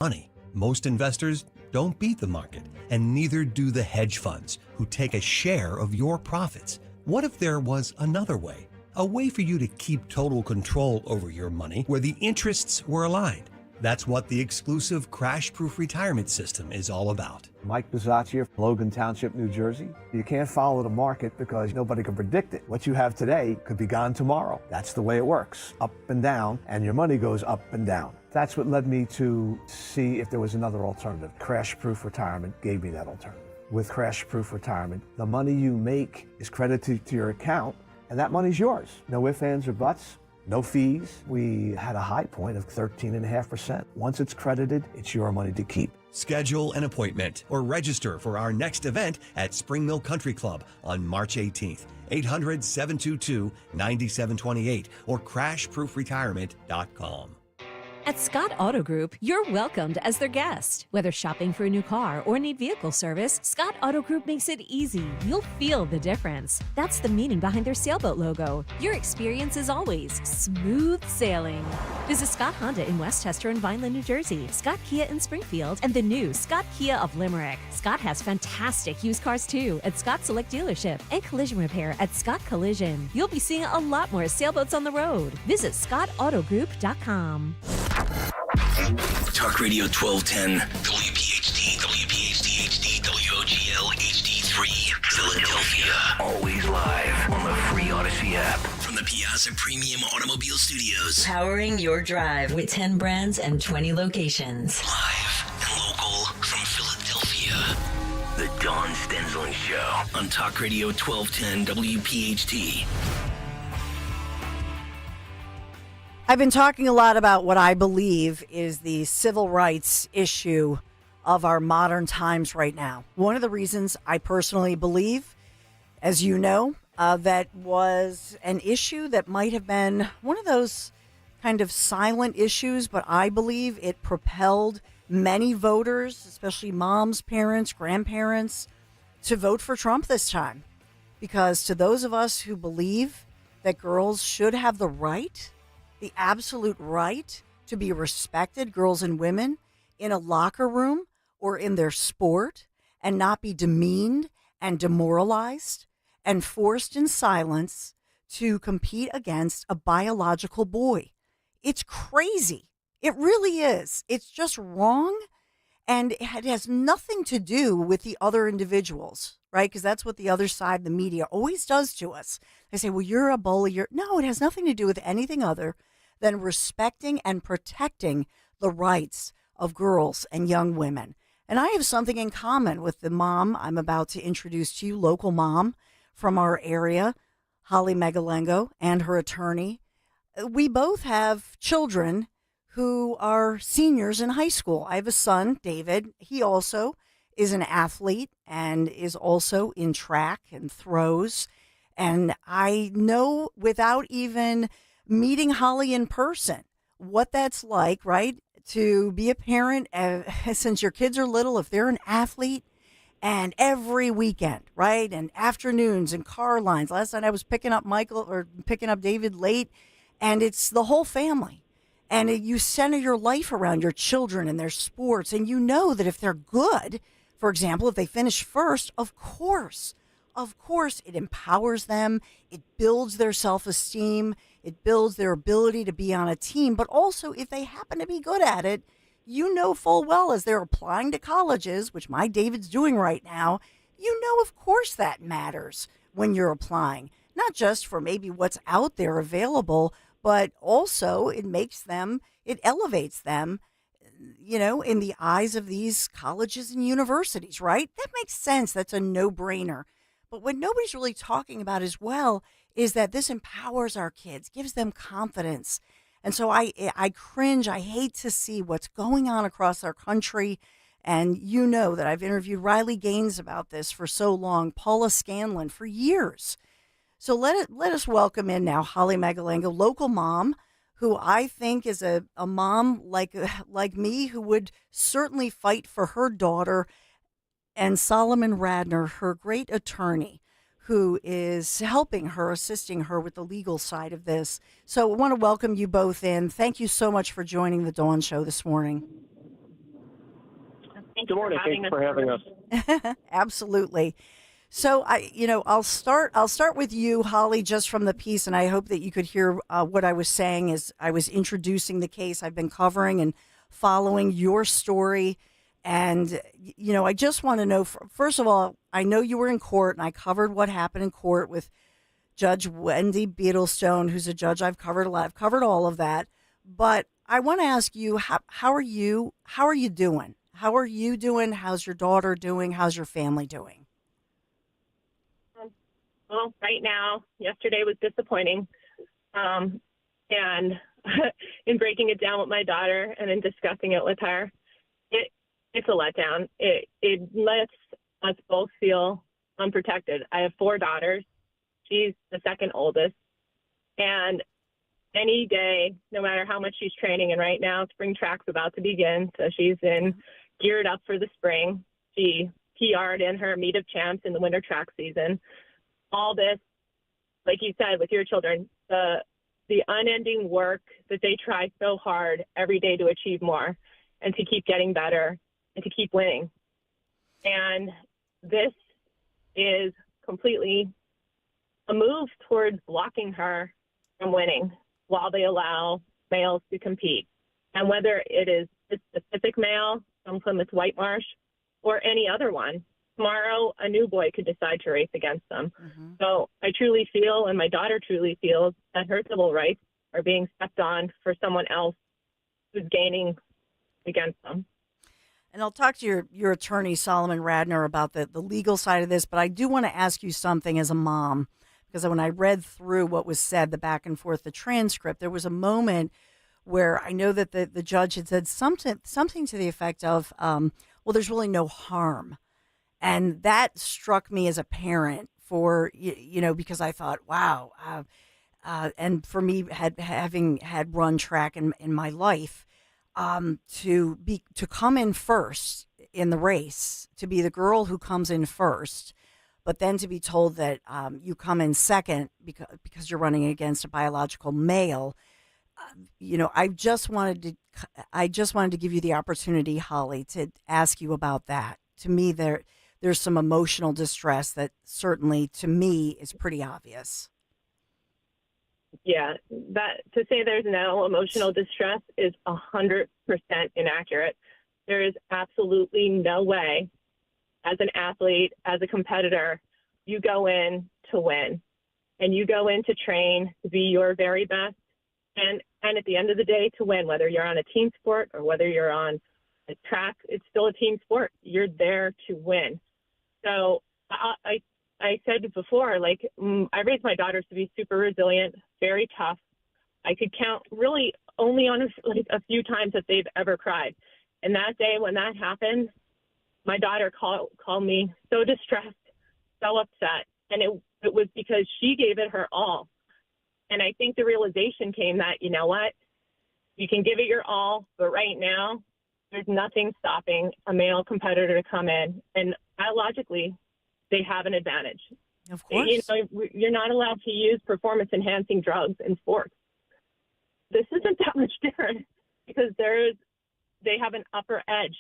money. Most investors don't beat the market, and neither do the hedge funds, who take a share of your profits. What if there was another way? A way for you to keep total control over your money where the interests were aligned. That's what the exclusive crash-proof retirement system is all about. Mike Bizzacci, Logan Township, New Jersey. You can't follow the market because nobody can predict it. What you have today could be gone tomorrow. That's the way it works, up and down, and your money goes up and down. That's what led me to see if there was another alternative. Crash-proof retirement gave me that alternative. With crash-proof retirement, the money you make is credited to your account, and that money's yours. No ifs, ands, or buts. No fees. We had a high point of 13.5%. Once it's credited, it's your money to keep. Schedule an appointment or register for our next event at Spring Mill Country Club on March 18th. 800-722-9728 or crashproofretirement.com. At Scott Auto Group, you're welcomed as their guest. Whether shopping for a new car or need vehicle service, Scott Auto Group makes it easy. You'll feel the difference. That's the meaning behind their sailboat logo. Your experience is always smooth sailing. Visit Scott Honda in Westchester and Vineland, New Jersey, Scott Kia in Springfield, and the new Scott Kia of Limerick. Scott has fantastic used cars too at Scott Select Dealership and collision repair at Scott Collision. You'll be seeing a lot more sailboats on the road. Visit scottautogroup.com. Talk Radio 1210, WPHT, WPHT HD, WOGL HD3, Philadelphia. Always live on the free Odyssey app. From the Piazza Premium Automobile Studios. Powering your drive with 10 brands and 20 locations. Live and local from Philadelphia. The Dawn Stensling Show on Talk Radio 1210, WPHT. I've been talking a lot about what I believe is the civil rights issue of our modern times right now. One of the reasons I personally believe, as you know, that was an issue that might have been one of those kind of silent issues, but I believe it propelled many voters, especially moms, parents, grandparents, to vote for Trump this time. Because to those of us who believe that girls should have the right, the absolute right to be respected, girls and women, in a locker room or in their sport, and not be demeaned and demoralized and forced in silence to compete against a biological boy. It's crazy. It really is. It's just wrong, and it has nothing to do with the other individuals, right? Because that's what the other side, the media, always does to us. They say, well, you're a bully. No, it has nothing to do with anything other than respecting and protecting the rights of girls and young women. And I have something in common with the mom I'm about to introduce to you, local mom from our area, Holly Megalengo, and her attorney. We both have children who are seniors in high school. I have a son, David. He also is an athlete and is also in track and throws. And I know without even meeting Holly in person, what that's like, right? To be a parent since your kids are little, if they're an athlete, and every weekend, right? And afternoons and car lines. Last night I was picking up David late, and it's the whole family. And you center your life around your children and their sports. And you know that if they're good, for example, if they finish first, of course, it empowers them. It builds their self-esteem. It builds their ability to be on a team. But also, if they happen to be good at it, you know full well as they're applying to colleges, which my David's doing right now, you know, of course, that matters when you're applying. Not just for maybe what's out there available, but also it elevates them, you know, in the eyes of these colleges and universities, right? That makes sense. That's a no-brainer. But what nobody's really talking about as well is that this empowers our kids, gives them confidence. And so I cringe. I hate to see what's going on across our country. And you know that I've interviewed Riley Gaines about this for so long, Paula Scanlon for years. So let us welcome in now Holly Megalengo, local mom, who I think is a mom like me who would certainly fight for her daughter, and Solomon Radner, her great attorney, who is helping her, assisting her with the legal side of this. So I want to welcome you both in. Thank you so much for joining the Dawn Show this morning. Good morning. Thanks for having us. Absolutely. So I'll start with you, Holly, just from the piece, and I hope that you could hear what I was saying as I was introducing the case. I've been covering and following your story, and I just want to know. First of all, I know you were in court, and I covered what happened in court with Judge Wendy Beadlestone, who's a judge I've covered a lot. I've covered all of that, but I want to ask you, how are you? How are you doing? How are you doing? How's your daughter doing? How's your family doing? Well, right now, yesterday was disappointing. And in breaking it down with my daughter and in discussing it with her, it's a letdown. It lets us both feel unprotected. I have 4 daughters. She's the second oldest. And any day, no matter how much she's training, and right now spring track's about to begin, so she's geared up for the spring. She PR'd in her meet of champs in the winter track season. All this, like you said, with your children, the unending work that they try so hard every day to achieve more and to keep getting better and to keep winning. And this is completely a move towards blocking her from winning while they allow males to compete. And whether it is this specific male from Plymouth White Marsh or any other one, tomorrow a new boy could decide to race against them. Mm-hmm. So I truly feel, and my daughter truly feels, that her civil rights are being stepped on for someone else who's gaining against them. And I'll talk to your attorney, Solomon Radner, about the legal side of this, but I do want to ask you something as a mom, because when I read through what was said, the back and forth, the transcript, there was a moment where I know that the judge had said something to the effect of, well, there's really no harm. And that struck me as a parent because I thought, wow. And for me, having had run track in my life, to come in first in the race, to be the girl who comes in first, but then to be told that you come in second because you're running against a biological male. I just wanted to give you the opportunity, Holly, to ask you about that. To me, there's some emotional distress that certainly, to me, is pretty obvious. Yeah, that to say there's no emotional distress is 100% inaccurate. There is absolutely no way, as an athlete, as a competitor, you go in to win, and you go in to train to be your very best, and at the end of the day, to win. Whether you're on a team sport or whether you're on a track, it's still a team sport. You're there to win. So I said before, I raised my daughters to be super resilient, very tough. I could count really only on a few times that they've ever cried. And that day when that happened, my daughter called me so distressed, so upset. And it was because she gave it her all. And I think the realization came that, you know what, you can give it your all, but right now there's nothing stopping a male competitor to come in. And biologically, they have an advantage. Of course. You're not allowed to use performance-enhancing drugs in sports. This isn't that much different because they have an upper edge.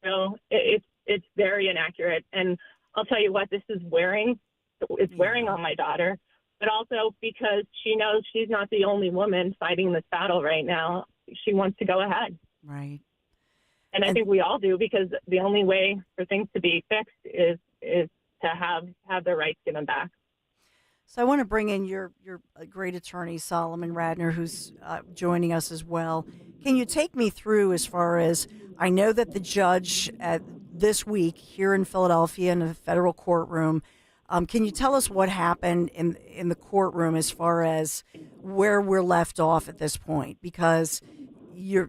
So it's very inaccurate. And I'll tell you what, it's wearing on my daughter, but also because she knows she's not the only woman fighting this battle right now. She wants to go ahead. Right. And I think we all do, because the only way for things to be fixed is to have their rights given back. So I want to bring in your great attorney, Solomon Radner, who's joining us as well. Can you take me through as far as, I know that the judge this week here in Philadelphia in a federal courtroom, can you tell us what happened in the courtroom as far as where we're left off at this point? Because you're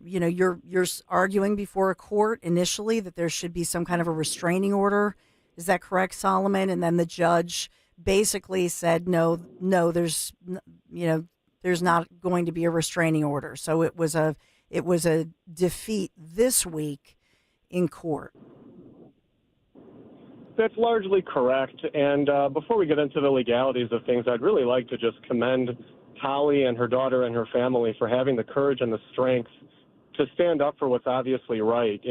arguing before a court initially that there should be some kind of a restraining order. Is that correct, Solomon? And then the judge basically said, no, there's not going to be a restraining order. So it was a defeat this week in court. That's largely correct. And before we get into the legalities of things, I'd really like to just commend Holly and her daughter and her family for having the courage and the strength to stand up for what's obviously right.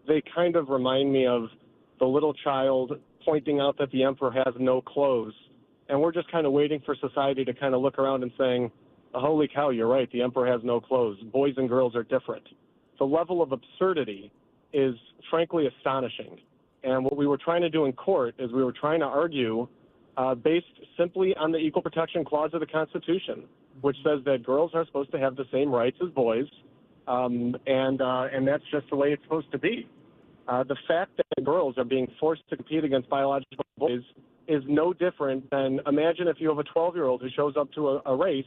They they kind of remind me of the little child pointing out that the emperor has no clothes. And we're just kind of waiting for society to kind of look around and saying, holy cow, you're right, the emperor has no clothes. Boys and girls are different. The level of absurdity is frankly astonishing. And what we were trying to do in court is we were trying to argue based simply on the Equal Protection Clause of the Constitution, which says that girls are supposed to have the same rights as boys, and that's just the way it's supposed to be. The fact that girls are being forced to compete against biological boys is no different than, imagine if you have a 12-year-old who shows up to a race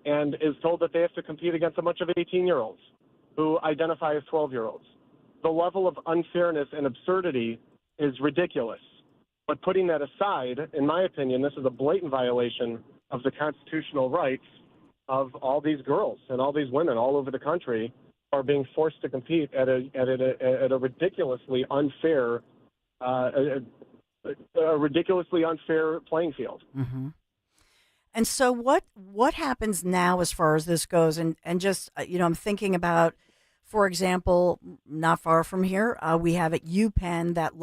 and is told that they have to compete against a bunch of 18-year-olds who identify as 12-year-olds. The level of unfairness and absurdity is ridiculous. But putting that aside, in my opinion, this is a blatant violation of the constitutional rights of all these girls and all these women all over the country are being forced to compete at a ridiculously unfair playing field. Mm-hmm. And so what happens now as far as this goes? And just, I'm thinking about, for example, not far from here, we have at UPenn that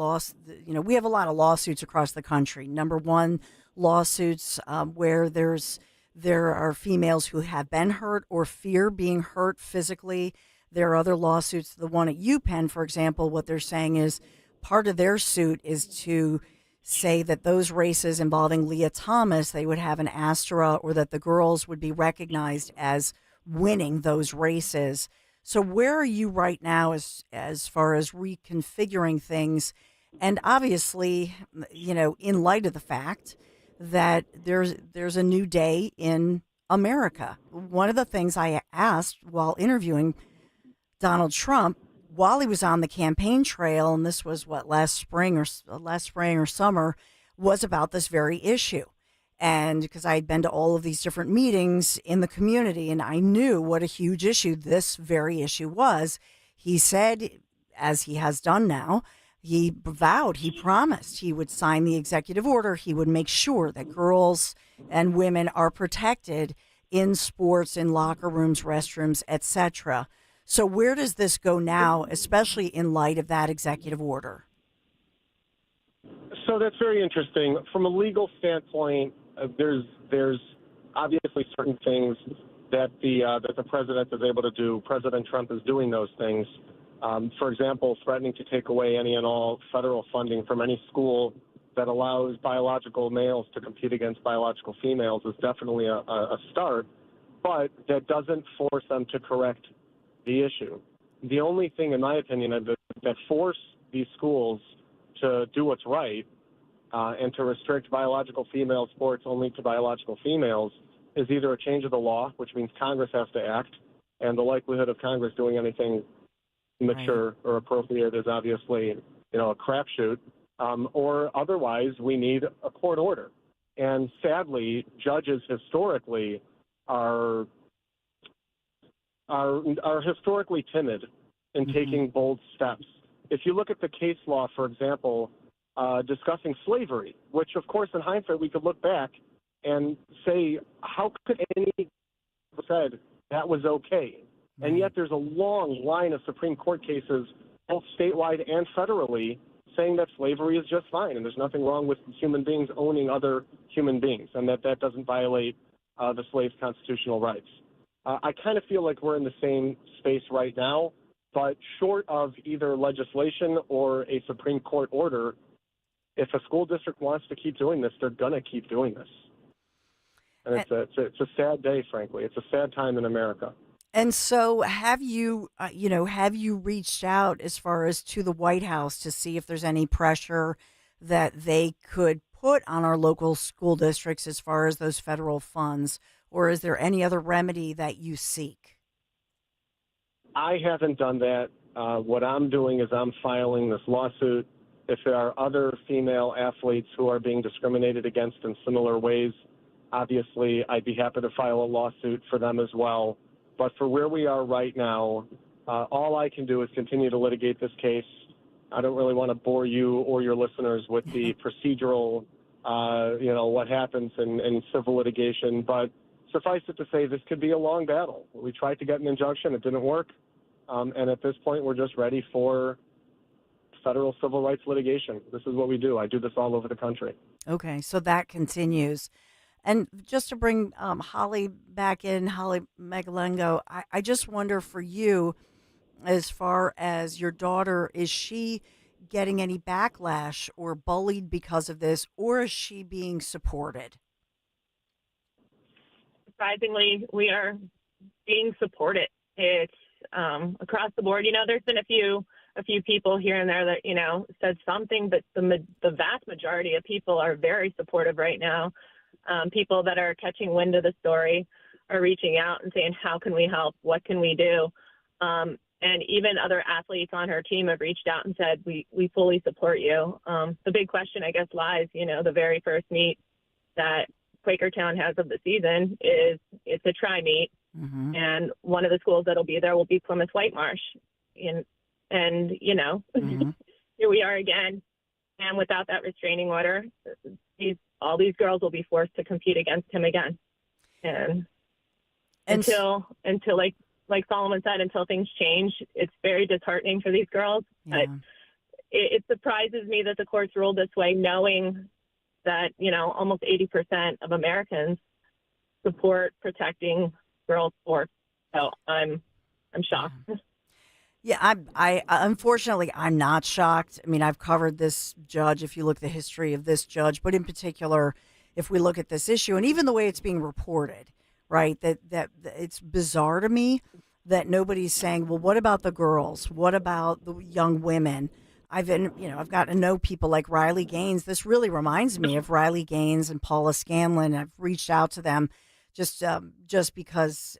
we have a lot of lawsuits across the country. Number one, lawsuits where there are females who have been hurt or fear being hurt physically. There are other lawsuits. The one at UPenn, for example, what they're saying is part of their suit is to say that those races involving Leah Thomas, they would have an asterisk, or that the girls would be recognized as winning those races. So where are you right now as far as reconfiguring things? And obviously, in light of the fact that there's a new day in America. One of the things I asked while interviewing Donald Trump while he was on the campaign trail, and this was last spring or summer, was about this very issue. And because I had been to all of these different meetings in the community, and I knew what a huge issue this very issue was, he said, as he has done now, he promised he would sign the executive order. He would make sure that girls and women are protected in sports, in locker rooms, restrooms, etc. So where does this go now, especially in light of that executive order? So that's very interesting. From a legal standpoint, there's obviously certain things that the president is able to do. President Trump is doing those things. For example, threatening to take away any and all federal funding from any school that allows biological males to compete against biological females is definitely a start, but that doesn't force them to correct the issue. The only thing, in my opinion, that force these schools to do what's right and to restrict biological female sports only to biological females is either a change of the law, which means Congress has to act, and the likelihood of Congress doing anything mature or appropriate is obviously, a crapshoot, or otherwise we need a court order. And sadly, judges historically are historically timid in taking bold steps. If you look at the case law, for example, discussing slavery, which of course in hindsight we could look back and say, how could any have said that was okay? And yet there's a long line of Supreme Court cases, both statewide and federally, saying that slavery is just fine and there's nothing wrong with human beings owning other human beings and that doesn't violate the slave's constitutional rights. I kind of feel like we're in the same space right now, but short of either legislation or a Supreme Court order, if a school district wants to keep doing this, they're going to keep doing this. And it's a sad day, frankly. It's a sad time in America. And so have you reached out as far as to the White House to see if there's any pressure that they could put on our local school districts as far as those federal funds? Or is there any other remedy that you seek? I haven't done that. What I'm doing is I'm filing this lawsuit. If there are other female athletes who are being discriminated against in similar ways, obviously I'd be happy to file a lawsuit for them as well. But for where we are right now, all I can do is continue to litigate this case. I don't really want to bore you or your listeners with the procedural, what happens in civil litigation. But suffice it to say, this could be a long battle. We tried to get an injunction. It didn't work. And at this point, we're just ready for federal civil rights litigation. This is what we do. I do this all over the country. Okay, so that continues. And just to bring Holly back in, Holly Megalengo, I just wonder for you, as far as your daughter, is she getting any backlash or bullied because of this, or is she being supported? Surprisingly, we are being supported. It's across the board. There's been a few people here and there that, said something, but the vast majority of people are very supportive right now. People that are catching wind of the story are reaching out and saying, how can we help? What can we do? And even other athletes on her team have reached out and said, we fully support you. The big question, I guess, lies, the very first meet that Quakertown has of the season it's a tri-meet. Mm-hmm. And one of the schools that'll be there will be Plymouth Whitemarsh. And mm-hmm. Here we are again. And without that restraining order, all these girls will be forced to compete against him again. And until like Solomon said, until things change, it's very disheartening for these girls. Yeah. But it surprises me that the courts ruled this way, knowing that, almost 80% of Americans support protecting girls' sports. So I'm shocked. Yeah, I unfortunately, I'm not shocked. I mean, I've covered this judge, if you look at the history of this judge, but in particular, if we look at this issue and even the way it's being reported, right, that it's bizarre to me that nobody's saying, well, what about the girls? What about the young women? I've gotten to know people like Riley Gaines. This really reminds me of Riley Gaines and Paula Scanlon. I've reached out to them just because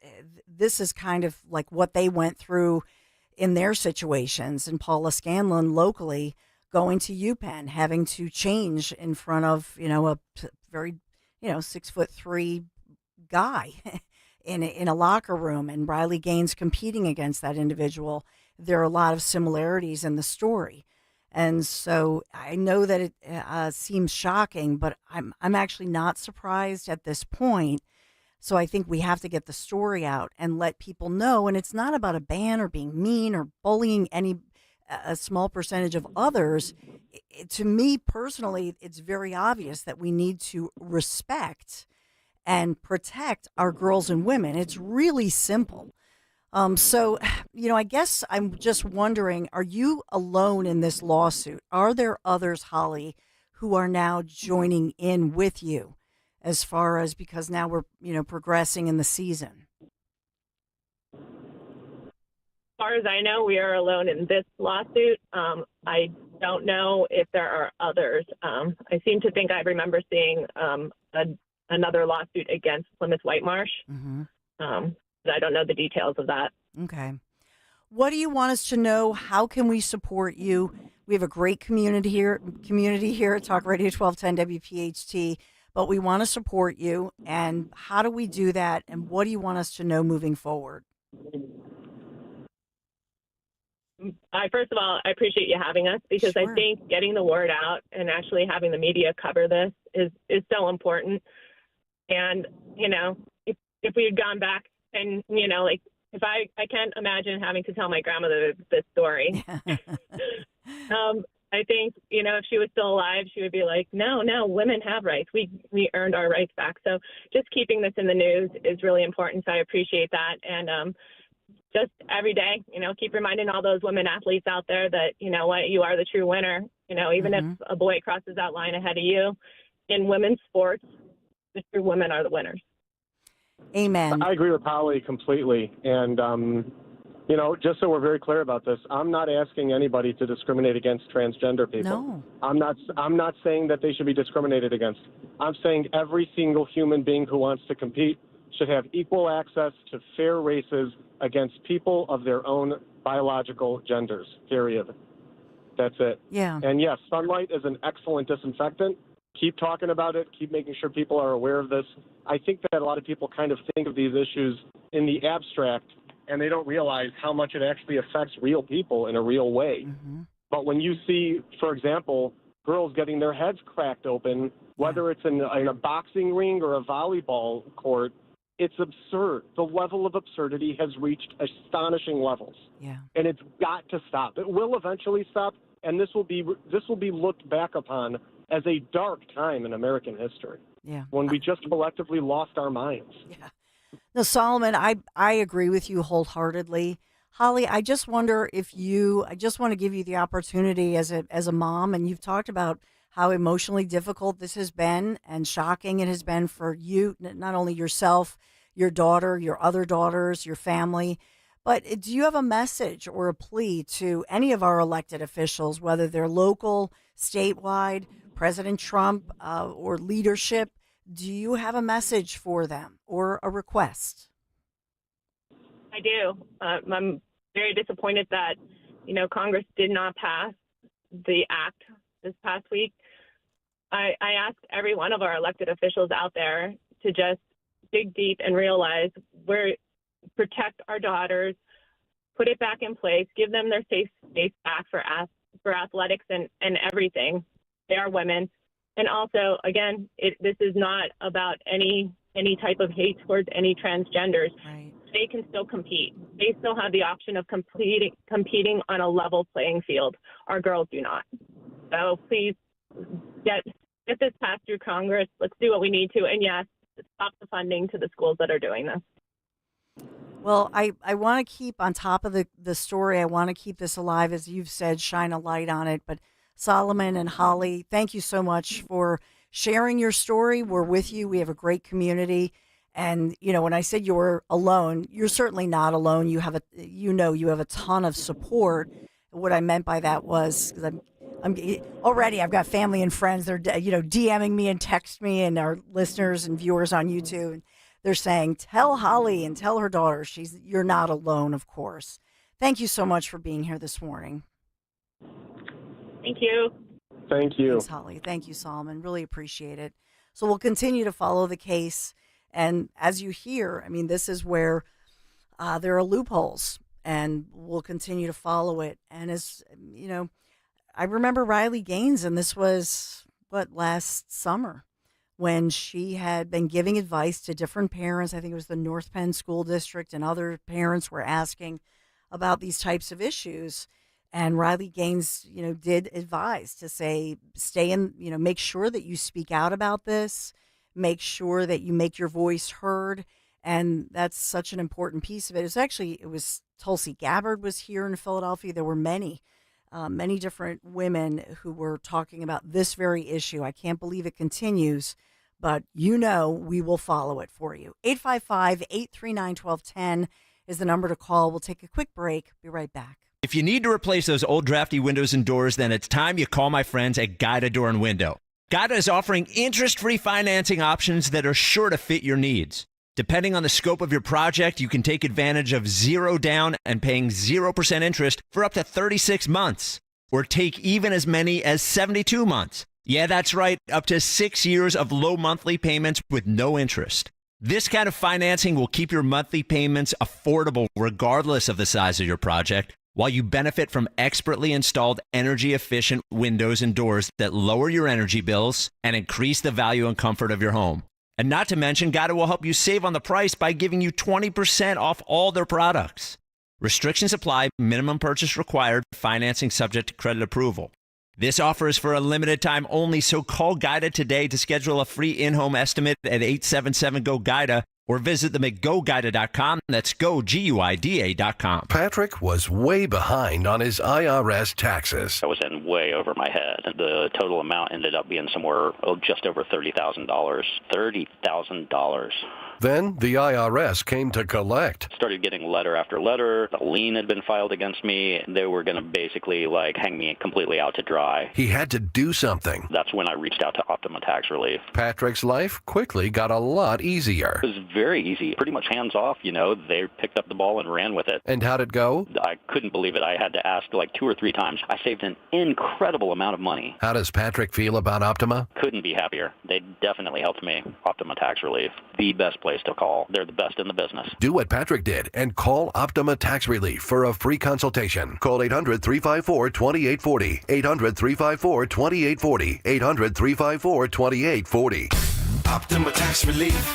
this is kind of like what they went through in their situations. And Paula Scanlon locally going to UPenn, having to change in front of, a very, 6'3" guy in a locker room, and Riley Gaines competing against that individual. There are a lot of similarities in the story. And so I know that it seems shocking, but I'm actually not surprised at this point. So I think we have to get the story out and let people know. And it's not about a ban or being mean or bullying a small percentage of others. To me personally, it's very obvious that we need to respect and protect our girls and women. It's really simple. So, I guess I'm just wondering, are you alone in this lawsuit? Are there others, Holly, who are now joining in with you as far as, because now we're, progressing in the season? As far as I know, we are alone in this lawsuit. I don't know if there are others. I seem to think I remember seeing another lawsuit against Plymouth Whitemarsh. Mm-hmm. I don't know the details of that. Okay. What do you want us to know? How can we support you? We have a great community here at Talk Radio 1210 WPHT, but we want to support you. And how do we do that? And what do you want us to know moving forward? First of all, I appreciate you having us, because sure. I think getting the word out and actually having the media cover this is so important. And, if we had gone back and, if I can't imagine having to tell my grandmother this story. I think, if she was still alive, she would be like, no, women have rights. We earned our rights back. So just keeping this in the news is really important. So I appreciate that. And just every day, keep reminding all those women athletes out there that, you are the true winner. Even Mm-hmm. if a boy crosses that line ahead of you, in women's sports, the true women are the winners. Amen. I agree with Holly completely. And, just so we're very clear about this, I'm not asking anybody to discriminate against transgender people. No. I'm not saying that they should be discriminated against. I'm saying every single human being who wants to compete should have equal access to fair races against people of their own biological genders, period. That's it. Yeah. And yes, sunlight is an excellent disinfectant. Keep talking about it. Keep making sure people are aware of this. I think that a lot of people kind of think of these issues in the abstract, and they don't realize how much it actually affects real people in a real way. Mm-hmm. But when you see, for example, girls getting their heads cracked open, whether it's in a boxing ring or a volleyball court, it's absurd. The level of absurdity has reached astonishing levels. Yeah. And it's got to stop. It will eventually stop, and this will be looked back upon as a dark time in American history. Yeah. When we just collectively lost our minds. Yeah. No, Solomon, I agree with you wholeheartedly. Holly, I just wonder I just want to give you the opportunity as a mom, and you've talked about how emotionally difficult this has been and shocking it has been for you, not only yourself, your daughter, your other daughters, your family. But do you have a message or a plea to any of our elected officials, whether they're local, statewide, President Trump, or leadership? Do you have a message for them or a request? I do. I'm very disappointed that, Congress did not pass the act this past week. I ask every one of our elected officials out there to just dig deep and realize protect our daughters, put it back in place, give them their safe space back for athletics and everything. They are women. And also, again, this is not about any type of hate towards any transgenders. Right. They can still compete. They still have the option of competing on a level playing field. Our girls do not. So please get this passed through Congress. Let's do what we need to. And yes, stop the funding to the schools that are doing this. Well, I want to keep on top of the story. I want to keep this alive, as you've said, shine a light on it. But Solomon and Holly, thank you so much for sharing your story. We're with you. We have a great community. And, when I said you were alone, you're certainly not alone. You have a ton of support. What I meant by that was, because I've got family and friends. They're, DMing me and text me, and our listeners and viewers on YouTube. And they're saying, tell Holly and tell her daughter you're not alone, of course. Thank you so much for being here this morning. Thank you. Thank you. Thanks, Holly. Thank you, Solomon. Really appreciate it. So we'll continue to follow the case. And as you hear, this is where there are loopholes, and we'll continue to follow it. And as I remember Riley Gaines, and this was last summer, when she had been giving advice to different parents. I think it was the North Penn School District, and other parents were asking about these types of issues. And Riley Gaines, did advise to say, stay in, make sure that you speak out about this, make sure that you make your voice heard. And that's such an important piece of it. It was Tulsi Gabbard was here in Philadelphia. There were many different women who were talking about this very issue. I can't believe it continues, but we will follow it for you. 855-839-1210 is the number to call. We'll take a quick break. Be right back. If you need to replace those old drafty windows and doors, then it's time you call my friends at Guida Door and Window. Guida is offering interest-free financing options that are sure to fit your needs. Depending on the scope of your project, you can take advantage of 0 down and paying 0% interest for up to 36 months, or take even as many as 72 months. Yeah, that's right, up to 6 years of low monthly payments with no interest. This kind of financing will keep your monthly payments affordable regardless of the size of your project, while you benefit from expertly installed energy-efficient windows and doors that lower your energy bills and increase the value and comfort of your home. And not to mention, Guida will help you save on the price by giving you 20% off all their products. Restrictions apply, minimum purchase required, financing subject to credit approval. This offer is for a limited time only, so call Guida today to schedule a free in-home estimate at 877-GO-GUIDA or visit them at GoGuida.com. That's GoGuida.com. Patrick was way behind on his IRS taxes. I was in way over my head. The total amount ended up being somewhere just over $30,000. $30,000. Then the IRS came to collect. Started getting letter after letter. A lien had been filed against me. They were going to basically hang me completely out to dry. He had to do something. That's when I reached out to Optima Tax Relief. Patrick's life quickly got a lot easier. It was very easy, pretty much hands off. They picked up the ball and ran with it. And how'd it go? I couldn't believe it. I had to ask 2 or 3 times. I saved an incredible amount of money. How does Patrick feel about Optima? Couldn't be happier. They definitely helped me. Optima Tax Relief, the best place to call. They're the best in the business. Do what Patrick did and call Optima Tax Relief for a free consultation. Call 800-354-2840. 800-354-2840. 800-354-2840. Optima Tax Relief.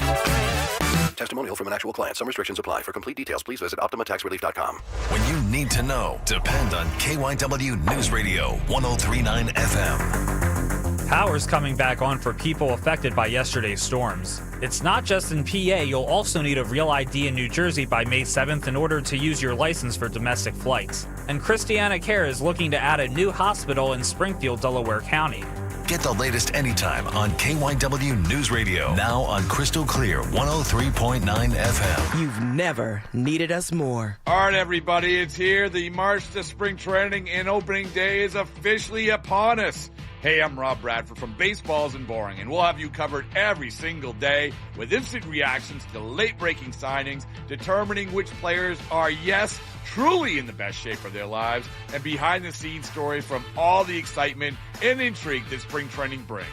testimonial from an actual client. Some restrictions apply. For complete details, please visit OptimaTaxRelief.com. When you need to know, depend on KYW News Radio 103.9 FM. Power's coming back on for people affected by yesterday's storms. It's not just in PA, you'll also need a real ID in New Jersey by May 7th in order to use your license for domestic flights. And Christiana Care is looking to add a new hospital in Springfield, Delaware County. Get the latest anytime on KYW News Radio. Now on Crystal Clear 103.9 FM. You've never needed us more. All right, everybody, it's here. The March to Spring Training and Opening Day is officially upon us. Hey, I'm Rob Bradford from Baseballs and Boring, and we'll have you covered every single day with instant reactions to late-breaking signings, determining which players are, yes, truly in the best shape of their lives, and behind-the-scenes stories from all the excitement and intrigue that spring training brings.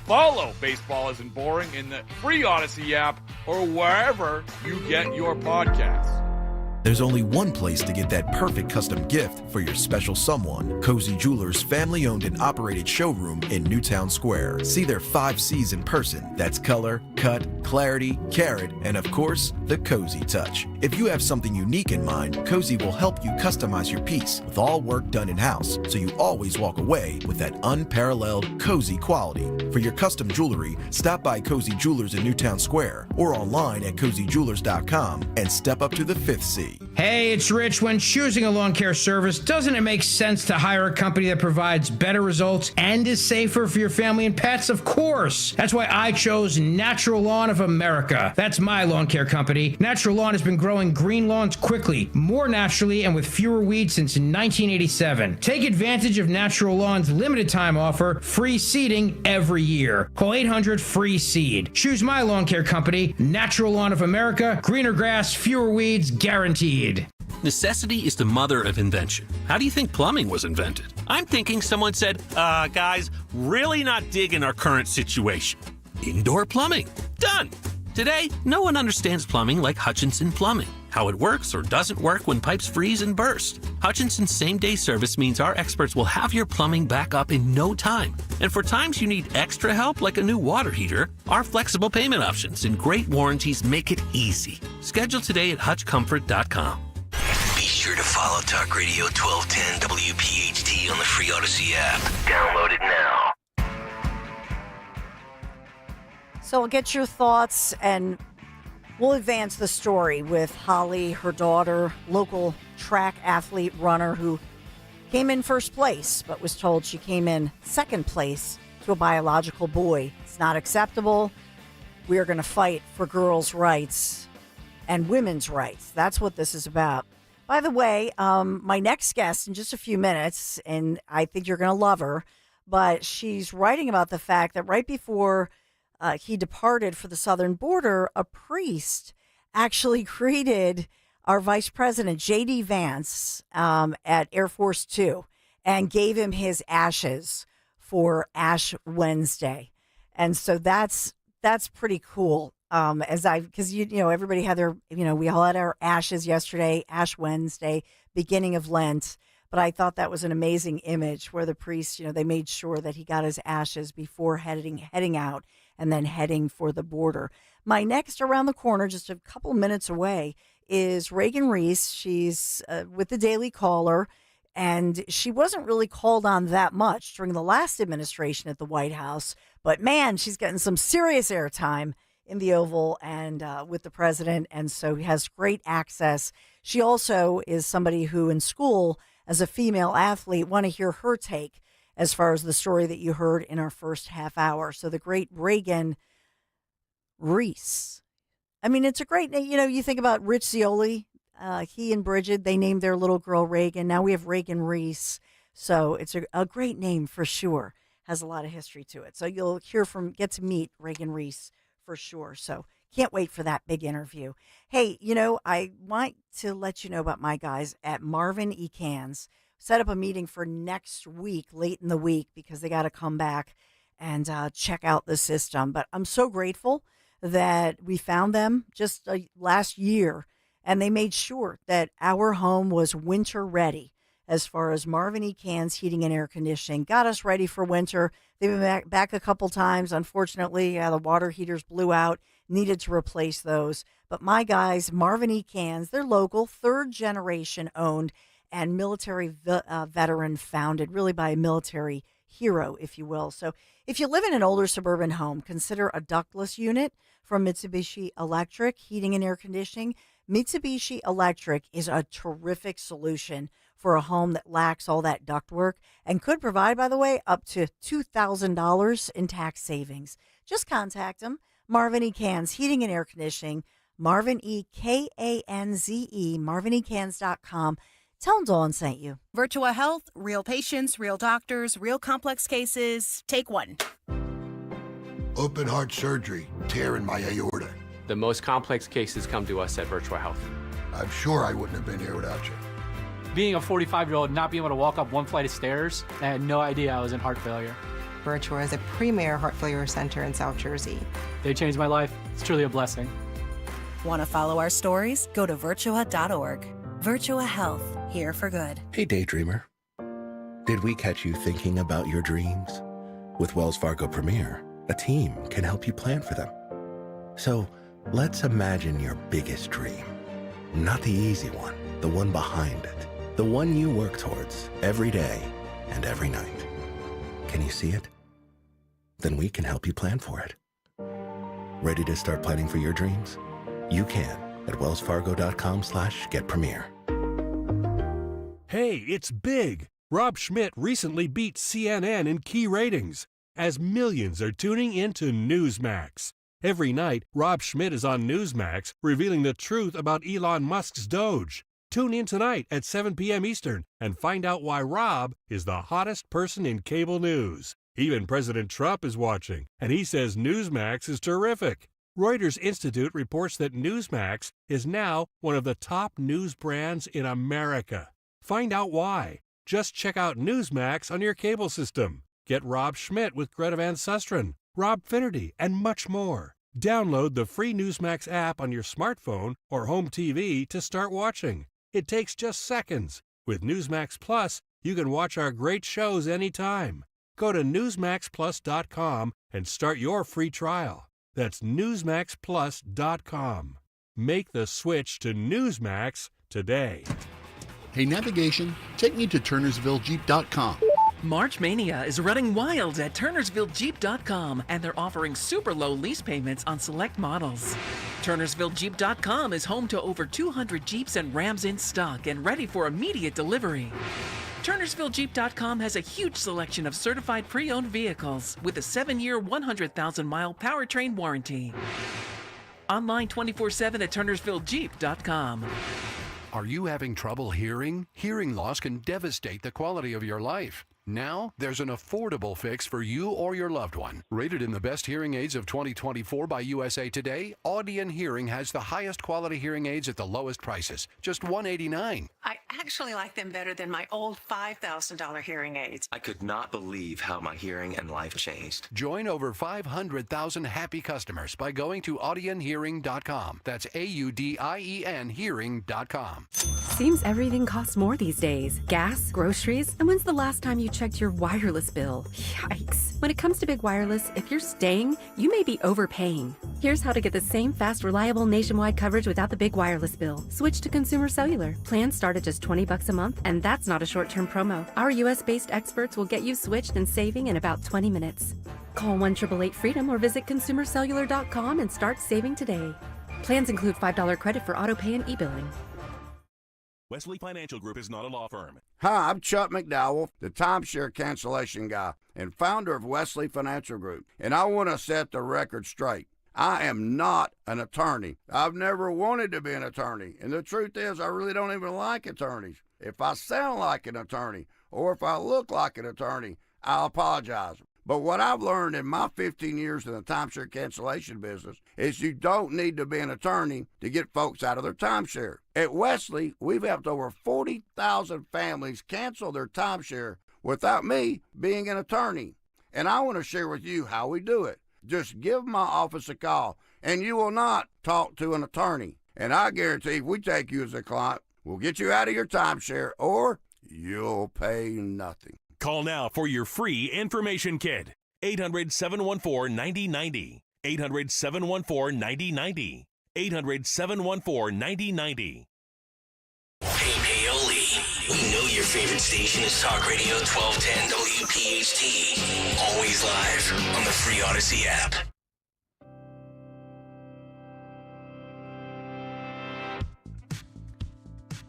Follow Baseballs and Boring in the free Odyssey app or wherever you get your podcasts. There's only one place to get that perfect custom gift for your special someone. Cozy Jewelers' family-owned and operated showroom in Newtown Square. See their 5 C's in person. That's color, cut, clarity, carat, and of course, the cozy touch. If you have something unique in mind, Cozy will help you customize your piece with all work done in-house, so you always walk away with that unparalleled cozy quality. For your custom jewelry, stop by Cozy Jewelers in Newtown Square or online at cozyjewelers.com and step up to the 5th C. Hey, it's Rich. When choosing a lawn care service, doesn't it make sense to hire a company that provides better results and is safer for your family and pets? Of course. That's why I chose Natural Lawn of America. That's my lawn care company. Natural Lawn has been growing green lawns quickly, more naturally, and with fewer weeds since 1987. Take advantage of Natural Lawn's limited time offer, free seeding every year. Call 800-FREE-SEED. Choose my lawn care company, Natural Lawn of America. Greener grass, fewer weeds, guaranteed. Necessity is the mother of invention. How do you think plumbing was invented? I'm thinking someone said, guys, really not digging our current situation. Indoor plumbing. Done. Today, no one understands plumbing like Hutchinson Plumbing. How it works or doesn't work when pipes freeze and burst. Hutchinson's same-day service means our experts will have your plumbing back up in no time. And for times you need extra help, like a new water heater, our flexible payment options and great warranties make it easy. Schedule today at hutchcomfort.com. Be sure to follow Talk Radio 1210 WPHT on the free Odyssey app. Download it now. So I'll get your thoughts and we'll advance the story with Holly, her daughter, local track athlete runner who came in first place, but was told she came in second place to a biological boy. It's not acceptable. We are going to fight for girls' rights and women's rights. That's what this is about. By the way, my next guest in just a few minutes, and I think you're going to love her, but she's writing about the fact that right before he departed for the southern border, a priest actually greeted our vice president, J.D. Vance, at Air Force 2 and gave him his ashes for Ash Wednesday. And so that's pretty cool. Because everybody had their, we all had our ashes yesterday, Ash Wednesday, beginning of Lent. But I thought that was an amazing image where the priest, they made sure that he got his ashes before heading out and then heading for the border. My next around the corner, just a couple minutes away, is Reagan Reese. She's with the Daily Caller, and she wasn't really called on that much during the last administration at the White House. But man, she's getting some serious airtime in the Oval and with the president, and so has great access. She also is somebody who in school, as a female athlete, want to hear her take as far as the story that you heard in our first half hour. So the great Reagan Reese. I mean, it's a great name. You think about Rich Zioli, he and Bridget, they named their little girl Reagan. Now we have Reagan Reese. So it's a great name for sure. Has a lot of history to it. So you'll get to meet Reagan Reese for sure. So can't wait for that big interview. Hey, I want to let you know about my guys at Marvin E. Cans. Set up a meeting for next week, late in the week, because they got to come back and check out the system. But I'm so grateful that we found them just last year, and they made sure that our home was winter ready. as far as Marvin E. Cans Heating and Air Conditioning. Got us ready for winter. They've been back a couple times. Unfortunately, the water heaters blew out. Needed to replace those. But my guys, Marvin E. Cans, they're local, third generation owned and military veteran founded, really by a military hero, if you will. So if you live in an older suburban home, consider a ductless unit from Mitsubishi Electric Heating and Air Conditioning. Mitsubishi Electric is a terrific solution for a home that lacks all that ductwork and could provide, by the way, up to $2,000 in tax savings. Just contact them. Marvin E. Cans Heating and Air Conditioning, Marvin E. Kanze, marvinecans.com. Tell them Dawn sent you. Virtua Health, real patients, real doctors, real complex cases. Take one. Open heart surgery, tear in my aorta. The most complex cases come to us at Virtua Health. I'm sure I wouldn't have been here without you. Being a 45-year-old, not being able to walk up one flight of stairs, I had no idea I was in heart failure. Virtua is a premier heart failure center in South Jersey. They changed my life. It's truly a blessing. Want to follow our stories? Go to virtua.org. Virtua Health, here for good. Hey, daydreamer. Did we catch you thinking about your dreams? With Wells Fargo Premier, a team can help you plan for them. So let's imagine your biggest dream. Not the easy one, the one behind it. The one you work towards every day and every night. Can you see it? Then we can help you plan for it. Ready to start planning for your dreams? You can at wellsfargo.com/getpremier. Hey, it's big! Rob Schmidt recently beat CNN in key ratings as millions are tuning into Newsmax. Every night, Rob Schmidt is on Newsmax revealing the truth about Elon Musk's Doge. Tune in tonight at 7 p.m. Eastern and find out why Rob is the hottest person in cable news. Even President Trump is watching, and he says Newsmax is terrific. Reuters Institute reports that Newsmax is now one of the top news brands in America. Find out why. Just check out Newsmax on your cable system. Get Rob Schmidt with Greta Van Susteren, Rob Finnerty, and much more. Download the free Newsmax app on your smartphone or home TV to start watching. It takes just seconds. With Newsmax Plus, you can watch our great shows anytime. Go to newsmaxplus.com and start your free trial. That's newsmaxplus.com. Make the switch to Newsmax today. Hey, navigation, take me to turnersvillejeep.com. March Mania is running wild at turnersvillejeep.com, and they're offering super low lease payments on select models. turnersvillejeep.com is home to over 200 Jeeps and Rams in stock and ready for immediate delivery. turnersvillejeep.com has a huge selection of certified pre-owned vehicles with a 7-year, 100,000-mile powertrain warranty. Online 24/7 at turnersvillejeep.com. Are you having trouble hearing? Hearing loss can devastate the quality of your life. Now, there's an affordable fix for you or your loved one. Rated in the best hearing aids of 2024 by USA Today, Audion Hearing has the highest quality hearing aids at the lowest prices, just $189. I actually like them better than my old $5,000 hearing aids. I could not believe how my hearing and life changed. Join over 500,000 happy customers by going to audionhearing.com. That's AUDIEN hearing.com. Seems everything costs more these days. Gas, groceries, and when's the last time you checked your wireless bill? Yikes. When it comes to big wireless, if you're staying, you may be overpaying. Here's how to get the same fast, reliable nationwide coverage without the big wireless bill. Switch to Consumer Cellular. Plans start at just $20 a month, and that's not a short-term promo. Our US-based experts will get you switched and saving in about 20 minutes. Call 1-888-FREEDOM or visit consumercellular.com and start saving today. Plans include $5 credit for auto pay and e-billing. Wesley Financial Group is not a law firm. Hi, I'm Chuck McDowell, the timeshare cancellation guy and founder of Wesley Financial Group. And I want to set the record straight. I am not an attorney. I've never wanted to be an attorney. And the truth is, I really don't even like attorneys. If I sound like an attorney or if I look like an attorney, I'll apologize. But what I've learned in my 15 years in the timeshare cancellation business is you don't need to be an attorney to get folks out of their timeshare. At Wesley, we've helped over 40,000 families cancel their timeshare without me being an attorney. And I want to share with you how we do it. Just give my office a call, and you will not talk to an attorney. And I guarantee if we take you as a client, we'll get you out of your timeshare, or you'll pay nothing. Call now for your free information kit. 800-714-9090. 800-714-9090. 800-714-9090. Hey, Paoli, we know your favorite station is Talk Radio 1210 WPHT. Always live on the free Odyssey app.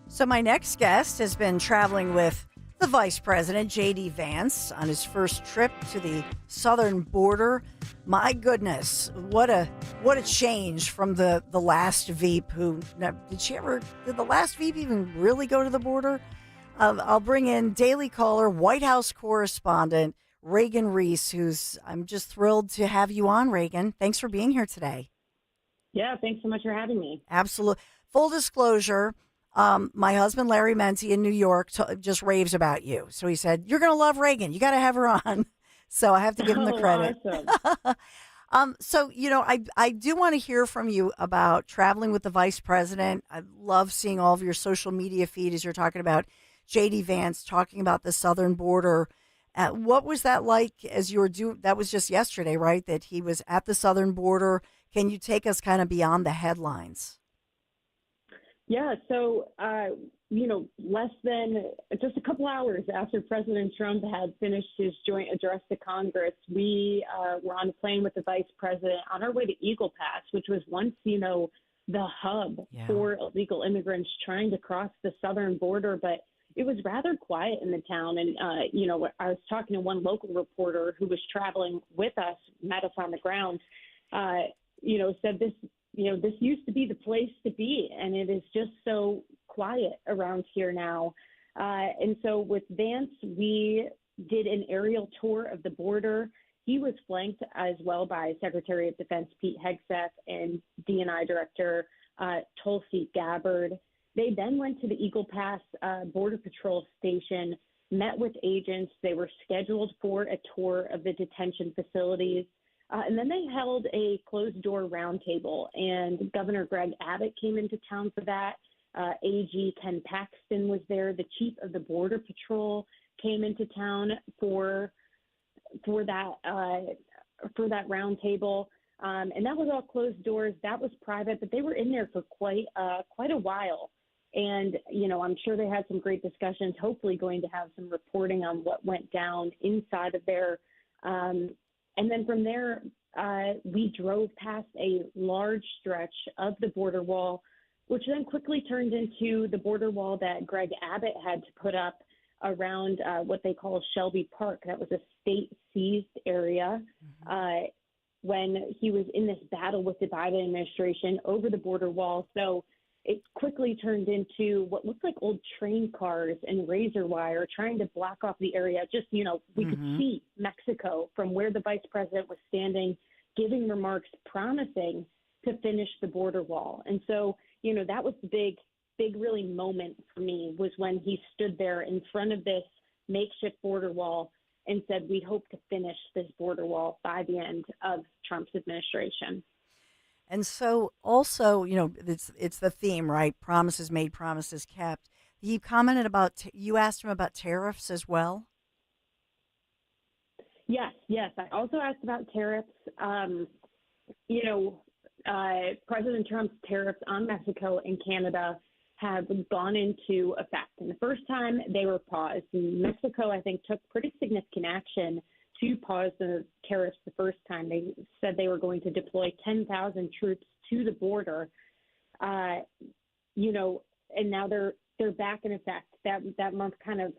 So my next guest has been traveling with the Vice President, J.D. Vance, on his first trip to the southern border. My goodness, what a change from the last Veep who, now, did the last Veep even really go to the border? I'll bring in Daily Caller, White House correspondent, Reagan Reese, I'm just thrilled to have you on, Reagan. Thanks for being here today. Yeah, thanks so much for having me. Absolutely. Full disclosure, my husband, Larry Menti in New York, just raves about you. So he said, you're going to love Reagan. You got to have her on. So I have to give him the credit. Awesome. So, I do want to hear from you about traveling with the vice president. I love seeing all of your social media feed as you're talking about J.D. Vance, talking about the southern border. What was that like as you were that was just yesterday, right? That he was at the southern border. Can you take us kind of beyond the headlines? Yeah, so, less than just a couple hours after President Trump had finished his joint address to Congress, we were on a plane with the vice president on our way to Eagle Pass, which was once, the hub for illegal immigrants trying to cross the southern border. But it was rather quiet in the town. And, I was talking to one local reporter who was traveling with us, met us on the ground, said this used to be the place to be, and it is just so quiet around here now. And so with Vance, we did an aerial tour of the border. He was flanked as well by Secretary of Defense Pete Hegseth and DNI Director Tulsi Gabbard. They then went to the Eagle Pass Border Patrol station, met with agents. They were scheduled for a tour of the detention facilities. And then they held a closed-door roundtable, and Governor Greg Abbott came into town for that. AG Ken Paxton was there. The chief of the Border Patrol came into town for that roundtable, and that was all closed doors. That was private, but they were in there for quite a while. And I'm sure they had some great discussions. Hopefully, going to have some reporting on what went down inside of there. And then from there, we drove past a large stretch of the border wall, which then quickly turned into the border wall that Greg Abbott had to put up around what they call Shelby Park. That was a state-seized area when he was in this battle with the Biden administration over the border wall. So it quickly turned into what looked like old train cars and razor wire trying to block off the area. Just, we could see Mexico from where the vice president was standing, giving remarks promising to finish the border wall. And so, that was the big really moment for me, was when he stood there in front of this makeshift border wall and said, we hope to finish this border wall by the end of Trump's administration. And so also, it's the theme, right? Promises made, promises kept. He commented about, you asked him about tariffs as well? Yes. I also asked about tariffs. President Trump's tariffs on Mexico and Canada have gone into effect. And the first time they were paused, and Mexico, I think, took pretty significant action to pause the tariffs the first time. They said they were going to deploy 10,000 troops to the border, and now they're back in effect. That month kind of,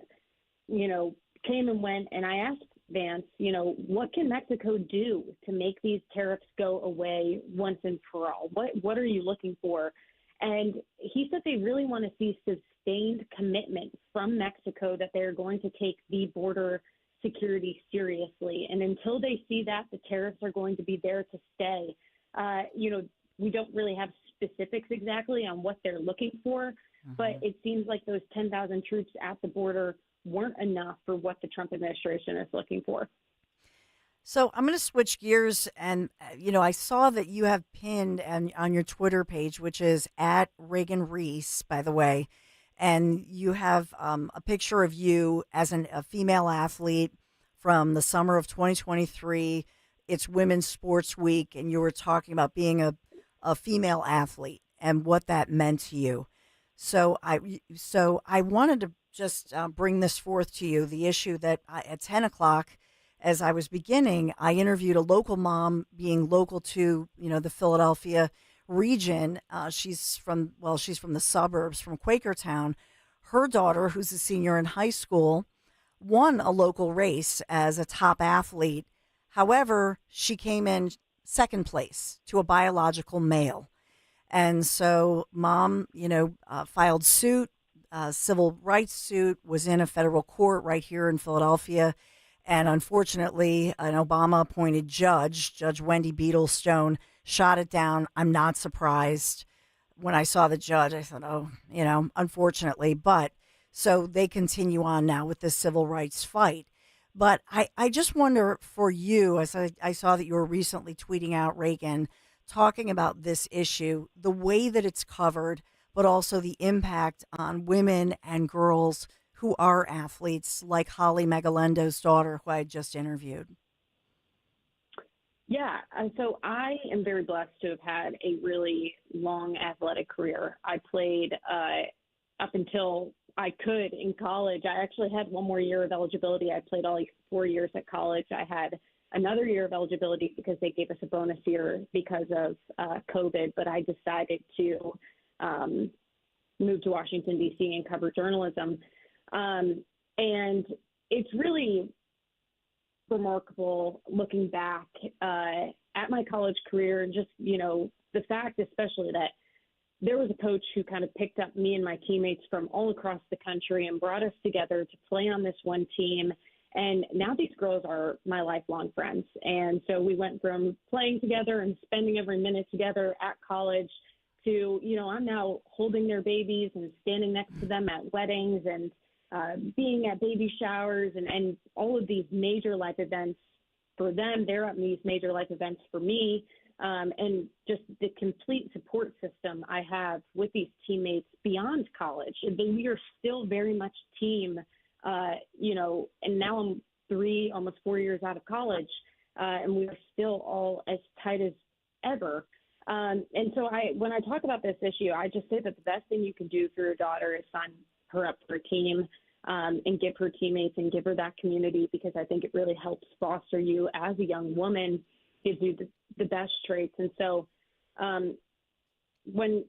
came and went. And I asked Vance, what can Mexico do to make these tariffs go away once and for all? What are you looking for? And he said they really want to see sustained commitment from Mexico that they're going to take the border security seriously. And until they see that, the tariffs are going to be there to stay. We don't really have specifics exactly on what they're looking for, but it seems like those 10,000 troops at the border weren't enough for what the Trump administration is looking for. So I'm going to switch gears, and I saw that you have pinned on your Twitter page, which is at Reagan Reese, by the way, and you have a picture of you as a female athlete from the summer of 2023. It's Women's Sports Week, and you were talking about being a female athlete and what that meant to you. So I wanted to just bring this forth to you, the issue that at 10 o'clock, as I was beginning, I interviewed a local mom being local to, the Philadelphia region. She's from the suburbs, from Quakertown. Her daughter, who's a senior in high school, won a local race as a top athlete. However, she came in second place to a biological male. And so mom, filed suit, civil rights suit, was in a federal court right here in Philadelphia. And unfortunately, an Obama-appointed judge, Judge Wendy Beetlestone, shot it down. I'm not surprised. When I saw the judge, I thought, unfortunately. But so they continue on now with this civil rights fight. But I just wonder for you, as I saw that you were recently tweeting out, Reagan, talking about this issue, the way that it's covered, but also the impact on women and girls who are athletes, like Holly Megalendo's daughter, who I just interviewed. Yeah, so I am very blessed to have had a really long athletic career. I played up until I could in college. I actually had one more year of eligibility. I played all 4 years at college. I had another year of eligibility because they gave us a bonus year because of COVID, but I decided to move to Washington, D.C. and cover journalism. And it's really remarkable looking back at my college career and just, the fact especially that there was a coach who kind of picked up me and my teammates from all across the country and brought us together to play on this one team. And now these girls are my lifelong friends. And so we went from playing together and spending every minute together at college to, I'm now holding their babies and standing next to them at weddings and being at baby showers and all of these major life events for them. They're at these major life events for me. And just the complete support system I have with these teammates beyond college. We are still very much team, and now I'm almost 4 years out of college, and we are still all as tight as ever. And so when I talk about this issue, I just say that the best thing you can do for your daughter is sign her up for a team and give her teammates and give her that community, because I think it really helps foster you as a young woman, gives you the best traits. And so when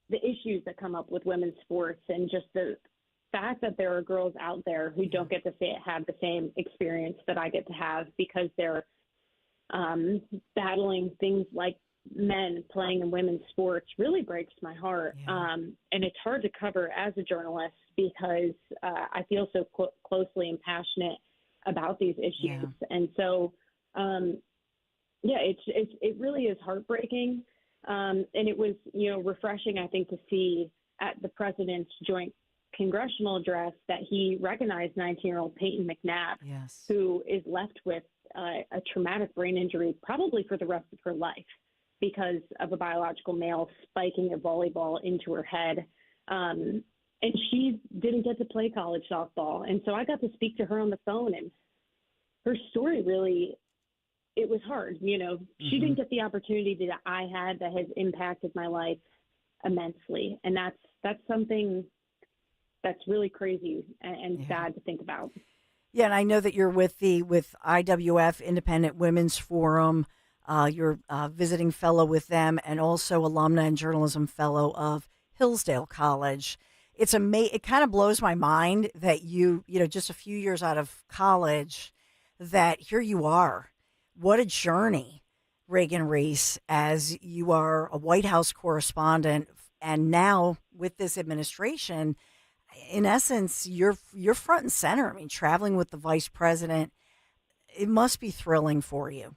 the issues that come up with women's sports and just the fact that there are girls out there who don't get to have the same experience that I get to have because they're battling things like men playing in women's sports really breaks my heart. Yeah. And it's hard to cover as a journalist because I feel so closely and passionate about these issues. Yeah. And so, it really is heartbreaking. And it was, refreshing, I think, to see at the president's joint congressional address that he recognized 19-year-old Peyton McNab, yes, who is left with a traumatic brain injury probably for the rest of her life because of a biological male spiking a volleyball into her head. And she didn't get to play college softball. And so I got to speak to her on the phone, and her story really, it was hard. She didn't get the opportunity that I had that has impacted my life immensely. And that's something that's really crazy and sad to think about. Yeah, and I know that you're with IWF, Independent Women's Forum. You're a visiting fellow with them and also alumna and journalism fellow of Hillsdale College. It kind of blows my mind that you just a few years out of college, that here you are. What a journey, Reagan Reese, as you are a White House correspondent, and now with this administration, in essence, you're front and center. I mean, traveling with the vice president, it must be thrilling for you.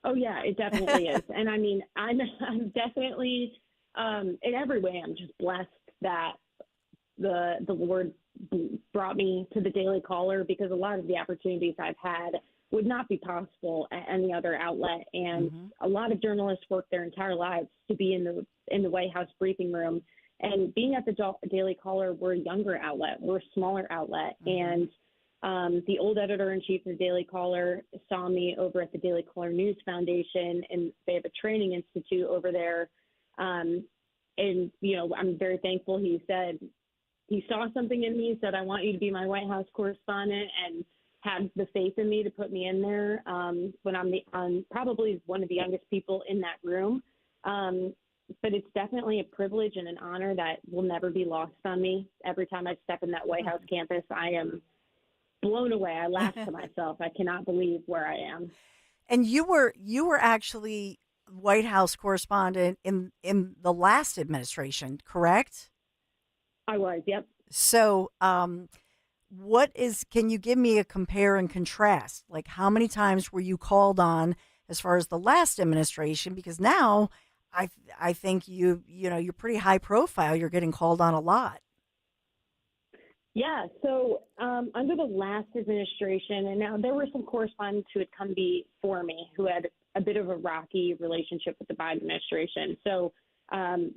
Oh yeah, it definitely is. And I mean, I'm definitely, in every way, I'm just blessed that the Lord brought me to the Daily Caller, because a lot of the opportunities I've had would not be possible at any other outlet. And a lot of journalists work their entire lives to be in the White House briefing room And being at the Daily Caller, we're a younger outlet, we're a smaller outlet. And the old editor-in-chief of the Daily Caller saw me over at the Daily Caller News Foundation, and they have a training institute over there. And, I'm very thankful. He said he saw something in me, said, I want you to be my White House correspondent, and had the faith in me to put me in there when I'm probably one of the youngest people in that room. But it's definitely a privilege and an honor that will never be lost on me. Every time I step in that White House campus, I am blown away. I laugh to myself. I cannot believe where I am. And you were actually White House correspondent in the last administration, correct? I was, yep. So, can you give me a compare and contrast? Like, how many times were you called on as far as the last administration? Because now I think you're pretty high profile. You're getting called on a lot. Yeah. So under the last administration, and now there were some correspondents who had come before me who had a bit of a rocky relationship with the Biden administration. So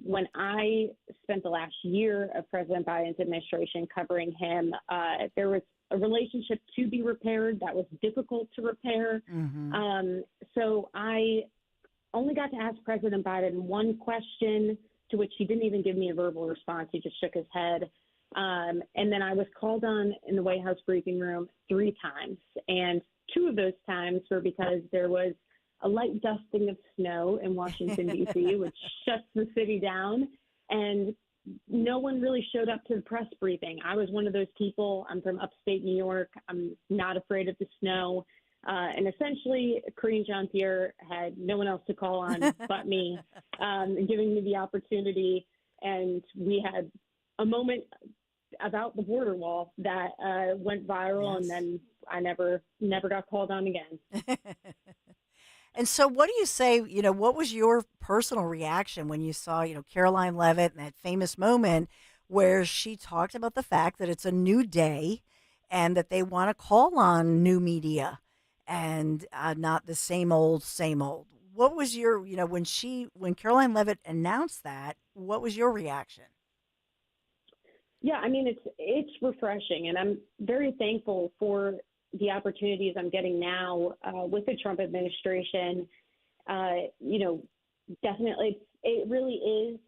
when I spent the last year of President Biden's administration covering him, there was a relationship to be repaired that was difficult to repair. So I only got to ask President Biden one question, to which he didn't even give me a verbal response. He just shook his head. And then I was called on in the White House briefing room 3 times. And 2 of those times were because there was a light dusting of snow in Washington, D.C., which shuts the city down. And no one really showed up to the press briefing. I was one of those people. I'm from upstate New York. I'm not afraid of the snow. And essentially, Karine Jean-Pierre had no one else to call on but me, giving me the opportunity. And we had a moment about the border wall that went viral, and then I never got called on again. And so what do you say, what was your personal reaction when you saw, Caroline Leavitt and that famous moment where she talked about the fact that it's a new day and that they want to call on new media and not the same old, same old? What was your, when Caroline Leavitt announced that, what was your reaction? Yeah, I mean, it's refreshing, and I'm very thankful for the opportunities I'm getting now with the Trump administration. Definitely, it really is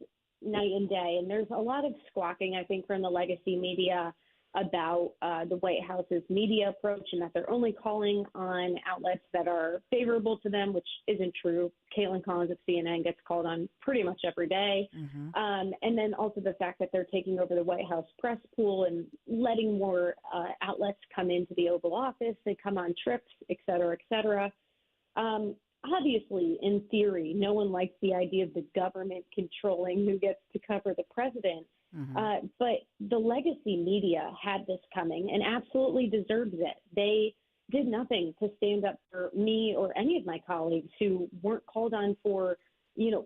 night and day. And there's a lot of squawking, I think, from the legacy media about the White House's media approach, and that they're only calling on outlets that are favorable to them, which isn't true. Caitlin Collins of CNN gets called on pretty much every day. And then also the fact that they're taking over the White House press pool and letting more outlets come into the Oval Office. They come on trips, et cetera, et cetera. Obviously, in theory, no one likes the idea of the government controlling who gets to cover the president. But the legacy media had this coming and absolutely deserves it. They did nothing to stand up for me or any of my colleagues who weren't called on for,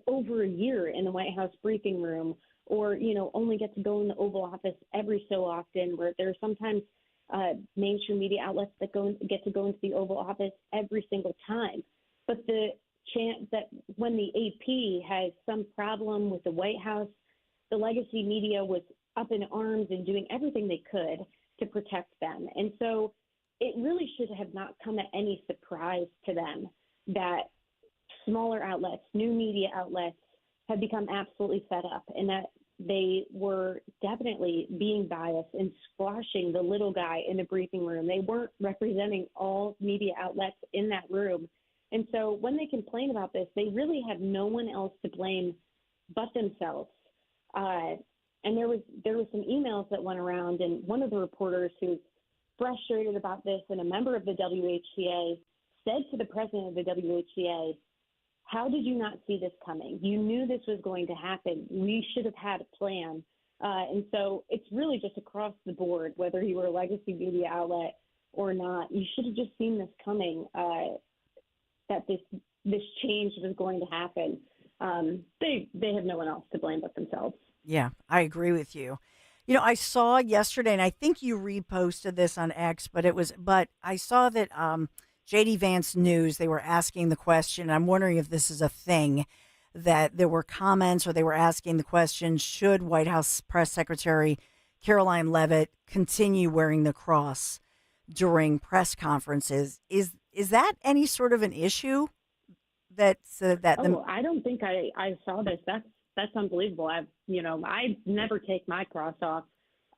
over a year in the White House briefing room, or, only get to go in the Oval Office every so often, where there are sometimes mainstream media outlets that get to go into the Oval Office every single time. But the chance that when the AP has some problem with the White House, the legacy media was up in arms and doing everything they could to protect them. And so it really should have not come at any surprise to them that smaller outlets, new media outlets, have become absolutely fed up, and that they were definitely being biased and squashing the little guy in the briefing room. They weren't representing all media outlets in that room. And so when they complain about this, they really have no one else to blame but themselves. And there was some emails that went around, and one of the reporters who's frustrated about this and a member of the WHTA said to the president of the WHTA, "How did you not see this coming? You knew this was going to happen. We should have had a plan." And so it's really just across the board, whether you were a legacy media outlet or not, you should have just seen this coming, that this change was going to happen. They have no one else to blame but themselves. Yeah, I agree with you. I saw yesterday, and I think you reposted this on X, but I saw that JD Vance News, they were asking the question, I'm wondering if this is a thing, that there were comments, or they were asking the question, should White House Press Secretary Caroline Leavitt continue wearing the cross during press conferences? Is that any sort of an issue? I don't think I saw this. That's unbelievable. I never take my cross off.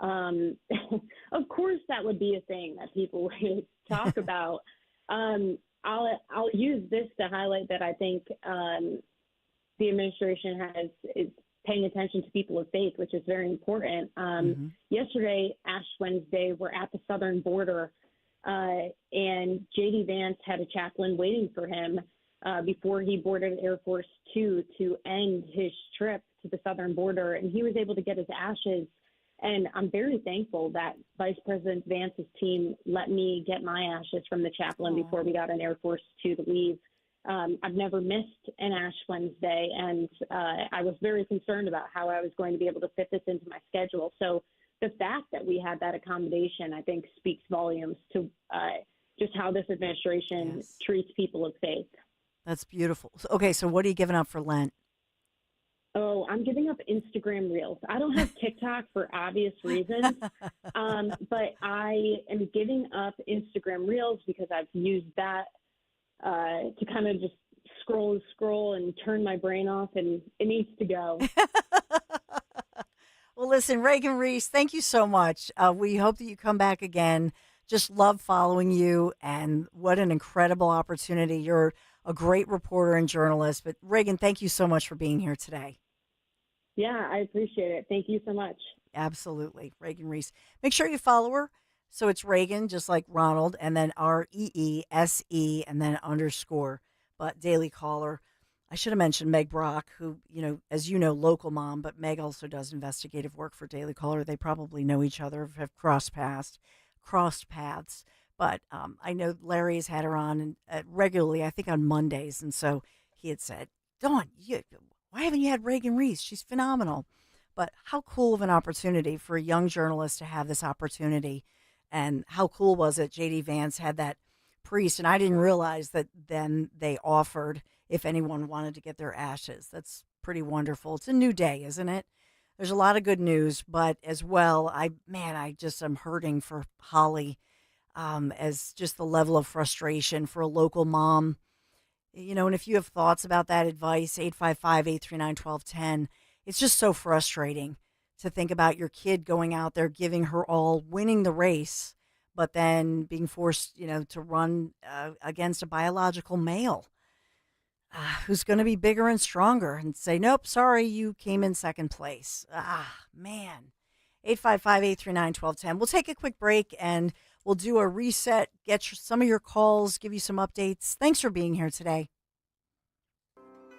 Of course, that would be a thing that people would talk about. I'll use this to highlight that I think the administration is paying attention to people of faith, which is very important. Yesterday, Ash Wednesday, we're at the southern border, and J.D. Vance had a chaplain waiting for him before he boarded Air Force Two to end his trip to the southern border, and he was able to get his ashes. And I'm very thankful that Vice President Vance's team let me get my ashes from the chaplain before we got an Air Force Two to leave. I've never missed an Ash Wednesday, and I was very concerned about how I was going to be able to fit this into my schedule. So the fact that we had that accommodation, I think, speaks volumes to just how this administration treats people of faith. That's beautiful. Okay, so what are you giving up for Lent? Oh, I'm giving up Instagram Reels. I don't have TikTok for obvious reasons, but I am giving up Instagram Reels because I've used that to kind of just scroll and turn my brain off, and it needs to go. Well, listen, Reagan Reese, thank you so much. We hope that you come back again. Just love following you, and what an incredible opportunity. You're a great reporter and journalist. But Reagan, thank you so much for being here today. Yeah, I appreciate it. Thank you so much. Absolutely. Reagan Reese. Make sure you follow her. So it's Reagan, just like Ronald, and then REESE, and then _. But Daily Caller. I should have mentioned Meg Brock, who, as you know, local mom, but Meg also does investigative work for Daily Caller. They probably know each other, have crossed paths. But I know Larry has had her on regularly, I think on Mondays. And so he had said, Dawn, why haven't you had Reagan Reese? She's phenomenal. But how cool of an opportunity for a young journalist to have this opportunity. And how cool was it? J.D. Vance had that priest, and I didn't realize that then they offered if anyone wanted to get their ashes. That's pretty wonderful. It's a new day, isn't it? There's a lot of good news, but as well, I just am hurting for Holly as just the level of frustration for a local mom. And if you have thoughts about that advice, 855-839-1210, it's just so frustrating to think about your kid going out there, giving her all, winning the race, but then being forced, to run against a biological male who's going to be bigger and stronger and say, nope, sorry, you came in second place. Man. 855-839-1210. We'll take a quick break and we'll do a reset, get some of your calls, give you some updates. Thanks for being here today.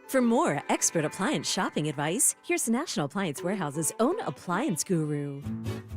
For more expert appliance shopping advice, here's National Appliance Warehouse's own appliance guru.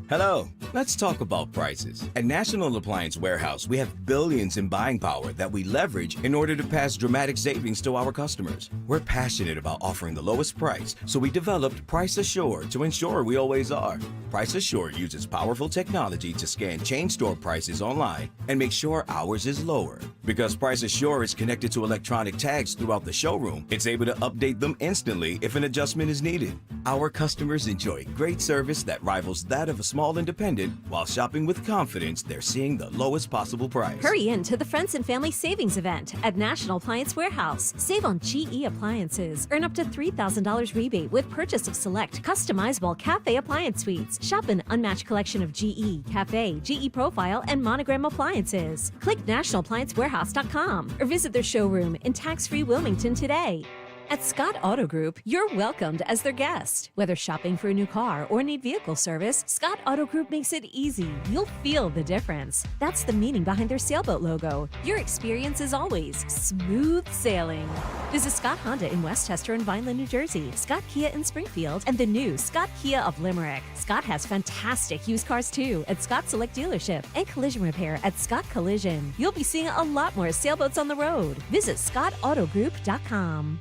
Hello, let's talk about prices. At National Appliance Warehouse, we have billions in buying power that we leverage in order to pass dramatic savings to our customers. We're passionate about offering the lowest price, so we developed Price Assured to ensure we always are. Price Assured uses powerful technology to scan chain store prices online and make sure ours is lower. Because Price Assured is connected to electronic tags throughout the showroom, it's able to update them instantly if an adjustment is needed. Our customers enjoy great service that rivals that of a small independent. While shopping with confidence, they're seeing the lowest possible price. Hurry in to the Friends and Family Savings Event at National Appliance Warehouse. Save on GE appliances. Earn up to $3,000 rebate with purchase of select customizable cafe appliance suites. Shop an unmatched collection of GE, Cafe, GE Profile, and Monogram appliances. Click nationalappliancewarehouse.com or visit their showroom in tax-free Wilmington today. At Scott Auto Group, you're welcomed as their guest. Whether shopping for a new car or need vehicle service, Scott Auto Group makes it easy. You'll feel the difference. That's the meaning behind their sailboat logo. Your experience is always smooth sailing. Visit Scott Honda in West Chester and Vineland, New Jersey, Scott Kia in Springfield, and the new Scott Kia of Limerick. Scott has fantastic used cars too at Scott Select Dealership and collision repair at Scott Collision. You'll be seeing a lot more sailboats on the road. Visit scottautogroup.com.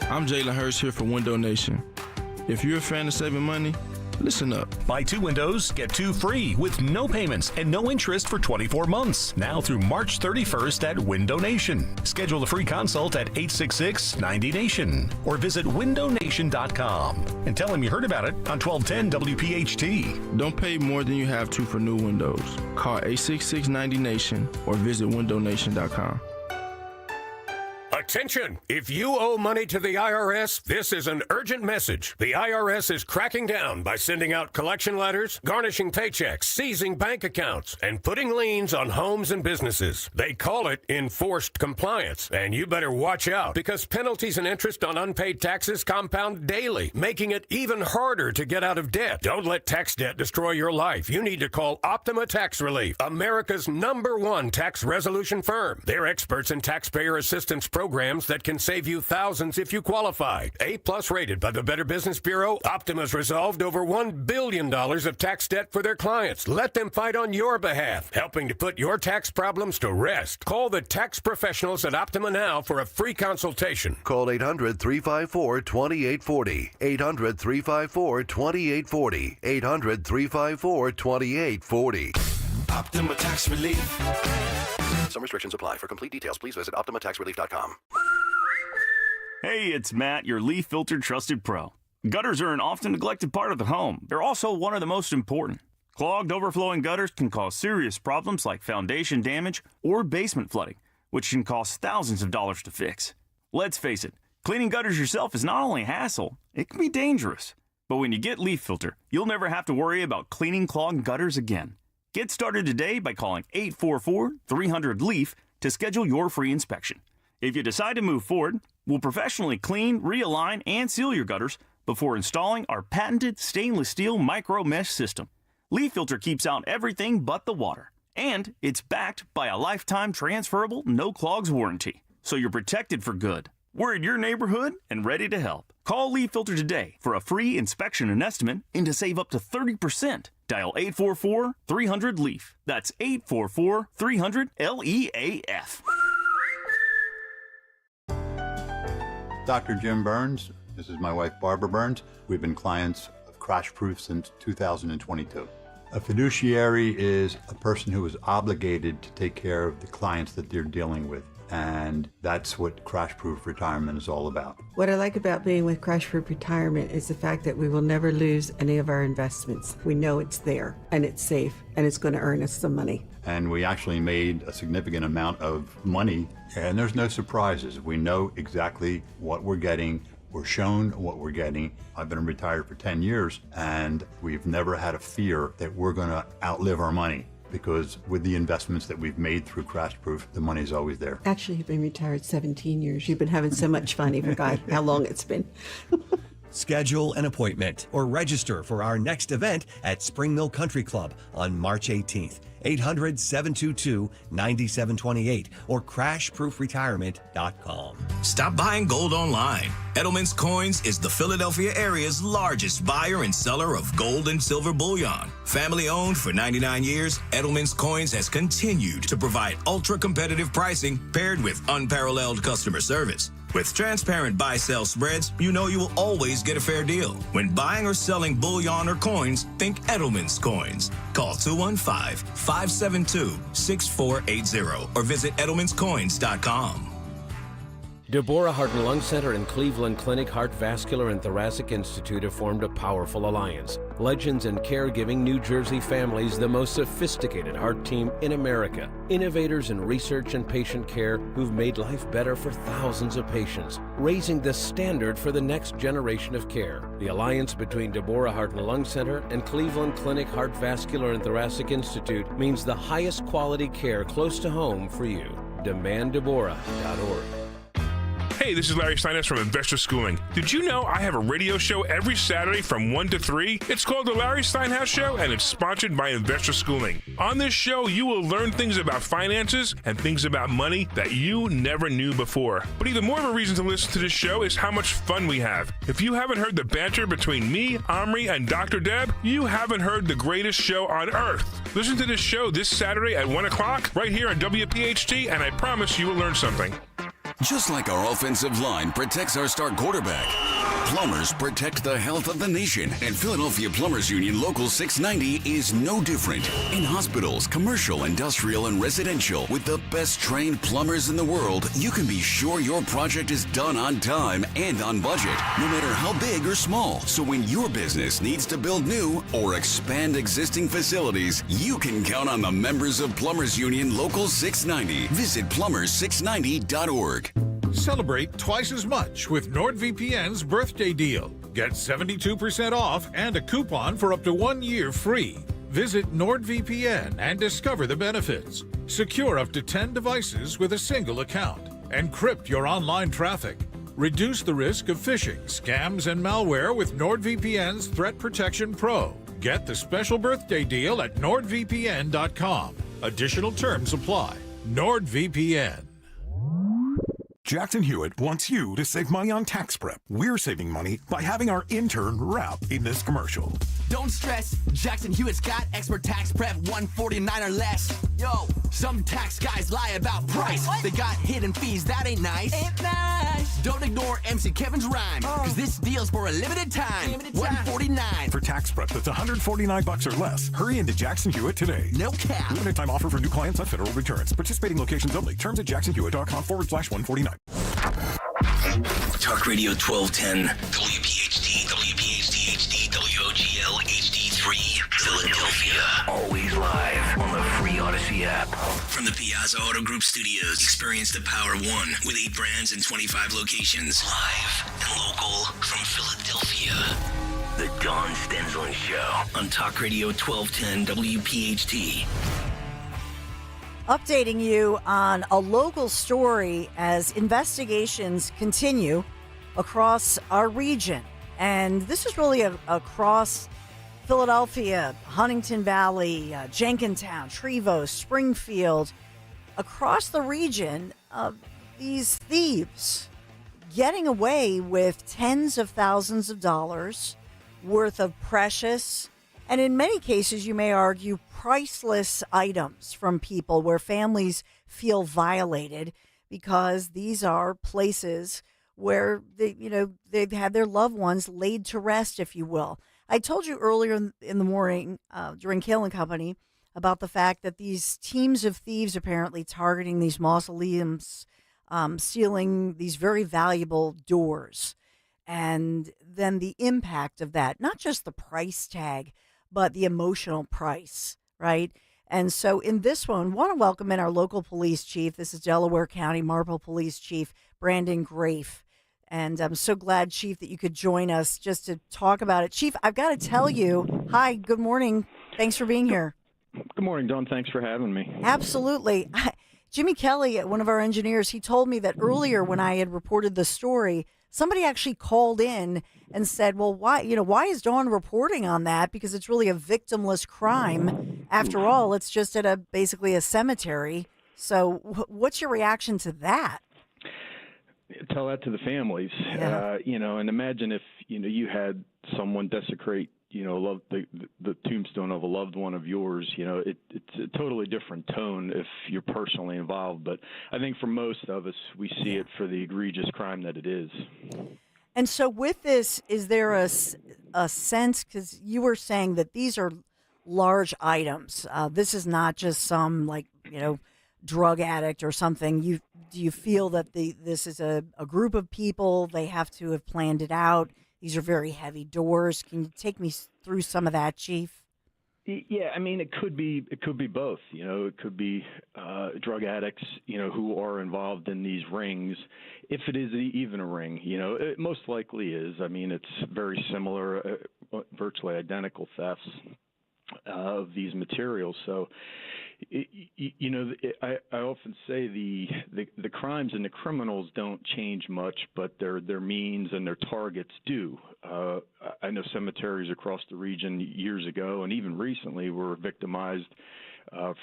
I'm Jalen Hurst here for Window Nation. If you're a fan of saving money, Listen up. Buy 2 windows, get 2 free with no payments and no interest for 24 months. Now through March 31st at Window Nation. Schedule a free consult at 866-90NATION or visit windownation.com and tell them you heard about it on 1210 WPHT. Don't pay more than you have to for new windows. Call 866-90NATION or visit windownation.com. Attention! If you owe money to the IRS, this is an urgent message. The IRS is cracking down by sending out collection letters, garnishing paychecks, seizing bank accounts, and putting liens on homes and businesses. They call it enforced compliance, and you better watch out because penalties and interest on unpaid taxes compound daily, making it even harder to get out of debt. Don't let tax debt destroy your life. You need to call Optima Tax Relief, America's #1 tax resolution firm. They're experts in taxpayer assistance programs that can save you thousands if you qualify. A+ rated by the Better Business Bureau, Optima's resolved over $1 billion of tax debt for their clients. Let them fight on your behalf, helping to put your tax problems to rest. Call the tax professionals at Optima now for a free consultation. Call 800-354-2840. 800-354-2840. 800-354-2840. Optima Tax Relief. Some restrictions apply. For complete details, please visit OptimaTaxRelief.com. Hey, it's Matt, your leaf filter trusted pro. Gutters are an often neglected part of the home. They're also one of the most important. Clogged, overflowing gutters can cause serious problems like foundation damage or basement flooding, which can cost thousands of dollars to fix. Let's face it, cleaning gutters yourself is not only a hassle, it can be dangerous. But when you get Leaf Filter, you'll never have to worry about cleaning clogged gutters again. Get started today by calling 844-300-LEAF to schedule your free inspection. If you decide to move forward, we'll professionally clean, realign, and seal your gutters before installing our patented stainless steel micro mesh system. Leaf Filter keeps out everything but the water, and it's backed by a lifetime transferable no clogs warranty, so you're protected for good. We're in your neighborhood and ready to help. Call Leaf Filter today for a free inspection and estimate and to save up to 30%. Dial 844-300-LEAF. That's 844-300-LEAF. Dr. Jim Burns. This is my wife, Barbara Burns. We've been clients of Crash Proof since 2022. A fiduciary is a person who is obligated to take care of the clients that they're dealing with. And that's what Crash Proof Retirement is all about. What I like about being with Crash Proof Retirement is the fact that we will never lose any of our investments. We know it's there and it's safe and it's going to earn us some money. And we actually made a significant amount of money, and there's no surprises. We know exactly what we're getting. We're shown what we're getting. I've been retired for 10 years, and we've never had a fear that we're going to outlive our money. Because with the investments that we've made through Crash Proof, the money's always there. Actually, you've been retired 17 years. You've been having so much fun, you forgot how long it's been. Schedule an appointment or register for our next event at Spring Mill Country Club on March 18th. 800-722-9728 or crashproofretirement.com. Stop buying gold online. Edelman's Coins is the Philadelphia area's largest buyer and seller of gold and silver bullion. Family owned for 99 years, Edelman's Coins has continued to provide ultra-competitive pricing paired with unparalleled customer service. With transparent buy-sell spreads, you know you will always get a fair deal. When buying or selling bullion or coins, think Edelman's Coins. Call 215-572-6480 or visit edelmanscoins.com. Deborah Heart and Lung Center and Cleveland Clinic Heart Vascular and Thoracic Institute have formed a powerful alliance. Legends in Caregiving New Jersey families, the most sophisticated heart team in America. Innovators in research and patient care who've made life better for thousands of patients, raising the standard for the next generation of care. The alliance between Deborah Heart and Lung Center and Cleveland Clinic Heart Vascular and Thoracic Institute means the highest quality care close to home for you. DemandDeborah.org. Hey, this is Larry Steinhaus from Investor Schooling. Did you know I have a radio show every Saturday from 1 to 3? It's called The Larry Steinhaus Show, and it's sponsored by Investor Schooling. On this show, you will learn things about finances and things about money that you never knew before. But even more of a reason to listen to this show is how much fun we have. If you haven't heard the banter between me, Omri, and Dr. Deb, you haven't heard the greatest show on earth. Listen to this show this Saturday at 1 o'clock right here on WPHT, and I promise you will learn something. Just like our offensive line protects our star quarterback, Plumbers protect the health of the nation, and Philadelphia Plumbers Union Local 690 is no different. In hospitals, commercial, industrial, and residential, with the best trained plumbers in the world, you can be sure your project is done on time and on budget, no matter how big or small. So when your business needs to build new or expand existing facilities, you can count on the members of Plumbers Union Local 690. Visit plumbers690.org. Celebrate twice as much with NordVPN's birthday deal. Get 72% off and a coupon for up to 1 year free. Visit NordVPN and discover the benefits. Secure up to 10 devices with a single account. Encrypt your online traffic. Reduce the risk of phishing, scams, and malware with NordVPN's Threat Protection Pro. Get the special birthday deal at NordVPN.com. Additional terms apply. NordVPN. Jackson Hewitt wants you to save money on tax prep. We're saving money by having our intern rap in this commercial. Don't stress, Jackson Hewitt's got expert tax prep, $149 or less. Yo, some tax guys lie about price. What? They got hidden fees, that ain't nice. Ain't nice. Don't ignore MC Kevin's rhyme, cause this deal's for a limited time. $149. For tax prep that's $149 or less, hurry into Jackson Hewitt today. No cap. Limited time offer for new clients on federal returns. Participating locations only. Terms at jacksonhewitt.com/149. Talk Radio 1210, WPHT, WPHT HD, WOGL HD3, Philadelphia. Always live on the free Odyssey app. From the Piazza Auto Group Studios, experience the Power of One with 8 brands and 25 locations. Live and local from Philadelphia. The Dawn Stenzelin Show on Talk Radio 1210, WPHT. Updating you on a local story as investigations continue across our region. And this is really across Philadelphia, Huntington Valley, Jenkintown, Trevo, Springfield, across the region, these thieves getting away with tens of thousands of dollars worth of precious, and in many cases, you may argue, priceless items from people where families feel violated because these are places where they've had their loved ones laid to rest, if you will. I told you earlier in the morning during Kale and Company about the fact that these teams of thieves apparently targeting these mausoleums, stealing these very valuable doors, and then the impact of that, not just the price tag, but the emotional price, right? And so in this one, want to welcome in our local police chief. This is Delaware County Marple Police Chief Brandon Grafe. And I'm so glad, Chief, that you could join us just to talk about it. Chief, I've got to tell you, hi, good morning. Thanks for being here. Good morning, Dawn. Thanks for having me. Absolutely. Jimmy Kelly, one of our engineers, he told me that earlier when I had reported the story, somebody actually called in and said, well, why is Dawn reporting on that? Because it's really a victimless crime. After all, it's just at basically a cemetery. So what's your reaction to that? Tell that to the families, yeah. And imagine if, you had someone desecrate, the tombstone of a loved one of yours. It's a totally different tone if you're personally involved. But I think for most of us, we see it for the egregious crime that it is. And so with this, is there a sense, because you were saying that these are large items. This is not just some drug addict or something. Do you feel that this is a group of people? They have to have planned it out. These are very heavy doors. Can you take me through some of that, Chief? Yeah, it could be both. It could be drug addicts, who are involved in these rings. If it is even a ring, it most likely is. It's very similar, virtually identical thefts of these materials. So, I often say the crimes and the criminals don't change much, but their means and their targets do. I know cemeteries across the region years ago and even recently were victimized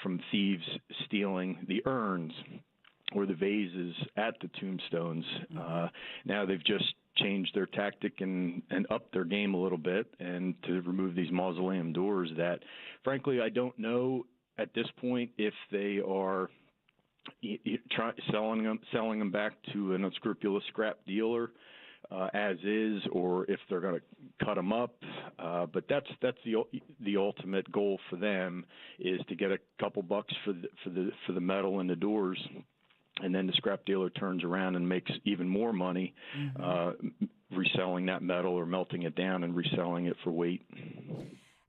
from thieves stealing the urns or the vases at the tombstones. Now they've just changed their tactic and upped their game a little bit, and to remove these mausoleum doors that, frankly, I don't know at this point if they are selling them back to an unscrupulous scrap dealer as is, or if they're going to cut them up. But that's the ultimate goal for them, is to get a couple bucks for the metal in the doors, and then the scrap dealer turns around and makes even more money reselling that metal or melting it down and reselling it for weight.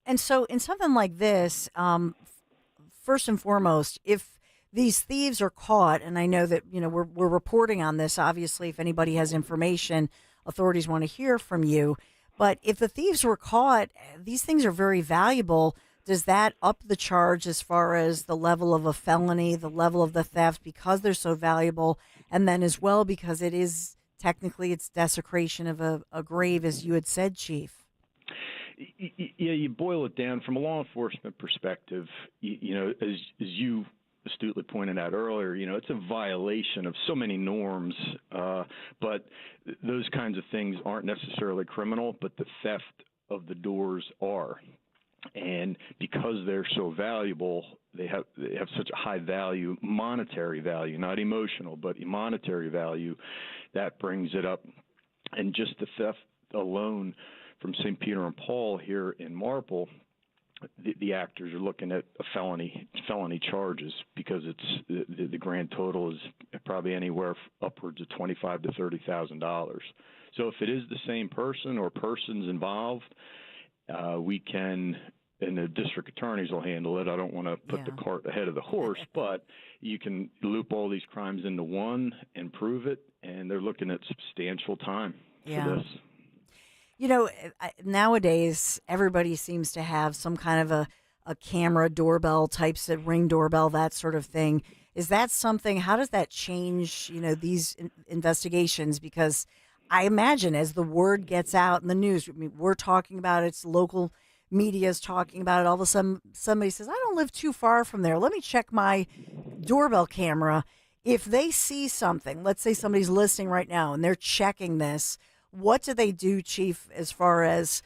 And so in something like this, first and foremost, if these thieves are caught, and I know that, we're reporting on this, obviously, if anybody has information, authorities want to hear from you. But if the thieves were caught, these things are very valuable. Does that up the charge as far as the level of a felony, the level of the theft, because they're so valuable? And then as well, because it is technically it's desecration of a grave, as you had said, Chief. Yeah, you boil it down from a law enforcement perspective, as you astutely pointed out earlier, it's a violation of so many norms, but those kinds of things aren't necessarily criminal, but the theft of the doors are. And because they're so valuable, they have such a high value, monetary value, not emotional, but monetary value, that brings it up. And just the theft alone from St. Peter and Paul here in Marple, the actors are looking at a felony charges, because it's the grand total is probably anywhere upwards of $25,000 to $30,000. So if it is the same person or persons involved, we can, and the district attorneys will handle it. I don't want to put the cart ahead of the horse, but you can loop all these crimes into one and prove it, and they're looking at substantial time for this. Nowadays, everybody seems to have some kind of a camera, doorbell types of Ring doorbell, that sort of thing. Is that something, how does that change, these investigations? Because I imagine as the word gets out in the news, we're talking about it, it's local media's talking about it, all of a sudden somebody says, I don't live too far from there. Let me check my doorbell camera. If they see something, let's say somebody's listening right now and they're checking this, what do they do, Chief, as far as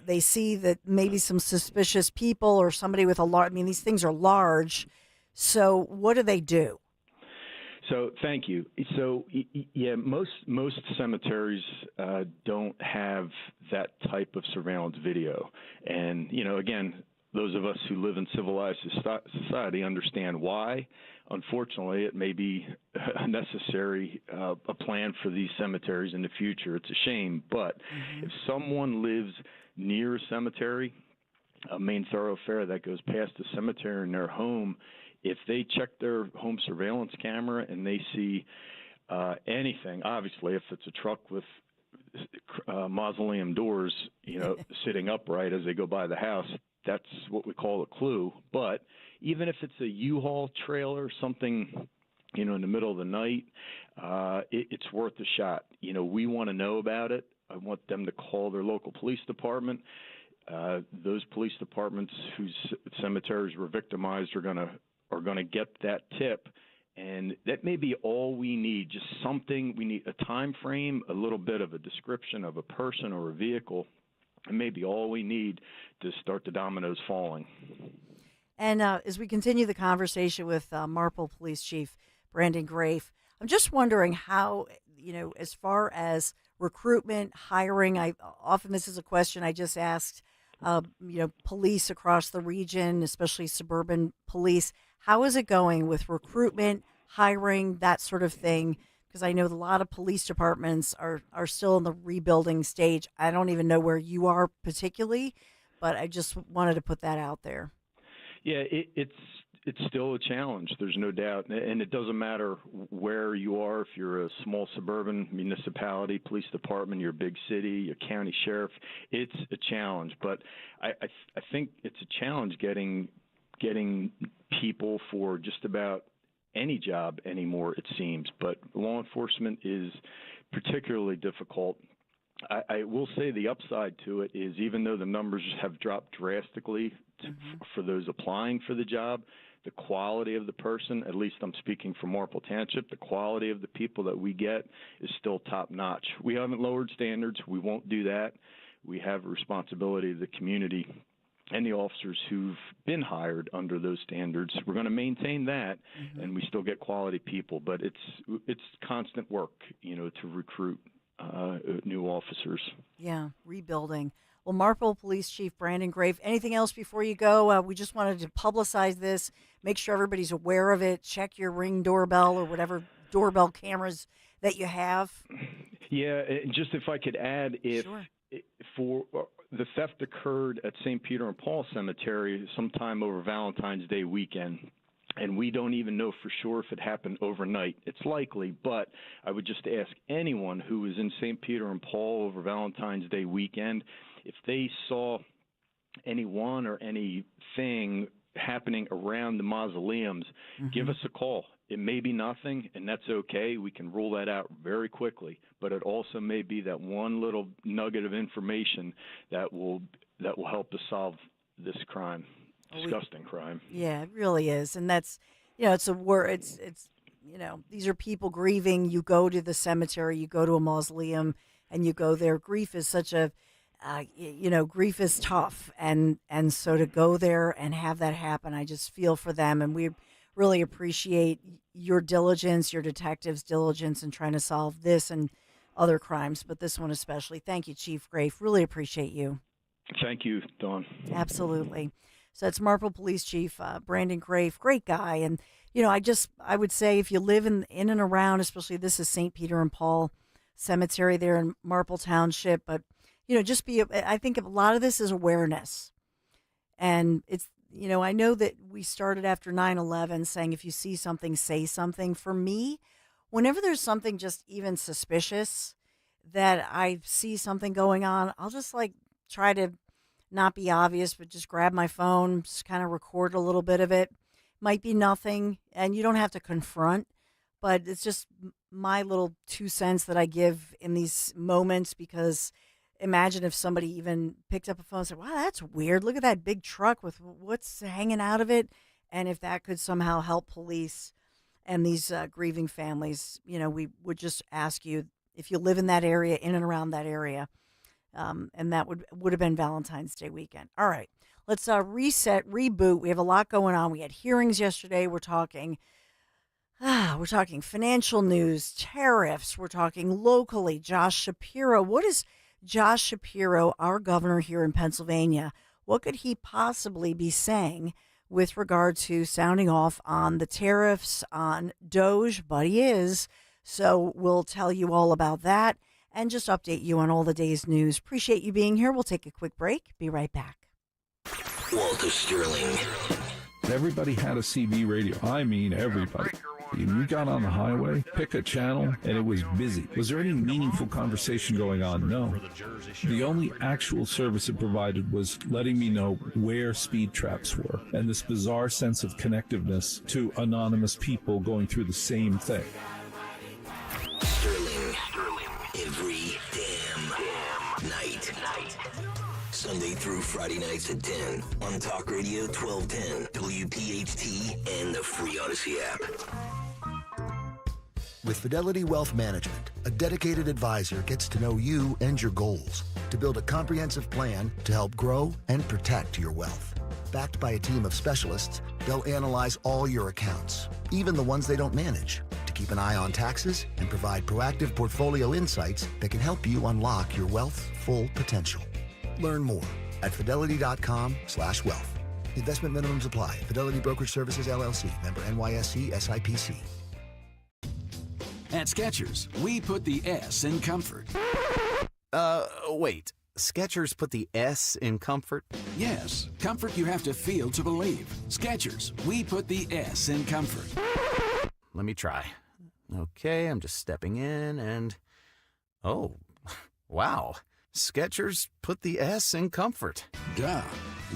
they see that maybe some suspicious people or somebody with a large, these things are large. So what do they do? So thank you. So yeah, most cemeteries don't have that type of surveillance video. And, again, those of us who live in civilized society understand why. Unfortunately, it may be necessary a plan for these cemeteries in the future. It's a shame, but if someone lives near a cemetery, a main thoroughfare that goes past the cemetery in their home, if they check their home surveillance camera and they see anything, obviously, if it's a truck with mausoleum doors, sitting upright as they go by the house, that's what we call a clue. But even if it's a U-Haul trailer, something, in the middle of the night, it's worth a shot. We want to know about it. I want them to call their local police department. Those police departments whose cemeteries were victimized are going to get that tip, and that may be all we need. Just something. We need a time frame, a little bit of a description of a person or a vehicle. It may be all we need to start the dominoes falling. And as we continue the conversation with Marple Police Chief Brandon Grafe, I'm just wondering how, as far as recruitment, hiring, often this is a question I just asked, police across the region, especially suburban police. How is it going with recruitment, hiring, that sort of thing? Because I know a lot of police departments are still in the rebuilding stage. I don't even know where you are particularly, but I just wanted to put that out there. Yeah, it's still a challenge. There's no doubt. And it doesn't matter where you are, if you're a small suburban municipality, police department, you're a big city, your county sheriff, it's a challenge. But I think it's a challenge getting people for just about any job anymore, it seems. But law enforcement is particularly difficult. I will say the upside to it is, even though the numbers have dropped drastically for those applying for the job, the quality of the person, at least I'm speaking for Marple Township, the quality of the people that we get is still top notch. We haven't lowered standards. We won't do that. We have a responsibility to the community and the officers who've been hired under those standards. We're going to maintain that, and we still get quality people, but it's constant work, to recruit new officers. Yeah, rebuilding. Well, Marple Police Chief Brandon Grafe, anything else before you go? We just wanted to publicize this, make sure everybody's aware of it, check your Ring doorbell or whatever doorbell cameras that you have. Yeah, just if I could add, for the theft occurred at St. Peter and Paul Cemetery sometime over Valentine's Day weekend. And we don't even know for sure if it happened overnight. It's likely, but I would just ask anyone who was in St. Peter and Paul over Valentine's Day weekend, if they saw anyone or anything happening around the mausoleums, give us a call. It may be nothing, and that's okay. We can rule that out very quickly. But it also may be that one little nugget of information that will help us solve this crime. Disgusting crime. Yeah, it really is. And that's, it's a word. It's these are people grieving. You go to the cemetery, you go to a mausoleum, and you go there. Grief is such a, grief is tough. And so to go there and have that happen, I just feel for them. And we really appreciate your diligence, your detectives' diligence in trying to solve this and other crimes, but this one especially. Thank you, Chief Grafe. Really appreciate you. Thank you, Dawn. Absolutely. So it's Marple Police Chief Brandon Grafe, great guy. And, I would say if you live in and around, especially this is St. Peter and Paul Cemetery there in Marple Township, but, I think a lot of this is awareness. And it's, I know that we started after 9/11 saying if you see something, say something. For me, whenever there's something just even suspicious that I see something going on, I'll just try to not be obvious, but just grab my phone, just kind of record a little bit of it. Might be nothing, and you don't have to confront, but it's just my little 2 cents that I give in these moments, because imagine if somebody even picked up a phone and said, wow, that's weird. Look at that big truck with what's hanging out of it. And if that could somehow help police and these grieving families, we would just ask you if you live in that area, in and around that area. And that would have been Valentine's Day weekend. All right, let's reset, reboot. We have a lot going on. We had hearings yesterday. We're talking financial news, tariffs. We're talking locally. Josh Shapiro. What is Josh Shapiro, our governor here in Pennsylvania? What could he possibly be saying with regard to sounding off on the tariffs on Doge? But he is. So we'll tell you all about that and just update you on all the day's news. Appreciate you being here. We'll take a quick break. Be right back. Walter Sterling. Everybody had a CB radio. I mean, everybody. You got on the highway, pick a channel, and it was busy. Was there any meaningful conversation going on? No. The only actual service it provided was letting me know where speed traps were, and this bizarre sense of connectiveness to anonymous people going through the same thing. Sterling. Every damn night. Sunday through Friday nights at 10 on Talk Radio 1210, WPHT, and the free Odyssey app. With Fidelity Wealth Management, a dedicated advisor gets to know you and your goals to build a comprehensive plan to help grow and protect your wealth. Backed by a team of specialists, they'll analyze all your accounts, even the ones they don't manage, to keep an eye on taxes and provide proactive portfolio insights that can help you unlock your wealth's full potential. Learn more at fidelity.com/wealth. Investment minimums apply. Fidelity Brokerage Services, LLC. Member NYSE SIPC. At Skechers, we put the S in comfort. Wait. Skechers put the S in comfort? Yes, comfort you have to feel to believe. Skechers, we put the S in comfort. Let me try. Okay, I'm just stepping in and... Oh, wow. Skechers put the S in comfort. Duh.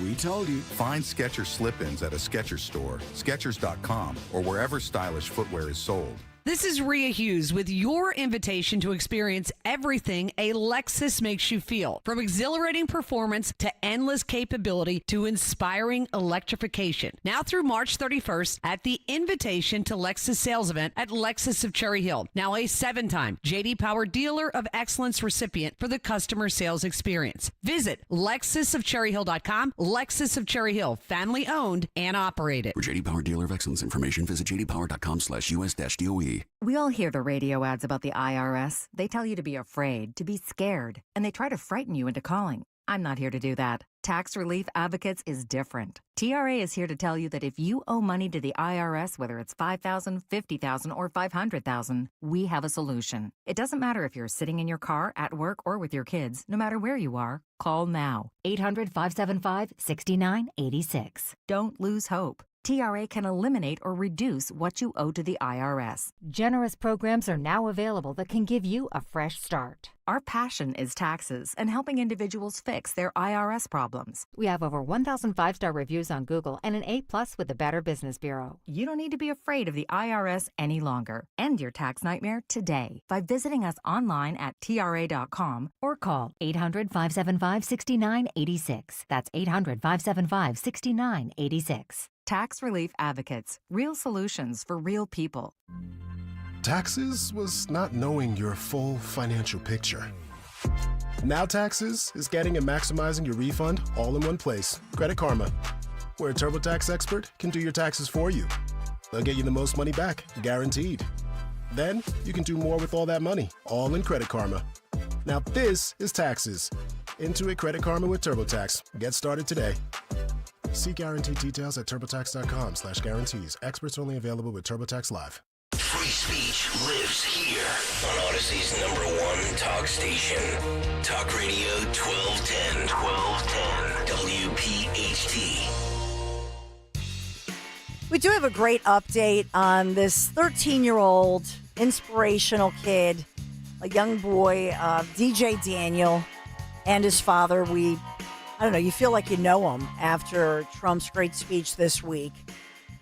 We told you. Find Skechers slip-ins at a Skechers store, Skechers.com, or wherever stylish footwear is sold. This is Rhea Hughes with your invitation to experience everything a Lexus makes you feel. From exhilarating performance to endless capability to inspiring electrification. Now through March 31st at the Invitation to Lexus sales event at Lexus of Cherry Hill. Now a 7-time J.D. Power Dealer of Excellence recipient for the customer sales experience. Visit LexusofCherryHill.com. Lexus of Cherry Hill, family owned and operated. For J.D. Power Dealer of Excellence information, visit jdpower.com/US-DOE. Advocacy. We all hear the radio ads about the IRS. They tell you to be afraid, to be scared, and they try to frighten you into calling. I'm not here to do that. Tax Relief Advocates is different. TRA is here to tell you that if you owe money to the IRS, whether it's $5,000, $50,000, or $500,000, we have a solution. It doesn't matter if you're sitting in your car, at work, or with your kids. No matter where you are, call now. 800-575-6986. Don't lose hope. TRA can eliminate or reduce what you owe to the IRS. Generous programs are now available that can give you a fresh start. Our passion is taxes and helping individuals fix their IRS problems. We have over 1,000 five-star reviews on Google and an A+ with the Better Business Bureau. You don't need to be afraid of the IRS any longer. End your tax nightmare today by visiting us online at TRA.com or call 800-575-6986. That's 800-575-6986. Tax Relief Advocates. Real solutions for real people. Taxes was not knowing your full financial picture. Now Taxes is getting and maximizing your refund all in one place. Credit Karma, where a TurboTax expert can do your taxes for you. They'll get you the most money back, guaranteed. Then you can do more with all that money, all in Credit Karma. Now this is Taxes. Intuit Credit Karma with TurboTax. Get started today. See guaranteed details at TurboTax.com/guarantees. Experts only available with TurboTax Live. Free speech lives here on Odyssey's #1 talk station. Talk Radio 1210. WPHT. We do have a great update on this 13-year-old inspirational kid, a young boy, DJ Daniel, and his father. I don't know, you feel like you know him after Trump's great speech this week.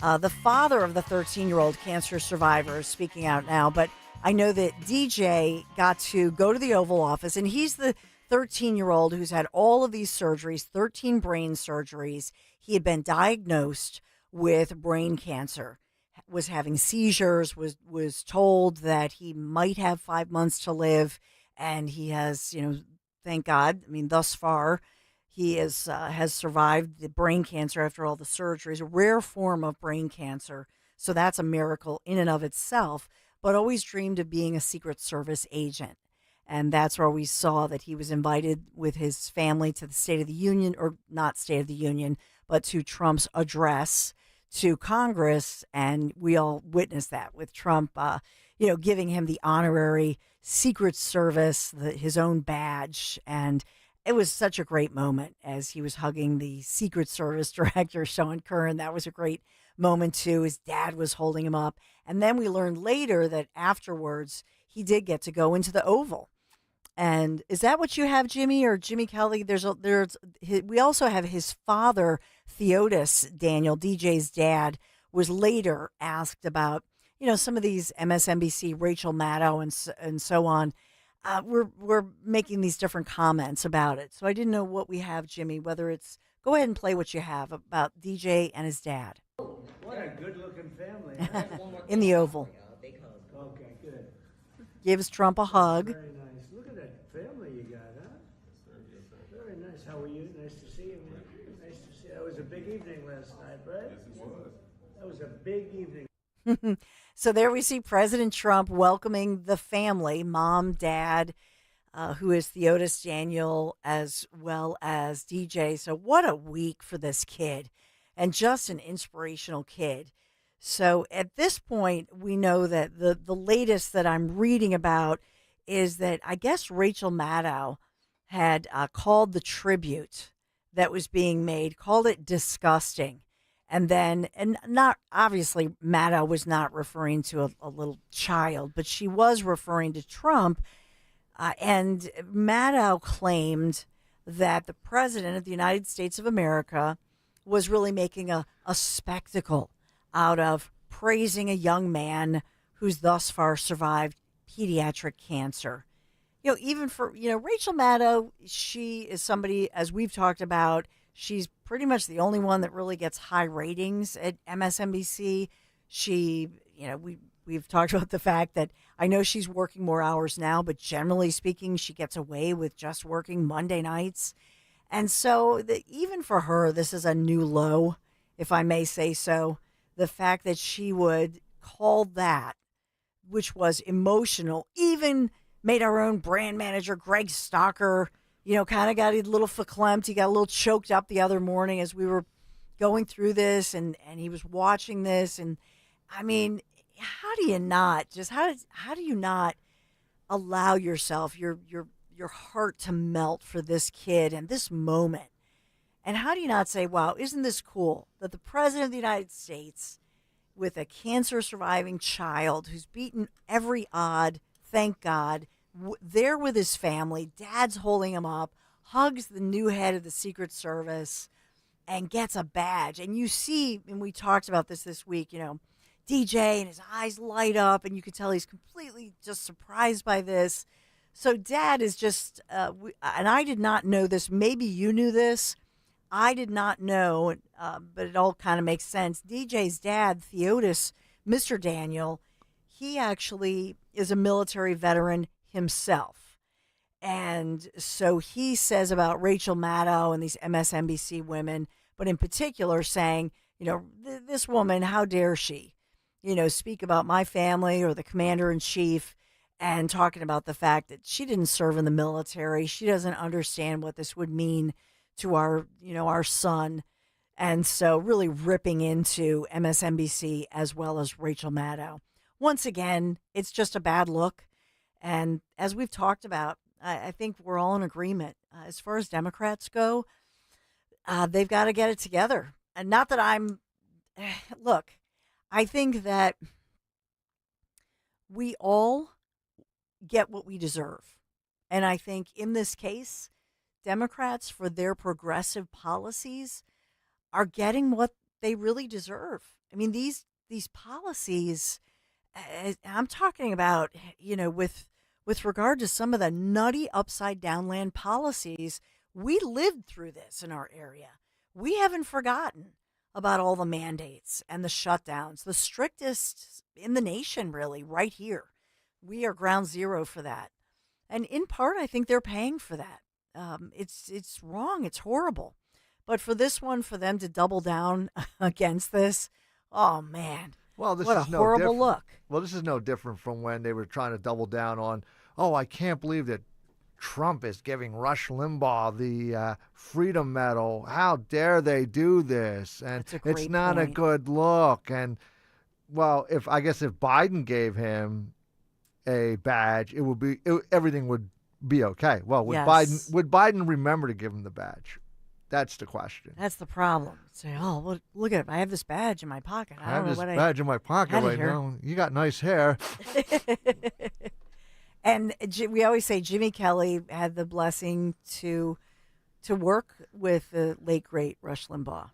The father of the 13-year-old cancer survivor is speaking out now, but I know that DJ got to go to the Oval Office, and he's the 13-year-old who's had all of these surgeries, 13 brain surgeries. He had been diagnosed with brain cancer, was having seizures, was told that he might have 5 months to live, and he has, thank God, thus far, he has survived the brain cancer after all the surgeries, a rare form of brain cancer. So that's a miracle in and of itself, but always dreamed of being a Secret Service agent. And that's where we saw that he was invited with his family to the State of the Union, or not State of the Union, but to Trump's address to Congress. And we all witnessed that with Trump, giving him the honorary Secret Service, his own badge. And it was such a great moment as he was hugging the Secret Service director, Sean Curran. That was a great moment, too. His dad was holding him up. And then we learned later that afterwards, he did get to go into the Oval. And is that what you have, Jimmy, or Jimmy Kelly? We also have his father, Theodis Daniel, DJ's dad, was later asked about, some of these MSNBC, Rachel Maddow and so on. We're making these different comments about it. So I didn't know what we have, Jimmy, whether it's, go ahead and play what you have about DJ and his dad. What a good-looking family. In the Oval. Okay, good. Gives Trump a hug. Very nice. Look at that family you got, huh? Very nice. How are you? Nice to see you. Nice to see you. That was a big evening last night, right? Yes, it was. That was a big evening. So there we see President Trump welcoming the family, mom, dad, who is Theodis Daniel, as well as DJ. So what a week for this kid, and just an inspirational kid. So at this point, we know that the latest that I'm reading about is that I guess Rachel Maddow had called the tribute that was being made, called it disgusting. And not obviously, Maddow was not referring to a little child, but she was referring to Trump. And Maddow claimed that the president of the United States of America was really making a spectacle out of praising a young man who's thus far survived pediatric cancer. Even for, Rachel Maddow, she is somebody, as we've talked about, she's pretty much the only one that really gets high ratings at MSNBC. She, we've talked about the fact that I know she's working more hours now, but generally speaking, she gets away with just working Monday nights. And so even for her, this is a new low, if I may say so. The fact that she would call that which was emotional. Even made our own brand manager, Greg Stocker, kind of got a little verklempt. He got a little choked up the other morning as we were going through this, and he was watching this. And I mean, how do you not allow yourself, your heart to melt for this kid and this moment? And how do you not say, wow, isn't this cool that the president of the United States, with a cancer surviving child who's beaten every odd, thank God, there with his family, dad's holding him up, hugs the new head of the Secret Service, and gets a badge. And you see, and we talked about this week, DJ, and his eyes light up, and you could tell he's completely just surprised by this. So dad is just, and I did not know this. Maybe you knew this. I did not know, but it all kind of makes sense. DJ's dad, Theodis, Mr. Daniel, he actually is a military veteran himself. And so he says about Rachel Maddow and these MSNBC women, but in particular saying, this woman, how dare she, speak about my family or the commander in chief, and talking about the fact that she didn't serve in the military. She doesn't understand what this would mean to our son. And so really ripping into MSNBC as well as Rachel Maddow. Once again, it's just a bad look. And as we've talked about, I think we're all in agreement. As far as Democrats go, they've got to get it together. And not that look, I think that we all get what we deserve. And I think in this case, Democrats, for their progressive policies, are getting what they really deserve. I mean, these policies, I'm talking about, with regard to some of the nutty upside down land policies, we lived through this in our area. We haven't forgotten about all the mandates and the shutdowns, the strictest in the nation, really, right here. We are ground zero for that. And in part, I think they're paying for that. It's wrong. It's horrible. But for this one, for them to double down against this, oh, man. Well, this what is a horrible look. Well, this is no different from when they were trying to double down on, I can't believe that Trump is giving Rush Limbaugh the Freedom Medal. How dare they do this? And it's not a good look. And, well, if Biden gave him a badge, everything would be okay. Well, would Biden remember to give him the badge? That's the question. That's the problem. Say, well, look at it. I have this badge in my pocket. I have this badge in my pocket right now. You got nice hair. And we always say Jimmy Kelly had the blessing to work with the late, great Rush Limbaugh,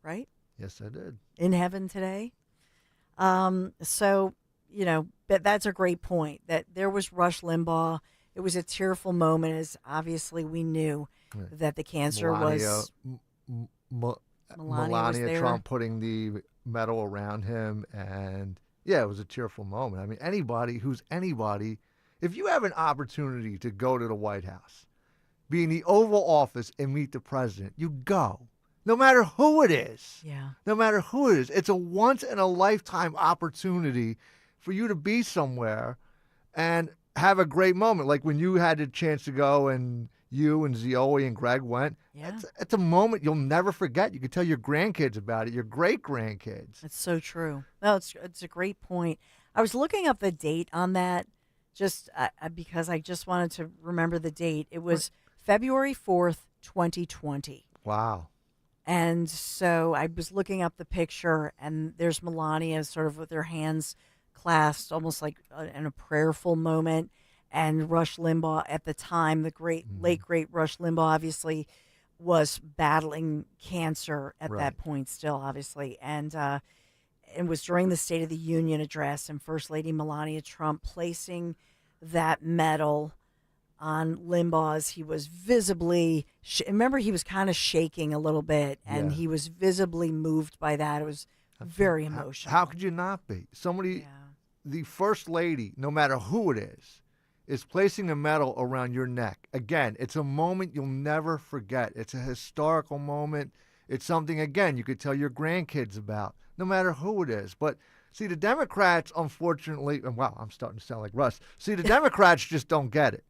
right? Yes, I did. In heaven today. So, that's a great point, that there was Rush Limbaugh. It was a tearful moment, as obviously we knew that the cancer was... Melania Trump putting the medal around him. And, it was a tearful moment. I mean, anybody, if you have an opportunity to go to the White House, be in the Oval Office and meet the president, you go. No matter who it is. Yeah. No matter who it is. It's a once-in-a-lifetime opportunity for you to be somewhere and have a great moment. Like when you had the chance to go and you and Zoe and Greg went. Yeah. It's a moment you'll never forget. You can tell your grandkids about it, your great-grandkids. That's so true. No, it's a great point. I was looking up the date on that just because I just wanted to remember the date. It was February 4th, 2020. Wow. And so I was looking up the picture, and there's Melania sort of with her hands clasped, almost like in a prayerful moment. And Rush Limbaugh at the time, the late great Rush Limbaugh, obviously was battling cancer at that point still, obviously. And it was during the State of the Union address, and First Lady Melania Trump placing that medal on Limbaugh as he was visibly, remember he was kind of shaking a little bit, and he was visibly moved by that. It was very emotional. How could you not be? The First Lady, no matter who it is placing a medal around your neck. Again, it's a moment you'll never forget. It's a historical moment. It's something, again, you could tell your grandkids about, no matter who it is. But See, the Democrats, unfortunately, and wow, I'm starting to sound like Russ. See, the Democrats just don't get it.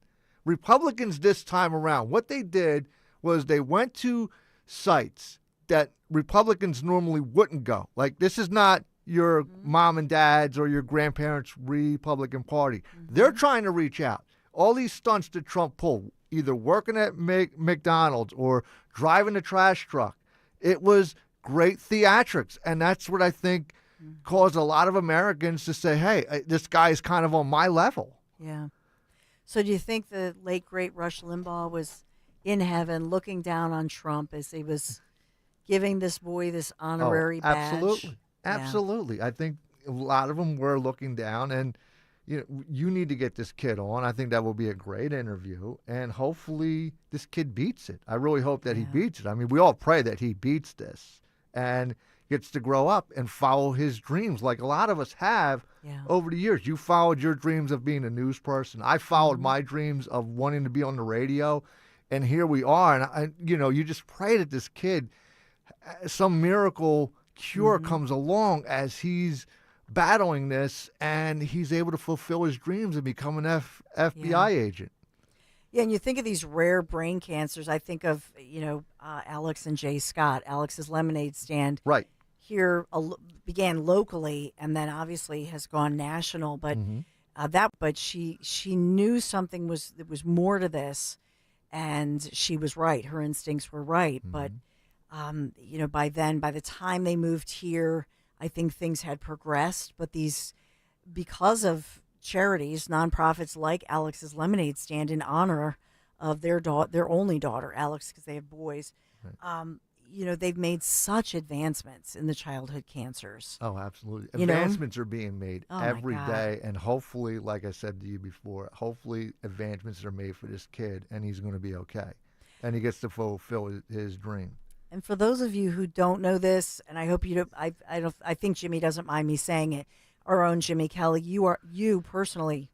Republicans this time around, what they did was they went to sites that Republicans normally wouldn't go. Like, this is not your mom and dad's or your grandparents' Republican Party. They're trying to reach out. All these stunts that Trump pulled, either working at McDonald's or driving a trash truck, it was great theatrics. And that's what I think caused a lot of Americans to say, hey, this guy is kind of on my level. Yeah. So do you think the late, great Rush Limbaugh was in heaven looking down on Trump as he was giving this boy this honorary badge? Absolutely. Yeah. Absolutely. I think a lot of them were looking down, and you need to get this kid on. I think that will be a great interview, and hopefully this kid beats it. I really hope that he beats it. I mean, we all pray that he beats this and gets to grow up and follow his dreams like a lot of us have over the years. You followed your dreams of being a news person. I followed my dreams of wanting to be on the radio, and here we are. And, you just pray that this kid, some miracle cure comes along as he's battling this and he's able to fulfill his dreams and become an FBI agent. Yeah, and you think of these rare brain cancers. I think of, Alex and Jay Scott, Alex's lemonade stand. Right. Here began locally and then obviously has gone national. But but she knew something was more to this, and she was right. Her instincts were right. But by the time they moved here, I think things had progressed. But because of charities, nonprofits like Alex's Lemonade Stand in honor of their only daughter, Alex, because they have boys. Right. They've made such advancements in the childhood cancers. Oh, absolutely. Advancements are being made every day. And hopefully, like I said to you before, hopefully advancements are made for this kid and he's going to be okay. And he gets to fulfill his dream. And for those of you who don't know this, and I hope you don't, I think Jimmy doesn't mind me saying it, our own Jimmy Kelly, you personally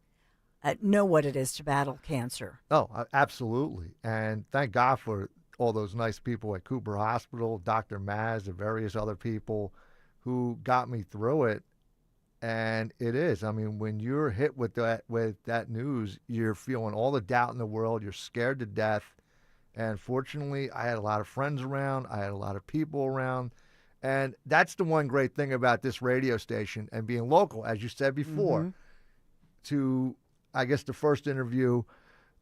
know what it is to battle cancer. Oh, absolutely. And thank God for all those nice people at Cooper Hospital, Dr. Maz, and various other people who got me through it. And it is. I mean, when you're hit with that news, you're feeling all the doubt in the world. You're scared to death. And fortunately, I had a lot of friends around. I had a lot of people around. And that's the one great thing about this radio station and being local, as you said before. To, I guess, the first interview,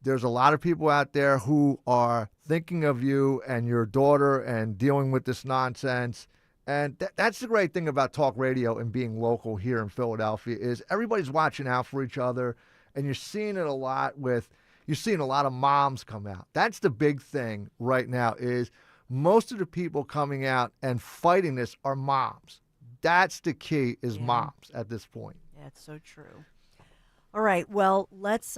there's a lot of people out there who are thinking of you and your daughter and dealing with this nonsense. And that's the great thing about talk radio and being local here in Philadelphia is everybody's watching out for each other. And you're seeing it a lot you're seeing a lot of moms come out. That's the big thing right now is most of the people coming out and fighting this are moms. That's the key is moms at this point. Yeah, it's so true. All right, well, let's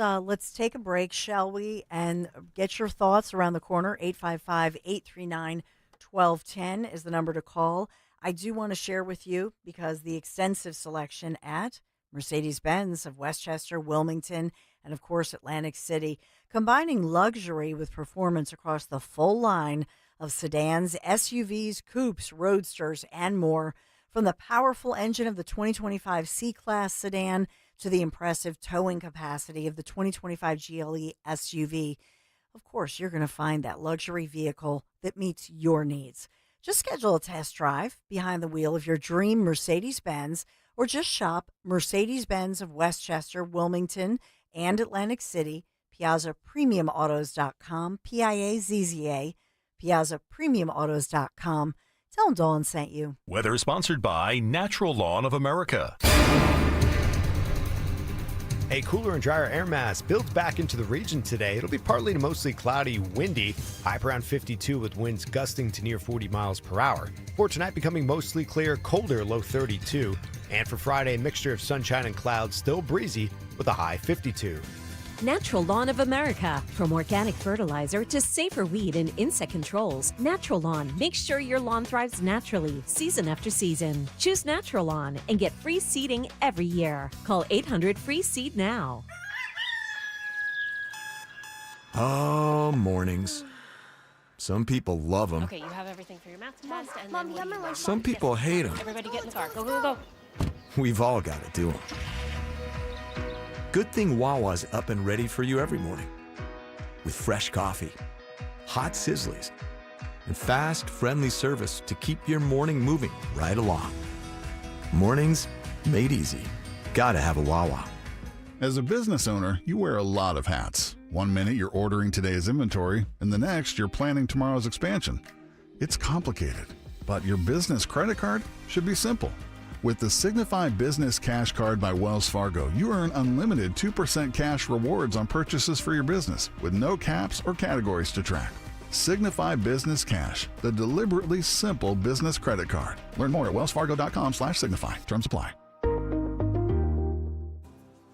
take a break, shall we, and get your thoughts around the corner. 855-839-1210 is the number to call. I do want to share with you, because the extensive selection at Mercedes-Benz of Westchester, Wilmington, and, of course, Atlantic City, combining luxury with performance across the full line of sedans, SUVs, coupes, roadsters, and more. From the powerful engine of the 2025 C-Class sedan to the impressive towing capacity of the 2025 GLE SUV. Of course, you're going to find that luxury vehicle that meets your needs. Just schedule a test drive behind the wheel of your dream Mercedes-Benz, or just shop Mercedes-Benz of Westchester, Wilmington, and Atlantic City, PiazzaPremiumAutos.com, PIAZZA, PiazzaPremiumAutos.com. Tell them Dawn sent you. Weather sponsored by Natural Lawn of America. A cooler and drier air mass builds back into the region today. It'll be partly to mostly cloudy, windy, high around 52 with winds gusting to near 40 miles per hour. For tonight, becoming mostly clear, colder, low 32. And for Friday, a mixture of sunshine and clouds, still breezy with a high 52. Natural Lawn of America. From organic fertilizer to safer weed and insect controls, Natural Lawn makes sure your lawn thrives naturally, season after season. Choose Natural Lawn and get free seeding every year. Call 800-FREE-SEED now. Oh, mornings. Some people love them. Okay, you have everything for your math test. And Mom, you have my lunch. Some people hate them. Everybody get in the car. Go, go, go. We've all got to do them. Good thing Wawa's up and ready for you every morning. With fresh coffee, hot sizzlies, and fast, friendly service to keep your morning moving right along. Mornings made easy. Gotta have a Wawa. As a business owner, you wear a lot of hats. One minute you're ordering today's inventory, and the next you're planning tomorrow's expansion. It's complicated, but your business credit card should be simple. With the Signify Business Cash Card by Wells Fargo, you earn unlimited 2% cash rewards on purchases for your business with no caps or categories to track. Signify Business Cash, the deliberately simple business credit card. Learn more at wellsfargo.com/signify. Terms apply.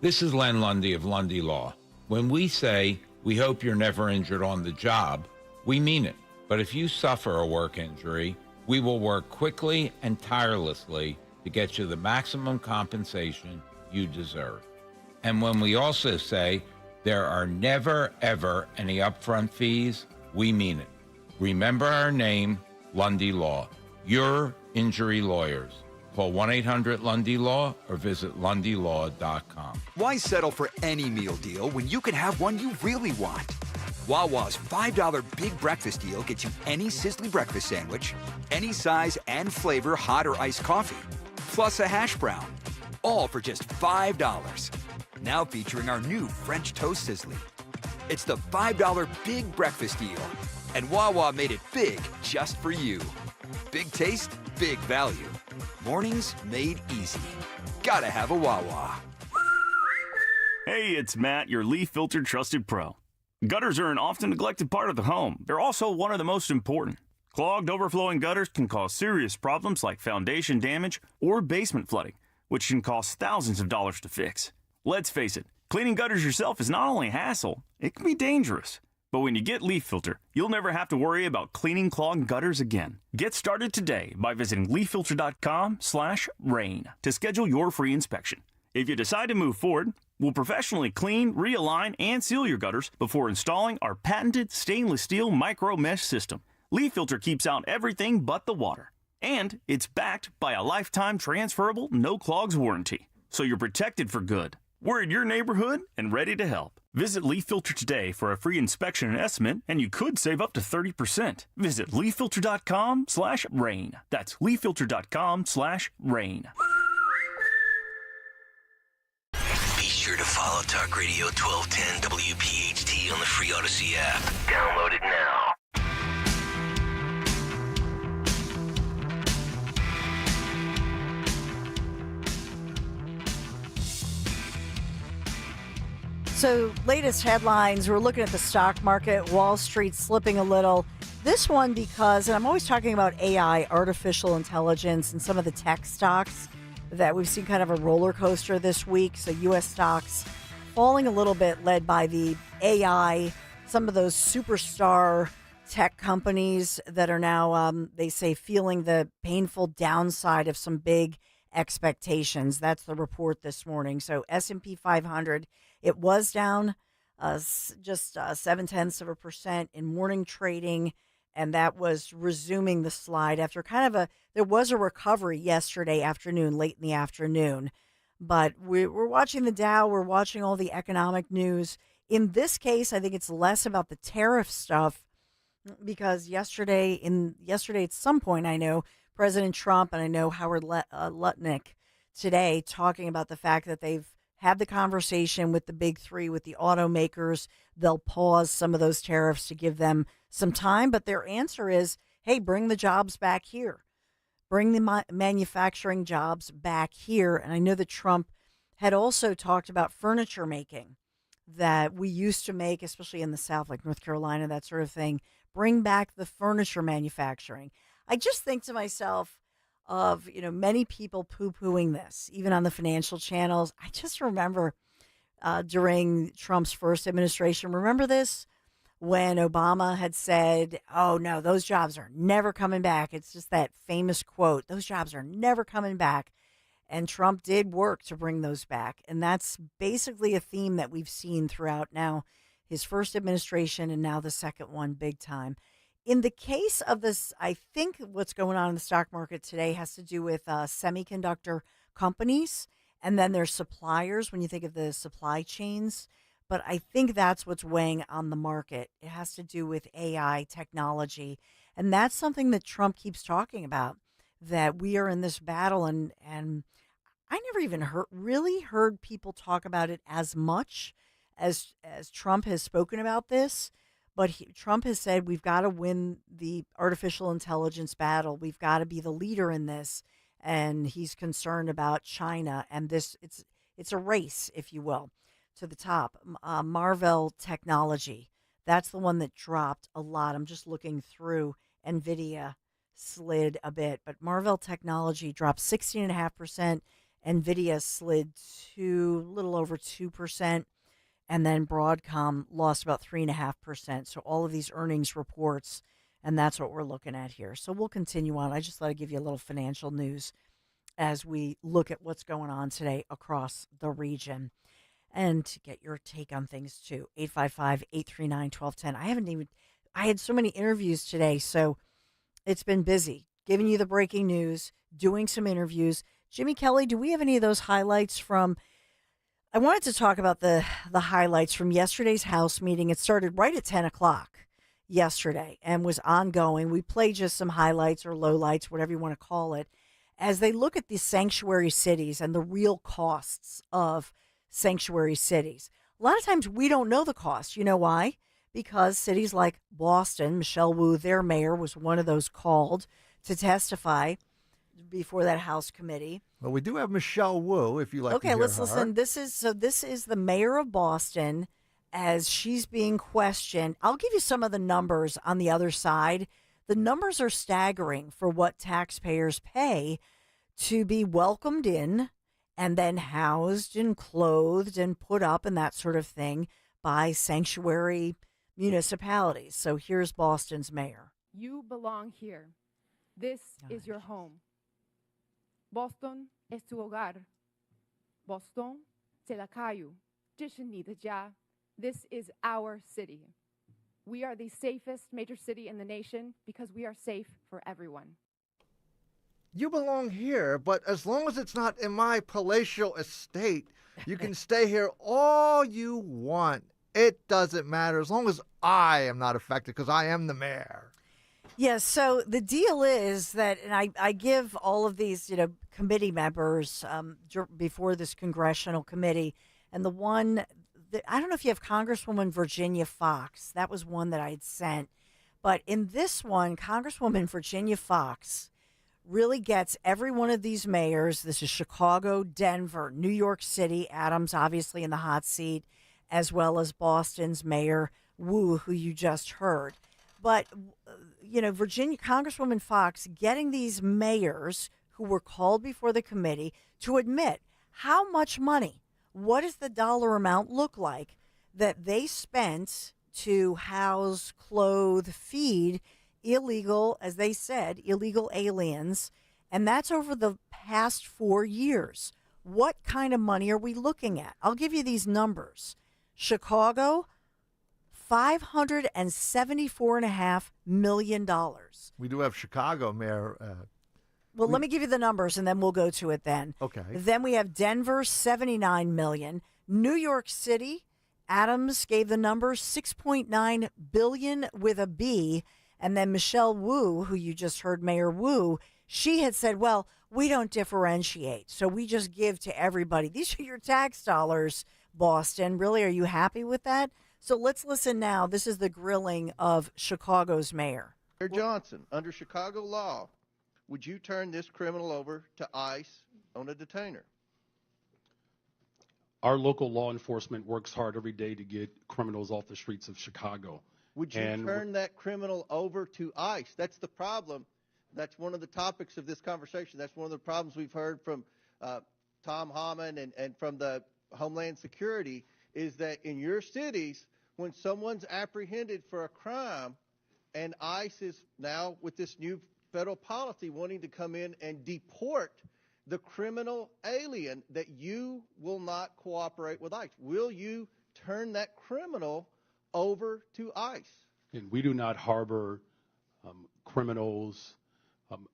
This is Len Lundy of Lundy Law. When we say we hope you're never injured on the job, we mean it. But if you suffer a work injury, we will work quickly and tirelessly to get you the maximum compensation you deserve. And when we also say there are never, ever any upfront fees, we mean it. Remember our name, Lundy Law. Your injury lawyers. Call 1-800-LUNDY-LAW or visit lundylaw.com. Why settle for any meal deal when you can have one you really want? Wawa's $5 Big Breakfast Deal gets you any sizzly breakfast sandwich, any size and flavor hot or iced coffee, plus a hash brown, all for just $5. Now featuring our new French Toast Sizzly. It's the $5 Big Breakfast Deal, and Wawa made it big just for you. Big taste, big value. Mornings made easy. Gotta have a Wawa. Hey, it's Matt, your leaf filter trusted pro. Gutters are an often neglected part of the home. They're also one of the most important. Clogged, overflowing gutters can cause serious problems like foundation damage or basement flooding, which can cost thousands of dollars to fix. Let's face it, cleaning gutters yourself is not only a hassle, it can be dangerous. But when you get Leaf Filter, you'll never have to worry about cleaning clogged gutters again. Get started today by visiting leaffilter.com/rain to schedule your free inspection. If you decide to move forward, we'll professionally clean, realign, and seal your gutters before installing our patented stainless steel micro mesh system. Leaf Filter keeps out everything but the water. And it's backed by a lifetime transferable no clogs warranty. So you're protected for good. We're in your neighborhood and ready to help. Visit Leaf Filter today for a free inspection and estimate, and you could save up to 30%. Visit leaffilter.com/rain. That's leaffilter.com/rain. Be sure to follow Talk Radio 1210 WPHT on the free Odyssey app. Download it now. So, latest headlines, we're looking at the stock market, Wall Street slipping a little. This one because, and I'm always talking about AI, artificial intelligence, and some of the tech stocks that we've seen kind of a roller coaster this week. So, U.S. stocks falling a little bit, led by the AI, some of those superstar tech companies that are now, they say, feeling the painful downside of some big expectations. That's the report this morning. So, S&P 500, it was down just 0.7% in morning trading, and that was resuming the slide after kind of there was a recovery yesterday afternoon, late in the afternoon. But we're watching the Dow, we're watching all the economic news. In this case, I think it's less about the tariff stuff, because yesterday at some point, I know President Trump and I know Howard Lutnick today talking about the fact that they've had the conversation with the big three, with the automakers. They'll pause some of those tariffs to give them some time, but their answer is, hey, bring the jobs back here. Bring the manufacturing jobs back here. And I know that Trump had also talked about furniture making that we used to make, especially in the South, like North Carolina, that sort of thing. Bring back the furniture manufacturing. I just think to myself of, many people poo-pooing this, even on the financial channels. I just remember during Trump's first administration, remember this? When Obama had said, oh, no, those jobs are never coming back. It's just that famous quote, those jobs are never coming back. And Trump did work to bring those back. And that's basically a theme that we've seen throughout now his first administration and now the second one big time. In the case of this, I think what's going on in the stock market today has to do with semiconductor companies, and then there's suppliers when you think of the supply chains. But I think that's what's weighing on the market. It has to do with AI technology. And that's something that Trump keeps talking about, that we are in this battle. And I never even heard people talk about it as much as Trump has spoken about this. But Trump has said we've got to win the artificial intelligence battle. We've got to be the leader in this. And he's concerned about China. And it's a race, if you will, to the top. Marvell Technology, that's the one that dropped a lot. I'm just looking through. NVIDIA slid a bit, but Marvell Technology dropped 16.5%. NVIDIA slid to a little over 2%. And then Broadcom lost about 3.5%. So all of these earnings reports, and that's what we're looking at here. So we'll continue on. I just thought I'd give you a little financial news as we look at what's going on today across the region. And to get your take on things too, 855-839-1210. I had so many interviews today, so it's been busy. Giving you the breaking news, doing some interviews. Jimmy Kelly, do we have any of those highlights from... I wanted to talk about the highlights from yesterday's House meeting. It started right at 10 o'clock yesterday and was ongoing. We played just some highlights or lowlights, whatever you want to call it, as they look at the sanctuary cities and the real costs of sanctuary cities. A lot of times we don't know the cost. You know why? Because cities like Boston, Michelle Wu, their mayor, was one of those called to testify before that House committee. Well, we do have Michelle Wu, if you like to hear let's her. listen. This is the mayor of Boston as she's being questioned. I'll give you some of the numbers on the other side. The numbers are staggering for what taxpayers pay to be welcomed in and then housed and clothed and put up and that sort of thing by sanctuary municipalities. So here's Boston's mayor. You belong here. This is your home. Boston es tu hogar. Boston, c'est la caillou. 这是你的家. This is our city. We are the safest major city in the nation because we are safe for everyone. You belong here, but as long as it's not in my palatial estate, you can stay here all you want. It doesn't matter as long as I am not affected because I am the mayor. Yes, so the deal is that, and I give all of these, committee members before this congressional committee, and the one, I don't know if you have Congresswoman Virginia Fox. That was one that I had sent. But in this one, Congresswoman Virginia Fox really gets every one of these mayors. This is Chicago, Denver, New York City, Adams obviously in the hot seat, as well as Boston's Mayor Wu, who you just heard. But, Virginia Congresswoman Fox getting these mayors who were called before the committee to admit how much money, what does the dollar amount look like that they spent to house, clothe, feed illegal, as they said, illegal aliens. And that's over the past 4 years. What kind of money are we looking at? I'll give you these numbers. Chicago, $574.5 million. We do have Chicago Mayor. Let me give you the numbers, and then we'll go to it then. Okay. Then we have Denver, $79 million. New York City, Adams gave the number $6.9 billion with a B. And then Michelle Wu, who you just heard, Mayor Wu, she had said, well, we don't differentiate, so we just give to everybody. These are your tax dollars, Boston. Really, are you happy with that? So let's listen now. This is the grilling of Chicago's mayor. Mayor Johnson, under Chicago law, would you turn this criminal over to ICE on a detainer? Our local law enforcement works hard every day to get criminals off the streets of Chicago. Would you turn that criminal over to ICE? That's the problem. That's one of the topics of this conversation. That's one of the problems we've heard from Tom Hammond and from the Homeland Security is that in your cities, when someone's apprehended for a crime and ICE is now with this new federal policy wanting to come in and deport the criminal alien, that you will not cooperate with ICE. Will you turn that criminal over to ICE? And we do not harbor criminals.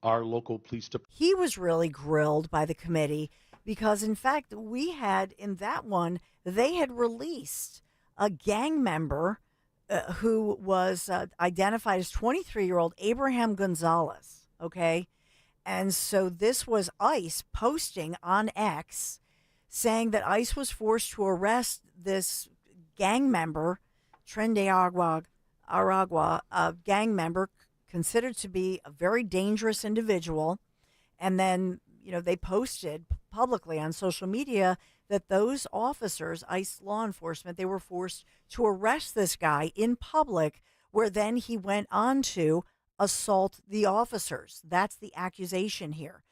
Our local police department. He was really grilled by the committee, because, in fact, we had in that one, they had released a gang member who was identified as 23-year-old Abraham Gonzalez, okay? And so this was ICE posting on X saying that ICE was forced to arrest this gang member, Trende Aragua, a gang member considered to be a very dangerous individual. And then, they posted publicly on social media that those officers, ICE law enforcement, they were forced to arrest this guy in public, where then he went on to assault the officers. That's the accusation here.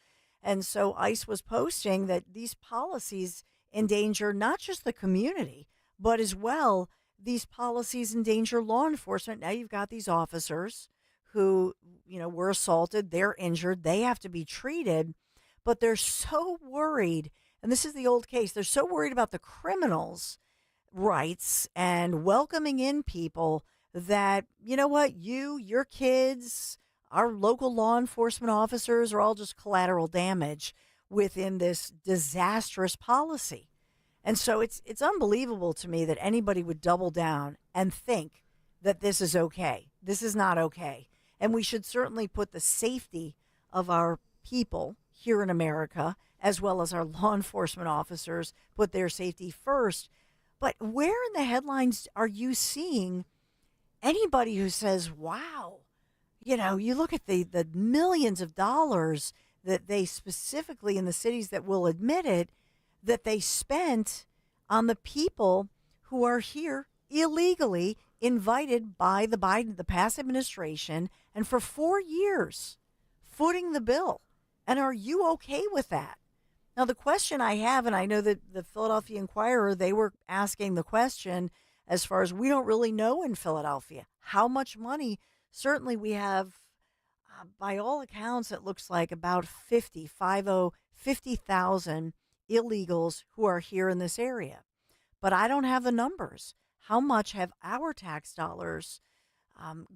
And so ICE was posting that these policies endanger not just the community, but as well, these policies endanger law enforcement. Now you've got these officers who, were assaulted, they're injured, they have to be treated, but they're so worried. And this is the old case. They're so worried about the criminals' rights and welcoming in people that, your kids, our local law enforcement officers are all just collateral damage within this disastrous policy. And so it's unbelievable to me that anybody would double down and think that this is okay. This is not okay. And we should certainly put the safety of our people here in America, as well as our law enforcement officers, put their safety first. But where in the headlines are you seeing anybody who says, wow, you look at the millions of dollars that they specifically in the cities that will admit it, that they spent on the people who are here illegally, invited by the past administration, and for 4 years, footing the bill. And are you okay with that? Now, the question I have, and I know that the Philadelphia Inquirer, they were asking the question as far as we don't really know in Philadelphia how much money. Certainly we have, by all accounts, it looks like about 50,000 illegals who are here in this area. But I don't have the numbers. How much have our tax dollars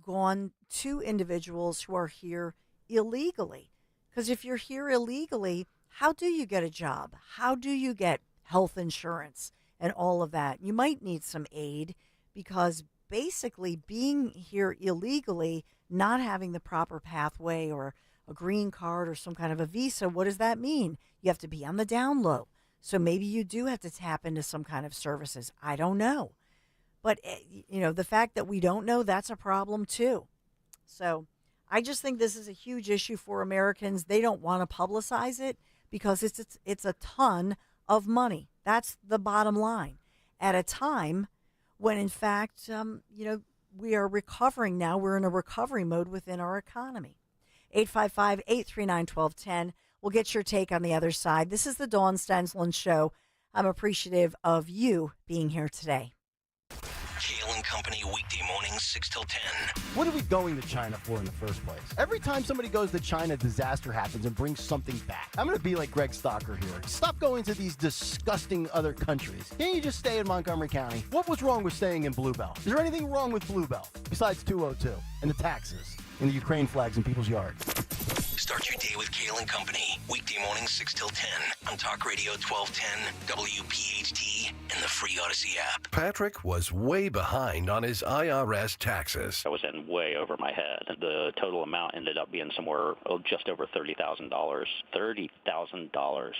gone to individuals who are here illegally? Because if you're here illegally, how do you get a job? How do you get health insurance and all of that? You might need some aid, because basically being here illegally, not having the proper pathway or a green card or some kind of a visa, what does that mean? You have to be on the down low. So maybe you do have to tap into some kind of services. I don't know. But, the fact that we don't know, that's a problem too. So I just think this is a huge issue for Americans. They don't want to publicize it because it's a ton of money. That's the bottom line. At a time when, in fact, we are recovering now. We're in a recovery mode within our economy. 855-839-1210. We'll get your take on the other side. This is the Dawn Stensland Show. I'm appreciative of you being here today. Kale and Company, weekday mornings, 6 till 10. What are we going to China for in the first place? Every time somebody goes to China, disaster happens and brings something back. I'm going to be like Greg Stalker here. Stop going to these disgusting other countries. Can't you just stay in Montgomery County? What was wrong with staying in Bluebell? Is there anything wrong with Bluebell besides 202 and the taxes and the Ukraine flags in people's yards? Start your day with Kale and Company, weekday mornings 6 till 10 on Talk Radio 1210, WPHT, and the free Odyssey app. Patrick was way behind on his IRS taxes. I was in way over my head. The total amount ended up being somewhere just over $30,000. $30,000.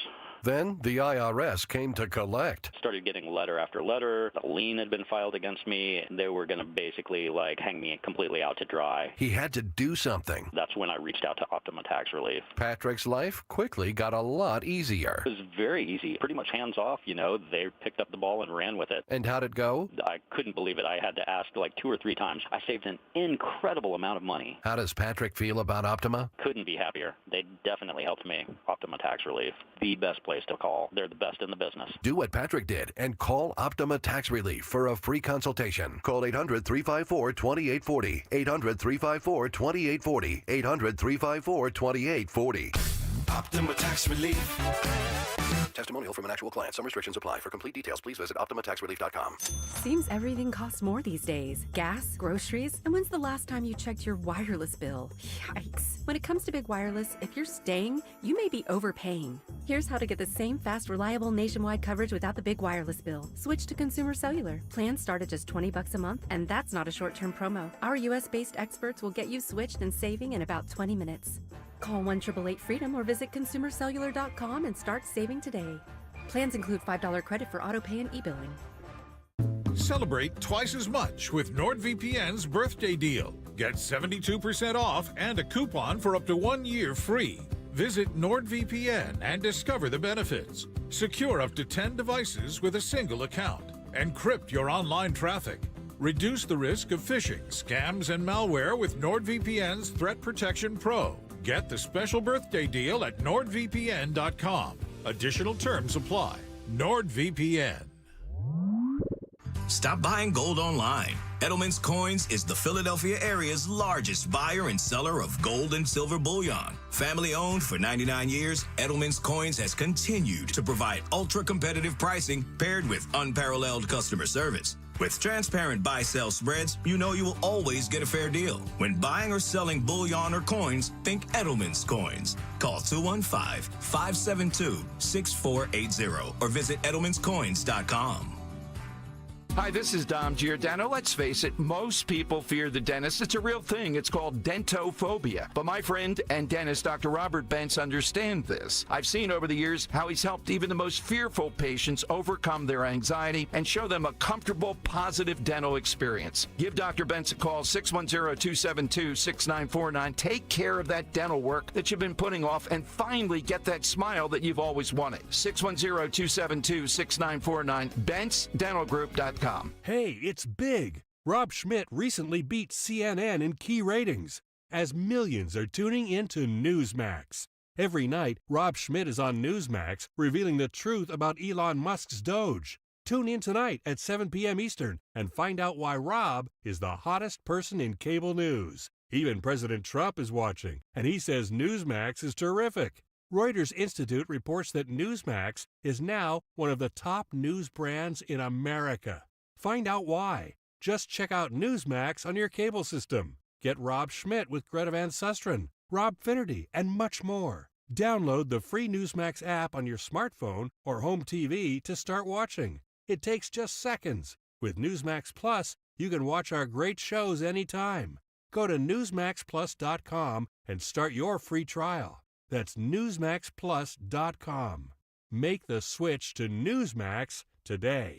Then the IRS came to collect. Started getting letter after letter. A lien had been filed against me. They were going to basically hang me completely out to dry. He had to do something. That's when I reached out to Optima Tax Relief. Patrick's life quickly got a lot easier. It was very easy. Pretty much hands off, They picked up the ball and ran with it. And how'd it go? I couldn't believe it. I had to ask 2 or 3 times. I saved an incredible amount of money. How does Patrick feel about Optima? Couldn't be happier. They definitely helped me. Optima Tax Relief. The best place to call. They're the best in the business. Do what Patrick did and call Optima Tax Relief for a free consultation. Call 800-354-2840. 800-354-2840. 800-354-2840. Optima Tax Relief. Testimonial from an actual client. Some restrictions apply. For complete details, please visit OptimaTaxRelief.com. Seems everything costs more these days. Gas, groceries, and when's the last time you checked your wireless bill? Yikes. When it comes to big wireless, if you're staying, you may be overpaying. Here's how to get the same fast, reliable nationwide coverage without the big wireless bill. Switch to Consumer Cellular. Plans start at just $20 a month, and that's not a short-term promo. Our U.S.-based experts will get you switched and saving in about 20 minutes. Call 1-888-FREEDOM or visit consumercellular.com and start saving today. Plans include $5 credit for autopay and e-billing. Celebrate twice as much with NordVPN's birthday deal. Get 72% off and a coupon for up to 1 year free. Visit NordVPN and discover the benefits. Secure up to 10 devices with a single account. Encrypt your online traffic. Reduce the risk of phishing, scams, and malware with NordVPN's Threat Protection Pro. Get the special birthday deal at NordVPN.com. Additional terms apply. NordVPN. Stop buying gold online. Edelman's Coins is the Philadelphia area's largest buyer and seller of gold and silver bullion. Family owned for 99 years, Edelman's Coins has continued to provide ultra-competitive pricing paired with unparalleled customer service. With transparent buy-sell spreads, you know you will always get a fair deal. When buying or selling bullion or coins, think Edelman's Coins. Call 215-572-6480 or visit edelmanscoins.com. Hi, this is Dom Giordano. Let's face it, most people fear the dentist. It's a real thing. It's called dentophobia. But my friend and dentist, Dr. Robert Bentz, understands this. I've seen over the years how he's helped even the most fearful patients overcome their anxiety and show them a comfortable, positive dental experience. Give Dr. Bentz a call, 610-272-6949. Take care of that dental work that you've been putting off and finally get that smile that you've always wanted. 610-272-6949. BentzDentalGroup.com. Hey, it's big. Rob Schmidt recently beat CNN in key ratings as millions are tuning into Newsmax. Every night, Rob Schmidt is on Newsmax revealing the truth about Elon Musk's Doge. Tune in tonight at 7 p.m. Eastern and find out why Rob is the hottest person in cable news. Even President Trump is watching, and he says Newsmax is terrific. Reuters Institute reports that Newsmax is now one of the top news brands in America. Find out why. Just check out Newsmax on your cable system. Get Rob Schmidt with Greta Van Susteren, Rob Finnerty, and much more. Download the free Newsmax app on your smartphone or home TV to start watching. It takes just seconds. With Newsmax Plus, you can watch our great shows anytime. Go to NewsmaxPlus.com and start your free trial. That's NewsmaxPlus.com. Make the switch to Newsmax today.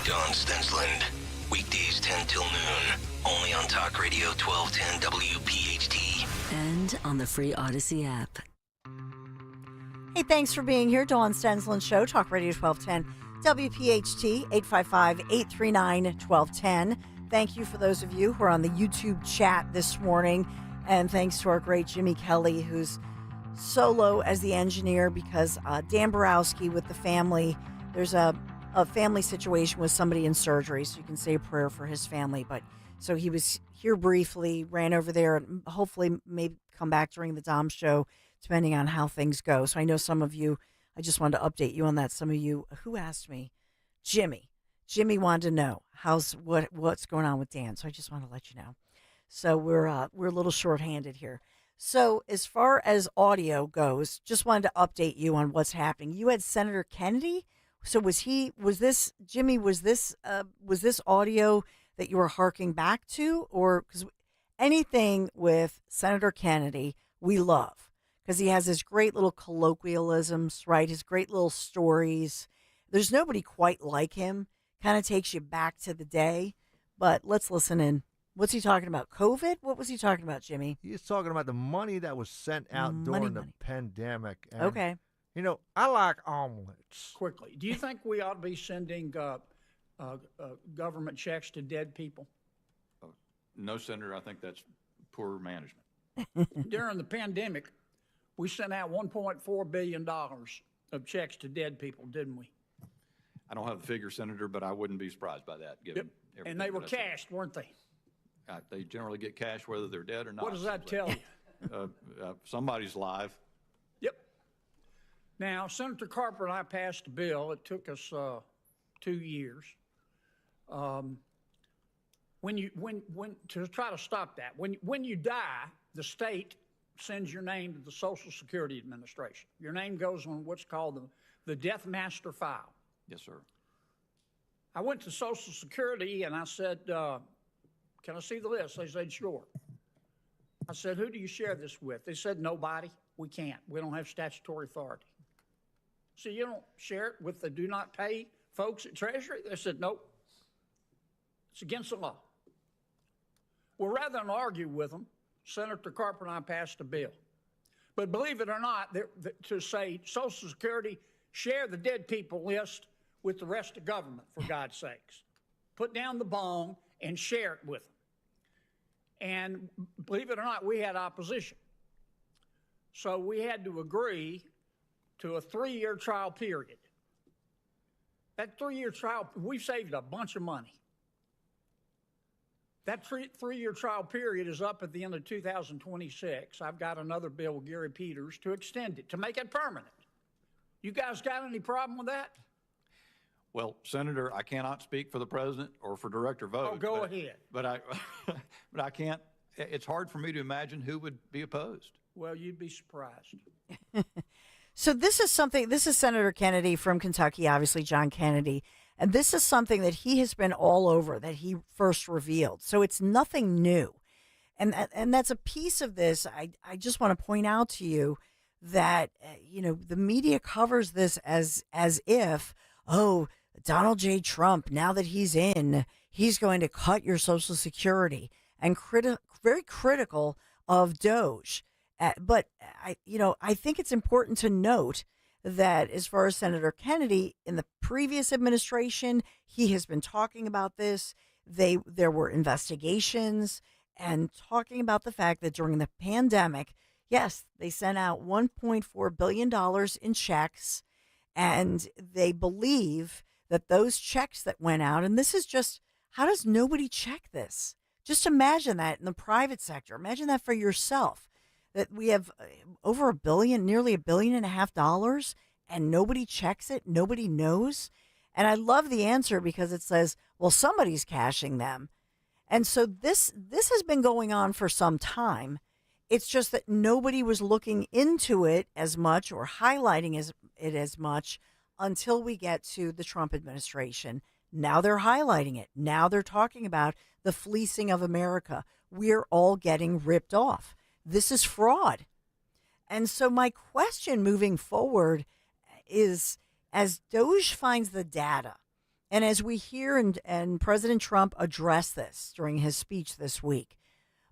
Don Stensland, weekdays 10 till noon, only on Talk Radio 1210 WPHT. And on the free Odyssey app. Hey, thanks for being here. Dawn Stensland Show, Talk Radio 1210, WPHT, 855-839-1210. Thank you for those of you who are on the YouTube chat this morning. And thanks to our great Jimmy Kelly, who's solo as the engineer because Dan Borowski with the family, there's a family situation with somebody in surgery, so you can say a prayer for his family. But so he was here briefly, ran over there, and hopefully maybe come back during the Dom show, depending on how things go. So I know some of you, I just wanted to update you on that. Some of you, who asked me? Jimmy wanted to know what's going on with Dan. So I just want to let you know. So we're a little shorthanded here. So as far as audio goes, just wanted to update you on what's happening. You had Senator Kennedy. So was this audio that you were harking back to? Or because anything with Senator Kennedy, we love, because he has his great little colloquialisms, right? His great little stories. There's nobody quite like him. Kind of takes you back to the day. But let's listen in. What's he talking about? COVID? What was he talking about, Jimmy? He's talking about the money that was sent out during the pandemic. And, okay. You know, I like omelets. Quickly, do you think we ought to be sending government checks to dead people? No, Senator. I think that's poor management. During the pandemic, we sent out $1.4 billion of checks to dead people, didn't we? I don't have the figure, Senator, but I wouldn't be surprised by that. Given everything and they were that I cashed, weren't they? They generally get cash whether they're dead or not. What does that tell you? Somebody's live. Yep. Now, Senator Carper and I passed a bill. It took us 2 years. To try to stop that, when you die, the state sends your name to the Social Security Administration. Your name goes on what's called the Death Master File. Yes, sir. I went to Social Security and I said, can I see the list? They said, sure. I said, who do you share this with? They said, nobody. We can't. We don't have statutory authority. So you don't share it with the do not pay folks at Treasury? They said, nope. It's against the law. Well, rather than argue with them, Senator Carper and I passed a bill. But believe it or not, to say Social Security, share the dead people list with the rest of government, for God's sakes. Put down the bone and share it with them. And believe it or not, we had opposition. So we had to agree to a 3-year trial period. That 3-year trial, we saved a bunch of money. That 3-year trial period is up at the end of 2026. I've got another bill with Gary Peters to extend it, to make it permanent. You guys got any problem with that? Well, Senator, I cannot speak for the president or for Director Vogt. Oh, go ahead. But I can't. It's hard for me to imagine who would be opposed. Well, you'd be surprised. So this is Senator Kennedy from Kentucky, obviously John Kennedy. And this is something that he has been all over, that he first revealed. So it's nothing new. And that's a piece of this. I just want to point out to you that, the media covers this as if, oh, Donald J. Trump, now that he's in, he's going to cut your Social Security, and very critical of Doge. But I think it's important to note that as far as Senator Kennedy, in the previous administration, he has been talking about this. There were investigations and talking about the fact that during the pandemic, yes, they sent out $1.4 billion in checks, and they believe that those checks that went out, and this is just, how does nobody check this? Just imagine that in the private sector. Imagine that for yourself, that we have over $1 billion, nearly $1.5 billion, and nobody checks it. Nobody knows. And I love the answer because it says, well, somebody's cashing them. And so this has been going on for some time. It's just that nobody was looking into it as much or highlighting it as much until we get to the Trump administration. Now they're highlighting it. Now they're talking about the fleecing of America. We're all getting ripped off. This is fraud. And so my question moving forward is, as Doge finds the data, and as we hear and President Trump address this during his speech this week,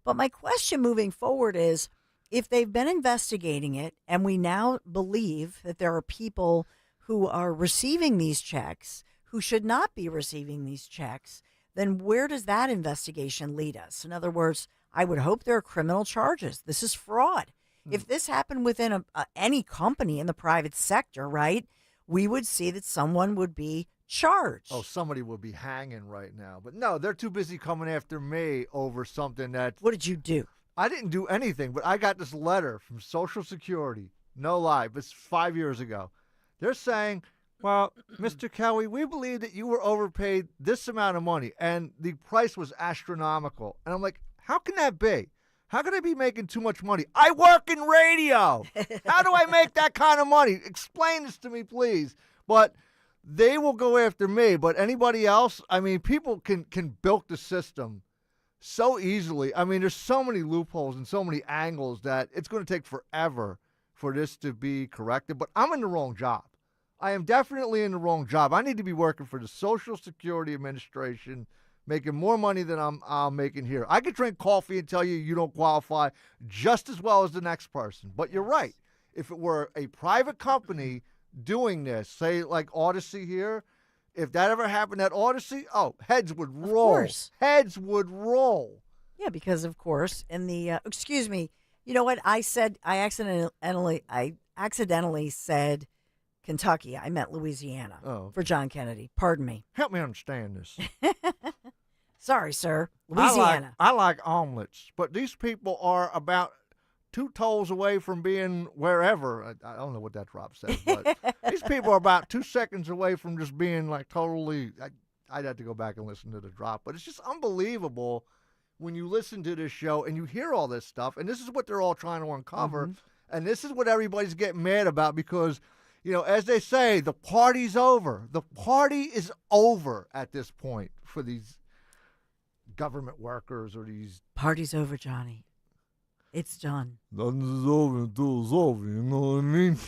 but my question moving forward is, if they've been investigating it and we now believe that there are people who are receiving these checks who should not be receiving these checks, then where does that investigation lead us? In other words, I would hope there are criminal charges. This is fraud. If this happened within any company in the private sector, right, we would see that someone would be charged. Oh, somebody would be hanging right now. But no, they're too busy coming after me over something that... What did you do? I didn't do anything, but I got this letter from Social Security. No lie, but it's 5 years ago. They're saying, well, Mr. Kelly, we believe that you were overpaid this amount of money, and the price was astronomical. And I'm like, how can that be? How can I be making too much money? I work in radio. How do I make that kind of money? Explain this to me, please. But they will go after me. But anybody else, I mean, people can bilk the system so easily. I mean, there's so many loopholes and so many angles that it's going to take forever for this to be corrected. But I'm in the wrong job. I am definitely in the wrong job. I need to be working for the Social Security Administration, making more money than I'm making here. I could drink coffee and tell you you don't qualify just as well as the next person. But you're right. If it were a private company doing this, say like Odyssey here, if that ever happened at Odyssey, heads would roll. Of course. Heads would roll. Yeah, because of course, in the excuse me, you know what I said? I accidentally said Kentucky. I meant Louisiana for John Kennedy. Pardon me. Help me understand this. Sorry, sir. Louisiana. I like omelets, but these people are about 2 toes away from being wherever. I don't know what that drop says, but these people are about 2 seconds away from just being like totally. I'd have to go back and listen to the drop, but it's just unbelievable when you listen to this show and you hear all this stuff, and this is what they're all trying to uncover, and this is what everybody's getting mad about because, you know, as they say, the party's over. The party is over at this point for these government workers or these. Party's over, Johnny. It's done. Nothing's over until it's over, you know what I mean?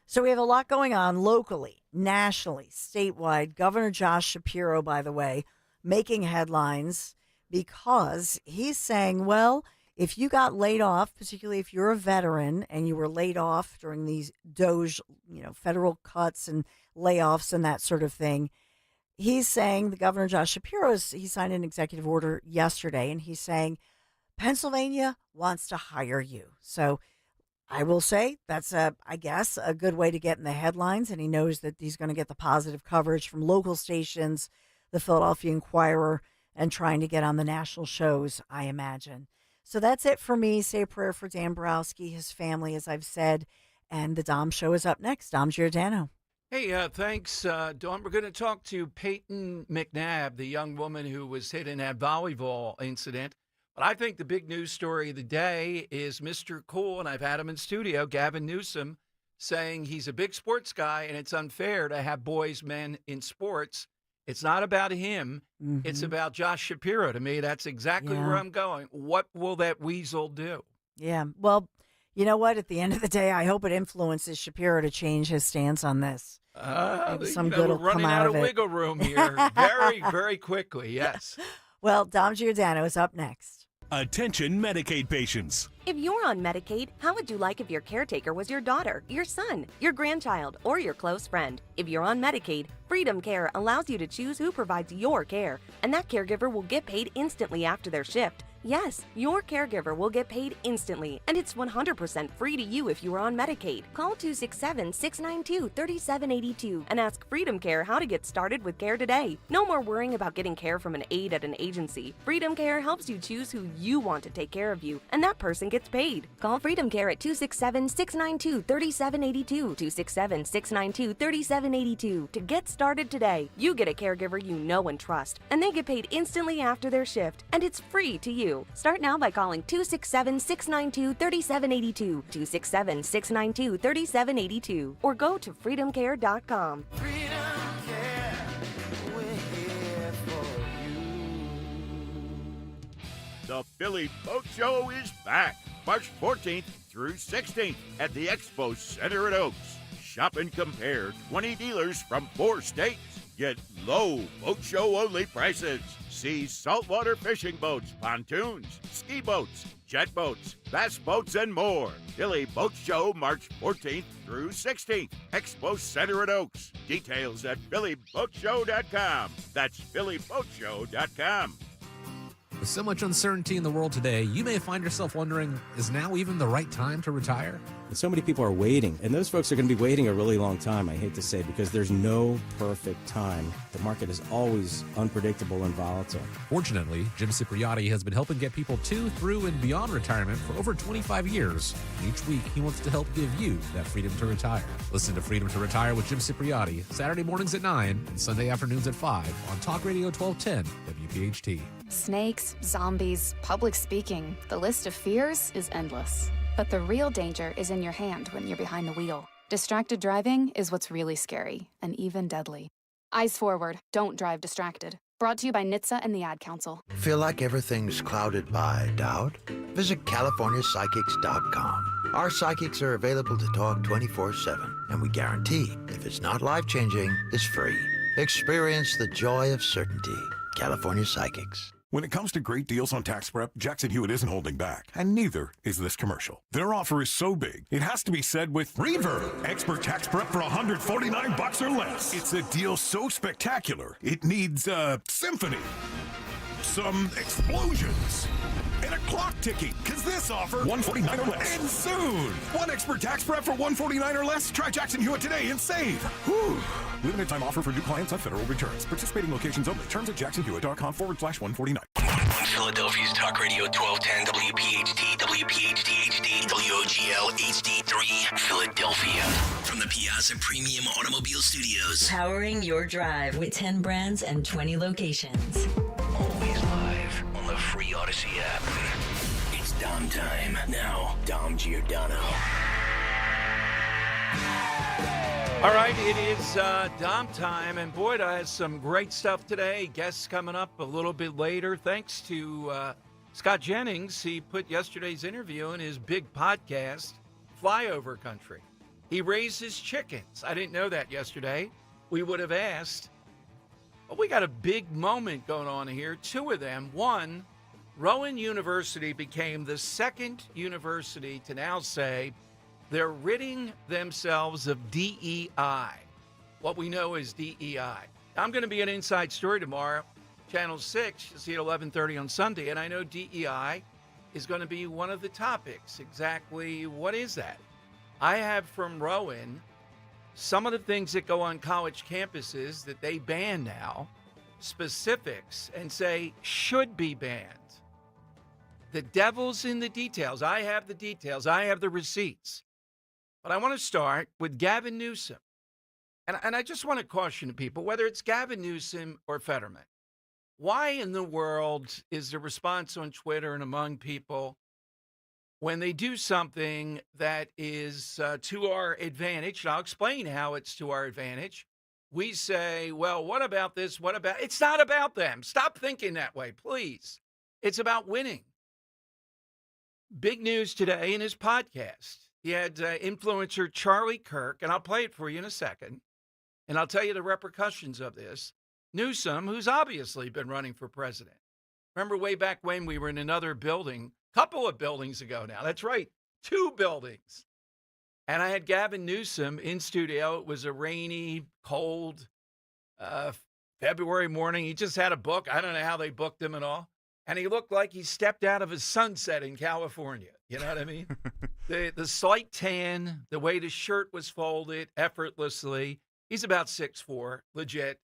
So we have a lot going on locally, nationally, statewide. Governor Josh Shapiro, by the way, making headlines because he's saying, well, if you got laid off, particularly if you're a veteran and you were laid off during these DOGE, federal cuts and layoffs and that sort of thing, he's saying, the Governor Josh Shapiro, he signed an executive order yesterday, and he's saying Pennsylvania wants to hire you. So I will say that's, I guess, a good way to get in the headlines, and he knows that he's going to get the positive coverage from local stations, the Philadelphia Inquirer, and trying to get on the national shows, I imagine. So that's it for me. Say a prayer for Dan Borowski, his family, as I've said, and the Dom Show is up next. Dom Giordano. Hey, thanks, Dawn. We're going to talk to Peyton McNab, the young woman who was hit in that volleyball incident. But I think the big news story of the day is Mr. Cool, and I've had him in studio, Gavin Newsom, saying he's a big sports guy and it's unfair to have boys, men in sports. It's not about him. It's about Josh Shapiro. To me, that's exactly where I'm going. What will that weasel do? Yeah. Well, you know what? At the end of the day, I hope it influences Shapiro to change his stance on this. Maybe some good will we're running come out of of it. wiggle room here very, very quickly. Yes. Well, Dom Giordano is up next. Attention Medicaid patients. If you're on Medicaid, how would you like if your caretaker was your daughter, your son, your grandchild, or your close friend? If you're on Medicaid, Freedom Care allows you to choose who provides your care, and that caregiver will get paid instantly after their shift. Yes, your caregiver will get paid instantly, and it's 100% free to you if you are on Medicaid. Call 267-692-3782 and ask Freedom Care how to get started with care today. No more worrying about getting care from an aide at an agency. Freedom Care helps you choose who you want to take care of you, and that person gets paid. Call Freedom Care at 267-692-3782, 267-692-3782 to get started today. You get a caregiver you know and trust, and they get paid instantly after their shift, and it's free to you. Start now by calling 267-692-3782, 267-692-3782, or go to freedomcare.com. The Philly Boat Show is back March 14th through 16th at the Expo Center at Oaks. Shop and compare 20 dealers from 4 states. Get low boat show only prices. See saltwater fishing boats, pontoons, ski boats, jet boats, bass boats, and more. Philly Boat Show March 14th through 16th. Expo Center at Oaks. Details at phillyboatshow.com. That's phillyboatshow.com. With so much uncertainty in the world today, you may find yourself wondering, is now even the right time to retire? So many people are waiting, and those folks are going to be waiting a really long time, I hate to say, because there's no perfect time. The market is always unpredictable and volatile. Fortunately, Jim Cipriotti has been helping get people to, through, and beyond retirement for over 25 years. Each week, he wants to help give you that freedom to retire. Listen to Freedom to Retire with Jim Cipriotti, Saturday mornings at 9 and Sunday afternoons at 5 on Talk Radio 1210 WPHT. Snakes, zombies, public speaking. The list of fears is endless. But the real danger is in your hand when you're behind the wheel. Distracted driving is what's really scary and even deadly. Eyes forward, don't drive distracted. Brought to you by NHTSA and the Ad Council. Feel like everything's clouded by doubt? Visit CaliforniaPsychics.com. Our psychics are available to talk 24/7, and we guarantee if it's not life-changing, it's free. Experience the joy of certainty. California Psychics. When it comes to great deals on tax prep, Jackson Hewitt isn't holding back, and neither is this commercial. Their offer is so big, it has to be said with Reverb. Expert tax prep for $149 or less. It's a deal so spectacular, it needs a symphony, some explosions, and a clock ticking, because this offer, $149 or less. And soon, one expert tax prep for $149 or less. Try Jackson Hewitt today and save. Whew. Limited time offer for new clients on federal returns. Participating locations only. Terms at jacksonhewitt.com/149. Philadelphia's Talk Radio 1210 WPHT WPHT HD, WOGL HD3, Philadelphia. From the Piazza Premium Automobile Studios. Powering your drive with 10 brands and 20 locations. Always live on the free Odyssey app. It's Dom time. Now, Dom Giordano. All right, it is Dom time, and Boyd has some great stuff today. Guests coming up a little bit later. Thanks to Scott Jennings. He put yesterday's interview in his big podcast, Flyover Country. He raises chickens. I didn't know that yesterday. We would have asked. But we got a big moment going on here. Two of them. One, Rowan University became the second university to now say they're ridding themselves of DEI, what we know as DEI. I'm going to be an Inside Story tomorrow, Channel 6, you'll see at 11:30 on Sunday, and I know DEI is going to be one of the topics. Exactly what is that? I have from Rowan some of the things that go on college campuses that they ban now, specifics, and say should be banned. The devil's in the details. I have the details. I have the receipts. But I want to start with Gavin Newsom. And I just want to caution people, whether it's Gavin Newsom or Fetterman, why in the world is the response on Twitter and among people when they do something that is to our advantage? And I'll explain how it's to our advantage. We say, well, what about this? What about... It's not about them. Stop thinking that way, please. It's about winning. Big news today in his podcast. He had influencer Charlie Kirk, and I'll play it for you in a second, and I'll tell you the repercussions of this. Newsom, who's obviously been running for president. Remember way back when we were in another building, couple of buildings ago now. That's right, 2 buildings. And I had Gavin Newsom in studio. It was a rainy, cold February morning. He just had a book. I don't know how they booked him and all. And he looked like he stepped out of his sunset in California. You know what I mean? The slight tan, the way the shirt was folded effortlessly. He's about 6'4", legit.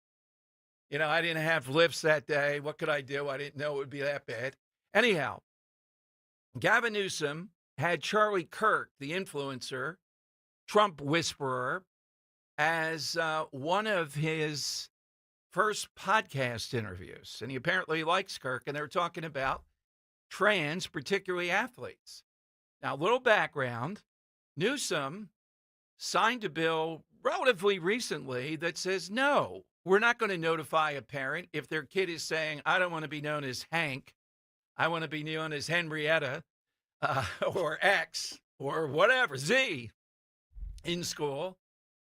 You know, I didn't have lifts that day. What could I do? I didn't know it would be that bad. Anyhow, Gavin Newsom had Charlie Kirk, the influencer, Trump whisperer, as one of his first podcast interviews. And he apparently likes Kirk, and they were talking about trans, particularly athletes. Now, a little background. Newsom signed a bill relatively recently that says, no, we're not going to notify a parent if their kid is saying, I don't want to be known as Hank. I want to be known as Henrietta or X or whatever, Z, in school.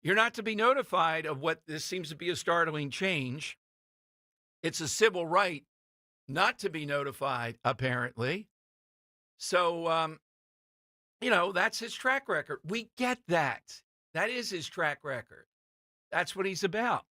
You're not to be notified of what this seems to be a startling change. It's a civil right not to be notified, apparently. So, you know, that's his track record. We get that. That is his track record. That's what he's about.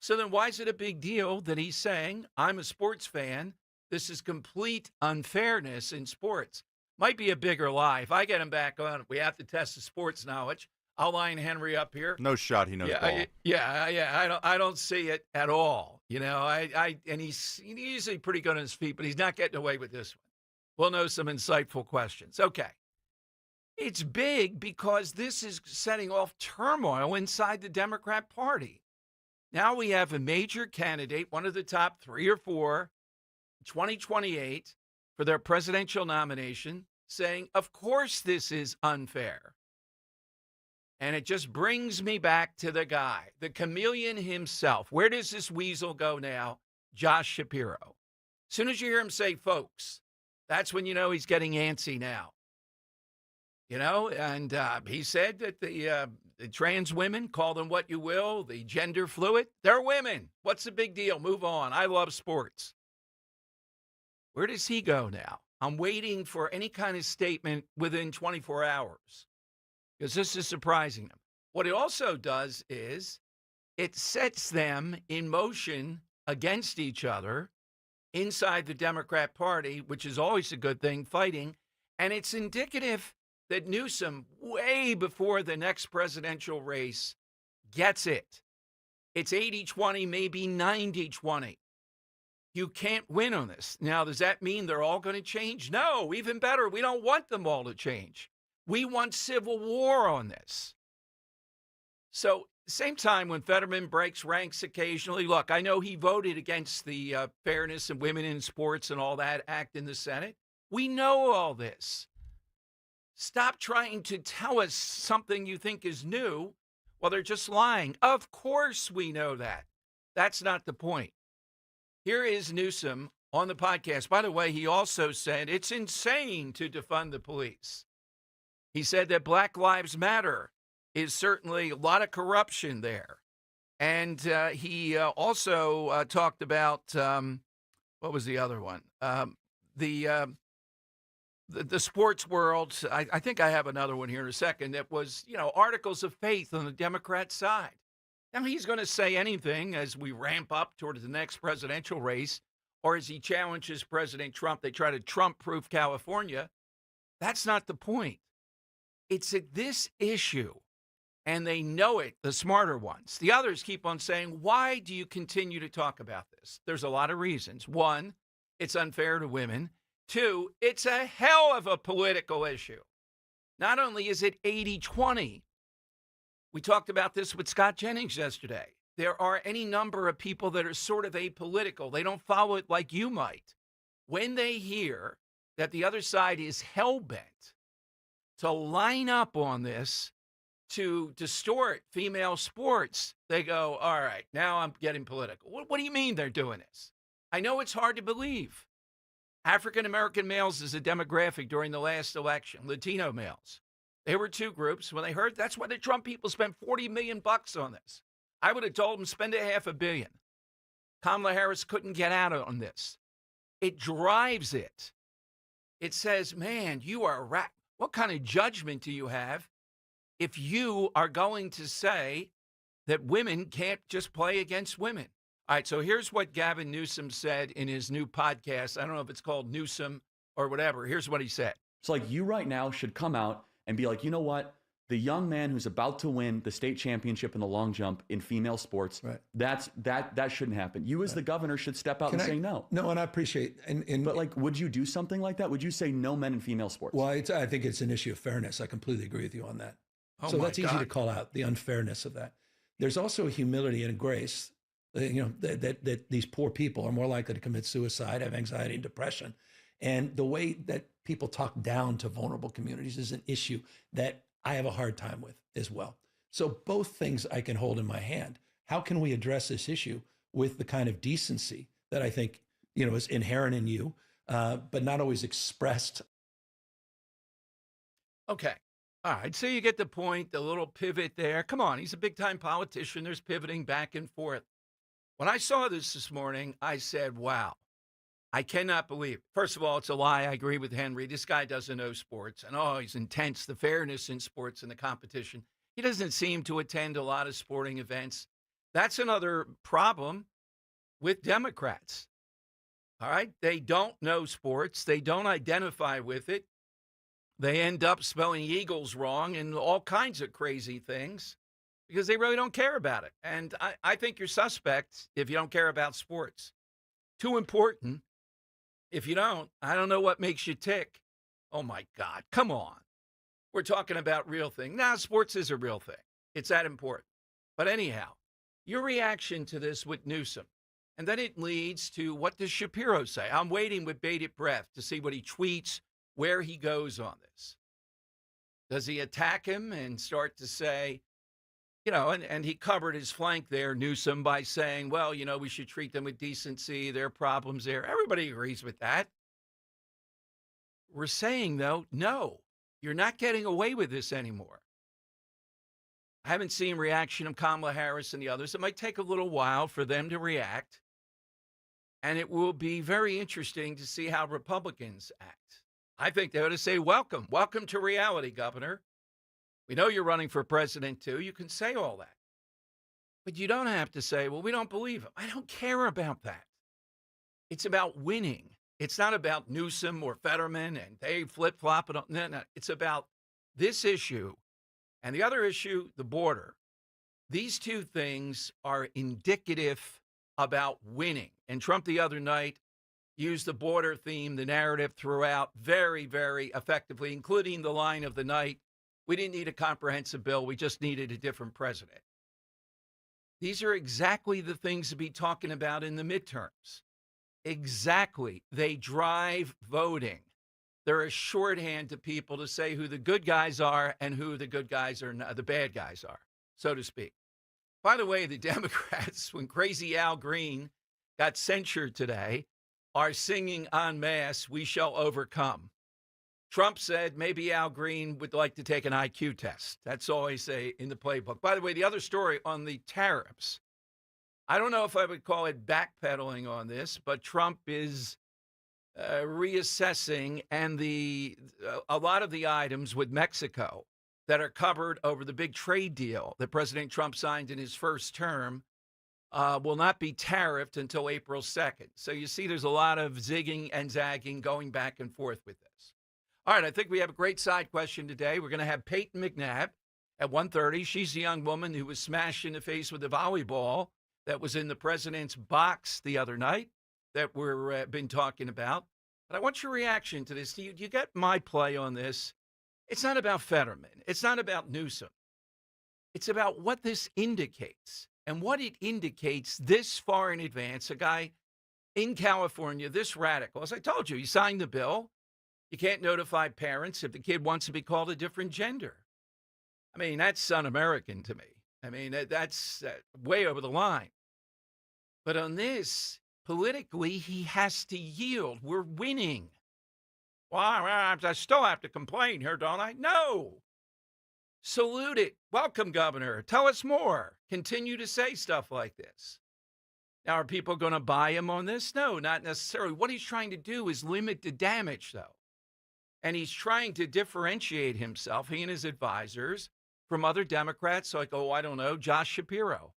So then why is it a big deal that he's saying, I'm a sports fan, this is complete unfairness in sports? Might be a bigger lie. If I get him back on, we have to test the sports knowledge. I'll line Henry up here. No shot he knows ball. I don't see it at all. You know, and he's usually pretty good on his feet, but he's not getting away with this one. We'll know some insightful questions. Okay. It's big because this is setting off turmoil inside the Democrat Party. Now we have a major candidate, one of the top 3 or 4, 2028 for their presidential nomination, saying, of course this is unfair. And it just brings me back to the guy, the chameleon himself. Where does this weasel go now? Josh Shapiro. As soon as you hear him say, folks, that's when you know he's getting antsy now. You know, and he said that the trans women, call them what you will, the gender fluid, they're women. What's the big deal? Move on. I love sports. Where does he go now? I'm waiting for any kind of statement within 24 hours. Because this is surprising them. What it also does is it sets them in motion against each other inside the Democrat Party, which is always a good thing, fighting. And it's indicative that Newsom, way before the next presidential race, gets it. It's 80-20, maybe 90-20. You can't win on this. Now, does that mean they're all going to change? No, even better. We don't want them all to change. We want civil war on this. So, same time when Fetterman breaks ranks occasionally, look, I know he voted against the Fairness and Women in Sports and all that act in the Senate. We know all this. Stop trying to tell us something you think is new while they're just lying. Of course we know that. That's not the point. Here is Newsom on the podcast. By the way, he also said it's insane to defund the police. He said that Black Lives Matter is certainly a lot of corruption there. And he also talked about, what was the other one? The sports world. I think I have another one here in a second. That was, articles of faith on the Democrat side. Now, he's going to say anything as we ramp up towards the next presidential race, or as he challenges President Trump. They try to Trump-proof California. That's not the point. It's this issue, and they know it, the smarter ones. The others keep on saying, why do you continue to talk about this? There's a lot of reasons. One, it's unfair to women. Two, it's a hell of a political issue. Not only is it 80-20, we talked about this with Scott Jennings yesterday. There are any number of people that are sort of apolitical. They don't follow it like you might. When they hear that the other side is hell-bent to line up on this to distort female sports, they go, all right, now I'm getting political. What do you mean they're doing this? I know it's hard to believe. African-American males is a demographic during the last election, Latino males. They were two groups. When they heard that's why the Trump people spent $40 million on this. I would have told them spend $500 million. Kamala Harris couldn't get out on this. It drives it. It says, man, you are what kind of judgment do you have if you are going to say that women can't just play against women? All right, so here's what Gavin Newsom said in his new podcast. I don't know if it's called Newsom or whatever. Here's what he said. So like you right now should come out and be like, you know what? The young man who's about to win the state championship in the long jump in female sports, that shouldn't happen. You as the governor should step out and say no. No, and I appreciate but like, would you do something like that? Would you say no men in female sports? Well, I think it's an issue of fairness. I completely agree with you on that. So that's easy to call out, the unfairness of that. There's also a humility and a grace, that these poor people are more likely to commit suicide, have anxiety and depression. And the way that people talk down to vulnerable communities is an issue that I have a hard time with as well. So both things I can hold in my hand. How can we address this issue with the kind of decency that I think, is inherent in you, but not always expressed? Okay. All right. So you get the point, the little pivot there. Come on. He's a big time politician. There's pivoting back and forth. When I saw this morning, I said, wow. I cannot believe it. First of all, it's a lie. I agree with Henry. This guy doesn't know sports. And, he's intense, the fairness in sports and the competition. He doesn't seem to attend a lot of sporting events. That's another problem with Democrats. All right? They don't know sports. They don't identify with it. They end up spelling Eagles wrong and all kinds of crazy things because they really don't care about it. And I think you're suspect if you don't care about sports. Too important. If you don't, I don't know what makes you tick. Oh, my God. Come on. We're talking about real thing. Now, sports is a real thing. It's that important. But anyhow, your reaction to this with Newsom, and then it leads to what does Shapiro say? I'm waiting with bated breath to see what he tweets, where he goes on this. Does he attack him and start to say, and he covered his flank there, Newsom, by saying, well, we should treat them with decency. There are problems there. Everybody agrees with that. We're saying, though, no, you're not getting away with this anymore. I haven't seen reaction of Kamala Harris and the others. It might take a little while for them to react. And it will be very interesting to see how Republicans act. I think they ought to say, welcome. Welcome to reality, Governor. We know you're running for president, too. You can say all that. But you don't have to say, well, we don't believe him. I don't care about that. It's about winning. It's not about Newsom or Fetterman and they flip-flop. No. It's about this issue and the other issue, the border. These two things are indicative about winning. And Trump the other night used the border theme, the narrative throughout very, very effectively, including the line of the night, we didn't need a comprehensive bill, we just needed a different president. These are exactly the things to be talking about in the midterms. Exactly. They drive voting. They're a shorthand to people to say who the good guys are and who the good guys are, the bad guys are, so to speak. By the way, the Democrats, when Crazy Al Green got censured today, are singing en masse, "We shall overcome." Trump said maybe Al Green would like to take an IQ test. That's all I say in the playbook. By the way, the other story on the tariffs, I don't know if I would call it backpedaling on this, but Trump is reassessing, and a lot of the items with Mexico that are covered over the big trade deal that President Trump signed in his first term will not be tariffed until April 2nd. So you see there's a lot of zigging and zagging going back and forth with this. All right, I think we have a great side question today. We're going to have Peyton McNab at 1:30. She's the young woman who was smashed in the face with a volleyball that was in the president's box the other night that we've been talking about. But I want your reaction to this. Do you get my play on this? It's not about Fetterman. It's not about Newsom. It's about what this indicates. And what it indicates this far in advance, a guy in California, this radical. As I told you, he signed the bill. You can't notify parents if the kid wants to be called a different gender. I mean, that's un-American to me. I mean, that's way over the line. But on this, politically, he has to yield. We're winning. Well, I still have to complain here, don't I? No. Salute it. Welcome, Governor. Tell us more. Continue to say stuff like this. Now, are people going to buy him on this? No, not necessarily. What he's trying to do is limit the damage, though. And he's trying to differentiate himself, he and his advisors, from other Democrats like, I don't know, Josh Shapiro.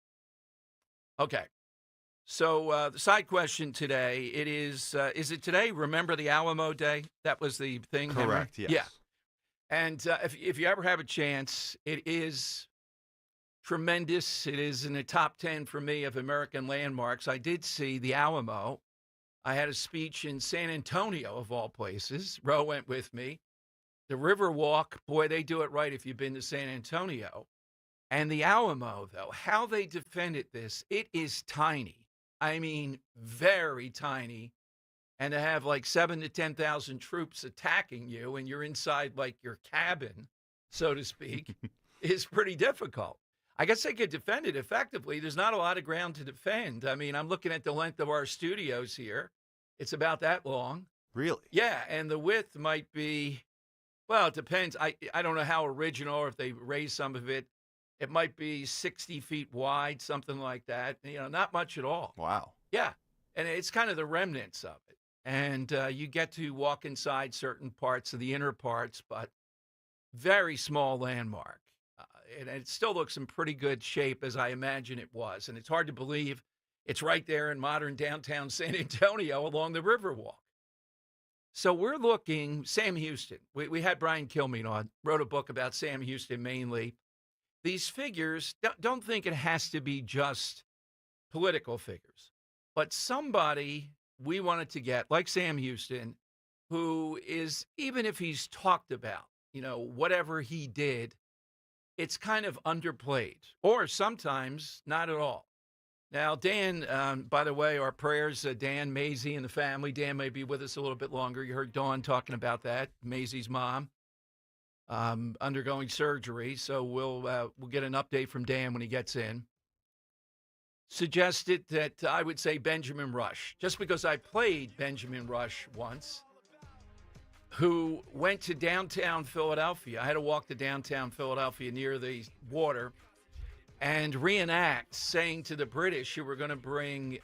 Okay. So the side question today, is it today? Remember the Alamo Day? That was the thing, correct, Henry? yes. Yeah. And if you ever have a chance, it is tremendous. It is in the top 10 for me of American landmarks. I did see the Alamo. I had a speech in San Antonio, of all places. Ro went with me. The Riverwalk, boy, they do it right if you've been to San Antonio. And the Alamo, though, how they defended this, it is tiny. I mean, very tiny. And to have like 7,000 to 10,000 troops attacking you and you're inside like your cabin, so to speak, is pretty difficult. I guess they could defend it effectively. There's not a lot of ground to defend. I mean, I'm looking at the length of our studios here. It's about that long. Really? Yeah, and the width might be, well, it depends. I don't know how original, or if they raise some of it. It might be 60 feet wide, something like that. You know, not much at all. Wow. Yeah, and it's kind of the remnants of it. And you get to walk inside certain parts of the inner parts, but very small landmark. And it still looks in pretty good shape, as I imagine it was. And it's hard to believe it's right there in modern downtown San Antonio along the Riverwalk. So we're looking, Sam Houston. We had Brian Kilmeade on, wrote a book about Sam Houston mainly. These figures, don't think it has to be just political figures, but somebody we wanted to get, like Sam Houston, who is, even if he's talked about, you know, whatever he did, it's kind of underplayed, or sometimes not at all. Now, Dan, by the way, our prayers, Dan, Maisie, and the family. Dan may be with us a little bit longer. You heard Dawn talking about that, Maisie's mom, undergoing surgery. So we'll get an update from Dan when he gets in. Suggested that I would say Benjamin Rush, just because I played Benjamin Rush once, who went to downtown Philadelphia. I had to walk to downtown Philadelphia near the water and reenact saying to the British who were going to bring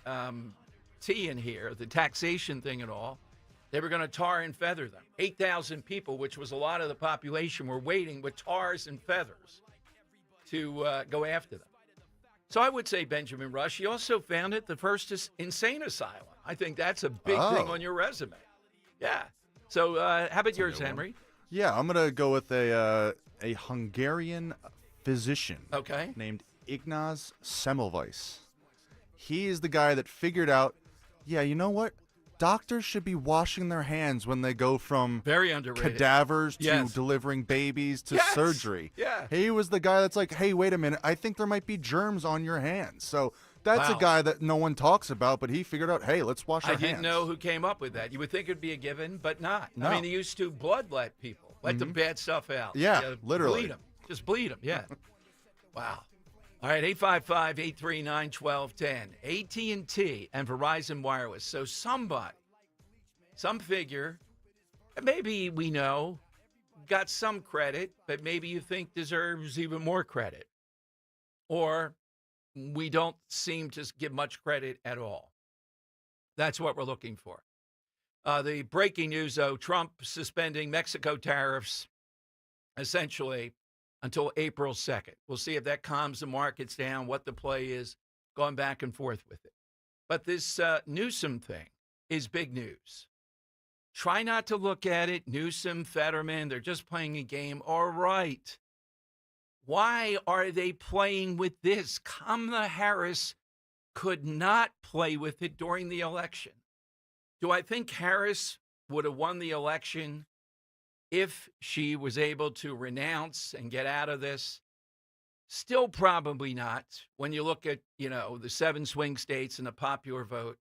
tea in here, the taxation thing and all, they were going to tar and feather them. 8,000 people, which was a lot of the population, were waiting with tars and feathers to go after them. So I would say Benjamin Rush. He also founded the first insane asylum. I think that's a big thing on your resume. Yeah. So how about yours, Henry? Yeah, I'm going to go with a Hungarian physician named Ignaz Semmelweis. he is the guy that figured out, yeah, you know what? Doctors should be washing their hands when they go from very underrated cadavers to Yes. delivering babies to Yes. surgery. Yeah. He was the guy that's like, hey, wait a minute, I think there might be germs on your hands. So that's Wow. a guy that no one talks about, but he figured out, hey, let's wash our I hands. didn't know who came up with that. You would think it'd be a given, but not. No. I mean, they used to bloodlet people, let the bad stuff out. Yeah, literally. Bleed them. Just bleed them, yeah. Wow. All right, 855-839-1210. AT&T and Verizon Wireless. So somebody, some figure, maybe we know, got some credit, but maybe you think deserves even more credit. Or we don't seem to give much credit at all. That's what we're looking for. The breaking news, though, Trump suspending Mexico tariffs essentially until April 2nd. We'll see if that calms the markets down, what the play is, going back and forth with it. But this Newsom thing is big news. Try not to look at it. Newsom, Fetterman, they're just playing a game. All right. Why are they playing with this? Kamala Harris could not play with it during the election. Do I think Harris would have won the election if she was able to renounce and get out of this? Still probably not when you look at, the 7 swing states and the popular vote.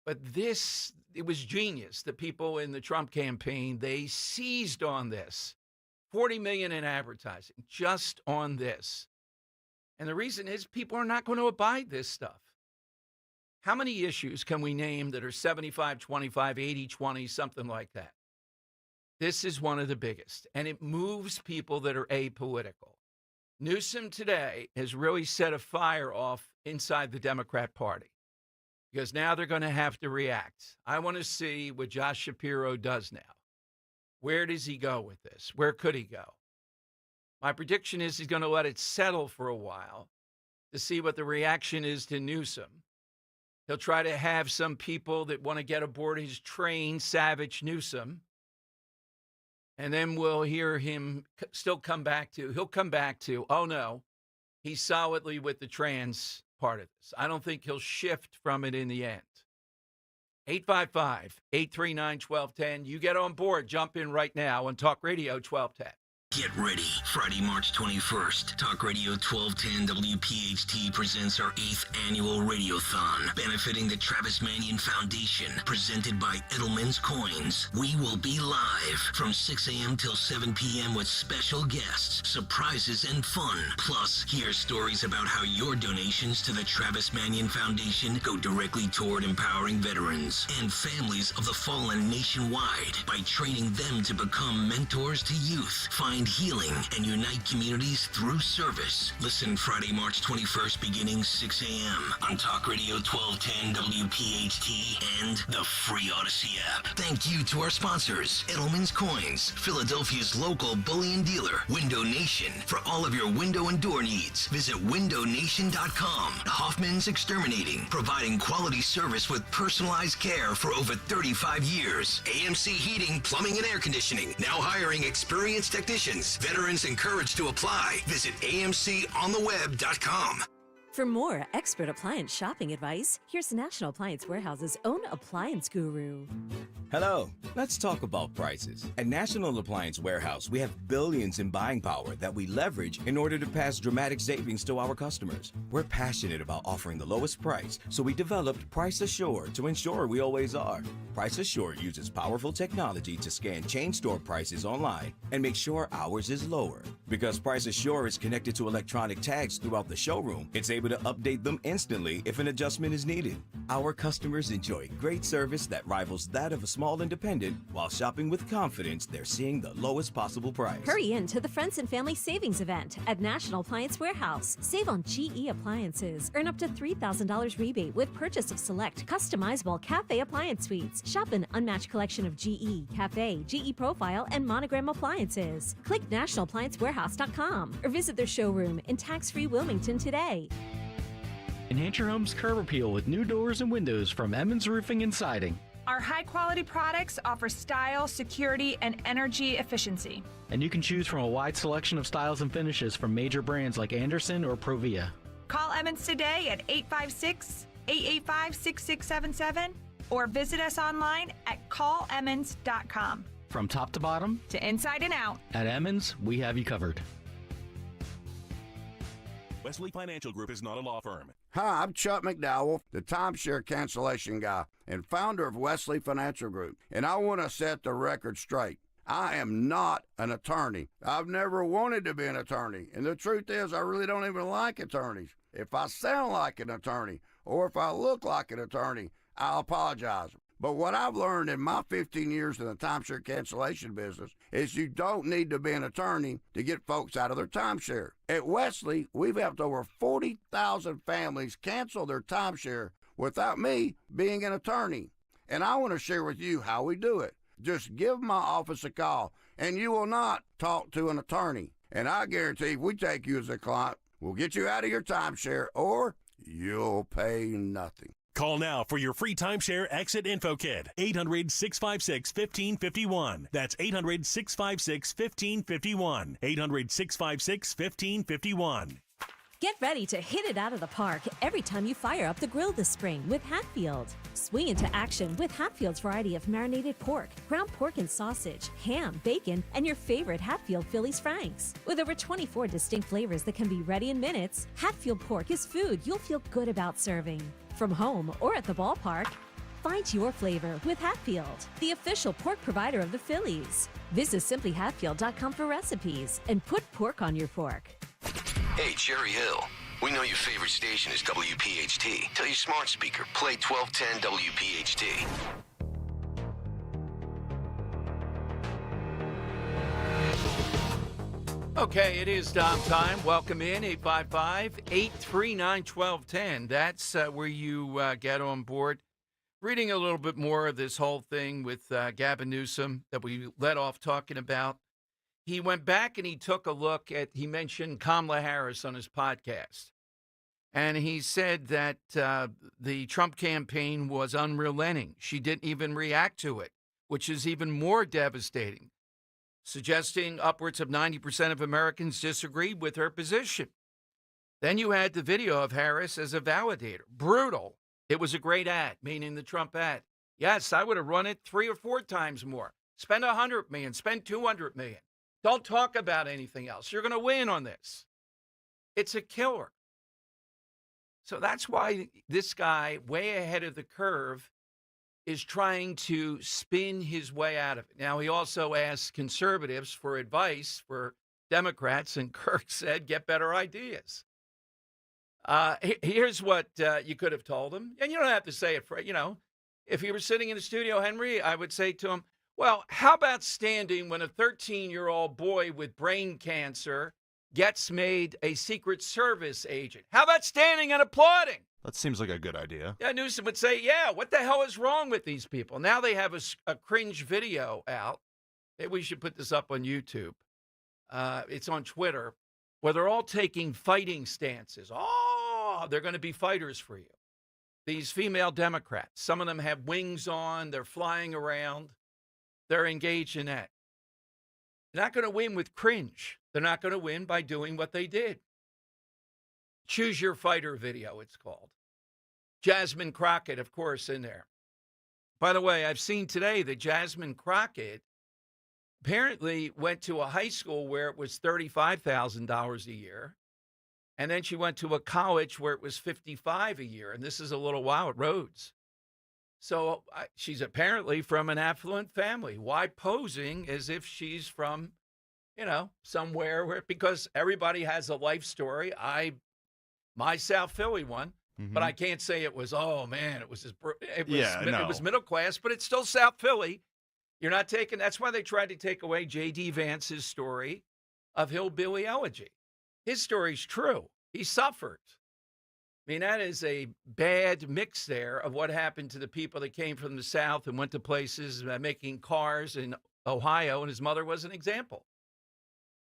But this, it was genius. The people in the Trump campaign, they seized on this. $40 million in advertising just on this. And the reason is people are not going to abide this stuff. How many issues can we name that are 75-25, 80-20, something like that? This is one of the biggest, and it moves people that are apolitical. Newsom today has really set a fire off inside the Democrat Party because now they're going to have to react. I want to see what Josh Shapiro does now. Where does he go with this? Where could he go? My prediction is he's going to let it settle for a while to see what the reaction is to Newsom. He'll try to have some people that want to get aboard his train, savage Newsom. And then we'll hear him he'll come back to, oh no, he's solidly with the trans part of this. I don't think he'll shift from it in the end. 855-839-1210. You get on board. Jump in right now on Talk Radio 1210. Get ready. Friday, March 21st, Talk Radio 1210 WPHT presents our 8th annual Radiothon, benefiting the Travis Manion Foundation, presented by Edelman's Coins. We will be live from 6 a.m. till 7 p.m. with special guests, surprises, and fun. Plus, hear stories about how your donations to the Travis Manion Foundation go directly toward empowering veterans and families of the fallen nationwide by training them to become mentors to youth. Find healing and unite communities through service. Listen Friday, March 21st, beginning 6 a.m. on Talk Radio 1210 WPHT and the free Odyssey app. Thank you to our sponsors, Edelman's Coins, Philadelphia's local bullion dealer, Window Nation. For all of your window and door needs, visit windownation.com. Hoffman's Exterminating, providing quality service with personalized care for over 35 years. AMC Heating, Plumbing, and Air Conditioning, now hiring experienced technicians. Veterans encouraged to apply. Visit amcontheweb.com. For more expert appliance shopping advice, here's National Appliance Warehouse's own appliance guru. Hello, let's talk about prices. At National Appliance Warehouse, we have billions in buying power that we leverage in order to pass dramatic savings to our customers. We're passionate about offering the lowest price, so we developed Price Assured to ensure we always are. Price Assured uses powerful technology to scan chain store prices online and make sure ours is lower. Because Price Assured is connected to electronic tags throughout the showroom, it's able to update them instantly if an adjustment is needed. Our customers enjoy great service that rivals that of a small independent. While shopping with confidence, they're seeing the lowest possible price. Hurry in to the Friends and Family Savings Event at National Appliance Warehouse. Save on GE appliances. Earn up to $3,000 rebate with purchase of select customizable cafe appliance suites. Shop an unmatched collection of GE, Cafe, GE Profile, and Monogram appliances. Click nationalappliancewarehouse.com or visit their showroom in tax-free Wilmington today. Enhance your home's curb appeal with new doors and windows from Emmons Roofing and Siding. Our high-quality products offer style, security, and energy efficiency. And you can choose from a wide selection of styles and finishes from major brands like Anderson or Provia. Call Emmons today at 885-6677 or visit us online at callemmons.com. From top to bottom, To inside and out. at Emmons, we have you covered. Wesley Financial Group is not a law firm. Hi, I'm Chuck McDowell, the timeshare cancellation guy and founder of Wesley Financial Group, and I want to set the record straight. I am not an attorney. I've never wanted to be an attorney, and the truth is I really don't even like attorneys. If I sound like an attorney or if I look like an attorney, I'll apologize. But what I've learned in my 15 years in the timeshare cancellation business is you don't need to be an attorney to get folks out of their timeshare. At Wesley, we've helped over 40,000 families cancel their timeshare without me being an attorney. And I want to share with you how we do it. Just give my office a call, and you will not talk to an attorney. And I guarantee if we take you as a client, we'll get you out of your timeshare, or you'll pay nothing. Call now for your free timeshare exit info kit. 800-656-1551. That's 800-656-1551. 800-656-1551. Get ready to hit it out of the park every time you fire up the grill this spring with Hatfield. Swing into action with Hatfield's variety of marinated pork, ground pork and sausage, ham, bacon, and your favorite Hatfield Phillies Franks. With over 24 distinct flavors that can be ready in minutes, Hatfield pork is food you'll feel good about serving. From home or at the ballpark, find your flavor with Hatfield, the official pork provider of the Phillies. Visit simplyhatfield.com for recipes and put pork on your fork. Hey, Cherry Hill. We know your favorite station is WPHT. Tell your smart speaker, play 1210 WPHT. Okay, it is Dom time. Welcome in, 855-839-1210. That's where you get on board. Reading a little bit more of this whole thing with Gavin Newsom that we let off talking about. He went back and he took a look at, he mentioned Kamala Harris on his podcast. And he said that the Trump campaign was unrelenting. She didn't even react to it, which is even more devastating, suggesting upwards of 90% of Americans disagreed with her position. Then you had the video of Harris as a validator. Brutal. It was a great ad, meaning the Trump ad. Yes, I would have run it 3 or 4 times more. Spend $100 million, spend $200 million. Don't talk about anything else. You're going to win on this. It's a killer. So that's why this guy, way ahead of the curve, is trying to spin his way out of it. Now, he also asked conservatives for advice for Democrats, and Kirk said, get better ideas. Here's what you could have told him. And you don't have to say it for, if he were sitting in the studio, Henry, I would say to him, well, how about standing when a 13-year-old boy with brain cancer gets made a Secret Service agent? How about standing and applauding? That seems like a good idea. Yeah, Newsom would say, yeah, what the hell is wrong with these people? Now they have a cringe video out. Maybe we should put this up on YouTube. It's on Twitter, where they're all taking fighting stances. Oh, they're going to be fighters for you. These female Democrats, some of them have wings on. They're flying around. They're engaged in that. They're not going to win with cringe. They're not going to win by doing what they did. Choose Your Fighter video, it's called. Jasmine Crockett, of course, in there. By the way, I've seen today that Jasmine Crockett apparently went to a high school where it was $35,000 a year. And then she went to a college where it was $55,000 a year. And this is a little while at Rhodes. So she's apparently from an affluent family. Why posing as if she's from, somewhere where, because everybody has a life story. My South Philly one, but I can't say it was, oh man, it was middle class, but it's still South Philly. You're not taking, that's why they tried to take away J.D. Vance's story of hillbilly elegy. His story's true. He suffered. I mean, that is a bad mix there of what happened to the people that came from the South and went to places making cars in Ohio, and his mother was an example.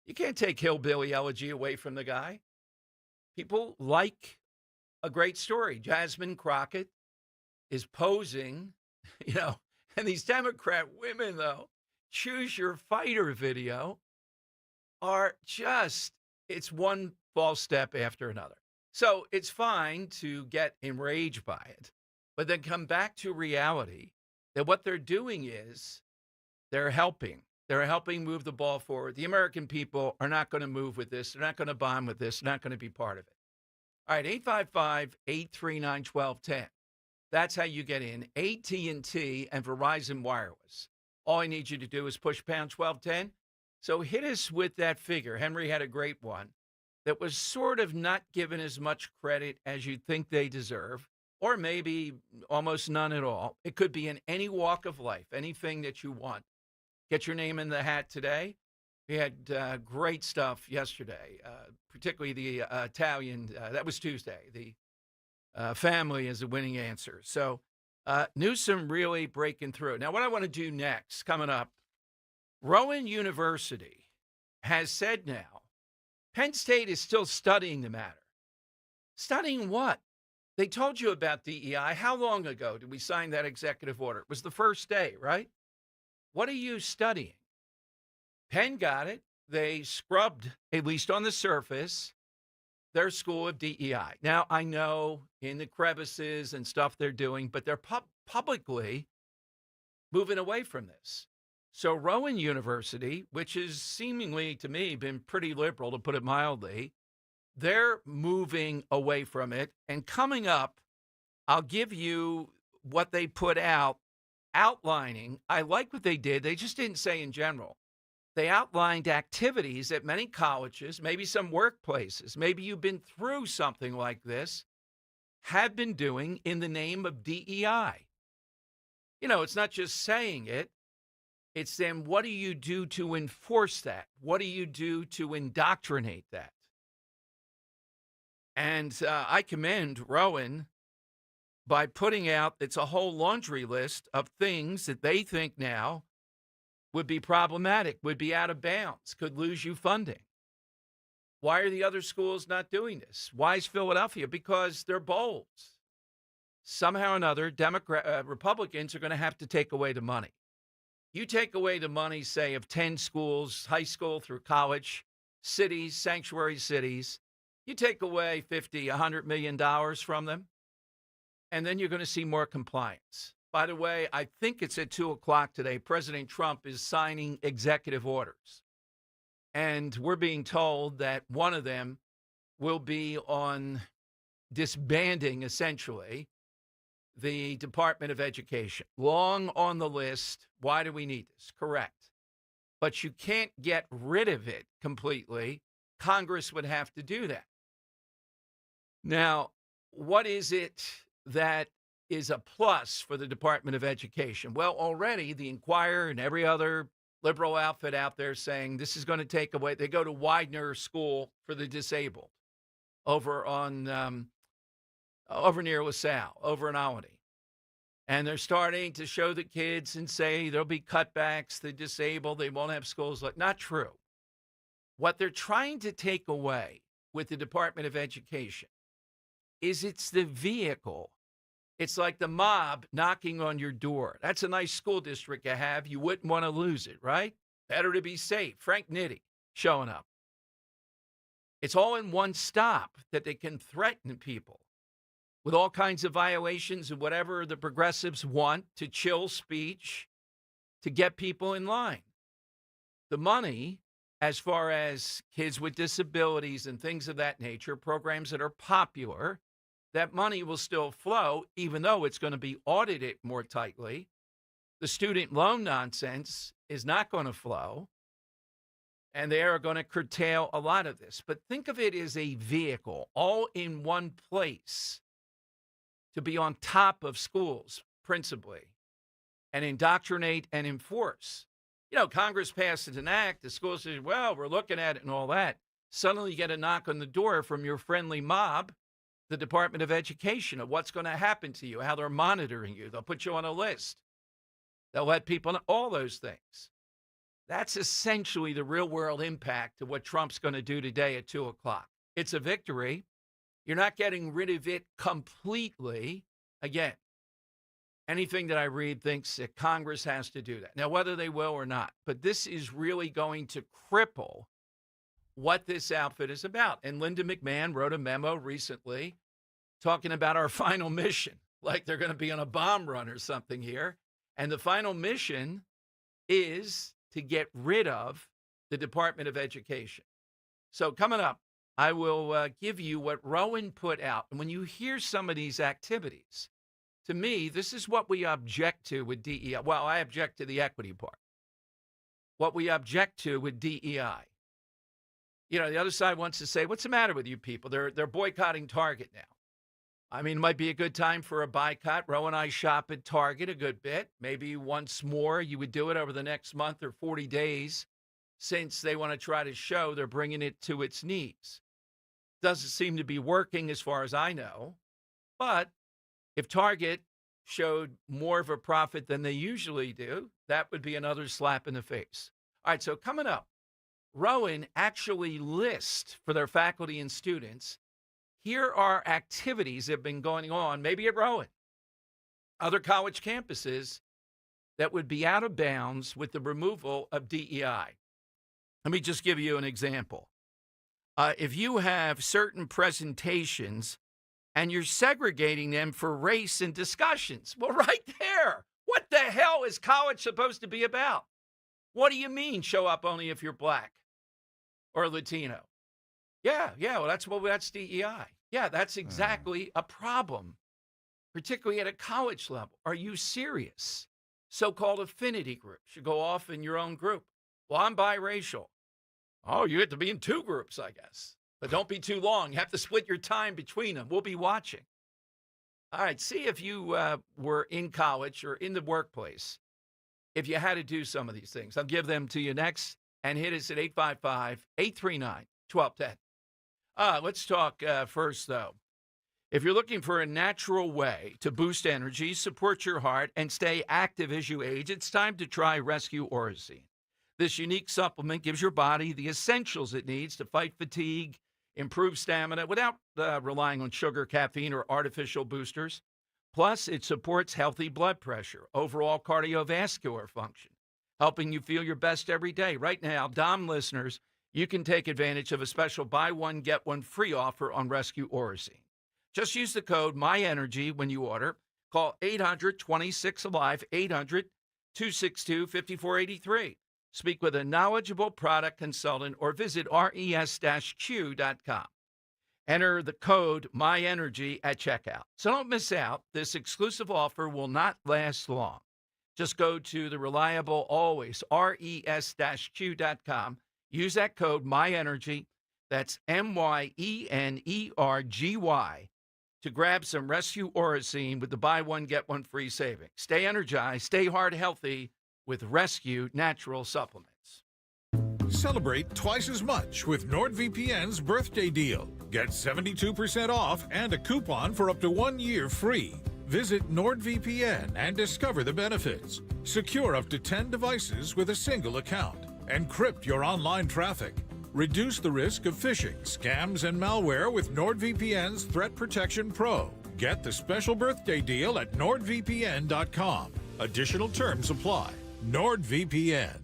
You can't take hillbilly elegy away from the guy. People like a great story. Jasmine Crockett is posing, and these Democrat women, though, Choose Your Fighter video are just, it's one false step after another. So it's fine to get enraged by it, but then come back to reality that what they're doing is they're helping. They're helping move the ball forward. The American people are not going to move with this. They're not going to bond with this. They're not going to be part of it. All right, 855-839-1210. That's how you get in. AT&T and Verizon Wireless. All I need you to do is push pound 1210. So hit us with that figure. Henry had a great one that was sort of not given as much credit as you'd think they deserve, or maybe almost none at all. It could be in any walk of life, anything that you want. Get your name in the hat today. We had great stuff yesterday, particularly the Italian. That was Tuesday. The family is a winning answer. So Newsom really breaking through. Now, what I want to do next, coming up, Rowan University has said now, Penn State is still studying the matter. Studying what? They told you about DEI. How long ago did we sign that executive order? It was the first day, right? What are you studying? Penn got it. They scrubbed, at least on the surface, their school of DEI. Now, I know in the crevices and stuff they're doing, but they're publicly moving away from this. So Rowan University, which has seemingly, to me, been pretty liberal, to put it mildly, they're moving away from it. And coming up, I'll give you what they put out outlining. I like what they did. They just didn't say in general. They outlined activities at many colleges, maybe some workplaces, maybe you've been through something like this, have been doing in the name of DEI. You know, it's not just saying it. It's then what do you do to enforce that? What do you do to indoctrinate that? And I commend Rowan by putting out, it's a whole laundry list of things that they think now would be problematic, would be out of bounds, could lose you funding. Why are the other schools not doing this? Why is Philadelphia? Because they're bold. Somehow or another, Republicans are going to have to take away the money. You take away the money, say, of 10 schools, high school through college, cities, sanctuary cities. You take away $50, $100 million from them, and then you're going to see more compliance. By the way, I think it's at 2 o'clock today. President Trump is signing executive orders. And we're being told that one of them will be on disbanding, essentially, the Department of Education. Long on the list. Why do we need this? Correct. But you can't get rid of it completely. Congress would have to do that. Now, what is it that is a plus for the Department of Education? Well, already the Inquirer and every other liberal outfit out there saying this is going to take away. They go to Widener School for the Disabled over on over near LaSalle, over in Albany. And they're starting to show the kids and say there'll be cutbacks, the disabled, they won't have schools. Not true. What they're trying to take away with the Department of Education is it's the vehicle. It's like the mob knocking on your door. That's a nice school district you have. You wouldn't want to lose it, right? Better to be safe. Frank Nitti showing up. It's all in one stop that they can threaten people with all kinds of violations of whatever the progressives want to chill speech, to get people in line. The money, as far as kids with disabilities and things of that nature, programs that are popular, that money will still flow, even though it's going to be audited more tightly. The student loan nonsense is not going to flow, and they are going to curtail a lot of this. But think of it as a vehicle, all in one place, to be on top of schools, principally, and indoctrinate and enforce. You know, Congress passed an act, the school says, well, we're looking at it and all that. Suddenly you get a knock on the door from your friendly mob, the Department of Education, of what's going to happen to you, how they're monitoring you. They'll put you on a list. They'll let people know, all those things. That's essentially the real-world impact of what Trump's going to do today at 2 o'clock. It's a victory. You're not getting rid of it completely. Again, anything that I read thinks that Congress has to do that. Now, whether they will or not, but this is really going to cripple what this outfit is about. And Linda McMahon wrote a memo recently talking about our final mission, like they're going to be on a bomb run or something here. And the final mission is to get rid of the Department of Education. So coming up, I will give you what Rowan put out. And when you hear some of these activities, to me, this is what we object to with DEI. Well, I object to the equity part. What we object to with DEI. You know, the other side wants to say, what's the matter with you people? They're boycotting Target now. I mean, it might be a good time for a boycott. Ro and I shop at Target a good bit. Maybe once more you would do it over the next month or 40 days since they want to try to show they're bringing it to its knees. Doesn't seem to be working as far as I know. But if Target showed more of a profit than they usually do, that would be another slap in the face. All right, so coming up, Rowan actually lists for their faculty and students, here are activities that have been going on, maybe at Rowan, other college campuses, that would be out of bounds with the removal of DEI. Let me just give you an example. If you have certain presentations and you're segregating them for race and discussions, well, right there, what the hell is college supposed to be about? What do you mean show up only if you're black or Latino? Yeah, well, that's DEI. Yeah, that's exactly a problem, particularly at a college level. Are you serious? So-called affinity groups should go off in your own group. Well, I'm biracial. Oh, you get to be in two groups, I guess. But don't be too long. You have to split your time between them. We'll be watching. All right, see if you were in college or in the workplace, if you had to do some of these things. I'll give them to you next, and hit us at 855-839-1210. Let's talk first, though. If you're looking for a natural way to boost energy, support your heart, and stay active as you age, it's time to try Rescue Orosine. This unique supplement gives your body the essentials it needs to fight fatigue, improve stamina without relying on sugar, caffeine, or artificial boosters. Plus, it supports healthy blood pressure, overall cardiovascular function, helping you feel your best every day. Right now, Dom listeners, you can take advantage of a special buy one, get one free offer on Rescue Orosine. Just use the code MyEnergy when you order. Call 800-26-ALIVE, 800-262-5483. Speak with a knowledgeable product consultant or visit res-q.com. Enter the code MyEnergy at checkout. So don't miss out. This exclusive offer will not last long. Just go to the reliable, always, res-q.com. Use that code MyEnergy, that's MYENERGY, to grab some Rescue Orosine with the buy one, get one free saving. Stay energized, stay heart healthy with Rescue Natural Supplements. Celebrate twice as much with NordVPN's birthday deal. Get 72% off and a coupon for up to 1 year free. Visit NordVPN and discover the benefits. Secure up to 10 devices with a single account. Encrypt your online traffic. Reduce the risk of phishing, scams, and malware with NordVPN's Threat Protection Pro. Get the special birthday deal at NordVPN.com. Additional terms apply. NordVPN.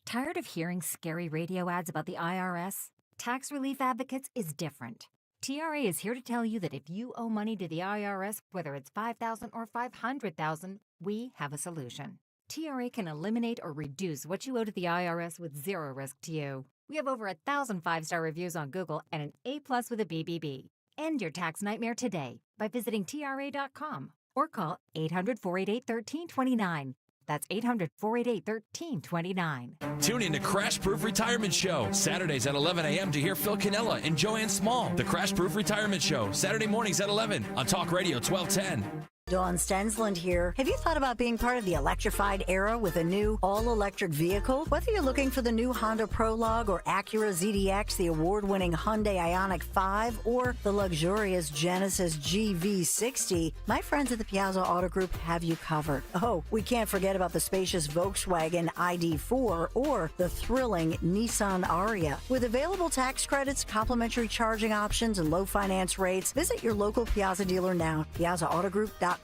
Tired of hearing scary radio ads about the IRS? Tax Relief Advocates is different. TRA is here to tell you that if you owe money to the IRS, whether it's $5,000 or $500,000, we have a solution. TRA can eliminate or reduce what you owe to the IRS with zero risk to you. We have over 1,000 5-star reviews on Google and an A+ with a BBB. End your tax nightmare today by visiting TRA.com or call 800-488-1329. That's 800-488-1329. Tune in to Crash Proof Retirement Show, Saturdays at 11 a.m. to hear Phil Cannella and Joanne Small. The Crash Proof Retirement Show, Saturday mornings at 11 on Talk Radio 1210. Dawn Stensland here. Have you thought about being part of the electrified era with a new all-electric vehicle? Whether you're looking for the new Honda Prologue or Acura ZDX, the award-winning Hyundai Ioniq 5, or the luxurious Genesis GV60, my friends at the Piazza Auto Group have you covered. Oh, we can't forget about the spacious Volkswagen ID4 or the thrilling Nissan Ariya. With available tax credits, complimentary charging options, and low finance rates, visit your local Piazza dealer now, piazzaautogroup.com.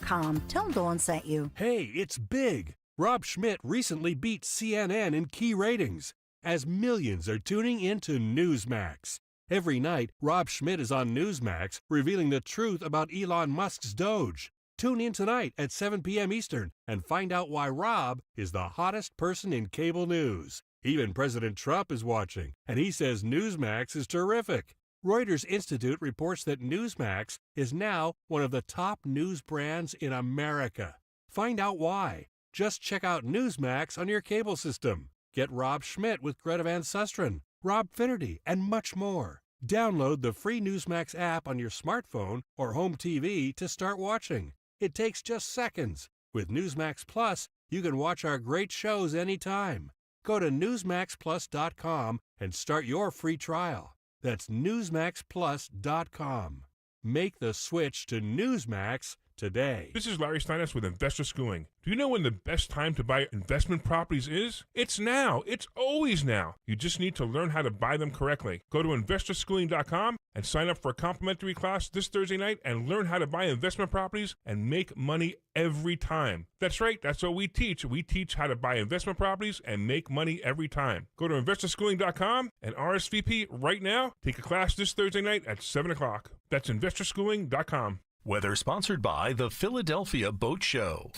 Tell them Dawn sent you. Hey, it's big. Rob Schmidt recently beat CNN in key ratings. as millions are tuning into Newsmax. Every night, Rob Schmidt is on Newsmax revealing the truth about Elon Musk's Doge. Tune in tonight at 7 p.m. Eastern and find out why Rob is the hottest person in cable news. Even President Trump is watching, and he says Newsmax is terrific. Reuters Institute reports that Newsmax is now one of the top news brands in America. Find out why. Just check out Newsmax on your cable system. Get Rob Schmidt with Greta Van Susteren, Rob Finnerty, and much more. Download the free Newsmax app on your smartphone or home TV to start watching. It takes just seconds. With Newsmax Plus, you can watch our great shows anytime. Go to NewsmaxPlus.com and start your free trial. That's NewsmaxPlus.com. Make the switch to Newsmax today. This is Larry Steinitz with Investor Schooling. Do you know when the best time to buy investment properties is? It's now. It's always now. You just need to learn how to buy them correctly. Go to investorschooling.com and sign up for a complimentary class this Thursday night and learn how to buy investment properties and make money every time. That's right. That's what we teach. We teach how to buy investment properties and make money every time. Go to investorschooling.com and RSVP right now. Take a class this Thursday night at 7 o'clock. That's investorschooling.com. Weather sponsored by the Philadelphia Boat Show.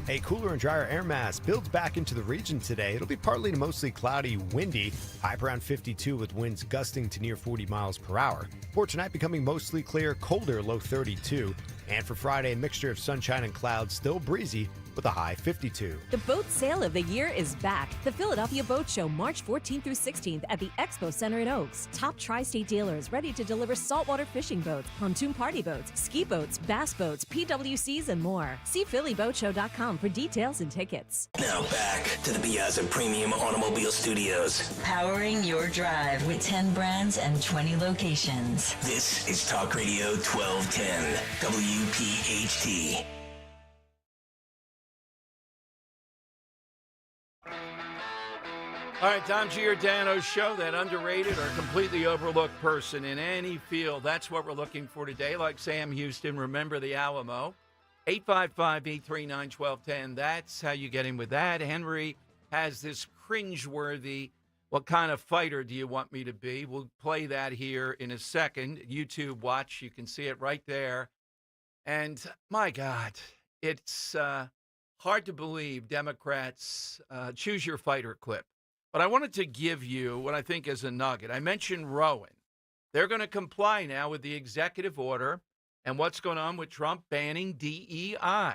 A cooler and drier air mass builds back into the region today. It'll be partly to mostly cloudy, windy, high around 52 with winds gusting to near 40 miles per hour. For tonight, becoming mostly clear, colder, low 32. And for Friday, a mixture of sunshine and clouds, still breezy with a high 52. The boat sale of the year is back. The Philadelphia Boat Show, March 14th through 16th at the Expo Center in Oaks. Top tri-state dealers ready to deliver saltwater fishing boats, pontoon party boats, ski boats, bass boats, PWCs, and more. See PhillyBoatShow.com for details and tickets. Now back to the Piazza Premium Automobile Studios. Powering your drive with 10 brands and 20 locations. This is Talk Radio 1210, WPHT. All right, Tom Giordano's show, that underrated or completely overlooked person in any field. That's what we're looking for today. Like Sam Houston, remember the Alamo. 855-839-1210. That's how you get in with that. Henry has this cringeworthy, what kind of fighter do you want me to be? We'll play that here in a second. YouTube watch, you can see it right there. And my God, it's hard to believe Democrats choose your fighter clip. But I wanted to give you what I think is a nugget. I mentioned Rowan. They're going to comply now with the executive order and what's going on with Trump banning DEI.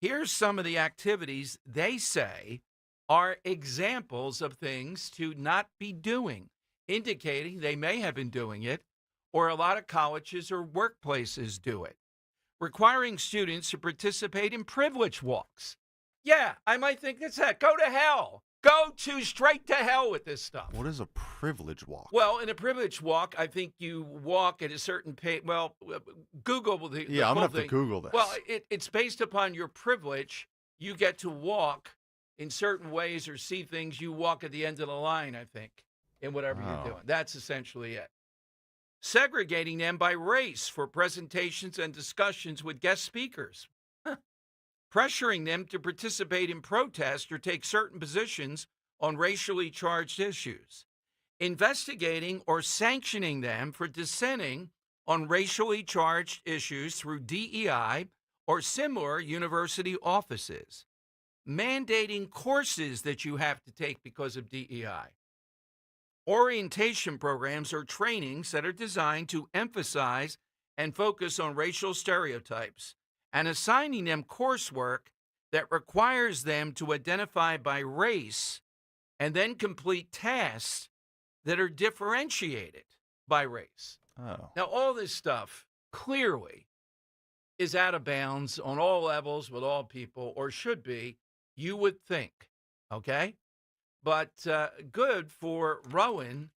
Here's some of the activities they say are examples of things to not be doing, indicating they may have been doing it, or a lot of colleges or workplaces do it. Requiring students to participate in privilege walks. Yeah, I might think that's that. Go to hell. Go to straight to hell with this stuff. What is a privilege walk? Well, in a privilege walk, I think you walk at a certain pace. Well, Google the I'm going to have to Google this. Well, it's based upon your privilege. You get to walk in certain ways or see things. You walk at the end of the line, I think, in whatever you're doing. That's essentially it. Segregating them by race for presentations and discussions with guest speakers. Pressuring them to participate in protests or take certain positions on racially charged issues, investigating or sanctioning them for dissenting on racially charged issues through DEI or similar university offices, mandating courses that you have to take because of DEI, orientation programs or trainings that are designed to emphasize and focus on racial stereotypes, and assigning them coursework that requires them to identify by race and then complete tasks that are differentiated by race. Now, all this stuff clearly is out of bounds on all levels with all people, or should be, you would think, okay? But good for Rowan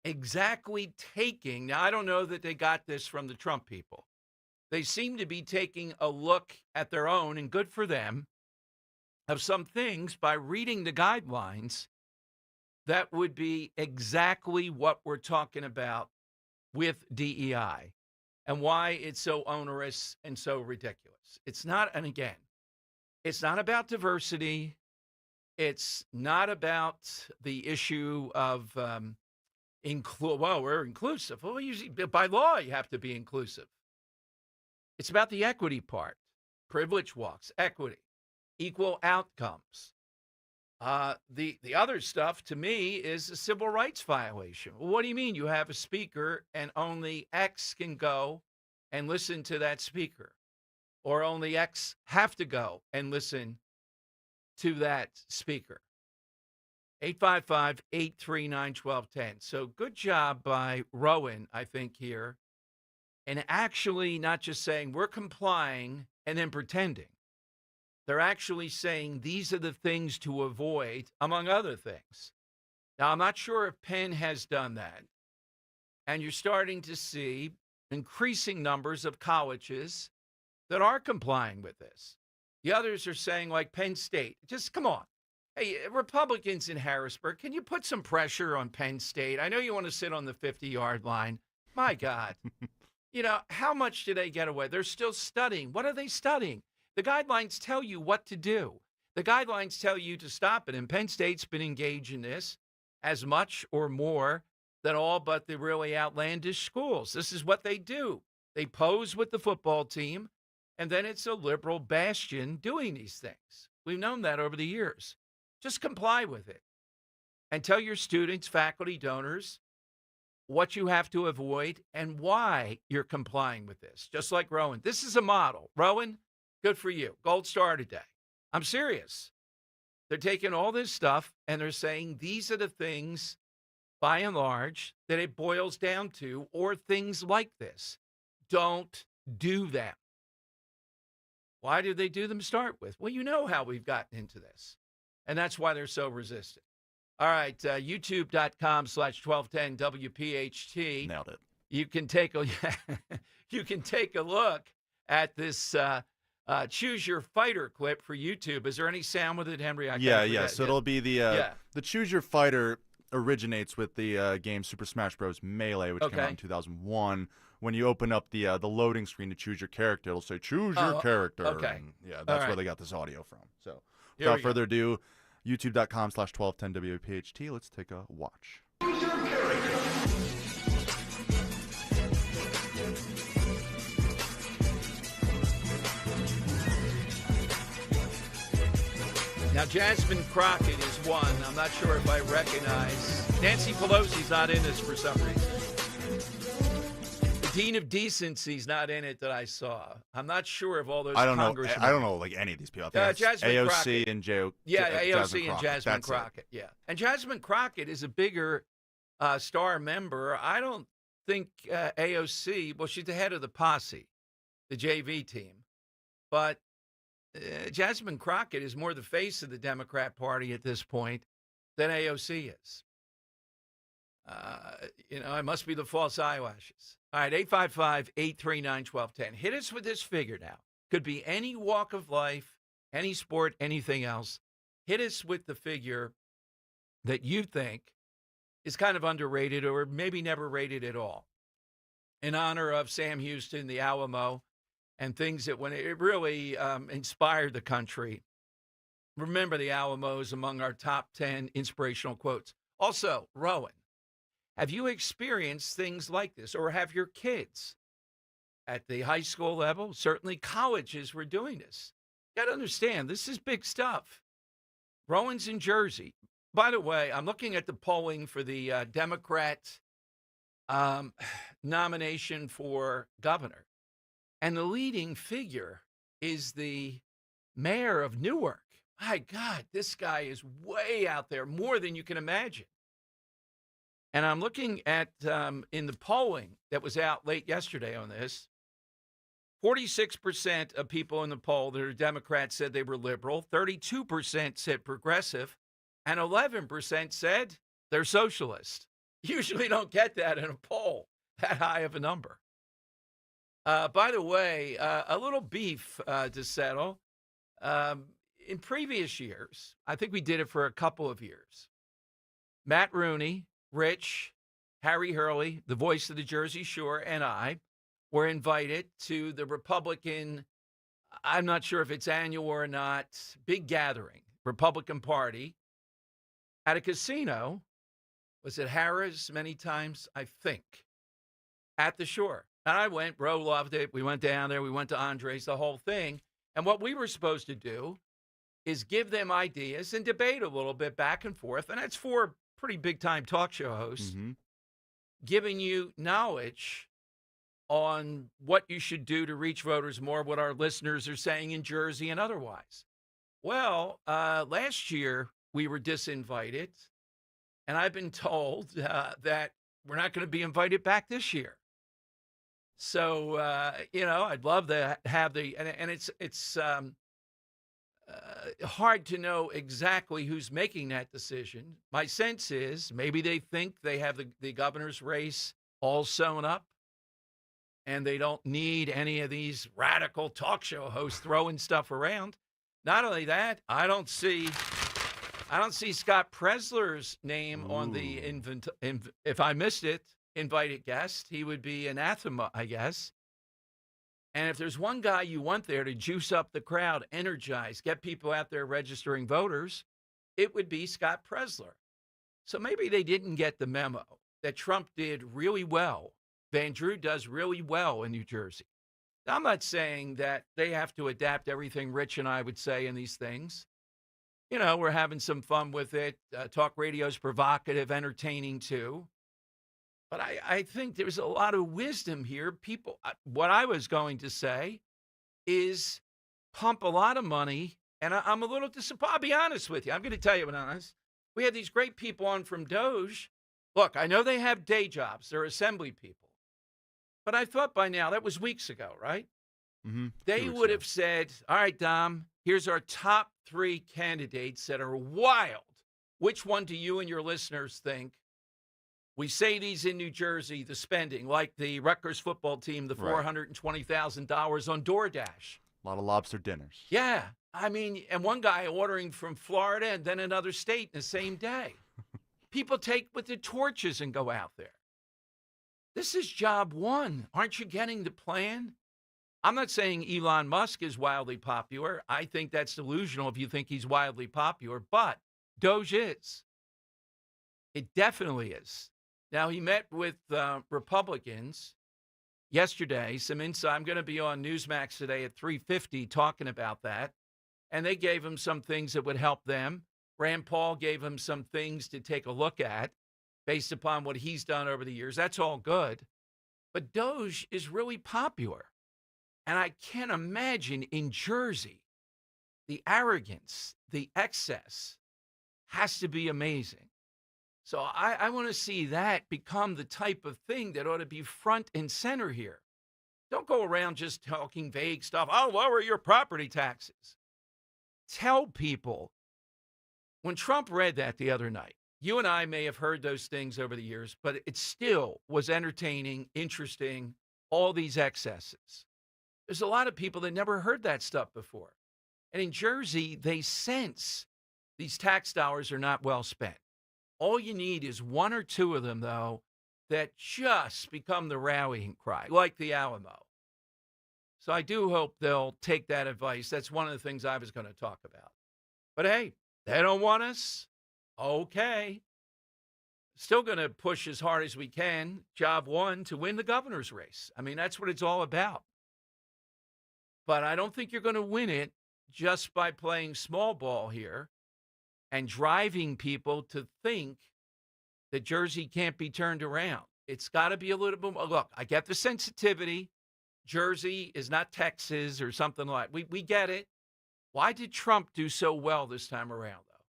exactly taking, now I don't know that they got this from the Trump people. They seem to be taking a look at their own, and good for them, of some things by reading the guidelines that would be exactly what we're talking about with DEI and why it's so onerous and so ridiculous. It's not, and again, it's not about diversity. It's not about the issue of we're inclusive. Well, usually by law you have to be inclusive. It's about the equity part. Privilege walks, equity, equal outcomes. The other stuff to me is a civil rights violation. Well, what do you mean you have a speaker and only X can go and listen to that speaker? Or only X have to go and listen to that speaker? 855-839-1210. So good job by Rowan, I think, here. And actually not just saying we're complying and then pretending. They're actually saying these are the things to avoid, among other things. Now, I'm not sure if Penn has done that. And you're starting to see increasing numbers of colleges that are complying with this. The others are saying, like Penn State, just come on. Hey, Republicans in Harrisburg, can you put some pressure on Penn State? I know you want to sit on the 50-yard line. My God. How much do they get away? They're still studying. What are they studying? The guidelines tell you what to do. The guidelines tell you to stop it. And Penn State's been engaged in this as much or more than all but the really outlandish schools. This is what they do. They pose with the football team, and then it's a liberal bastion doing these things. We've known that over the years. Just comply with it. And tell your students, faculty, donors, what you have to avoid and why you're complying with this. Just like Rowan. This is a model. Rowan, good for you. Gold star today. I'm serious. They're taking all this stuff and they're saying these are the things, by and large, that it boils down to, or things like this. Don't do them. Why do they do them to start with? Well, you know how we've gotten into this. And that's why they're so resistant. All right, youtube.com/1210 WPHT. Nailed it. You can take a look at this Choose Your Fighter clip for YouTube. Is there any sound with it, Henry? Yeah. So it'll be the Choose Your Fighter originates with the game Super Smash Bros. Melee, which came out in 2001. When you open up the loading screen to choose your character, it'll say choose your character. Okay. And that's where they got this audio from. So without further ado, youtube.com/1210 WPHT. Let's take a watch. Choose your character. Now, Jasmine Crockett is one. I'm not sure if I recognize. Nancy Pelosi's not in this for some reason. The Dean of Decency's not in it that I saw. I'm not sure of all those congressmen. I don't know like any of these people. I think Jasmine AOC Crockett. and AOC and Jasmine Crockett. Yeah. And Jasmine Crockett is a bigger star member. I don't think AOC, well, she's the head of the posse, the JV team. But Jasmine Crockett is more the face of the Democrat Party at this point than AOC is. It must be the false eyelashes. All right, 855-839-1210. Hit us with this figure now. Could be any walk of life, any sport, anything else. Hit us with the figure that you think is kind of underrated or maybe never rated at all. In honor of Sam Houston, the Alamo, and things that when it really inspired the country. Remember the Alamo is among our top 10 inspirational quotes. Also, Rowan, have you experienced things like this, or have your kids at the high school level? Certainly colleges were doing this. You got to understand, this is big stuff. Rowan's in Jersey. By the way, I'm looking at the polling for the Democrat nomination for governor. And the leading figure is the mayor of Newark. My God, this guy is way out there, more than you can imagine. And I'm looking at, in the polling that was out late yesterday on this, 46% of people in the poll that are Democrats said they were liberal, 32% said progressive, and 11% said they're socialist. Usually don't get that in a poll, that high of a number. By the way, a little beef to settle. In previous years, I think we did it for a couple of years. Matt Rooney, Rich, Harry Hurley, the voice of the Jersey Shore, and I were invited to the Republican, I'm not sure if it's annual or not, big gathering Republican Party at a casino. Was it Harrah's many times? I think. At the Shore. And I went, bro, loved it. We went down there. We went to Andre's, the whole thing. And what we were supposed to do is give them ideas and debate a little bit back and forth. And that's for pretty big-time talk show hosts, giving you knowledge on what you should do to reach voters more, what our listeners are saying in Jersey and otherwise. Well, last year we were disinvited, and I've been told that we're not going to be invited back this year. So, I'd love to have and it's hard to know exactly who's making that decision. My sense is maybe they think they have the governor's race all sewn up, and they don't need any of these radical talk show hosts throwing stuff around. Not only that, I don't see Scott Presler's name on the if I missed it, invited guest. He would be anathema, I guess. And if there's one guy you want there to juice up the crowd, energize, get people out there registering voters, it would be Scott Presler. So maybe they didn't get the memo that Trump did really well. Van Drew does really well in New Jersey. Now, I'm not saying that they have to adapt everything Rich and I would say in these things. We're having some fun with it. Talk radio is provocative, entertaining too. But I think there's a lot of wisdom here. What I was going to say is pump a lot of money. And I'm a little disappointed. I'll be honest with you. I'm going to tell you what honest. We had these great people on from Doge. Look, I know they have day jobs. They're assembly people. But I thought by now, that was weeks ago, right? They would have said, all right, Dom, here's our top 3 candidates that are wild. Which one do you and your listeners think? We say these in New Jersey, the spending, like the Rutgers football team, the $420,000 on DoorDash. A lot of lobster dinners. Yeah. I mean, and one guy ordering from Florida and then another state in the same day. People take with the torches and go out there. This is job one. Aren't you getting the plan? I'm not saying Elon Musk is wildly popular. I think that's delusional if you think he's wildly popular, but Doge is. It definitely is. Now, he met with Republicans yesterday. I'm going to be on Newsmax today at 3:50 talking about that. And they gave him some things that would help them. Rand Paul gave him some things to take a look at based upon what he's done over the years. That's all good. But Doge is really popular. And I can't imagine in Jersey, the arrogance, the excess has to be amazing. So I want to see that become the type of thing that ought to be front and center here. Don't go around just talking vague stuff. I'll lower your property taxes. Tell people. When Trump read that the other night, you and I may have heard those things over the years, but it still was entertaining, interesting, all these excesses. There's a lot of people that never heard that stuff before. And in Jersey, they sense these tax dollars are not well spent. All you need is one or two of them, though, that just become the rallying cry, like the Alamo. So I do hope they'll take that advice. That's one of the things I was going to talk about. But hey, they don't want us. Okay. Still going to push as hard as we can, job one, to win the governor's race. I mean, that's what it's all about. But I don't think you're going to win it just by playing small ball here and driving people to think that Jersey can't be turned around. It's got to be a little bit more. Look, I get the sensitivity. Jersey is not Texas or something like that. We get it. Why did Trump do so well this time around, though?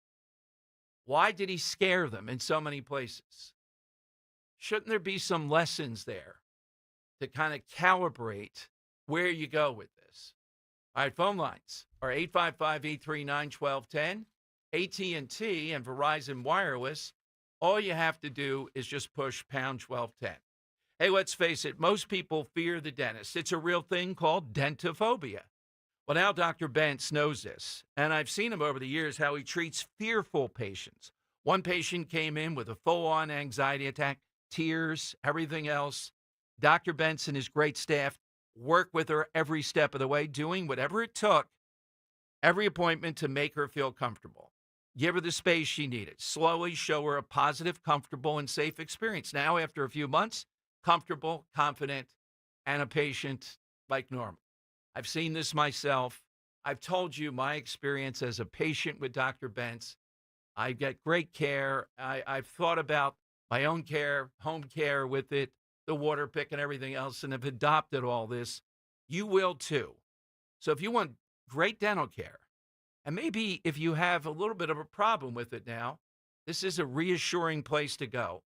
Why did he scare them in so many places? Shouldn't there be some lessons there to kind of calibrate where you go with this? All right, phone lines are 855-839-1210. AT&T and Verizon Wireless, all you have to do is just push pound 1210. Hey, let's face it, most people fear the dentist. It's a real thing called dentophobia. Well, now Dr. Bentz knows this, and I've seen him over the years how he treats fearful patients. One patient came in with a full-on anxiety attack, tears, everything else. Dr. Bentz and his great staff work with her every step of the way, doing whatever it took every appointment to make her feel comfortable. Give her the space she needed. Slowly show her a positive, comfortable, and safe experience. Now, after a few months, comfortable, confident, and a patient like normal. I've seen this myself. I've told you my experience as a patient with Dr. Bentz. I get great care. I've thought about my own care, home care with it, the water pick and everything else, and have adopted all this. You will too. So if you want great dental care, and maybe if you have a little bit of a problem with it now, this is a reassuring place to go.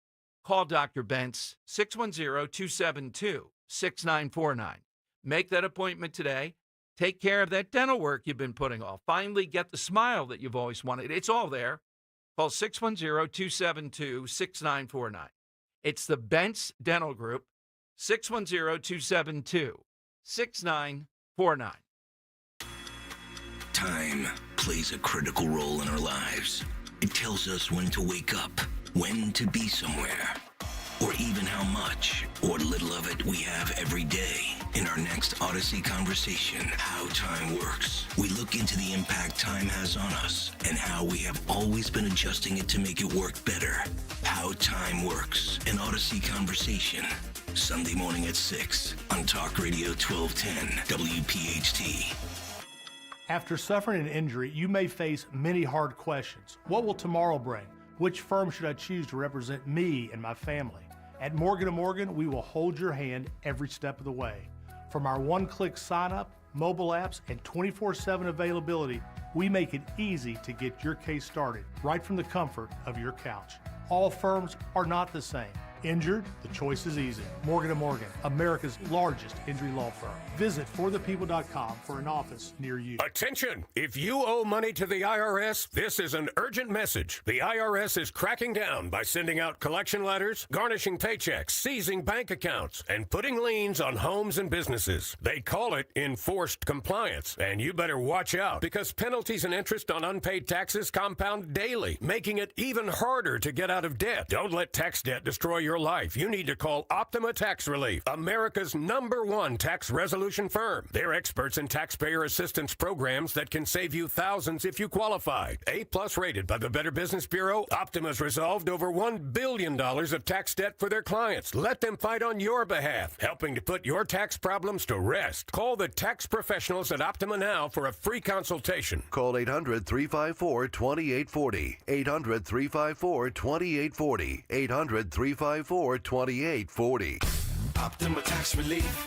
Call Dr. Bentz, 610-272-6949. Make that appointment today. Take care of that dental work you've been putting off. Finally get the smile that you've always wanted. It's all there. Call 610-272-6949. It's the Bentz Dental Group, 610-272-6949. Time plays a critical role in our lives. It tells us when to wake up, when to be somewhere, or even how much or little of it we have every day. In our next Odyssey conversation, How Time Works, we look into the impact time has on us and how we have always been adjusting it to make it work better. How Time Works, an Odyssey conversation. Sunday morning at 6 on Talk Radio 1210 WPHT. After suffering an injury, you may face many hard questions. What will tomorrow bring? Which firm should I choose to represent me and my family? At Morgan & Morgan, we will hold your hand every step of the way. From our one-click sign-up, mobile apps, and 24/7 availability, we make it easy to get your case started right from the comfort of your couch. All firms are not the same. Injured? The choice is easy. Morgan & Morgan, America's largest injury law firm. Visit forthepeople.com for an office near you. Attention! If you owe money to the IRS, this is an urgent message. The IRS is cracking down by sending out collection letters, garnishing paychecks, seizing bank accounts, and putting liens on homes and businesses. They call it enforced compliance, and you better watch out because penalties and interest on unpaid taxes compound daily, making it even harder to get out of debt. Don't let tax debt destroy your life. You need to call Optima Tax Relief, America's #1 tax resolution firm. They're experts in taxpayer assistance programs that can save you thousands if you qualify. A+ rated by the Better Business Bureau, Optima's resolved over $1 billion of tax debt for their clients. Let them fight on your behalf, helping to put your tax problems to rest. Call the tax professionals at Optima now for a free consultation. Call 800-354-2840. 800-354-2840. 800-354-2840. Optima Tax Relief.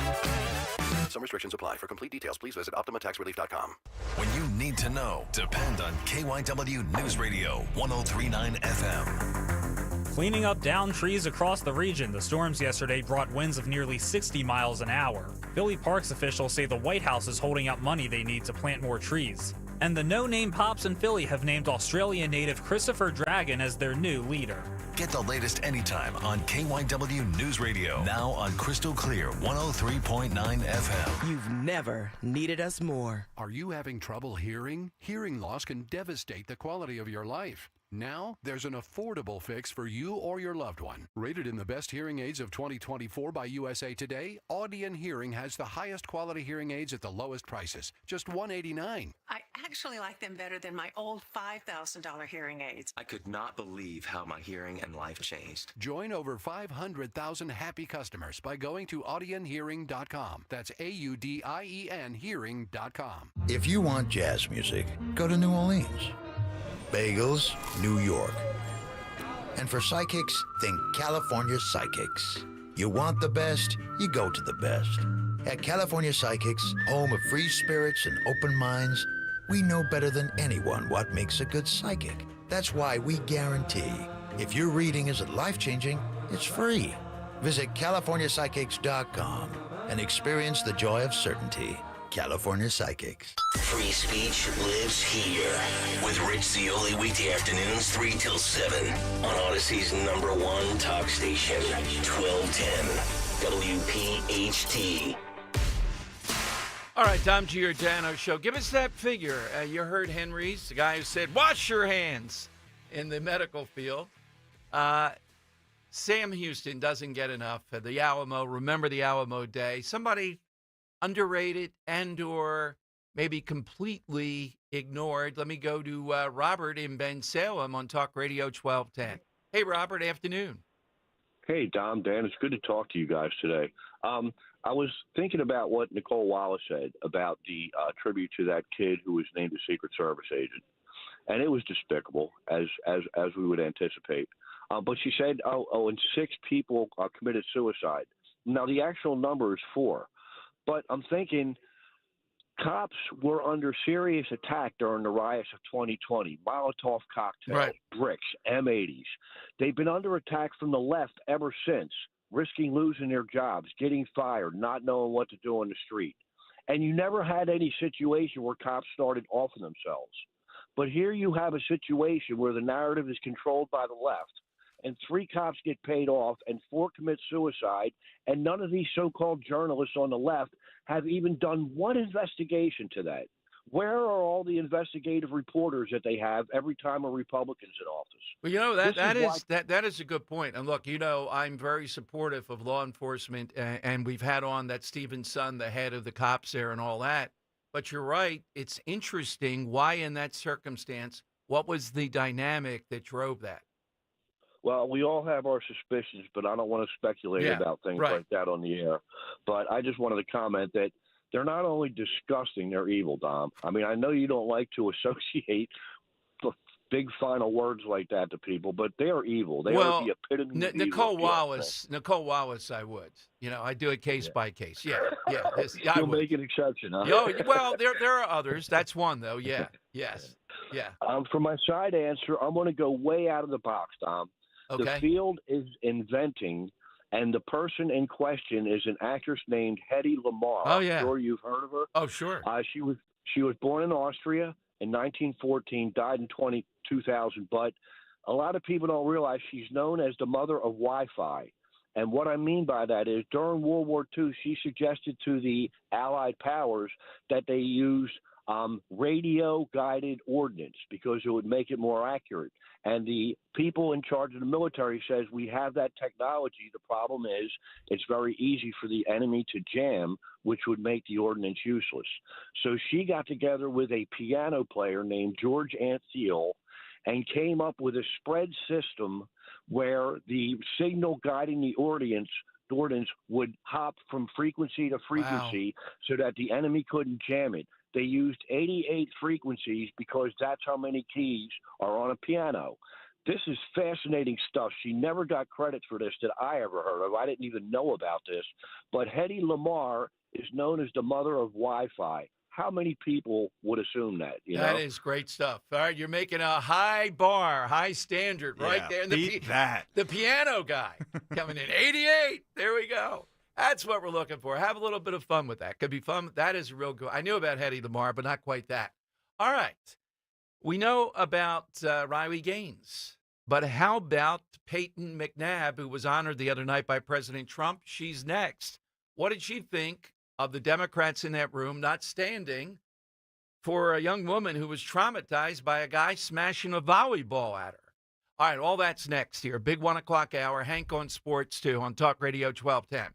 Some restrictions apply. For complete details, please visit OptimaTaxRelief.com. When you need to know, depend on KYW News Radio 103.9 FM. Cleaning up downed trees across the region, the storms yesterday brought winds of nearly 60 miles an hour. Philly Parks officials say the White House is holding out money they need to plant more trees. And the no-name Pops in Philly have named Australian native Christopher Dragon as their new leader. Get the latest anytime on KYW News Radio. Now on Crystal Clear 103.9 FM. You've never needed us more. Are you having trouble hearing? Hearing loss can devastate the quality of your life. Now, there's an affordable fix for you or your loved one. Rated in the best hearing aids of 2024 by USA Today, Audion Hearing has the highest quality hearing aids at the lowest prices, just $189. I actually like them better than my old $5,000 hearing aids. I could not believe how my hearing and life changed. Join over 500,000 happy customers by going to audionhearing.com. That's AUDIEN hearing.com. If you want jazz music, go to New Orleans. Bagels, New York. And for psychics, think California Psychics. You want the best, you go to the best. At California Psychics, home of free spirits and open minds, we know better than anyone what makes a good psychic. That's why we guarantee if your reading isn't life-changing, it's free. Visit CaliforniaPsychics.com and experience the joy of certainty. California Psychics. Free speech lives here with Rich Zioli weekday afternoons 3 till 7 on Odyssey's #1 talk station, 1210 WPHT. All right, Dom Giordano Show. Give us that figure. You heard Henry's, the guy who said, wash your hands in the medical field. Sam Houston doesn't get enough. The Alamo, remember the Alamo Day. Somebody underrated and or maybe completely ignored. Let me go to Robert in Ben Salem on Talk Radio 1210. Hey, Robert, afternoon. Hey, Dom, Dan, it's good to talk to you guys today. I was thinking about what Nicole Wallace said about the tribute to that kid who was named a Secret Service agent. And it was despicable, as we would anticipate. But she said, and 6 people committed suicide. Now, the actual number is 4. But I'm thinking cops were under serious attack during the riots of 2020. Molotov cocktails, bricks, M80s. They've been under attack from the left ever since, risking losing their jobs, getting fired, not knowing what to do on the street. And you never had any situation where cops started offing themselves. But here you have a situation where the narrative is controlled by the left, and 3 cops get paid off and 4 commit suicide, and none of these so-called journalists on the left have even done one investigation to that. Where are all the investigative reporters that they have every time a Republican's in office? Well, you know, that is a good point. And look, you know, I'm very supportive of law enforcement, and we've had on that Stephen Son, the head of the cops there and all that. But you're right. It's interesting. Why in that circumstance? What was the dynamic that drove that? Well, we all have our suspicions, but I don't want to speculate about things like that on the air. But I just wanted to comment that they're not only disgusting, they're evil, Dom. I mean, I know you don't like to associate big final words like that to people, but they are evil. They are the epitome of Nicole evil. Nicole Wallace, I would. You know, I do it case by case. Yeah. You'll make an exception, huh? Well, there are others. That's one, though. Yeah. Yes. Yeah. For my side answer, I'm going to go way out of the box, Dom. Okay. The field is inventing, and the person in question is an actress named Hedy Lamarr. Oh, yeah. I'm sure you've heard of her. Oh, sure. She was born in Austria in 1914, died in 2000. But a lot of people don't realize she's known as the mother of Wi-Fi. And what I mean by that is during World War II, she suggested to the Allied powers that they use radio-guided ordnance because it would make it more accurate. And the people in charge of the military says we have that technology. The problem is it's very easy for the enemy to jam, which would make the ordnance useless. So she got together with a piano player named George Antheil and came up with a spread system where the signal guiding the ordnance would hop from frequency to frequency so that the enemy couldn't jam it. They used 88 frequencies because that's how many keys are on a piano. This is fascinating stuff. She never got credit for this that I ever heard of. I didn't even know about this. But Hedy Lamarr is known as the mother of Wi-Fi. How many people would assume that? That is great stuff. All right, you're making a high bar, high standard right there. Beat that. The piano guy coming in 88. There we go. That's what we're looking for. Have a little bit of fun with that. Could be fun. That is real good. I knew about Hedy Lamarr, but not quite that. All right. We know about Riley Gaines, but how about Peyton McNab, who was honored the other night by President Trump? She's next. What did she think of the Democrats in that room not standing for a young woman who was traumatized by a guy smashing a volleyball at her? All right, all that's next here. Big 1 o'clock hour. Hank on Sports 2 on Talk Radio 1210.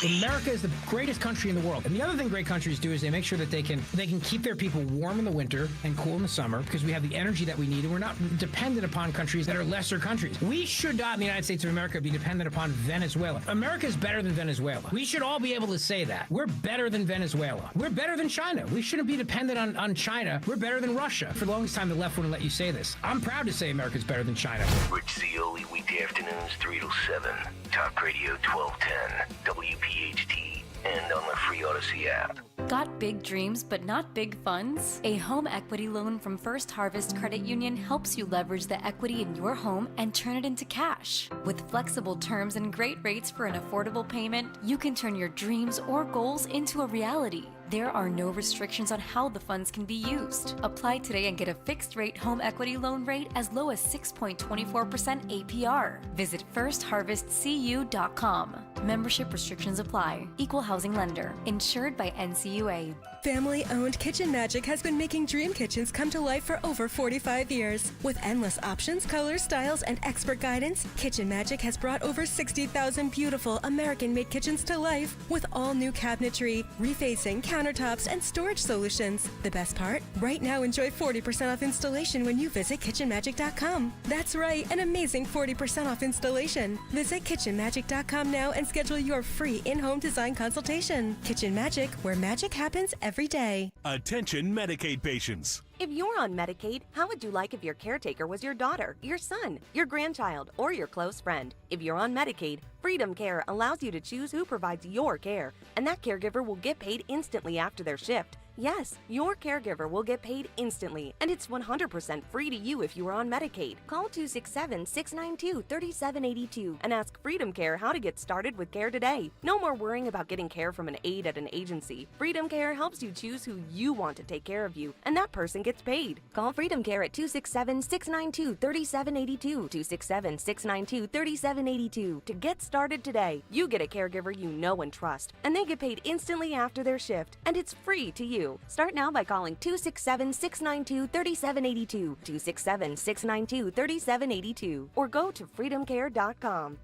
America is the greatest country in the world. And the other thing great countries do is they make sure that they can keep their people warm in the winter and cool in the summer because we have the energy that we need and we're not dependent upon countries that are lesser countries. We should not in the United States of America be dependent upon Venezuela. America is better than Venezuela. We should all be able to say that. We're better than Venezuela. We're better than China. We shouldn't be dependent on China. We're better than Russia. For the longest time, the left wouldn't let you say this. I'm proud to say America's better than China. Rich Cioli, weekday afternoons 3 to 7. Talk Radio 1210. WPHT. And on the free Odyssey app. Got big dreams but not big funds? A home equity loan from First Harvest Credit Union helps you leverage the equity in your home and turn it into cash. With flexible terms and great rates for an affordable payment, you can turn your dreams or goals into a reality. There are no restrictions on how the funds can be used. Apply today and get a fixed-rate home equity loan rate as low as 6.24% APR. Visit firstharvestcu.com. Membership restrictions apply. Equal housing lender. Insured by NCUA. Family-owned Kitchen Magic has been making dream kitchens come to life for over 45 years. With endless options, colors, styles, and expert guidance, Kitchen Magic has brought over 60,000 beautiful American-made kitchens to life with all new cabinetry, refacing, countertops, and storage solutions. The best part? Right now, enjoy 40% off installation when you visit kitchenmagic.com. That's right, an amazing 40% off installation. Visit kitchenmagic.com now and schedule your free in-home design consultation. Kitchen Magic, where magic happens every day. Attention Medicaid patients. If you're on Medicaid, how would you like if your caretaker was your daughter, your son, your grandchild, or your close friend? If you're on Medicaid, Freedom Care allows you to choose who provides your care, and that caregiver will get paid instantly after their shift. Yes, your caregiver will get paid instantly, and it's 100% free to you if you are on Medicaid. Call 267-692-3782 and ask Freedom Care how to get started with care today. No more worrying about getting care from an aide at an agency. Freedom Care helps you choose who you want to take care of you, and that person gets paid. Call Freedom Care at 267-692-3782, 267-692-3782 to get started today. You get a caregiver you know and trust, and they get paid instantly after their shift, and it's free to you. Start now by calling 267-692-3782, 267-692-3782, or go to freedomcare.com.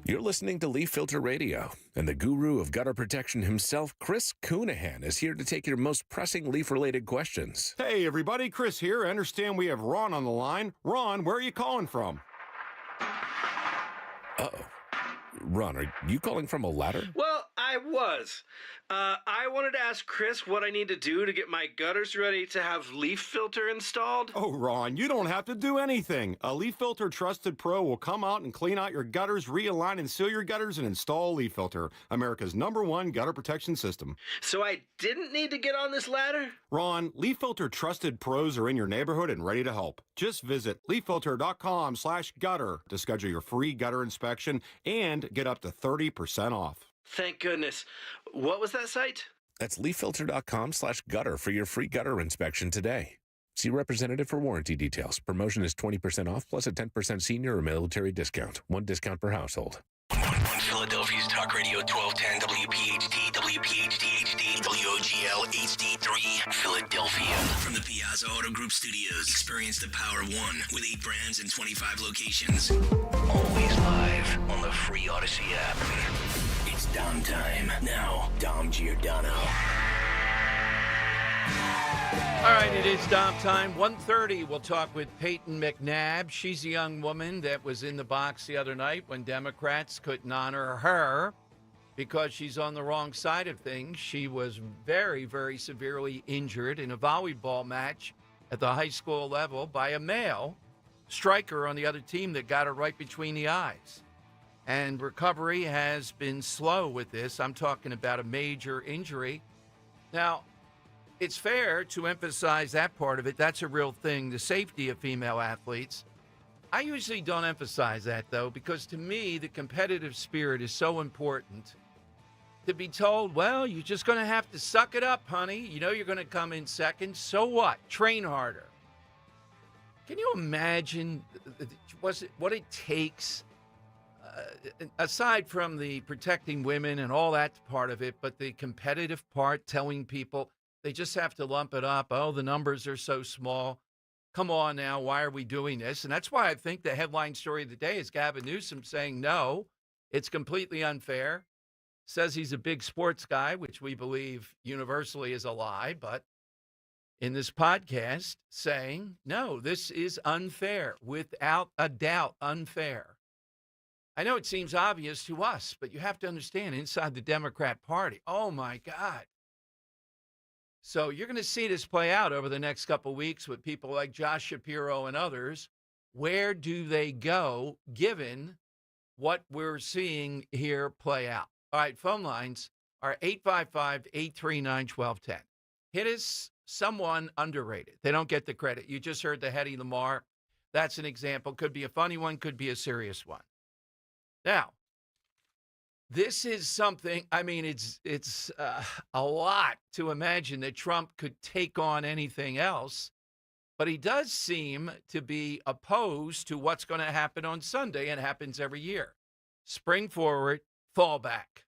You're listening to Leaf Filter Radio, and the guru of gutter protection himself, Chris Coonahan, is here to take your most pressing leaf-related questions. Hey, everybody, Chris here. I understand we have Ron on the line. Ron, where are you calling from? Uh-oh. Ron, are you calling from a ladder? Well, I was. I wanted to ask Chris what I need to do to get my gutters ready to have leaf filter installed. Oh, Ron, you don't have to do anything. A Leaf Filter Trusted Pro will come out and clean out your gutters, realign and seal your gutters, and install Leaf Filter, America's #1 gutter protection system. So I didn't need to get on this ladder? Ron, Leaf Filter Trusted Pros are in your neighborhood and ready to help. Just visit leaffilter.com/gutter to schedule your free gutter inspection and get up to 30% off. Thank goodness. What was that site? That's leaffilter.com/gutter for your free gutter inspection today. See representative for warranty details. Promotion is 20% off plus a 10% senior or military discount. One discount per household. Philadelphia's Talk Radio 1210 WPHT, WPHT HD, WOGL HD3, Philadelphia. From the Piazza Auto Group Studios, experience the power of one with 8 brands and 25 locations. Always live on the free Odyssey app. It's Dom time. Now, Dom Giordano. All right, it is Dom time. 1:30, we'll talk with Peyton McNab. She's a young woman that was in the box the other night when Democrats couldn't honor her because she's on the wrong side of things. She was very, very severely injured in a volleyball match at the high school level by a male striker on the other team that got her right between the eyes. And recovery has been slow with this. I'm talking about a major injury. Now, it's fair to emphasize that part of it. That's a real thing, the safety of female athletes. I usually don't emphasize that, though, because to me, the competitive spirit is so important. To be told, well, you're just going to have to suck it up, honey. You know you're going to come in second. So what? Train harder. Can you imagine what it takes, aside from the protecting women and all that part of it, but the competitive part, telling people, they just have to lump it up. Oh, the numbers are so small. Come on now, why are we doing this? And that's why I think the headline story of the day is Gavin Newsom saying, no, it's completely unfair. Says he's a big sports guy, which we believe universally is a lie, but in this podcast saying, no, this is unfair, without a doubt unfair. I know it seems obvious to us, but you have to understand inside the Democrat Party, oh my God. So you're going to see this play out over the next couple of weeks with people like Josh Shapiro and others. Where do they go given what we're seeing here play out? All right, phone lines are 855-839-1210. Hit us someone underrated. They don't get the credit. You just heard the Hedy Lamarr. That's an example. Could be a funny one, could be a serious one. Now, This is something, I mean, it's a lot to imagine that Trump could take on anything else, but he does seem to be opposed to what's going to happen on Sunday, and happens every year. Spring forward, fall back,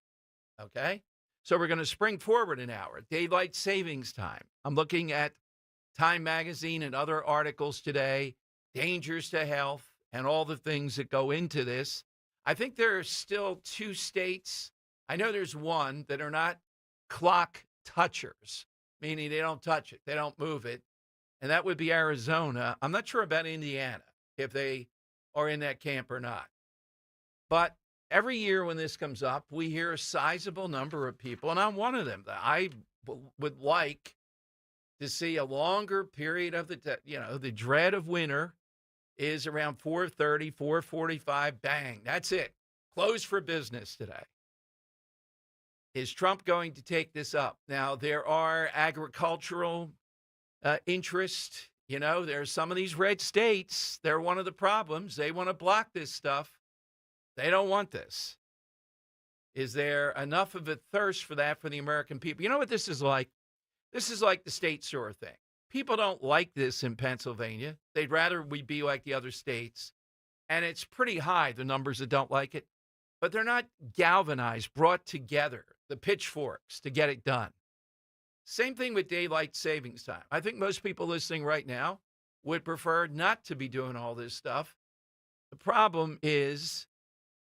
okay? So we're going to spring forward an hour, daylight savings time. I'm looking at Time Magazine and other articles today, dangers to health and all the things that go into this. I think there are still 2 states, I know there's one, that are not clock touchers, meaning they don't touch it, they don't move it, and that would be Arizona. I'm not sure about Indiana, if they are in that camp or not. But every year when this comes up, we hear a sizable number of people, and I'm one of them, that I would like to see a longer period of the dread of winter is around 4:30, 4:45, bang, that's it. Close for business today. Is Trump going to take this up? Now, there are agricultural interests. There are some of these red states, they're one of the problems. They want to block this stuff. They don't want this. Is there enough of a thirst for that for the American people? You know what this is like? This is like the state store thing. People don't like this in Pennsylvania. They'd rather we be like the other states. And it's pretty high, the numbers that don't like it. But they're not galvanized, brought together, the pitchforks to get it done. Same thing with daylight savings time. I think most people listening right now would prefer not to be doing all this stuff. The problem is,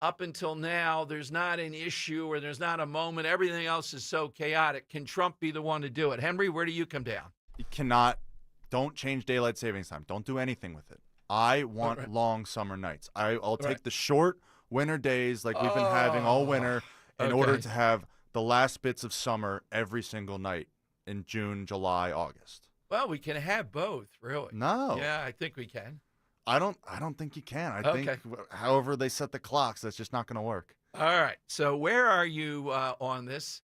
up until now, there's not an issue or there's not a moment. Everything else is so chaotic. Can Trump be the one to do it? Henry, where do you come down? You don't change daylight savings time. Don't do anything with it. I want long summer nights. I'll take the short winter days like we've been having all winter in order to have the last bits of summer every single night in June, July, August. Well, we can have both, really. No. Yeah, I think we can. I don't think you can. I think however they set the clocks, that's just not going to work. All right. So where are you on this?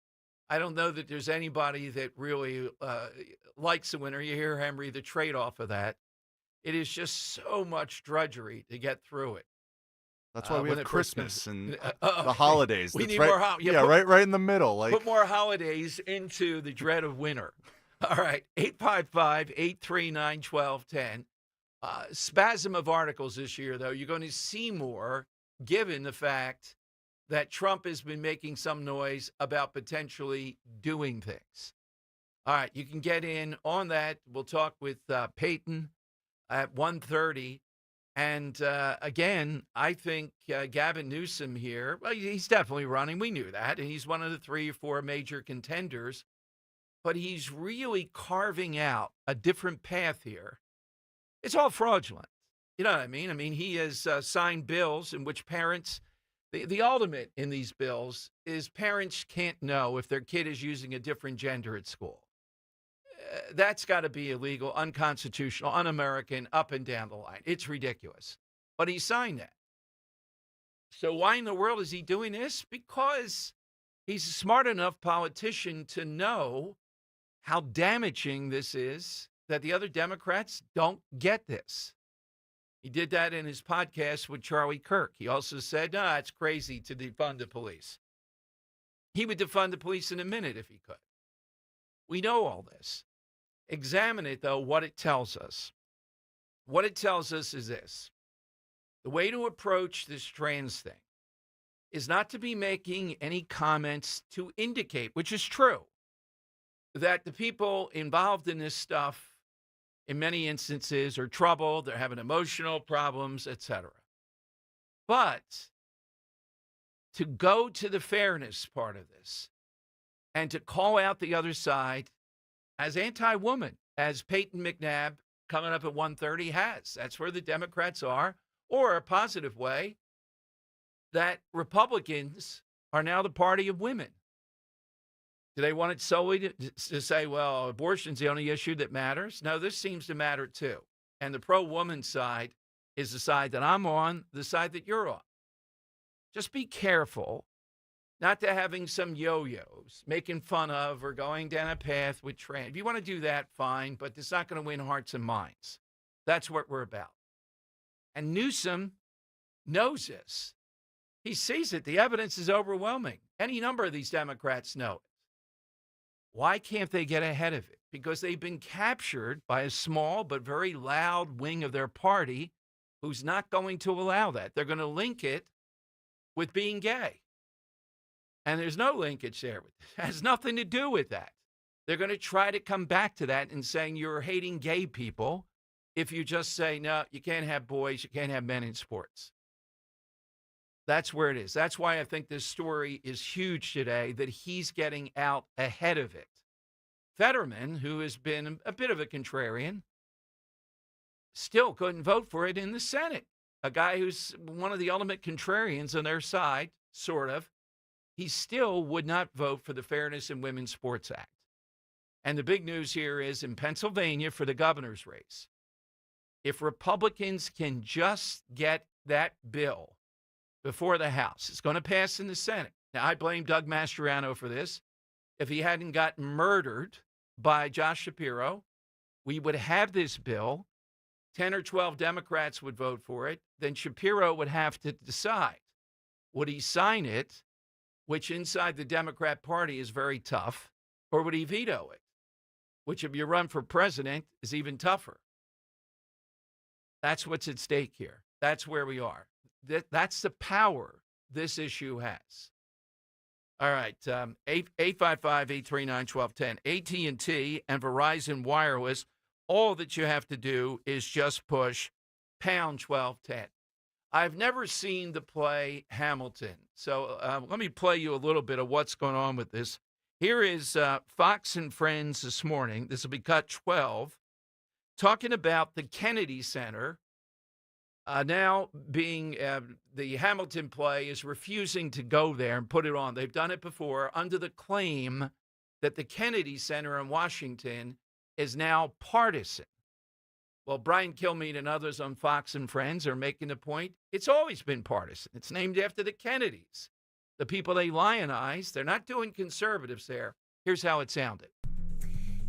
I don't know that there's anybody that really likes the winter. You hear, Henry, the trade-off of that. It is just so much drudgery to get through it. That's why we have Christmas and the holidays. We need right, more right in the middle. Put more holidays into the dread of winter. All right, 855-839-1210. Spasm of articles this year, though. You're going to see more, given the fact that Trump has been making some noise about potentially doing things. All right, you can get in on that. We'll talk with Peyton at 1:30. And again, I think Gavin Newsom here, well, he's definitely running. We knew that. And he's one of the 3 or 4 major contenders. But he's really carving out a different path here. It's all fraudulent. You know what I mean? I mean, he has signed bills in which parents, the ultimate in these bills is parents can't know if their kid is using a different gender at school. That's got to be illegal, unconstitutional, un-American, up and down the line. It's ridiculous. But he signed that. So why in the world is he doing this? Because he's a smart enough politician to know how damaging this is, that the other Democrats don't get this. He did that in his podcast with Charlie Kirk. He also said, no, it's crazy to defund the police. He would defund the police in a minute if he could. We know all this. Examine it, though, what it tells us. What it tells us is this. The way to approach this trans thing is not to be making any comments to indicate, which is true, that the people involved in this stuff in many instances are troubled, they're having emotional problems, etc. But to go to the fairness part of this and to call out the other side as anti-woman, as Peyton McNab coming up at 1:30 has. That's where the Democrats are, or a positive way, that Republicans are now the party of women. Do they want it solely to say, well, abortion's the only issue that matters? No, this seems to matter too. And the pro-woman side is the side that I'm on, the side that you're on. Just be careful not to having some yo-yos making fun of or going down a path with trans. If you want to do that, fine, but it's not going to win hearts and minds. That's what we're about. And Newsom knows this. He sees it. The evidence is overwhelming. Any number of these Democrats know it. Why can't they get ahead of it? Because they've been captured by a small but very loud wing of their party who's not going to allow that. They're going to link it with being gay. And there's no linkage there. It has nothing to do with that. They're going to try to come back to that and saying you're hating gay people if you just say, no, you can't have boys, you can't have men in sports. That's where it is. That's why I think this story is huge today, that he's getting out ahead of it. Fetterman, who has been a bit of a contrarian, still couldn't vote for it in the Senate. A guy who's one of the ultimate contrarians on their side, sort of, he still would not vote for the Fairness in Women's Sports Act. And the big news here is in Pennsylvania for the governor's race, if Republicans can just get that bill before the House, it's going to pass in the Senate. Now, I blame Doug Mastriano for this. If he hadn't gotten murdered by Josh Shapiro, we would have this bill. 10 or 12 Democrats would vote for it. Then Shapiro would have to decide, would he sign it, which inside the Democrat Party is very tough, or would he veto it, which if you run for president is even tougher. That's what's at stake here. That's where we are. That's the power this issue has. All right, 855-839-1210. AT&T and Verizon Wireless, all that you have to do is just push pound 1210. I've never seen the play Hamilton, so let me play you a little bit of what's going on with this. Here is Fox and Friends this morning. This will be cut 12, talking about the Kennedy Center. Now being the Hamilton play is refusing to go there and put it on. They've done it before under the claim that the Kennedy Center in Washington is now partisan. Well, Brian Kilmeade and others on Fox and Friends are making the point it's always been partisan. It's named after the Kennedys, the people they lionize. They're not doing conservatives there. Here's how it sounded.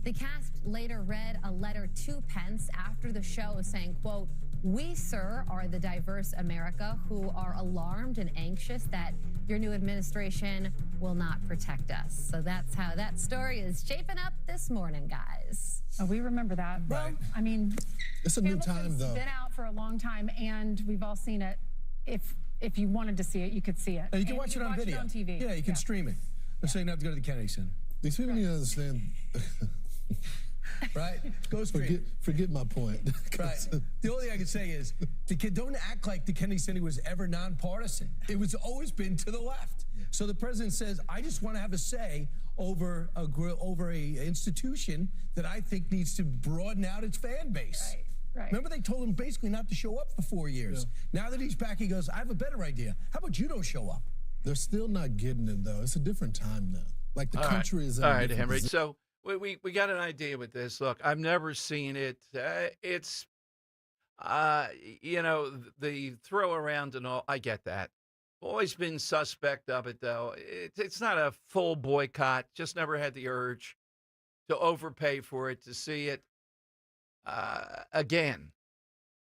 The cast later read a letter to Pence after the show saying, quote, "We, sir, are the diverse America who are alarmed and anxious that your new administration will not protect us." So that's how that story is shaping up this morning, guys. Oh, we remember that. Right. Well, I mean, it's a new time, though. It's been out for a long time, and we've all seen it. If you wanted to see it, you could see it. And you can watch it on video. It on TV. Yeah, you can stream it. I'm saying not to go to the Kennedy Center. These people need to understand. Right? Go straight. Forget my point. Right. The only thing I can say is, don't act like the Kennedy Center was ever nonpartisan. It was always been to the left. Yeah. So the president says, I just want to have a say over a institution that I think needs to broaden out its fan base. Right. Remember, they told him basically not to show up for 4 years. Yeah. Now that he's back, he goes, I have a better idea. How about you don't show up? They're still not getting it, though. It's a different time now. Like the country is in all a right, different Henry. position. So we got an idea with this. Look, I've never seen it. It's, the throw around and all. I get that. Always been suspect of it, though. It's not a full boycott. Just never had the urge to overpay for it, to see it. Again,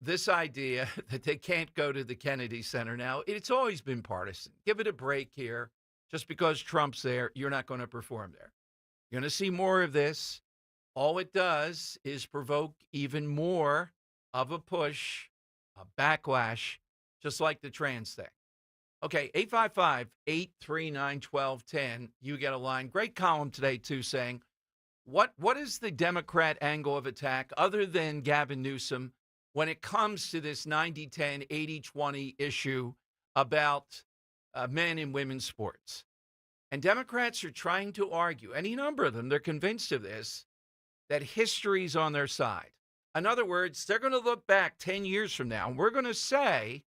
this idea that they can't go to the Kennedy Center now, it's always been partisan. Give it a break here. Just because Trump's there, you're not going to perform there. You're going to see more of this. All it does is provoke even more of a push, a backlash, just like the trans thing. Okay, 855-839-1210. You get a line. Great column today, too, saying, what is the Democrat angle of attack other than Gavin Newsom when it comes to this 90-10, 80-20 issue about men and women's sports? And Democrats are trying to argue, any number of them, they're convinced of this, that history's on their side. In other words, they're going to look back 10 years from now, and we're going to say,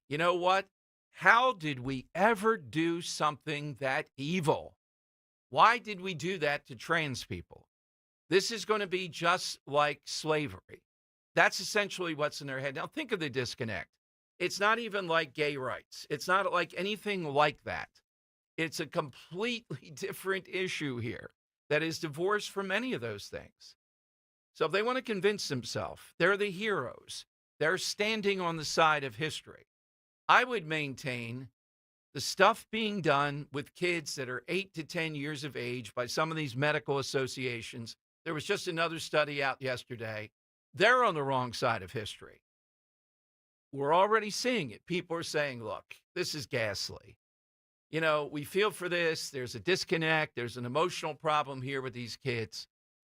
you know what? How did we ever do something that evil? Why did we do that to trans people? This is going to be just like slavery. That's essentially what's in their head. Now, think of the disconnect. It's not even like gay rights. It's not like anything like that. It's a completely different issue here that is divorced from any of those things. So if they want to convince themselves they're the heroes, they're standing on the side of history, I would maintain The stuff being done with kids that are 8 to 10 years of age by some of these medical associations. There was just another study out yesterday. They're on the wrong side of history. We're already seeing it. People are saying, look, this is ghastly. You know, we feel for this. There's a disconnect. There's an emotional problem here with these kids.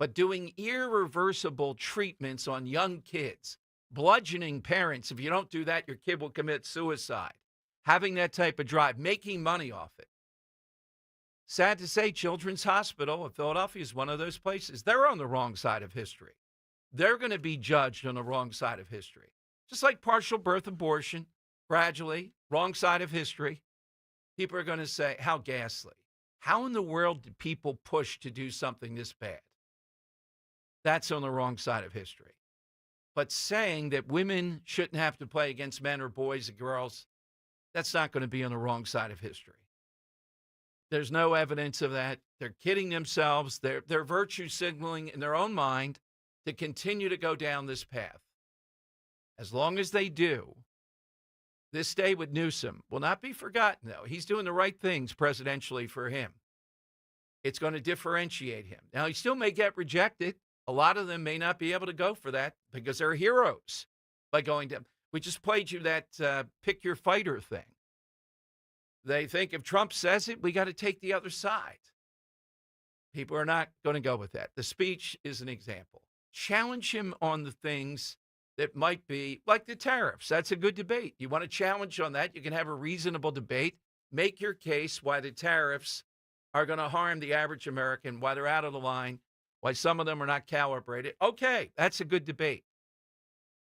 But doing irreversible treatments on young kids, bludgeoning parents, if you don't do that, your kid will commit suicide. Having that type of drive, making money off it. Sad to say, Children's Hospital of Philadelphia is one of those places. They're on the wrong side of history. They're going to be judged on the wrong side of history. Just like partial birth abortion, gradually, wrong side of history. People are going to say, how ghastly. How in the world did people push to do something this bad? That's on the wrong side of history. But saying that women shouldn't have to play against men or boys or girls, that's not going to be on the wrong side of history. There's no evidence of that. They're kidding themselves. They're virtue signaling in their own mind to continue to go down this path. As long as they do, this day with Newsom will not be forgotten, though. He's doing the right things presidentially for him. It's going to differentiate him. Now, he still may get rejected. A lot of them may not be able to go for that because they're heroes by going down. We just played you that pick your fighter thing. They think if Trump says it, we got to take the other side. People are not going to go with that. The speech is an example. Challenge him on the things that might be like the tariffs. That's a good debate. You want to challenge on that, you can have a reasonable debate. Make your case why the tariffs are going to harm the average American, why they're out of the line, why some of them are not calibrated. Okay, that's a good debate.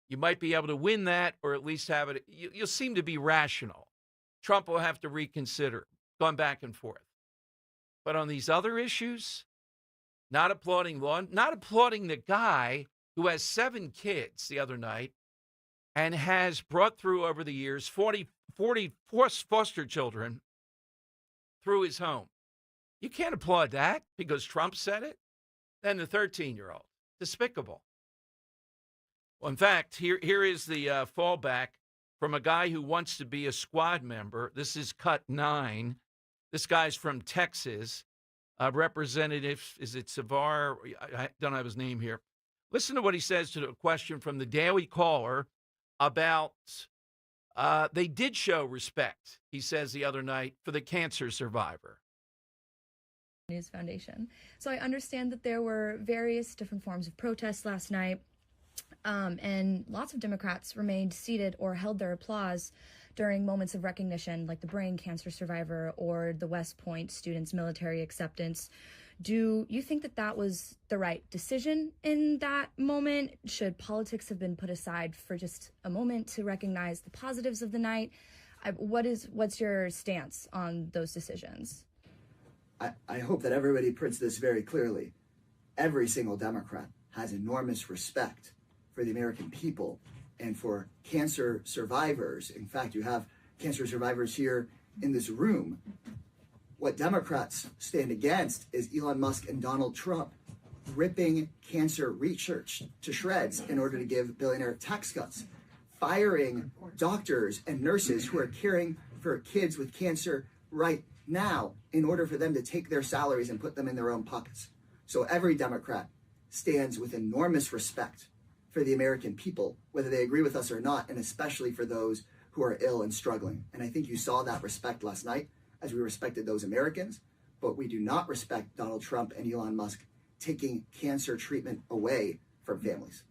You might be able to win that or at least have it. You'll seem to be rational. Trump will have to reconsider, going back and forth. But on these other issues, not applauding law, not applauding the guy who has 7 kids the other night and has brought through over the years 40 foster children through his home. You can't applaud that because Trump said it. Then the 13-year-old. Despicable. Well, in fact, here is the fallback from a guy who wants to be a squad member. This is cut 9. This guy's from Texas. Representative, is it Savar? I don't have his name here. Listen to what he says to a question from the Daily Caller about they did show respect, he says the other night, for the cancer survivor. News Foundation. So I understand that there were various different forms of protest last night, and lots of Democrats remained seated or held their applause during moments of recognition, like the brain cancer survivor or the West Point students' military acceptance. Do you think that that was the right decision in that moment? Should politics have been put aside for just a moment to recognize the positives of the night? What's your stance on those decisions? I hope that everybody puts this very clearly. Every single Democrat has enormous respect for the American people and for cancer survivors. In fact, you have cancer survivors here in this room. What Democrats stand against is Elon Musk and Donald Trump ripping cancer research to shreds in order to give billionaire tax cuts, firing doctors and nurses who are caring for kids with cancer right now in order for them to take their salaries and put them in their own pockets. So every Democrat stands with enormous respect for the American people, whether they agree with us or not, and especially for those who are ill and struggling. And I think you saw that respect last night as we respected those Americans, but we do not respect Donald Trump and Elon Musk taking cancer treatment away from families.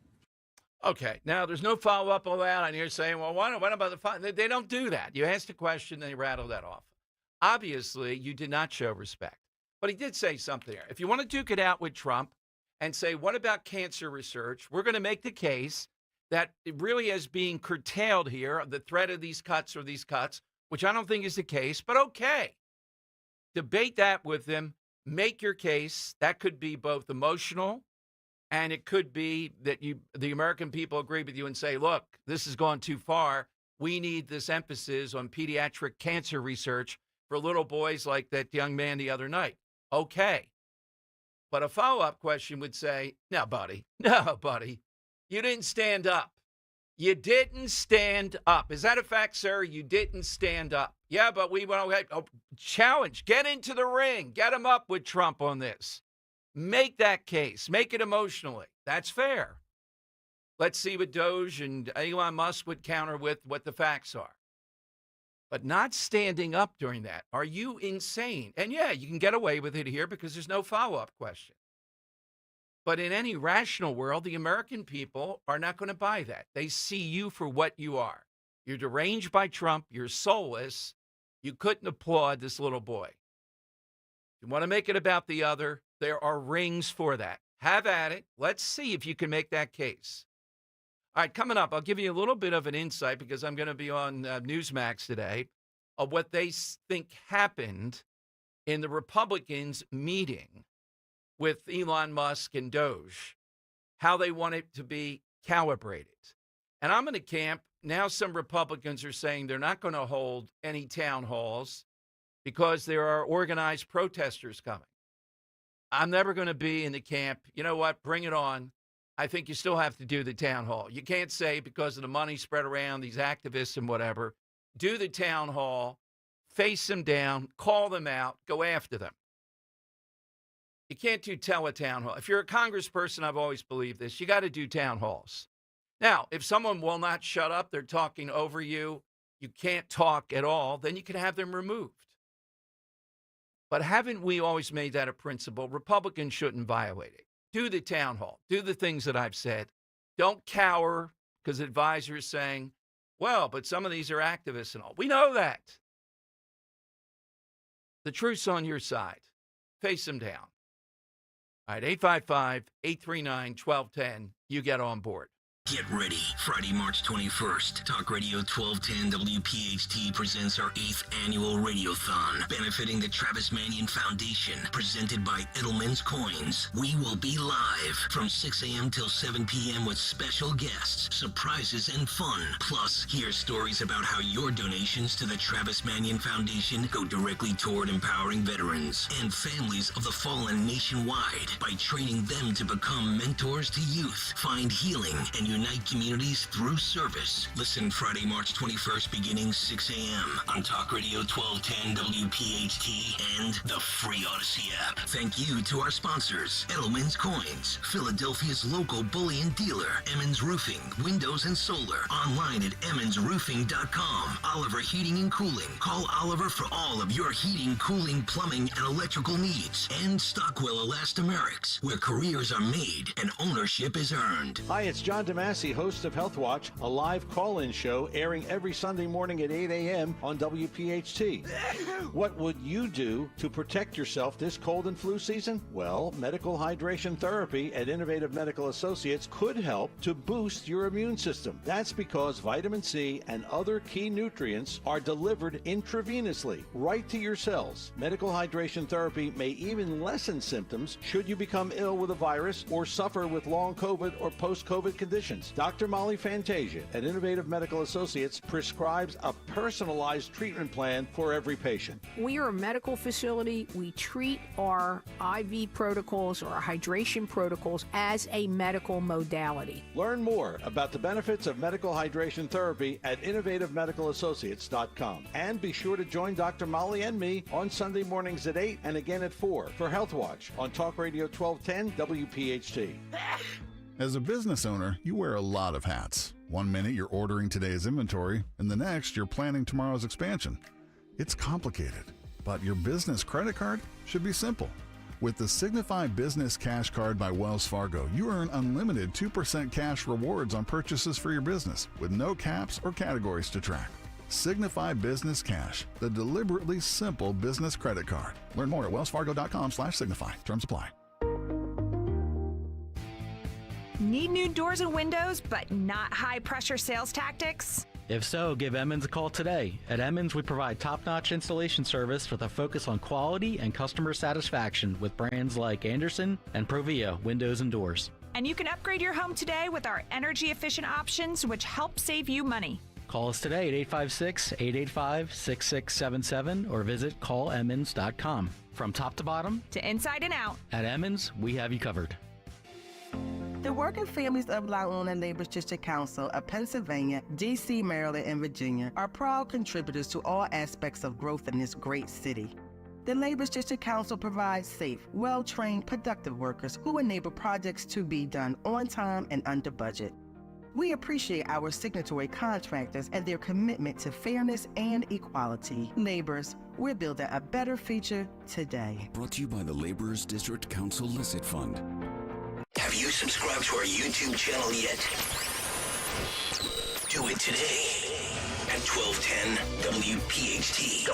Okay, now there's no follow-up on that, and you're saying, well, what about the follow-up? They don't do that. You asked a question, they rattle that off. Obviously, you did not show respect. But he did say something there. If you want to duke it out with Trump and say, what about cancer research? We're going to make the case that it really is being curtailed here, the threat of these cuts, which I don't think is the case, but okay. Debate that with them. Make your case. That could be both emotional, and it could be that the American people agree with you and say, look, this has gone too far. We need this emphasis on pediatric cancer research for little boys like that young man the other night. Okay. But a follow-up question would say, no, buddy, you didn't stand up. You didn't stand up. Is that a fact, sir? You didn't stand up. Yeah, but we went, challenge. Get into the ring. Get him up with Trump on this. Make that case. Make it emotionally. That's fair. Let's see what Doge and Elon Musk would counter with what the facts are. But not standing up during that. Are you insane? And yeah, you can get away with it here because there's no follow-up question. But in any rational world, the American people are not going to buy that. They see you for what you are. You're deranged by Trump. You're soulless. You couldn't applaud this little boy. You want to make it about the other? There are rings for that. Have at it. Let's see if you can make that case. All right, coming up, I'll give you a little bit of an insight because I'm going to be on Newsmax today of what they think happened in the Republicans' meeting with Elon Musk and Doge, how they want it to be calibrated. And I'm in a camp. Now some Republicans are saying they're not going to hold any town halls because there are organized protesters coming. I'm never going to be in the camp. You know what? Bring it on. I think you still have to do the town hall. You can't say because of the money spread around, these activists and whatever, do the town hall, face them down, call them out, go after them. You can't do tell a town hall. If you're a congressperson, I've always believed this, you got to do town halls. Now, if someone will not shut up, they're talking over you, you can't talk at all, then you can have them removed. But haven't we always made that a principle? Republicans shouldn't violate it. Do the town hall. Do the things that I've said. Don't cower because advisors saying, well, but some of these are activists and all. We know that. The truth's on your side. Face them down. All right, 855-839-1210. You get on board. Get ready. Friday, March 21st, Talk Radio 1210 WPHT presents our 8th annual Radiothon, benefiting the Travis Manion Foundation, presented by Edelman's Coins. We will be live from 6 a.m. till 7 p.m. with special guests, surprises, and fun. Plus, hear stories about how your donations to the Travis Manion Foundation go directly toward empowering veterans and families of the fallen nationwide by training them to become mentors to youth, find healing, and unite communities through service. Listen Friday, March 21st, beginning 6 a.m. on Talk Radio 1210 WPHT and the free Odyssey app. Thank you to our sponsors, Edelman's Coins, Philadelphia's local bullion dealer, Emmons Roofing, Windows and Solar, online at emmonsroofing.com. Oliver Heating and Cooling. Call Oliver for all of your heating, cooling, plumbing, and electrical needs. And Stockwell Elastomerics, where careers are made and ownership is earned. Hi, it's John DeMassey, host of Health Watch, a live call-in show airing every Sunday morning at 8 a.m. on WPHT. What would you do to protect yourself this cold and flu season? Well, medical hydration therapy at Innovative Medical Associates could help to boost your immune system. That's because vitamin C and other key nutrients are delivered intravenously right to your cells. Medical hydration therapy may even lessen symptoms should you become ill with a virus or suffer with long COVID or post-COVID conditions. Dr. Molly Fantasia at Innovative Medical Associates prescribes a personalized treatment plan for every patient. We are a medical facility. We treat our IV protocols or our hydration protocols as a medical modality. Learn more about the benefits of medical hydration therapy at innovativemedicalassociates.com. And be sure to join Dr. Molly and me on Sunday mornings at 8 and again at 4 for Health Watch on Talk Radio 1210 WPHT. As a business owner, you wear a lot of hats. One minute you're ordering today's inventory, and the next you're planning tomorrow's expansion. It's complicated, but your business credit card should be simple. With the Signify Business Cash Card by Wells Fargo, you earn unlimited 2% cash rewards on purchases for your business with no caps or categories to track. Signify Business Cash, the deliberately simple business credit card. Learn more at wellsfargo.com/signify. Terms apply. Need new doors and windows, but not high-pressure sales tactics? If so, give Emmons a call today. At Emmons, we provide top-notch installation service with a focus on quality and customer satisfaction with brands like Anderson and Provia Windows and Doors. And you can upgrade your home today with our energy-efficient options, which help save you money. Call us today at 856-885-6677 or visit callemmons.com. From top to bottom, to inside and out, at Emmons, we have you covered. The working families of La Una Labor's District Council of Pennsylvania, D.C., Maryland, and Virginia are proud contributors to all aspects of growth in this great city. The Labor's District Council provides safe, well-trained, productive workers who enable projects to be done on time and under budget. We appreciate our signatory contractors and their commitment to fairness and equality. Laborers, we're building a better future today. Brought to you by the Laborers District Council Licit Fund. Have you subscribed to our YouTube channel yet? Do it today at 1210 WPHT.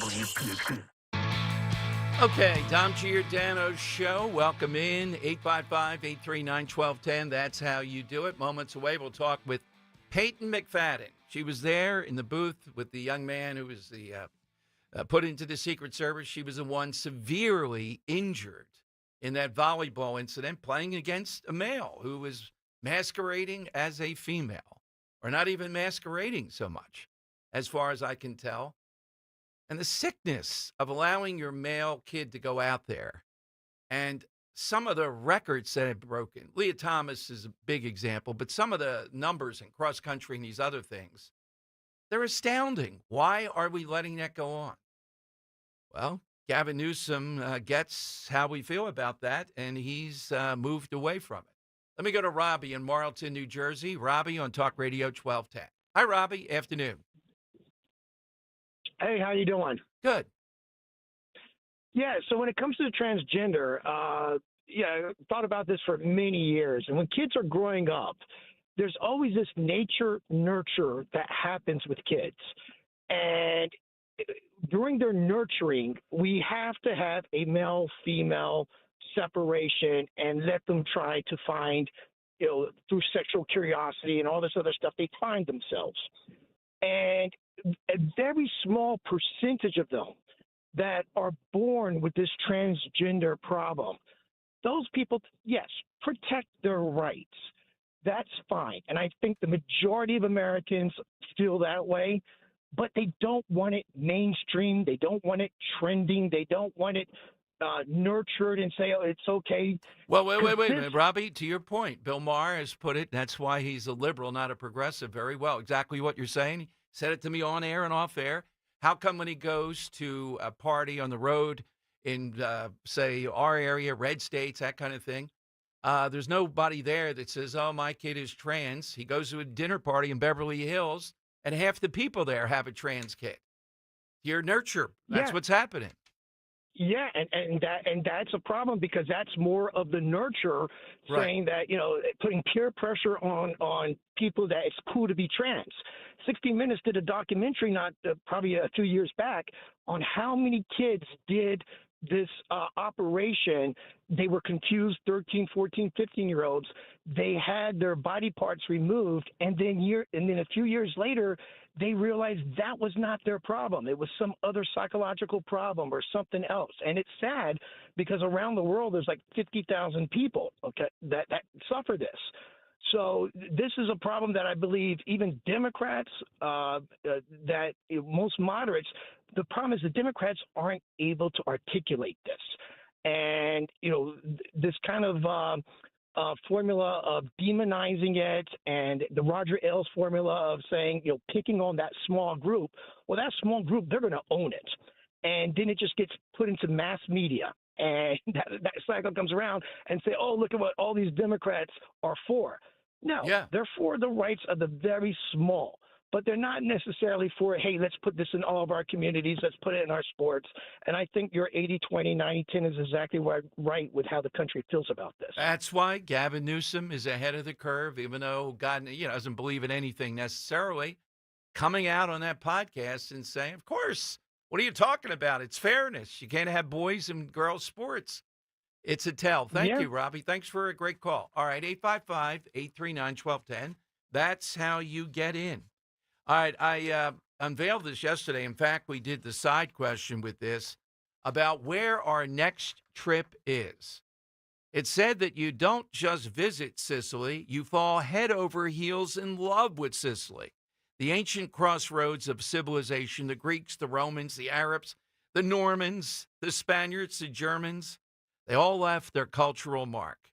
Okay, Dom Giordano's show. Welcome in, 855-839-1210. That's how you do it. Moments away, we'll talk with Peyton McNab. She was there in the booth with the young man who was put into the Secret Service. She was the one severely injured in that volleyball incident, playing against a male who was masquerading as a female, or not even masquerading so much, as far as I can tell. And the sickness of allowing your male kid to go out there, and some of the records that have broken. Leah Thomas is a big example, but some of the numbers in cross country and these other things, they're astounding. Why are we letting that go on? Well, Gavin Newsom gets how we feel about that, and he's moved away from it. Let me go to Robbie in Marlton, New Jersey. Robbie on Talk Radio 1210. Hi, Robbie. Afternoon. Hey, how you doing? Good. Yeah, so when it comes to the transgender, I thought about this for many years. And when kids are growing up, there's always this nature nurture that happens with kids. And during their nurturing, we have to have a male-female separation and let them try to find, through sexual curiosity and all this other stuff, they find themselves. And a very small percentage of them that are born with this transgender problem, those people, yes, protect their rights. That's fine. And I think the majority of Americans feel that way, but they don't want it mainstream. They don't want it trending. They don't want it nurtured and say, oh, it's okay. Well, wait a minute, Robbie, to your point, Bill Maher has put it, that's why he's a liberal, not a progressive, very well. Exactly what you're saying. He said it to me on air and off air. How come when he goes to a party on the road in, say, our area, red states, that kind of thing, there's nobody there that says, oh, my kid is trans. He goes to a dinner party in Beverly Hills, and half the people there have a trans kid. Your nurture, that's what's happening. Yeah, and that's a problem because that's more of the nurture saying that, putting peer pressure on people that it's cool to be trans. 60 Minutes did a documentary probably a few years back on how many kids did this operation. They were confused, 13, 14, 15-year-olds. They had their body parts removed, and then a few years later, they realized that was not their problem. It was some other psychological problem or something else. And it's sad because around the world, there's like 50,000 people that suffer this. So this is a problem that I believe even Democrats, most moderates, the problem is the Democrats aren't able to articulate this. And, this kind of formula of demonizing it and the Roger Ailes formula of saying, picking on that small group. Well, that small group, they're going to own it. And then it just gets put into mass media. And that cycle comes around and say, oh, look at what all these Democrats are for. No, they're for the rights of the very small. But they're not necessarily for, hey, let's put this in all of our communities, let's put it in our sports. And I think your 80-20, 90-10 is exactly right with how the country feels about this. That's why Gavin Newsom is ahead of the curve, even though God doesn't believe in anything necessarily, coming out on that podcast and saying, of course, what are you talking about? It's fairness. You can't have boys and girls sports. It's a tell. Thank you, Robbie. Thanks for a great call. All right, 855-839-1210. That's how you get in. All right, I unveiled this yesterday. In fact, we did the side question with this about where our next trip is. It said that you don't just visit Sicily, you fall head over heels in love with Sicily. The ancient crossroads of civilization, the Greeks, the Romans, the Arabs, the Normans, the Spaniards, the Germans, they all left their cultural mark.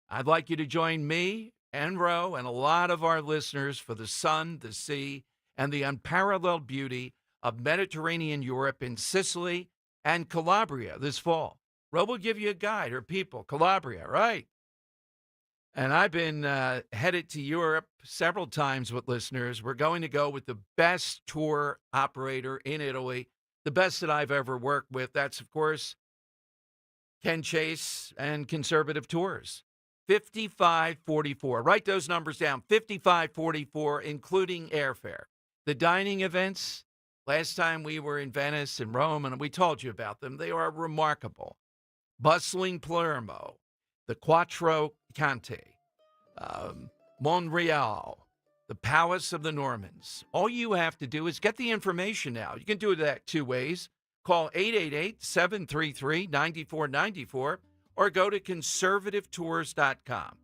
I'd like you to join me and row and a lot of our listeners for the sun, the sea, and the unparalleled beauty of Mediterranean Europe in Sicily and Calabria this fall. Row will give you a guide, her people, Calabria, right? And I've been headed to Europe several times with listeners. We're going to go with the best tour operator in Italy, the best that I've ever worked with. That's, of course, Ken Chase and Conservative Tours. 5544. Write those numbers down. 5544, including airfare. The dining events, last time we were in Venice and Rome, and we told you about them, they are remarkable. Bustling Palermo, the Quattro Canti, Monreal, the Palace of the Normans. All you have to do is get the information now. You can do that two ways. Call 888-733-9494 or go to conservativetours.com.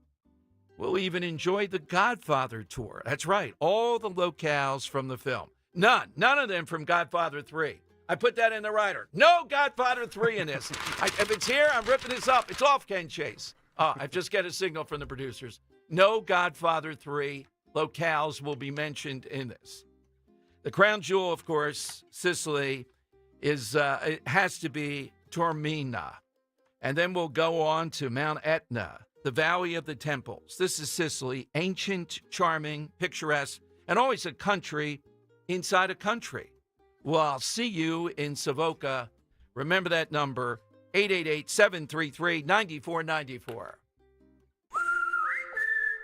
We'll even enjoy the Godfather tour. That's right, all the locales from the film. None of them from Godfather 3. I put that in the writer. No Godfather 3 in this. If it's here, I'm ripping this up. It's off, Ken Chase. I've just got a signal from the producers. No Godfather 3 locales will be mentioned in this. The crown jewel, of course, Sicily, it has to be Taormina. And then we'll go on to Mount Etna, the Valley of the Temples. This is Sicily, ancient, charming, picturesque, and always a country inside a country. Well, I'll see you in Savoca. Remember that number, 888-733-9494.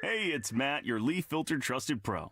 Hey, it's Matt, your leaf filter trusted pro.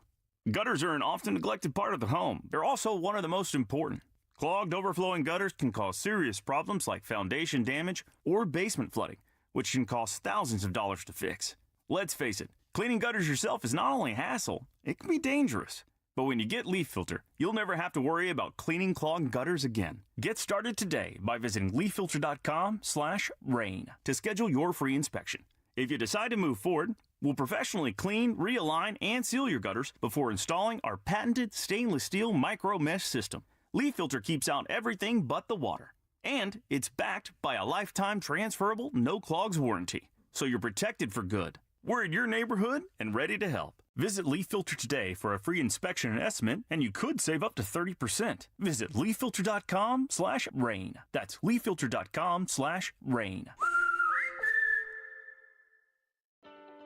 Gutters are an often neglected part of the home. They're also one of the most important. Clogged, overflowing gutters can cause serious problems like foundation damage or basement flooding, which can cost thousands of dollars to fix. Let's face it, cleaning gutters yourself is not only a hassle, it can be dangerous. But when you get Leaf Filter, you'll never have to worry about cleaning clogged gutters again. Get started today by visiting leaffilter.com/rain to schedule your free inspection. If you decide to move forward, we'll professionally clean, realign, and seal your gutters before installing our patented stainless steel micro mesh system. Leaf Filter keeps out everything but the water. And it's backed by a lifetime transferable no clogs warranty. So you're protected for good. We're in your neighborhood and ready to help. Visit Leaf Filter today for a free inspection and estimate, and you could save up to 30%. Visit leaffilter.com/rain. That's leaffilter.com/rain.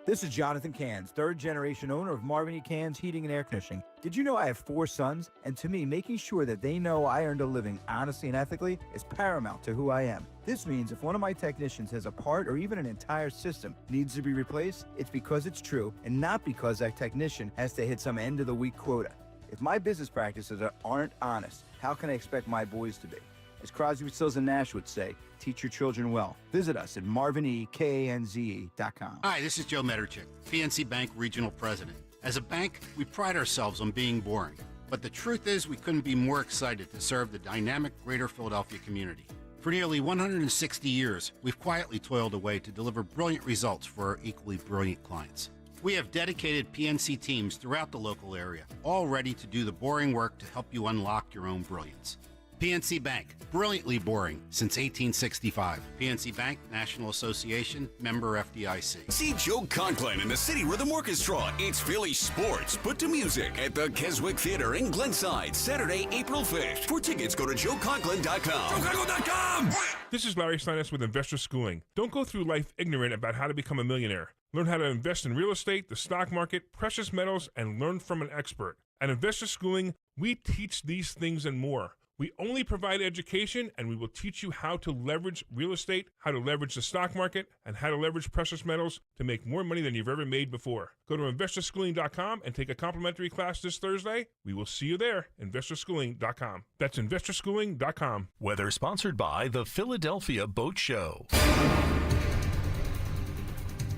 This is Jonathan Cans, third-generation owner of Marvin E. Cans Heating and Air Conditioning. Did you know I have 4 sons? And to me, making sure that they know I earned a living honestly and ethically is paramount to who I am. This means if one of my technicians has a part or even an entire system needs to be replaced, it's because it's true and not because that technician has to hit some end-of-the-week quota. If my business practices aren't honest, how can I expect my boys to be? As Crosby, Stills, and Nash would say, teach your children well. Visit us at marvinekanze.com. Hi, this is Joe Meterchick, PNC Bank Regional President. As a bank, we pride ourselves on being boring. But the truth is we couldn't be more excited to serve the dynamic greater Philadelphia community. For nearly 160 years, we've quietly toiled away to deliver brilliant results for our equally brilliant clients. We have dedicated PNC teams throughout the local area, all ready to do the boring work to help you unlock your own brilliance. PNC Bank, brilliantly boring since 1865. PNC Bank, National Association, member FDIC. See Joe Conklin and the City Rhythm Orchestra. It's Philly sports put to music at the Keswick Theater in Glenside, Saturday, April 5th. For tickets, go to joeconklin.com. JoeConklin.com! This is Larry Steinitz with Investor Schooling. Don't go through life ignorant about how to become a millionaire. Learn how to invest in real estate, the stock market, precious metals, and learn from an expert. At Investor Schooling, we teach these things and more. We only provide education, and we will teach you how to leverage real estate, how to leverage the stock market, and how to leverage precious metals to make more money than you've ever made before. Go to investorschooling.com and take a complimentary class this Thursday. We will see you there, investorschooling.com. That's investorschooling.com. Weather sponsored by the Philadelphia Boat Show.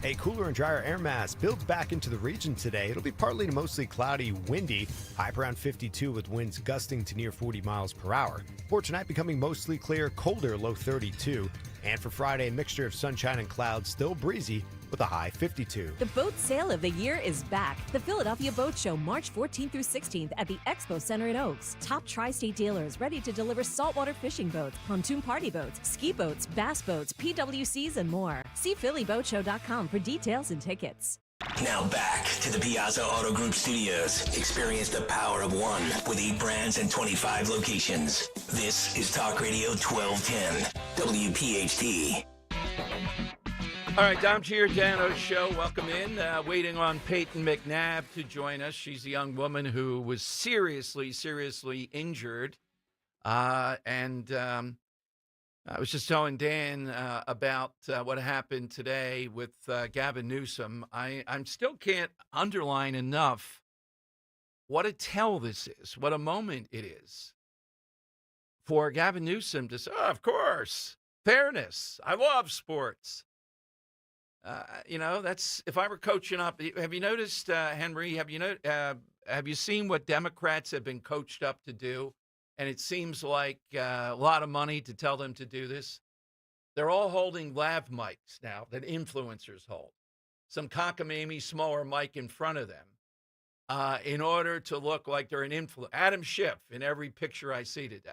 A cooler and drier air mass builds back into the region today. It'll be partly to mostly cloudy, windy, high around 52 with winds gusting to near 40 miles per hour. For tonight, becoming mostly clear, colder, low 32. And for Friday, a mixture of sunshine and clouds, still breezy with a high 52. The boat sale of the year is back. The Philadelphia Boat Show, March 14th through 16th at the Expo Center in Oaks. Top tri-state dealers ready to deliver saltwater fishing boats, pontoon party boats, ski boats, bass boats, PWCs, and more. See PhillyBoatShow.com for details and tickets. Now back to the Piazza Auto Group studios. Experience the power of one with 8 brands and 25 locations. This is Talk Radio 1210, WPHT. All right, Dom Giordano's show. Welcome in. Waiting on Peyton McNab to join us. She's a young woman who was seriously injured. I was just telling Dan about what happened today with Gavin Newsom. I still can't underline enough what a tell this is, what a moment it is for Gavin Newsom to say, oh, of course, fairness. I love sports. That's if I were coaching up. Have you noticed, Henry? Have you seen what Democrats have been coached up to do? And it seems like a lot of money to tell them to do this. They're all holding lav mics now that influencers hold. Some cockamamie smaller mic in front of them in order to look like they're an influencer. Adam Schiff in every picture I see today.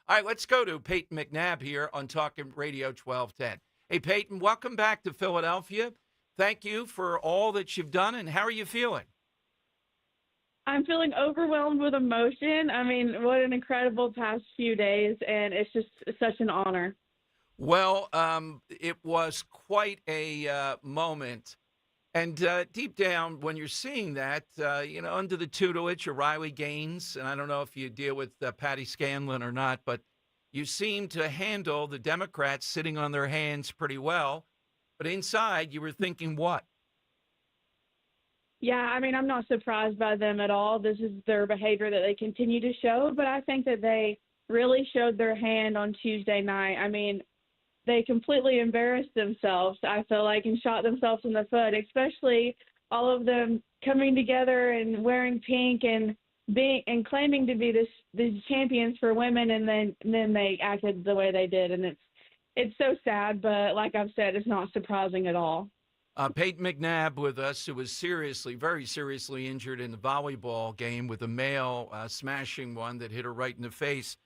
All right, let's go to Peyton McNab here on Talking Radio 1210. Hey, Peyton, welcome back to Philadelphia. Thank you for all that you've done, and how are you feeling? I'm feeling overwhelmed with emotion. I mean, what an incredible past few days, and it's just such an honor. Well, it was quite a moment. And deep down, when you're seeing that, under the tutelage of Riley Gaines, and I don't know if you deal with Patty Scanlon or not, but you seem to handle the Democrats sitting on their hands pretty well. But inside, you were thinking what? Yeah, I mean, I'm not surprised by them at all. This is their behavior that they continue to show, but I think that they really showed their hand on Tuesday night. I mean, they completely embarrassed themselves, I feel like, and shot themselves in the foot, especially all of them coming together and wearing pink and claiming to be these champions for women, and then they acted the way they did, and it's so sad, but like I've said, it's not surprising at all. Peyton McNab with us, who was very seriously injured in the volleyball game with a male smashing one that hit her right in the face.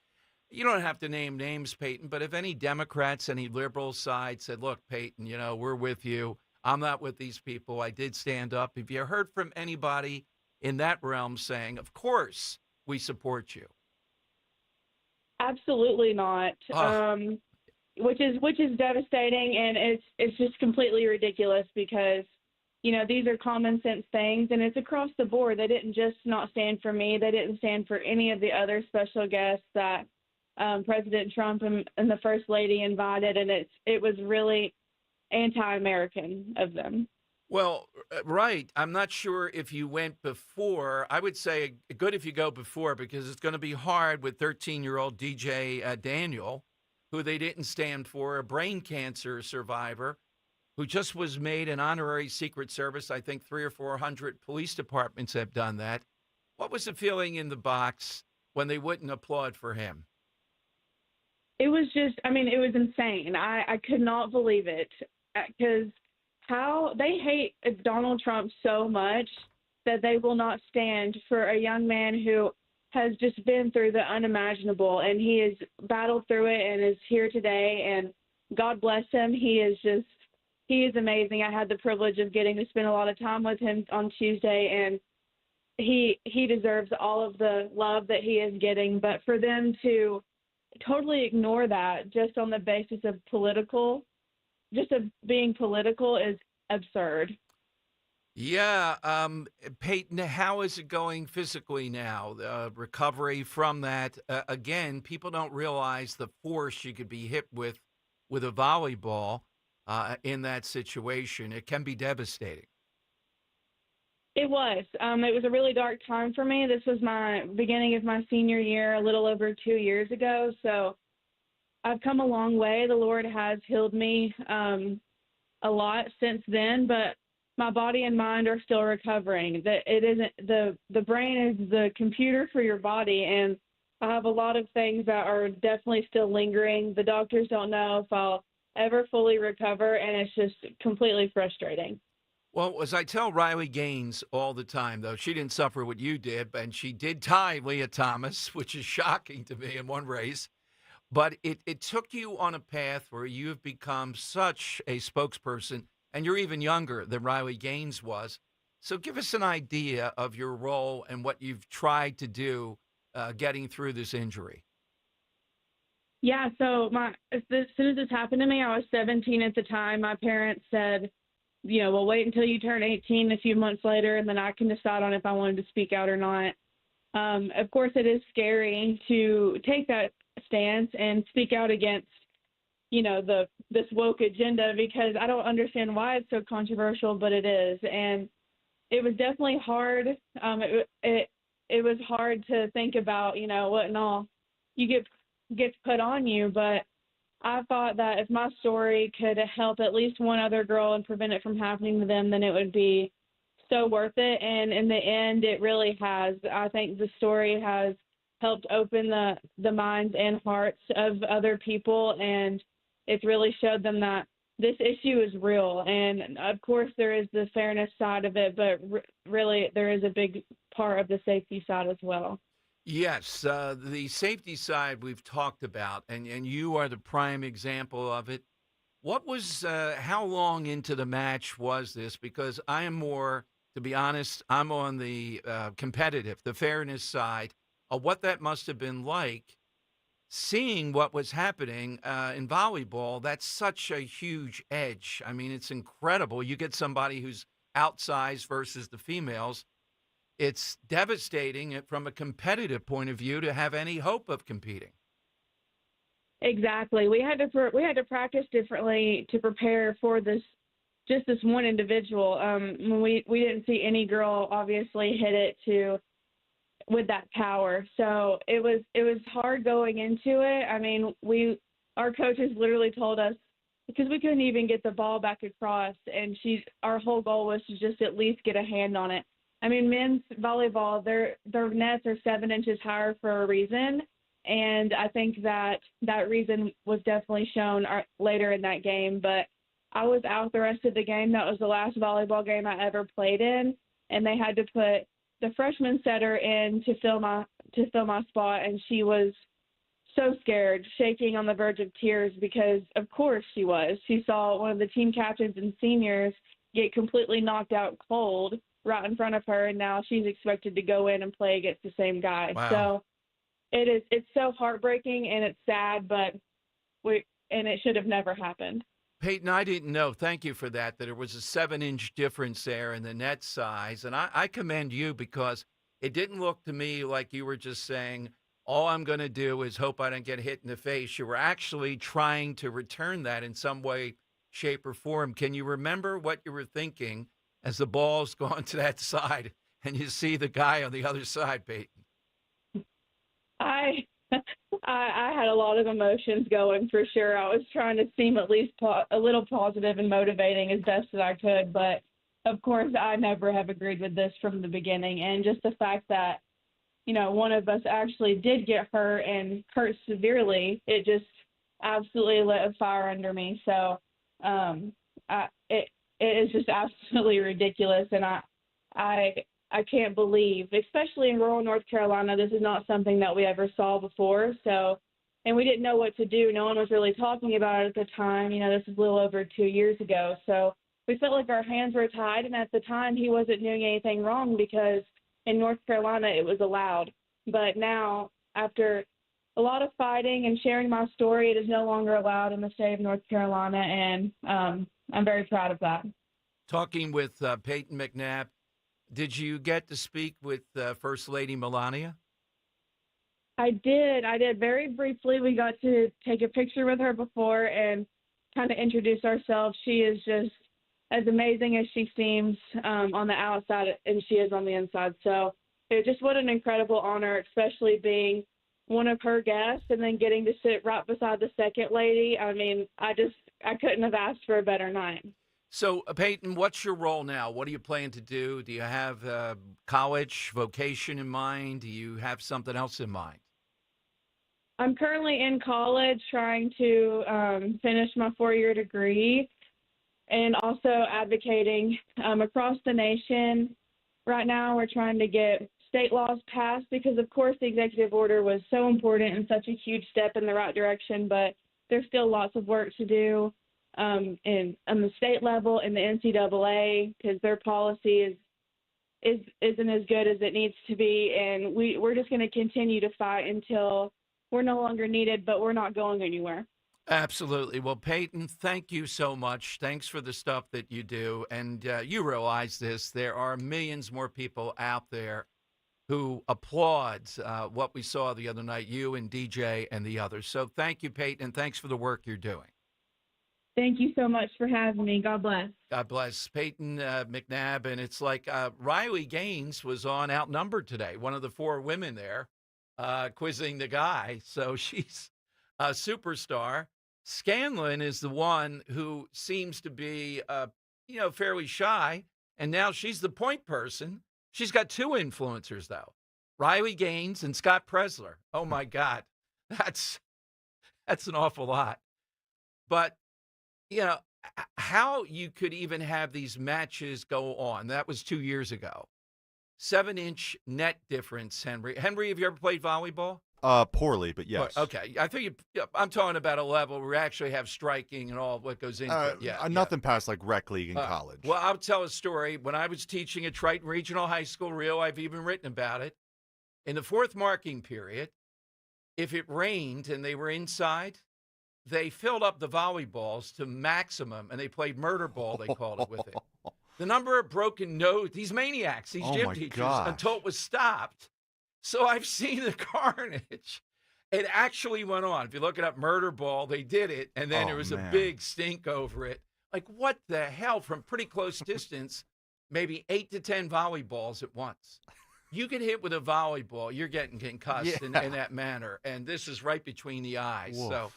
You don't have to name names, Peyton, but if any Democrats, any liberal side said, look, Peyton, we're with you. I'm not with these people. I did stand up. Have you heard from anybody in that realm saying, of course, we support you? Absolutely not. Which is devastating, and it's just completely ridiculous because, these are common sense things, and it's across the board. They didn't just not stand for me. They didn't stand for any of the other special guests that President Trump and the First Lady invited, and it was really anti-American of them. Well, right. I'm not sure if you went before. I would say good if you go before, because it's going to be hard with 13-year-old DJ Daniel, who they didn't stand for, a brain cancer survivor who just was made an honorary Secret Service. I think 300 or 400 police departments have done that. What was the feeling in the box when they wouldn't applaud for him? It was just, it was insane. I could not believe it, because how they hate Donald Trump so much that they will not stand for a young man who has just been through the unimaginable, and he has battled through it and is here today, and God bless him. He is amazing. I had the privilege of getting to spend a lot of time with him on Tuesday, and he deserves all of the love that he is getting. But for them to totally ignore that just on the basis of being political is absurd. Yeah. Peyton, how is it going physically now? Recovery from that? Again, people don't realize the force you could be hit with a volleyball in that situation. It can be devastating. It was. It was a really dark time for me. This was my beginning of my senior year, a little over 2 years ago. So I've come a long way. The Lord has healed me a lot since then, but my body and mind are still recovering. That it isn't the brain is the computer for your body, and I have a lot of things that are definitely still lingering. The doctors don't know if I'll ever fully recover, and it's just completely frustrating. Well, as I tell Riley Gaines all the time, though, she didn't suffer what you did, and she did tie Leah Thomas, which is shocking to me in one race. But it took you on a path where you've become such a spokesperson, and you're even younger than Riley Gaines was, So give us an idea of your role and what you've tried to do getting through this injury. Yeah, so as soon as this happened to me, I was 17 at the time. My parents said, we'll wait until you turn 18 a few months later, and then I can decide on if I wanted to speak out or not. Of course, it is scary to take that stance and speak out against, this woke agenda, because I don't understand why it's so controversial, but it is. And it was definitely hard. It was hard to think about, what and all you gets put on you. But I thought that if my story could help at least one other girl and prevent it from happening to them, then it would be so worth it. And in the end, it really has. I think the story has helped open the minds and hearts of other people, and it's really showed them that this issue is real. And of course, there is the fairness side of it, but really there is a big part of the safety side as well. Yes, the safety side we've talked about, and you are the prime example of it. What was, how long into the match was this? Because I am more, to be honest, I'm on the competitive, the fairness side of what that must have been like. Seeing what was happening in volleyball, that's such a huge edge. I mean, it's incredible. You get somebody who's outsized versus the females. It's devastating from a competitive point of view to have any hope of competing. Exactly. We had to practice differently to prepare for this one individual. We didn't see any girl obviously hit it with that power. So it was hard going into it. I mean, our coaches literally told us, because we couldn't even get the ball back across, and our whole goal was to just at least get a hand on it. I mean, men's volleyball, their nets are 7 inches higher for a reason, and I think that reason was definitely shown later in that game. But I was out the rest of the game. That was the last volleyball game I ever played in, and they had to put the freshman setter in to fill my spot, and she was so scared, shaking on the verge of tears, because of course she was. She saw one of the team captains and seniors get completely knocked out cold right in front of her, and now she's expected to go in and play against the same guy. Wow. So it's so heartbreaking, and it's sad, but it should have never happened. Peyton, I didn't know, thank you for that there was a 7-inch difference there in the net size. And I commend you, because it didn't look to me like you were just saying, all I'm going to do is hope I don't get hit in the face. You were actually trying to return that in some way, shape, or form. Can you remember what you were thinking as the ball's gone to that side and you see the guy on the other side, Peyton? I had a lot of emotions going, for sure. I was trying to seem at least a little positive and motivating as best as I could. But, of course, I never have agreed with this from the beginning. And just the fact that, one of us actually did get hurt and hurt severely, it just absolutely lit a fire under me. So it is just absolutely ridiculous. And I can't believe, especially in rural North Carolina, this is not something that we ever saw before. So, and we didn't know what to do. No one was really talking about it at the time. This is a little over 2 years ago. So we felt like our hands were tied. And at the time, he wasn't doing anything wrong, because in North Carolina, it was allowed. But now, after a lot of fighting and sharing my story, it is no longer allowed in the state of North Carolina. And I'm very proud of that. Talking with Peyton McNab. Did you get to speak with First Lady Melania? I did very briefly. We got to take a picture with her before and kind of introduce ourselves. She is just as amazing as she seems on the outside, and she is on the inside. So it just what an incredible honor, especially being one of her guests and then getting to sit right beside the second lady. I mean, I couldn't have asked for a better night. So, Peyton, what's your role now? What are you planning to do? Do you have college, vocation in mind? Do you have something else in mind? I'm currently in college trying to finish my 4-year degree, and also advocating across the nation. Right now, we're trying to get state laws passed, because, of course, the executive order was so important and such a huge step in the right direction, but there's still lots of work to do. On the state level in the NCAA, because their policy is isn't as good as it needs to be, and we're just going to continue to fight until we're no longer needed, but we're not going anywhere. Absolutely. Well, Peyton, thank you so much. Thanks for the stuff that you do. And you realize this, there are millions more people out there who applaud what we saw the other night, you and DJ and the others. So thank you, Peyton, and thanks for the work you're doing. Thank you so much for having me. God bless. God bless. Peyton McNab. And it's like Riley Gaines was on Outnumbered today, one of the 4 women there, quizzing the guy. So she's a superstar. Scanlon is the one who seems to be, fairly shy, and now she's the point person. She's got 2 influencers, though, Riley Gaines and Scott Presler. Oh, my God. That's an awful lot. But, how you could even have these matches go on, that was 2 years ago. 7-inch net difference, Henry. Henry, have you ever played volleyball? Poorly, but yes. Okay. I think I'm talking about a level where we actually have striking and all what goes into it. Yeah. Nothing past like rec league in college. Well, I'll tell a story. When I was teaching at Triton Regional High School, I've even written about it. In the 4th marking period, if it rained and they were inside, they filled up the volleyballs to maximum, and they played murder ball, they called it, with it. The number of broken noses, these maniacs, these gym teachers, until it was stopped. So I've seen the carnage. It actually went on. If you look it up, murder ball, they did it, and then there was a big stink over it. Like, what the hell? From pretty close distance, maybe 8 to 10 volleyballs at once. You get hit with a volleyball, you're getting concussed in that manner, and this is right between the eyes. Woof. So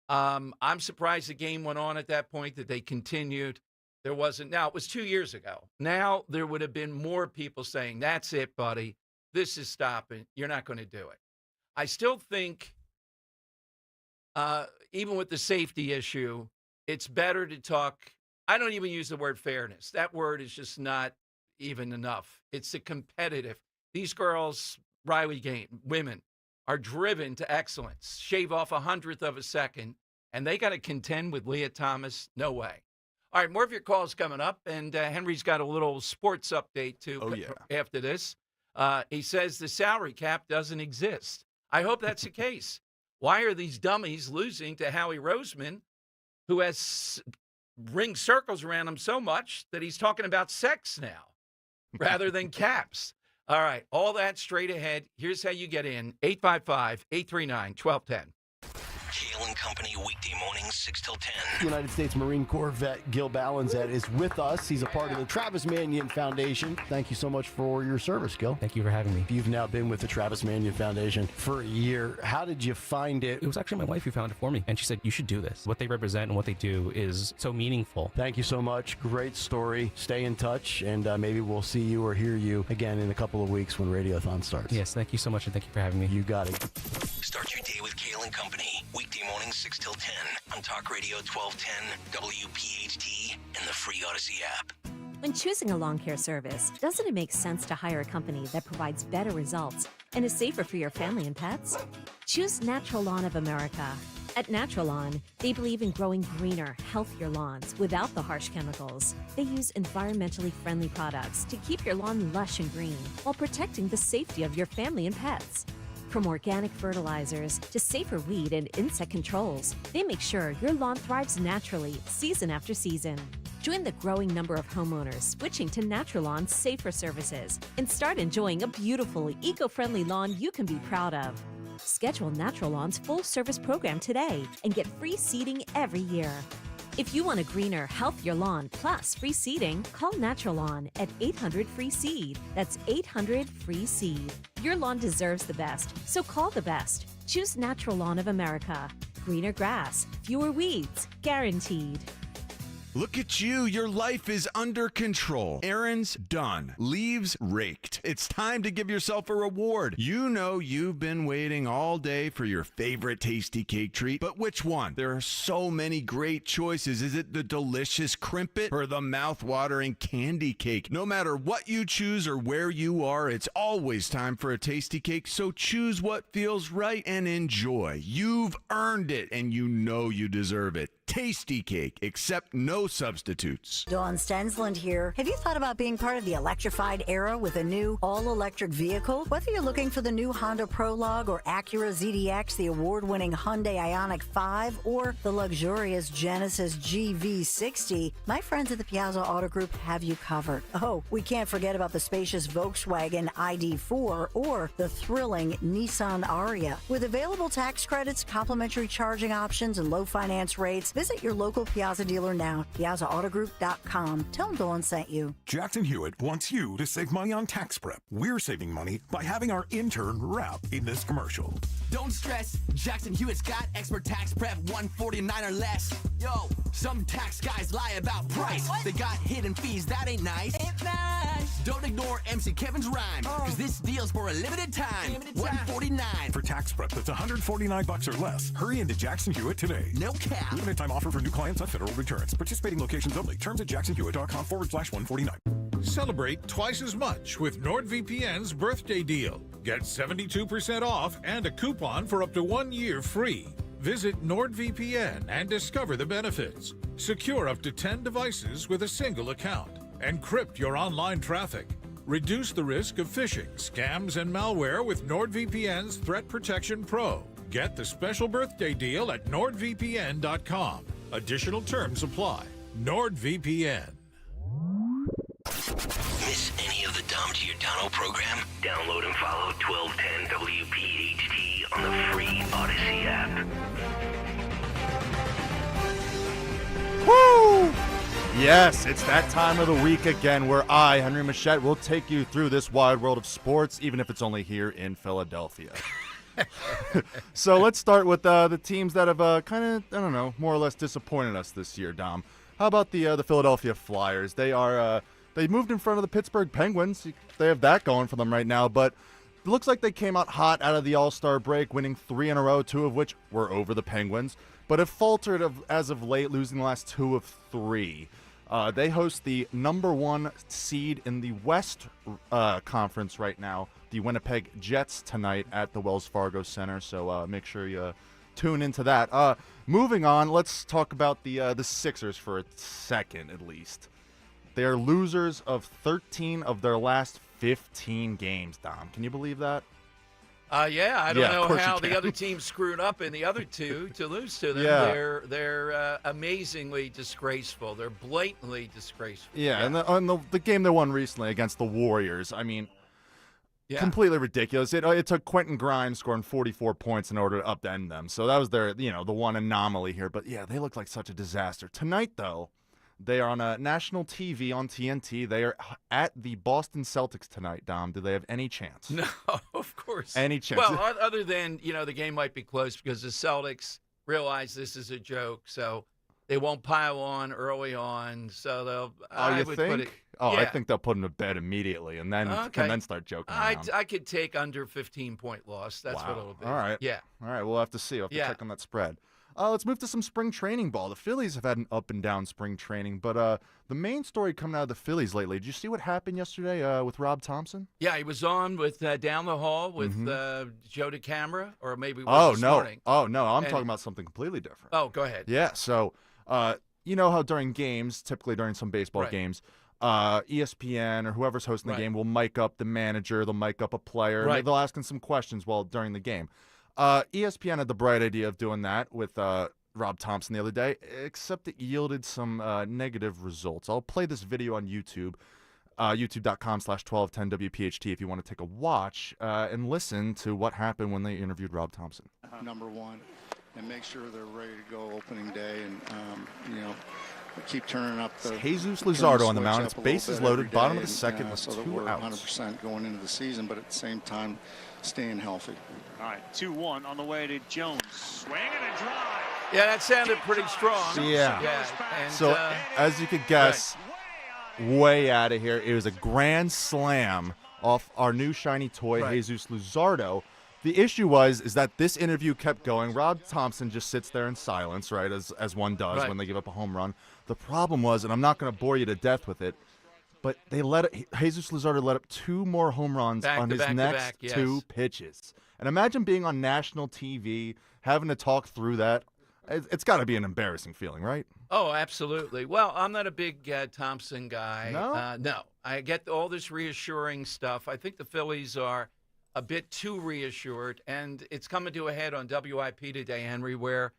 I'm surprised the game went on at that point, that they continued. There wasn't. Now, it was 2 years ago. Now there would have been more people saying, that's it, buddy. This is stopping. You're not going to do it. I still think, even with the safety issue, it's better to talk. I don't even use the word fairness. That word is just not even enough. It's a competitive. These girls, Riley Gaines, women, are driven to excellence. Shave off 100th of a second, and they got to contend with Leah Thomas. No way. All right, more of your calls coming up, and Henry's got a little sports update, too, after this. He says the salary cap doesn't exist. I hope that's the case. Why are these dummies losing to Howie Roseman, who has ring circles around him so much that he's talking about sex now rather than caps? All right, all that straight ahead. Here's how you get in. 855-839-1210. Kale and Company, weekday mornings, 6 till 10. United States Marine Corps vet Gil Ballanzet is with us. He's a part of the Travis Manion Foundation. Thank you so much for your service, Gil. Thank you for having me. You've now been with the Travis Manion Foundation for a year. How did you find it? It was actually my wife who found it for me, and she said, you should do this. What they represent and what they do is so meaningful. Thank you so much. Great story. Stay in touch, and maybe we'll see you or hear you again in a couple of weeks when Radiothon starts. Yes, thank you so much, and thank you for having me. You got it. Start your day with Kale and Company, weekday mornings, 6 till 10 on Talk Radio 1210, WPHT, and the free Odyssey app. When choosing a lawn care service, doesn't it make sense to hire a company that provides better results and is safer for your family and pets? Choose Natural Lawn of America. At Natural Lawn, they believe in growing greener, healthier lawns without the harsh chemicals. They use environmentally friendly products to keep your lawn lush and green while protecting the safety of your family and pets. From organic fertilizers to safer weed and insect controls, they make sure your lawn thrives naturally season after season. Join the growing number of homeowners switching to Natural Lawn's safer services and start enjoying a beautiful, eco-friendly lawn you can be proud of. Schedule Natural Lawn's full-service program today and get free seeding every year. If you want a greener, healthier lawn plus free seeding, call Natural Lawn at 800-FREE-SEED. That's 800-FREE-SEED. Your lawn deserves the best, so call the best. Choose Natural Lawn of America. Greener grass, fewer weeds, guaranteed. Look at you. Your life is under control. Errands done. Leaves raked. It's time to give yourself a reward. You know you've been waiting all day for your favorite tasty cake treat, but which one? There are so many great choices. Is it the delicious crimpet or the mouth-watering candy cake? No matter what you choose or where you are, it's always time for a tasty cake, so choose what feels right and enjoy. You've earned it, and you know you deserve it. Tasty cake, except no substitutes. Dawn Stensland here. Have you thought about being part of the electrified era with a new all-electric vehicle? Whether you're looking for the new Honda Prologue or Acura ZDX, the award-winning Hyundai Ioniq 5, or the luxurious Genesis GV60, my friends at the Piazza Auto Group have you covered. Oh, we can't forget about the spacious Volkswagen ID4 or the thrilling Nissan Ariya. With available tax credits, complimentary charging options, and low finance rates, visit your local Piazza dealer now, piazzaautogroup.com. Tell them Dawn sent you. Jackson Hewitt wants you to save money on tax prep. We're saving money by having our intern rap in this commercial. Don't stress, Jackson Hewitt's got expert tax prep, $149 or less. Yo, some tax guys lie about price. What? They got hidden fees, that ain't nice. It's nice. Don't ignore MC Kevin's rhyme, cause this deal's for a limited time. $149. For tax prep that's $149 or less, hurry into Jackson Hewitt today. No cap. Limited time offer for new clients on federal returns. Participating locations only. Terms at jacksonhewitt.com/149. Celebrate twice as much with NordVPN's birthday deal. Get 72% off and a coupon for up to 1 year free. Visit NordVPN and discover the benefits. Secure up to 10 devices with a single account. Encrypt your online traffic. Reduce the risk of phishing, scams, and malware with NordVPN's Threat Protection Pro. Get the special birthday deal at nordvpn.com. Additional terms apply. NordVPN. Miss any of the Dom Giordano program? Download and follow 1210 WPHT on the free Odyssey app. Woo! Yes, it's that time of the week again where I, Henry Machette, will take you through this wide world of sports, even if it's only here in Philadelphia. So let's start with the teams that have kind of, I don't know, more or less disappointed us this year, Dom. How about the Philadelphia Flyers? They are they moved in front of the Pittsburgh Penguins. They have that going for them right now, but it looks like they came out hot out of the All-Star break, winning 3 in a row, 2 of which were over the Penguins, but have faltered as of late, losing the last 2 of 3. They host the number 1 seed in the West Conference right now, the Winnipeg Jets, tonight at the Wells Fargo Center, so make sure you tune into that. Moving on, let's talk about the Sixers for a second at least. They are losers of 13 of their last 15 games, Dom. Can you believe that? Yeah, I don't know how the other team screwed up in the other 2 to lose to them. Yeah. They're amazingly disgraceful. They're blatantly disgraceful. Yeah. And the game they won recently against the Warriors, I mean, completely ridiculous. It took Quentin Grimes scoring 44 points in order to upend them. So that was their, the one anomaly here. But yeah, they look like such a disaster. Tonight, though, they are on national TV on TNT. They are at the Boston Celtics tonight, Dom. Do they have any chance? No, of course. Any chance? Well, other than, the game might be close because the Celtics realize this is a joke, so they won't pile on early on. So they'll. I think they'll put them to bed immediately and then start joking around. I could take under 15-point loss. That's what it'll be. All right. Yeah. All right. We'll have to see. We'll have to check on that spread. Let's move to some spring training ball. The Phillies have had an up and down spring training, but the main story coming out of the Phillies lately, did you see what happened yesterday with Rob Thompson? Yeah, he was on with Down the Hall with Joe DeCamara, or maybe it was this morning. Oh, no, I'm talking about something completely different. Oh, go ahead. Yeah, so you know how during games, typically during some baseball games, ESPN or whoever's hosting the game will mic up the manager, they'll mic up a player, and they'll ask him some questions during the game. ESPN had the bright idea of doing that with Rob Thompson the other day, except it yielded some negative results. I'll play this video on YouTube, youtube.com/1210WPHT if you want to take a watch and listen to what happened when they interviewed Rob Thompson. Number 1, and make sure they're ready to go opening day, and keep turning up the. Jesus Luzardo on the mound. It's bases loaded, bottom of the second with so 2 that we're outs. 100% going into the season, but at the same time, staying healthy. All right, 2-1 on the way to Jones. Swing and a drive. Yeah, that sounded pretty strong. Yeah. And, so as you could guess, way out of here, it was a grand slam off our new shiny toy, Jesus Luzardo. The issue is that this interview kept going. Rob Thompson just sits there in silence, right, as one does when they give up a home run. The problem was, and I'm not going to bore you to death with it, but Jesus Luzardo let up 2 more home runs on his next 2 pitches. And imagine being on national TV, having to talk through that. It's got to be an embarrassing feeling, right? Oh, absolutely. Well, I'm not a big Thompson guy. No? No. I get all this reassuring stuff. I think the Phillies are a bit too reassured, and it's coming to a head on WIP today, Henry, where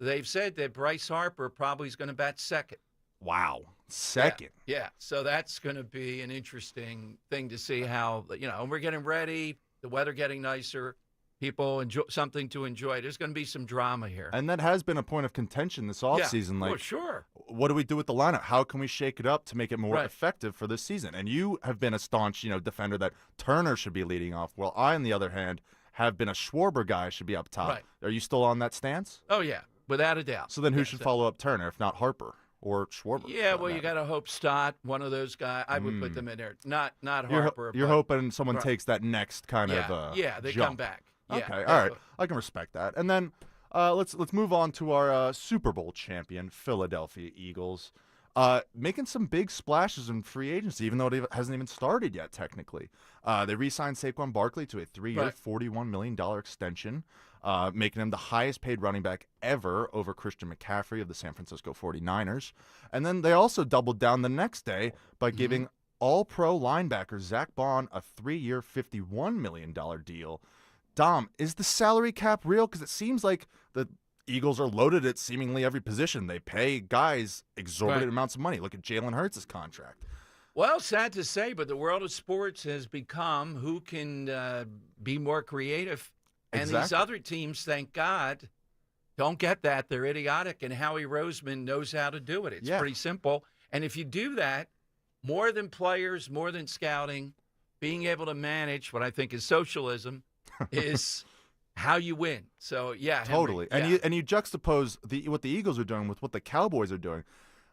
they've said that Bryce Harper probably is going to bat second. Wow. Second. Yeah. So that's going to be an interesting thing to see how, we're getting ready, the weather getting nicer. People enjoy something to enjoy. There's going to be some drama here. And that has been a point of contention this offseason. Yeah. Like, Sure. What do we do with the lineup? How can we shake it up to make it more Right. effective for this season? And you have been a staunch, defender that Turner should be leading off. Well, I, on the other hand, have been a Schwarber guy should be up top. Right. Are you still on that stance? Oh, yeah, without a doubt. So then who should follow up Turner, if not Harper or Schwarber? Yeah, well, you got to hope Stott, one of those guys. I would put them in there. Not You're Harper. you're but- hoping someone Right. takes that next kind of Yeah, they jump. come back. Yeah, Okay, that's all right. what- I can respect that. And then let's move on to our Super Bowl champion, Philadelphia Eagles, making some big splashes in free agency, even though it hasn't even started yet, technically. They re-signed Saquon Barkley to a 3-year, Right. $41 million extension, making him the highest-paid running back ever over Christian McCaffrey of the San Francisco 49ers. And then they also doubled down the next day by giving all-pro linebacker Zach Bond a 3-year, $51 million deal. Dom, is the salary cap real? Because it seems like the Eagles are loaded at seemingly every position. They pay guys exorbitant Right. amounts of money. Look at Jalen Hurts' contract. Well, sad to say, but the world of sports has become who can be more creative. And these Exactly. other teams, thank God, don't get that. They're idiotic, and Howie Roseman knows how to do it. It's Yeah. pretty simple. And if you do that, more than players, more than scouting, being able to manage what I think is socialism is how you win. So, yeah. Henry, Totally. And yeah. you juxtapose what the Eagles are doing with what the Cowboys are doing.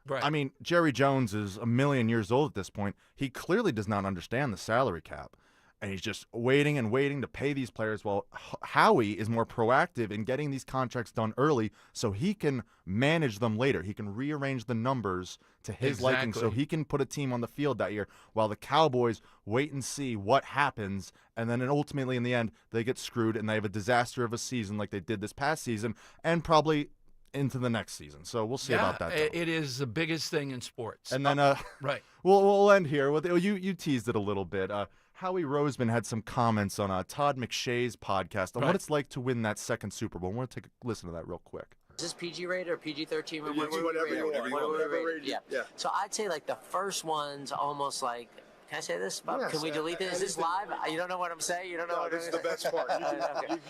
Right. I mean, Jerry Jones is a million years old at this point. He clearly does not understand the salary cap. And he's just waiting and waiting to pay these players. While Howie is more proactive in getting these contracts done early so he can manage them later. He can rearrange the numbers to his liking so Exactly. he can put a team on the field that year, while the Cowboys wait and see what happens. And then ultimately, in the end, they get screwed and they have a disaster of a season like they did this past season and probably into the next season. So we'll see about that. Though. It is the biggest thing in sports. And then right. we'll end here with you teased it a little bit. Howie Roseman had some comments on Todd McShay's podcast on what it's like to win that second Super Bowl. I want to take a listen to that real quick. Is this PG rated or PG-13? Whatever you want. Yeah. So I'd say like the first one's almost like. Can I say this? Bob? Yes, Can we delete this? Is this live? You don't know what I'm saying? You don't know what this is the best part.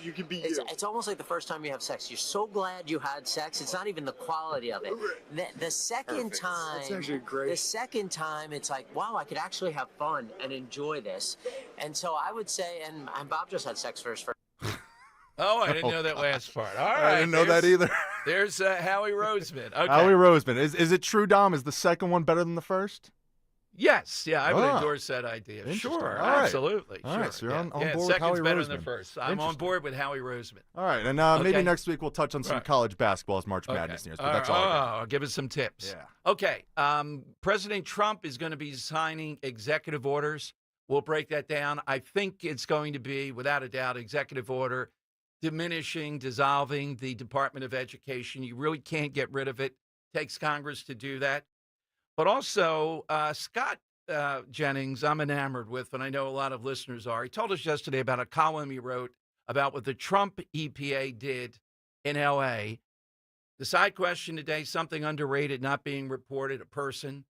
You can be you. It's almost like the first time you have sex. You're so glad you had sex. It's not even the quality of it. The second Perfect. time, That's actually great. The second time, it's like, wow, I could actually have fun and enjoy this. And so I would say, and Bob just had sex first. Oh, I didn't know that last part. All right. I didn't know that either. There's Howie Roseman. Okay. Howie Roseman. Is it true, Dom? Is the second one better than the first? Yes, yeah, I would Ah. endorse that idea. Interesting. Sure, All right. absolutely. All sure. right, so you're yeah. on board yeah, with second's Howie better Roseman. than the first. I'm on Interesting. board with Howie Roseman. All right, and maybe Okay. next week we'll touch on some Right. college basketball as March Madness nears, but that's all I got. Oh, give us some tips. Yeah. Okay. President Trump is going to be signing executive orders. We'll break that down. I think it's going to be, without a doubt, executive order diminishing, dissolving the Department of Education. You really can't get rid of it. Takes Congress to do that. But also, Scott Jennings, I'm enamored with, and I know a lot of listeners are. He told us yesterday about a column he wrote about what the Trump EPA did in L.A. The side question today, something underrated, not being reported, a person.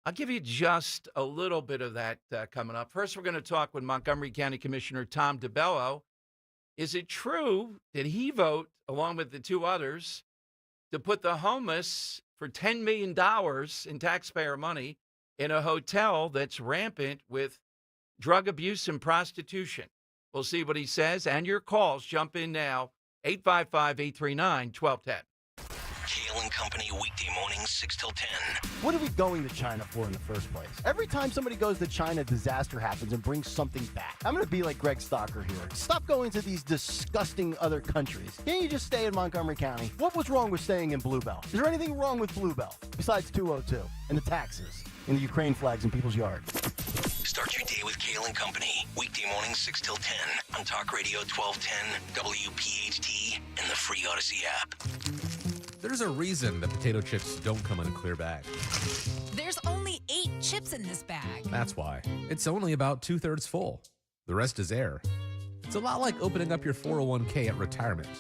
I'll give you just a little bit of that coming up. First, we're going to talk with Montgomery County Commissioner Tom DeBello. Is it true that he vote, along with the two others, to put the homeless for $10 million in taxpayer money in a hotel that's rampant with drug abuse and prostitution? We'll see what he says. And your calls, jump in now, 855-839-1210. Kale and Company, weekday mornings, 6 till 10. What are we going to China for in the first place? Every time somebody goes to China, disaster happens and brings something back. I'm going to be like Greg Stalker here. Stop going to these disgusting other countries. Can't you just stay in Montgomery County? What was wrong with staying in Bluebell? Is there anything wrong with Bluebell besides 202 and the taxes and the Ukraine flags in people's yards? Start your day with Kale and Company, weekday mornings, 6 till 10 on Talk Radio 1210, WPHT, and the free Odyssey app. There's a reason that potato chips don't come in a clear bag. There's only 8 chips in this bag. That's why. It's only about 2/3 full. The rest is air. It's a lot like opening up your 401k at retirement.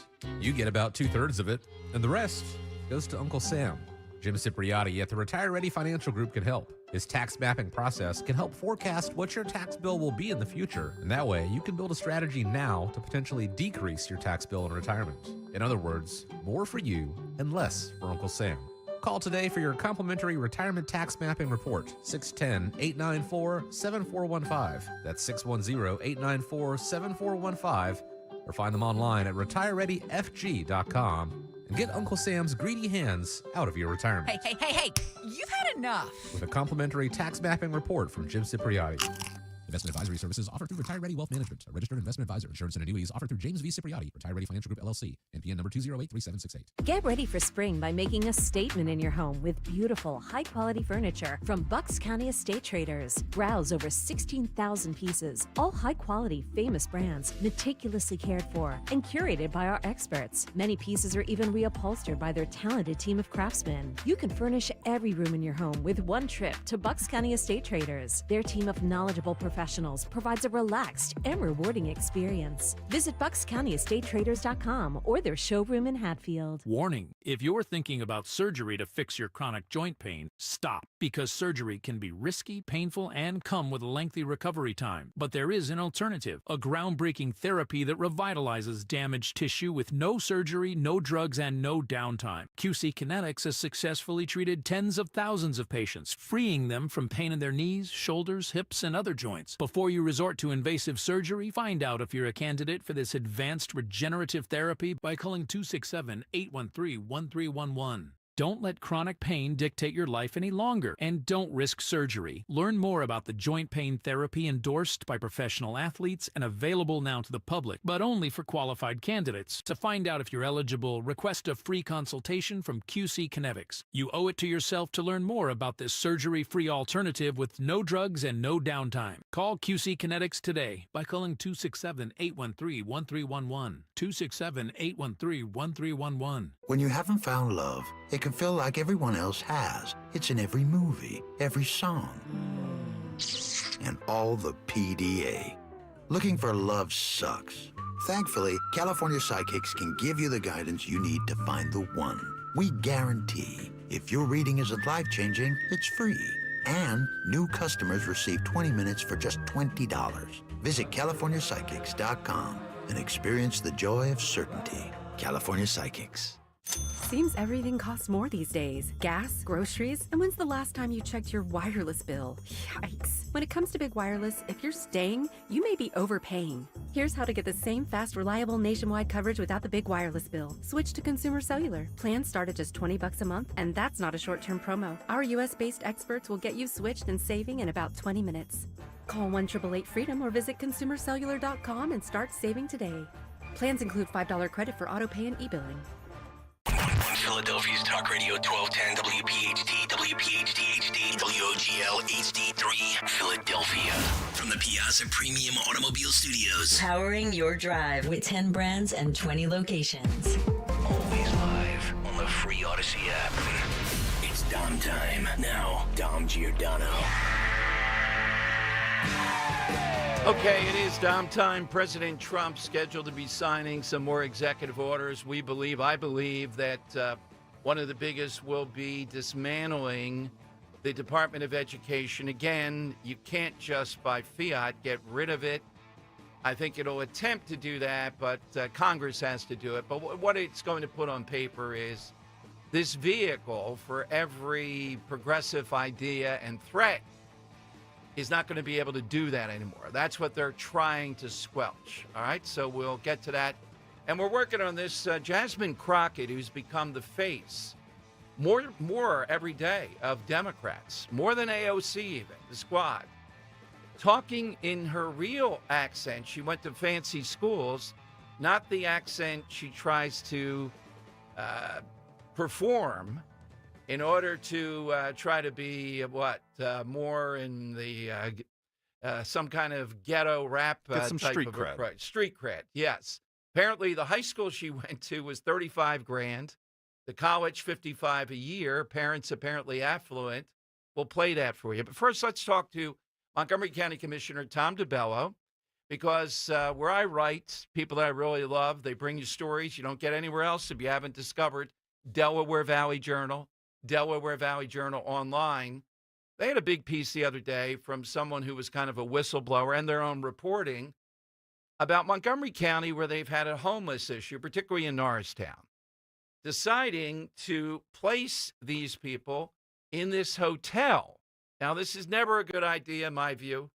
You get about 2/3 of it, and the rest goes to Uncle Sam. Jim Cipriotti at the Retire Ready Financial Group can help. His tax mapping process can help forecast what your tax bill will be in the future, and that way you can build a strategy now to potentially decrease your tax bill in retirement. In other words, more for you and less for Uncle Sam. Call today for your complimentary retirement tax mapping report, 610-894-7415. That's 610-894-7415, or find them online at retirereadyfg.com. And get Uncle Sam's greedy hands out of your retirement. Hey, you've had enough. With a complimentary tax mapping report from Jim Cipriotti. Investment advisory services offered through Retire Ready Wealth Management, a registered investment advisor. Insurance and annuities offered through James V. Cipriotti, Retire Ready Financial Group, LLC, NPN number 2083768. Get ready for spring by making a statement in your home with beautiful, high-quality furniture from Bucks County Estate Traders. Browse over 16,000 pieces, all high-quality, famous brands, meticulously cared for and curated by our experts. Many pieces are even reupholstered by their talented team of craftsmen. You can furnish every room in your home with one trip to Bucks County Estate Traders. Their team of knowledgeable professionals provides a relaxed and rewarding experience. Visit buckscountyestatetraders.com or their showroom in Hatfield. Warning, if you're thinking about surgery to fix your chronic joint pain, stop, because surgery can be risky, painful, and come with a lengthy recovery time. But there is an alternative, a groundbreaking therapy that revitalizes damaged tissue with no surgery, no drugs, and no downtime. QC Kinetics has successfully treated tens of thousands of patients, freeing them from pain in their knees, shoulders, hips, and other joints. Before you resort to invasive surgery, find out if you're a candidate for this advanced regenerative therapy by calling 267-813-1311. Don't let chronic pain dictate your life any longer, and don't risk surgery. Learn more about the joint pain therapy endorsed by professional athletes and available now to the public, but only for qualified candidates. To find out if you're eligible, request a free consultation from QC Kinetics. You owe it to yourself to learn more about this surgery-free alternative with no drugs and no downtime. Call QC Kinetics today by calling 267-813-1311. 267-813-1311. When you haven't found love, it can feel like everyone else has. It's in every movie, every song, and all the PDA. Looking for love sucks. Thankfully, California Psychics can give you the guidance you need to find the one. We guarantee if your reading isn't life-changing, it's free. And new customers receive 20 minutes for just $20. Visit CaliforniaPsychics.com and experience the joy of certainty. California Psychics. Seems everything costs more these days. Gas, groceries, and when's the last time you checked your wireless bill? Yikes. When it comes to big wireless, if you're staying, you may be overpaying. Here's how to get the same fast, reliable nationwide coverage without the big wireless bill. Switch to Consumer Cellular. Plans start at just $20 a month, and that's not a short-term promo. Our US-based experts will get you switched and saving in about 20 minutes. Call 1-888-FREEDOM or visit consumercellular.com and start saving today. Plans include $5 credit for autopay and e-billing. Philadelphia's Talk Radio 1210 WPHT, WPHT HD, WOGL HD3, Philadelphia. From the Piazza Premium Automobile Studios. Powering your drive with 10 brands and 20 locations. Always live on the free Odyssey app. It's Dom time. Now, Dom Giordano. Okay, it is Dom time. President Trump scheduled to be signing some more executive orders. I believe that one of the biggest will be dismantling the Department of Education. Again, you can't just by fiat get rid of it. I think it'll attempt to do that, but Congress has to do it. But what it's going to put on paper is this vehicle for every progressive idea and threat is not going to be able to do that anymore. That's what they're trying to squelch. All right, so we'll get to that. And we're working on this. Jasmine Crockett, who's become the face more every day of Democrats, more than AOC even, the squad, talking in her real accent. She went to fancy schools, not the accent she tries to perform in order to try to be more in the some kind of ghetto rap Get some type street of cred. approach. Street cred, yes. Apparently, the high school she went to was $35,000. The college, $55 a year. Parents apparently affluent. We'll play that for you. But first, let's talk to Montgomery County Commissioner Tom DiBello, because where I write, people that I really love, they bring you stories you don't get anywhere else if you haven't discovered Delaware Valley Journal Online. They had a big piece the other day from someone who was kind of a whistleblower and their own reporting about Montgomery County, where they've had a homeless issue, particularly in Norristown, deciding to place these people in this hotel. Now, this is never a good idea, in my view.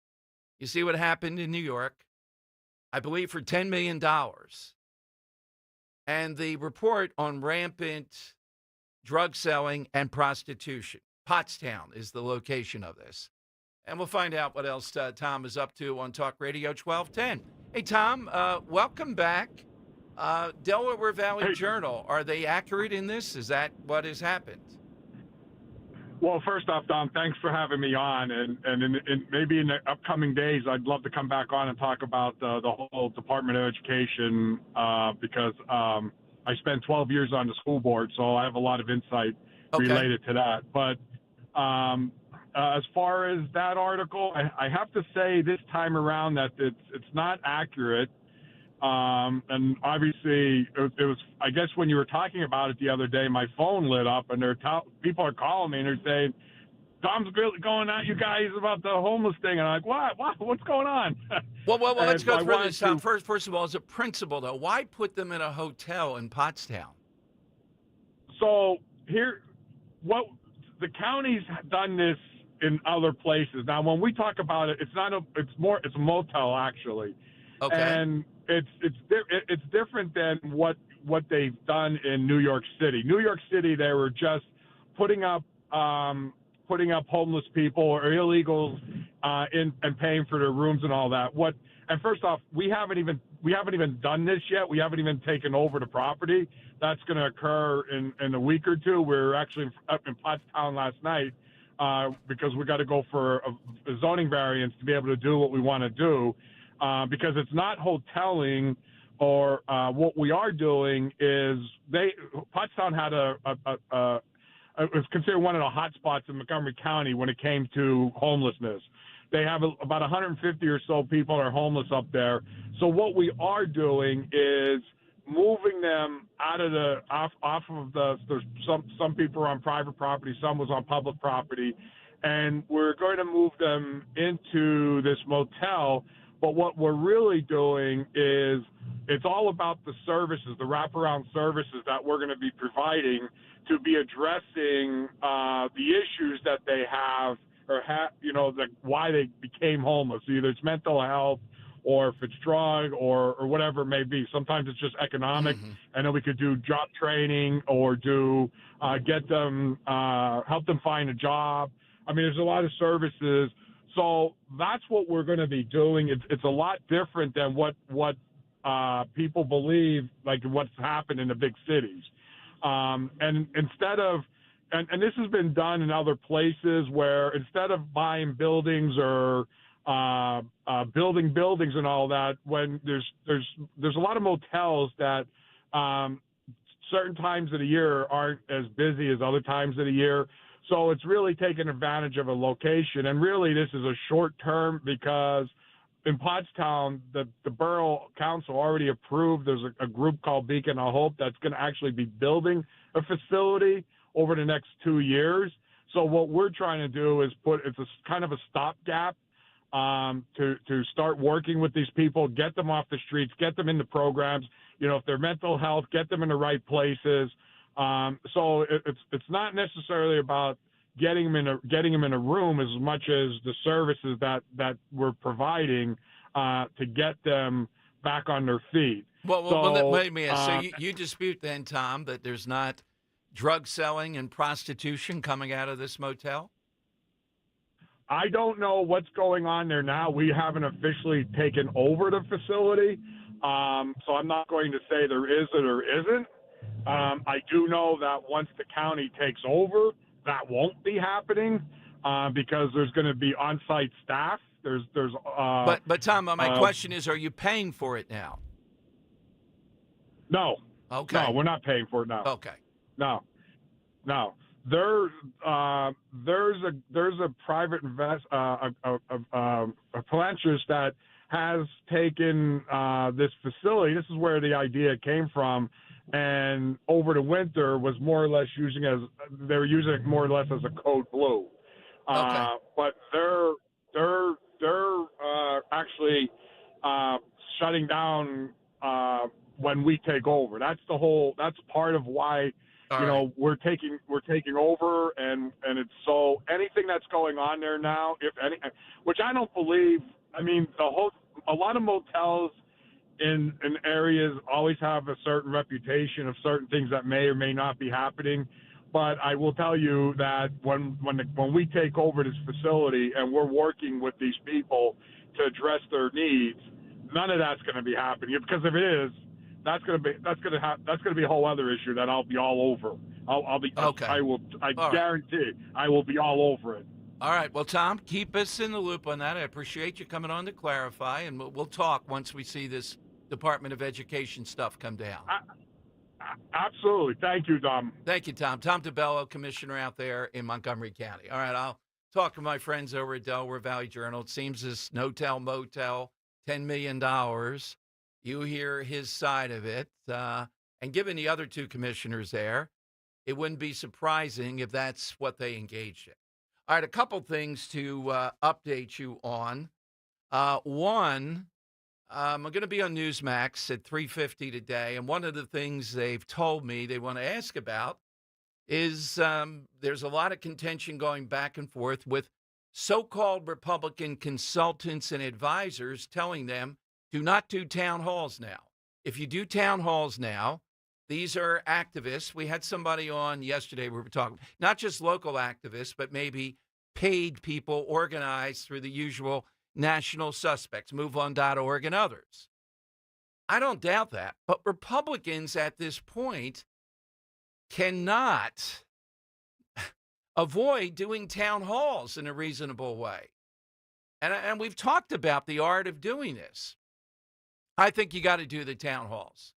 You see what happened in New York, I believe, for $10 million. And the report on rampant drug selling and prostitution. Pottstown is the location of this. And we'll find out what else Tom is up to on Talk Radio 1210. Hey, Tom, welcome back. Delaware Valley Journal, are they accurate in this? Is that what has happened? Well, first off, Dom, thanks for having me on. And maybe in the upcoming days, I'd love to come back on and talk about the whole Department of Education because I spent 12 years on the school board, so I have a lot of insight related to that. But as far as that article, I have to say this time around that it's not accurate. And obviously, it was, I guess when you were talking about it the other day, my phone lit up, and people are calling me, and they're saying, Tom's going at you guys about the homeless thing. And I'm like, what? What's going on? Well, let's go through this, Tom. First of all, as a principal, though, why put them in a hotel in Pottstown? So the county's done this in other places. Now, when we talk about it, it's a motel, actually. Okay. And it's different than what they've done in New York City. New York City, they were just putting up homeless people or illegals in and paying for their rooms and all that. And first off, we haven't even done this yet. We haven't even taken over the property. That's going to occur in a week or two. We're actually up in Pottstown last night because we got to go for a zoning variance to be able to do what we want to do. Because it's not hoteling, or what we are doing is Pottstown had it was considered one of the hot spots in Montgomery County when it came to homelessness. They have about 150 or so people are homeless up there. So what we are doing is moving them off of there's some people are on private property, some was on public property, and we're going to move them into this motel. But what we're really doing is it's all about the services, the wraparound services that we're going to be providing to be addressing the issues that they have or why they became homeless. Either it's mental health or if it's drug or whatever it may be. Sometimes it's just economic. And then we could do job training or get them, help them find a job. I mean, there's a lot of services. So that's what we're going to be doing. It's a lot different than what people believe, like what's happened in the big cities. And instead of, and this has been done in other places where instead of buying buildings or building buildings and all that, when there's a lot of motels that certain times of the year aren't as busy as other times of the year. So it's really taking advantage of a location. And really this is a short term because in Pottstown, the Borough Council already approved. There's a group called Beacon of Hope that's going to actually be building a facility over the next 2 years. So what we're trying to do is it's a kind of a stopgap to start working with these people, get them off the streets, get them into programs. If they're mental health, get them in the right places. So it's not necessarily about getting them in a room as much as the services that we're providing to get them back on their feet. Well, wait a minute. So you dispute then, Tom, that there's not drug selling and prostitution coming out of this motel? I don't know what's going on there now. We haven't officially taken over the facility, so I'm not going to say there is or there isn't. I do know that once the county takes over, that won't be happening because there's going to be on-site staff. But Tom, my question is, are you paying for it now? No. Okay. No, we're not paying for it now. Okay. No. There's a private a philanthropist that has taken this facility. This is where the idea came from, and over the winter was more or less using it more or less as a code blue. But they're actually shutting down when we take over. That's part of why we're taking over, and it's so anything that's going on there now, if any, which I don't believe. I mean, a lot of motels in areas always have a certain reputation of certain things that may or may not be happening. But I will tell you that when we take over this facility and we're working with these people to address their needs, none of that's going to be happening. Because if it is, that's going to be a whole other issue that I'll be all over. I guarantee I will be all over it. All right. Well, Tom, keep us in the loop on that. I appreciate you coming on to clarify, and we'll talk once we see this Department of Education stuff come down. Absolutely. Thank you, Dom. Thank you, Tom. Tom DeBello, commissioner out there in Montgomery County. All right, I'll talk to my friends over at Delaware Valley Journal. It seems this no-tell motel, $10 million. You hear his side of it. And given the other two commissioners there, it wouldn't be surprising if that's what they engaged in. All right, a couple things to update you on. One, I'm going to be on Newsmax at 3:50 today, and one of the things they've told me they want to ask about is there's a lot of contention going back and forth with so-called Republican consultants and advisors telling them, do not do town halls now. If you do town halls now, these are activists. We had somebody on yesterday, we were talking, not just local activists, but maybe paid people organized through the usual national suspects, MoveOn.org and others. I don't doubt that. But Republicans at this point cannot avoid doing town halls in a reasonable way. And we've talked about the art of doing this. I think you got to do the town halls.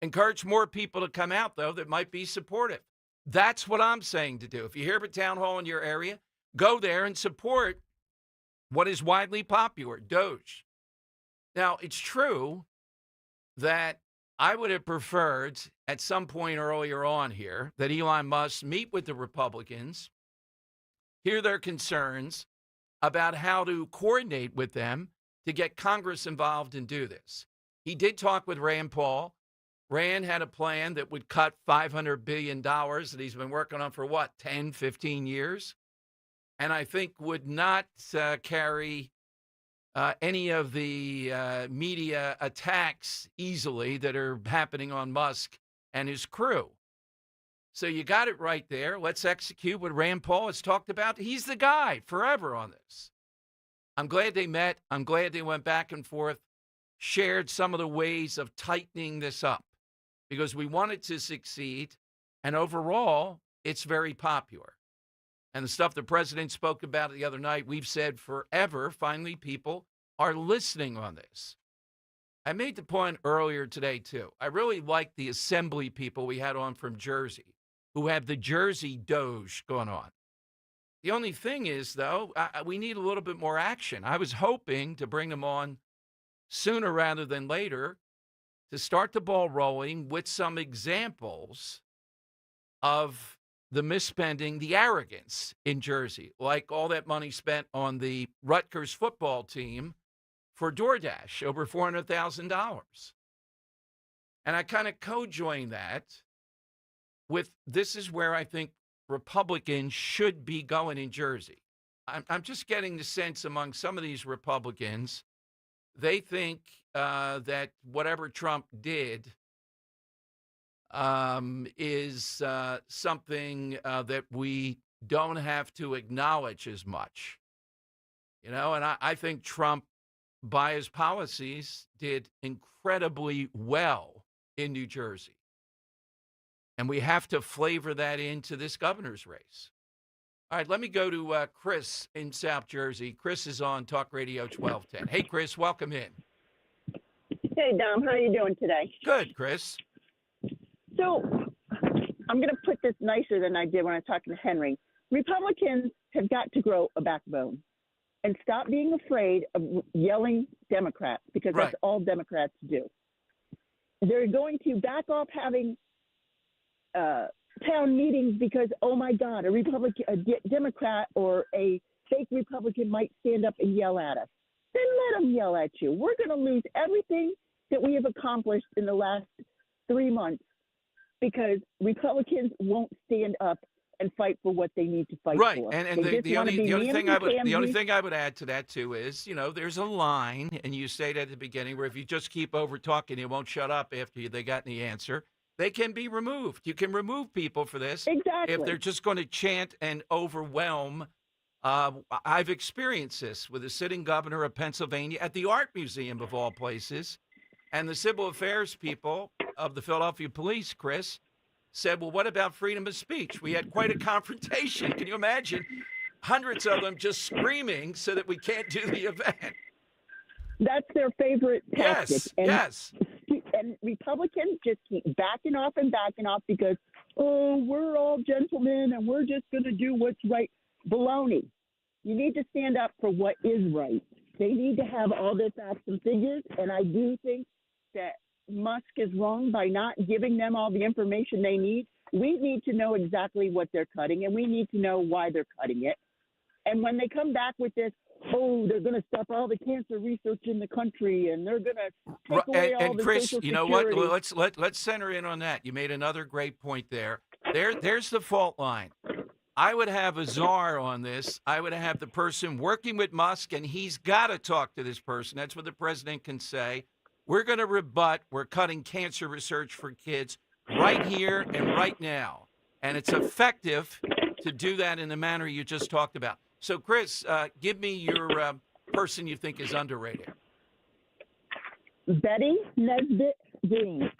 Encourage more people to come out, though, that might be supportive. That's what I'm saying to do. If you hear of a town hall in your area, go there and support what is widely popular, Doge. Now, it's true that I would have preferred at some point earlier on here that Elon Musk meet with the Republicans, hear their concerns about how to coordinate with them to get Congress involved and do this. He did talk with Rand Paul. Rand had a plan that would cut $500 billion that he's been working on for, 10, 15 years? And I think would not carry any of the media attacks easily that are happening on Musk and his crew. So you got it right there. Let's execute what Rand Paul has talked about. He's the guy forever on this. I'm glad they met. I'm glad they went back and forth, shared some of the ways of tightening this up because we want it to succeed. And overall, it's very popular. And the stuff the president spoke about the other night, we've said forever, finally people are listening on this. I made the point earlier today, too. I really like the assembly people we had on from Jersey who have the Jersey Doge going on. The only thing is, though, we need a little bit more action. I was hoping to bring them on sooner rather than later to start the ball rolling with some examples of the misspending, the arrogance in Jersey, like all that money spent on the Rutgers football team for DoorDash, over $400,000. And I kind of co-join that with this is where I think Republicans should be going in Jersey. I'm just getting the sense among some of these Republicans, they think that whatever Trump did is something that we don't have to acknowledge as much. And I think Trump, by his policies, did incredibly well in New Jersey. And we have to flavor that into this governor's race. All right, let me go to Chris in South Jersey. Chris is on Talk Radio 1210. Hey, Chris, welcome in. Hey, Dom. How are you doing today? Good, Chris. So I'm going to put this nicer than I did when I was talking to Henry. Republicans have got to grow a backbone and stop being afraid of yelling Democrats, because that's all Democrats do. They're going to back off having town meetings because, oh my God, a Democrat or a fake Republican might stand up and yell at us. Then let them yell at you. We're going to lose everything that we have accomplished in the last 3 months because Republicans won't stand up and fight for what they need to fight for. Right, and the only thing I would add to that too is, there's a line, and you say that at the beginning, where if you just keep over talking, you won't shut up after they got the answer. They can be removed. You can remove people for this if they're just going to chant and overwhelm. I've experienced this with the sitting governor of Pennsylvania at the Art Museum of all places, and the civil affairs people of the Philadelphia Police, Chris, said, well, what about freedom of speech? We had quite a confrontation. Can you imagine? Hundreds of them just screaming so that we can't do the event. That's their favorite tactic. Yes. And Republicans just keep backing off because, we're all gentlemen and we're just going to do what's right. Baloney. You need to stand up for what is right. They need to have all their facts and figures, and I do think that Musk is wrong by not giving them all the information they need. We need to know exactly what they're cutting, and we need to know why they're cutting it. And when they come back with this, they're going to stop all the cancer research in the country, and they're going to take away all the Chris, Social you know what? Security. Well, let's center in on that. You made another great point there. There's the fault line. I would have a czar on this. I would have the person working with Musk, and he's got to talk to this person. That's what the president can say. We're going to rebut. We're cutting cancer research for kids right here and right now. And it's effective to do that in the manner you just talked about. So, Chris, give me your person you think is underrated. Betty Nesbitt Graham.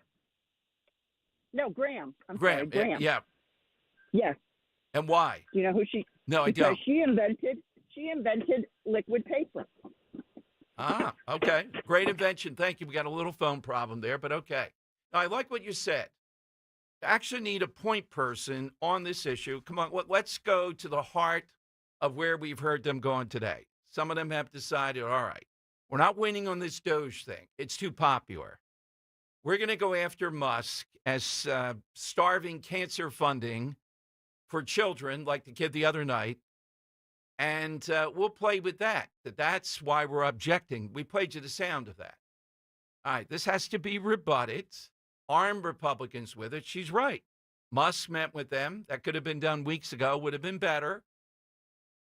No, Graham. Graham. Yeah. Yes. And why? Do you know who she? No, I because don't. She invented liquid paper. Ah, okay. Great invention. Thank you. We got a little phone problem there, but okay. Now, I like what you said. You actually need a point person on this issue. Come on, let's go to the heart of where we've heard them going today. Some of them have decided, all right, we're not winning on this Doge thing. It's too popular. We're going to go after Musk as starving cancer funding for children, like the kid the other night, and we'll play with that. That's why we're objecting. We played you the sound of that. All right, this has to be rebutted. Arm Republicans with it. She's right. Musk met with them. That could have been done weeks ago, would have been better.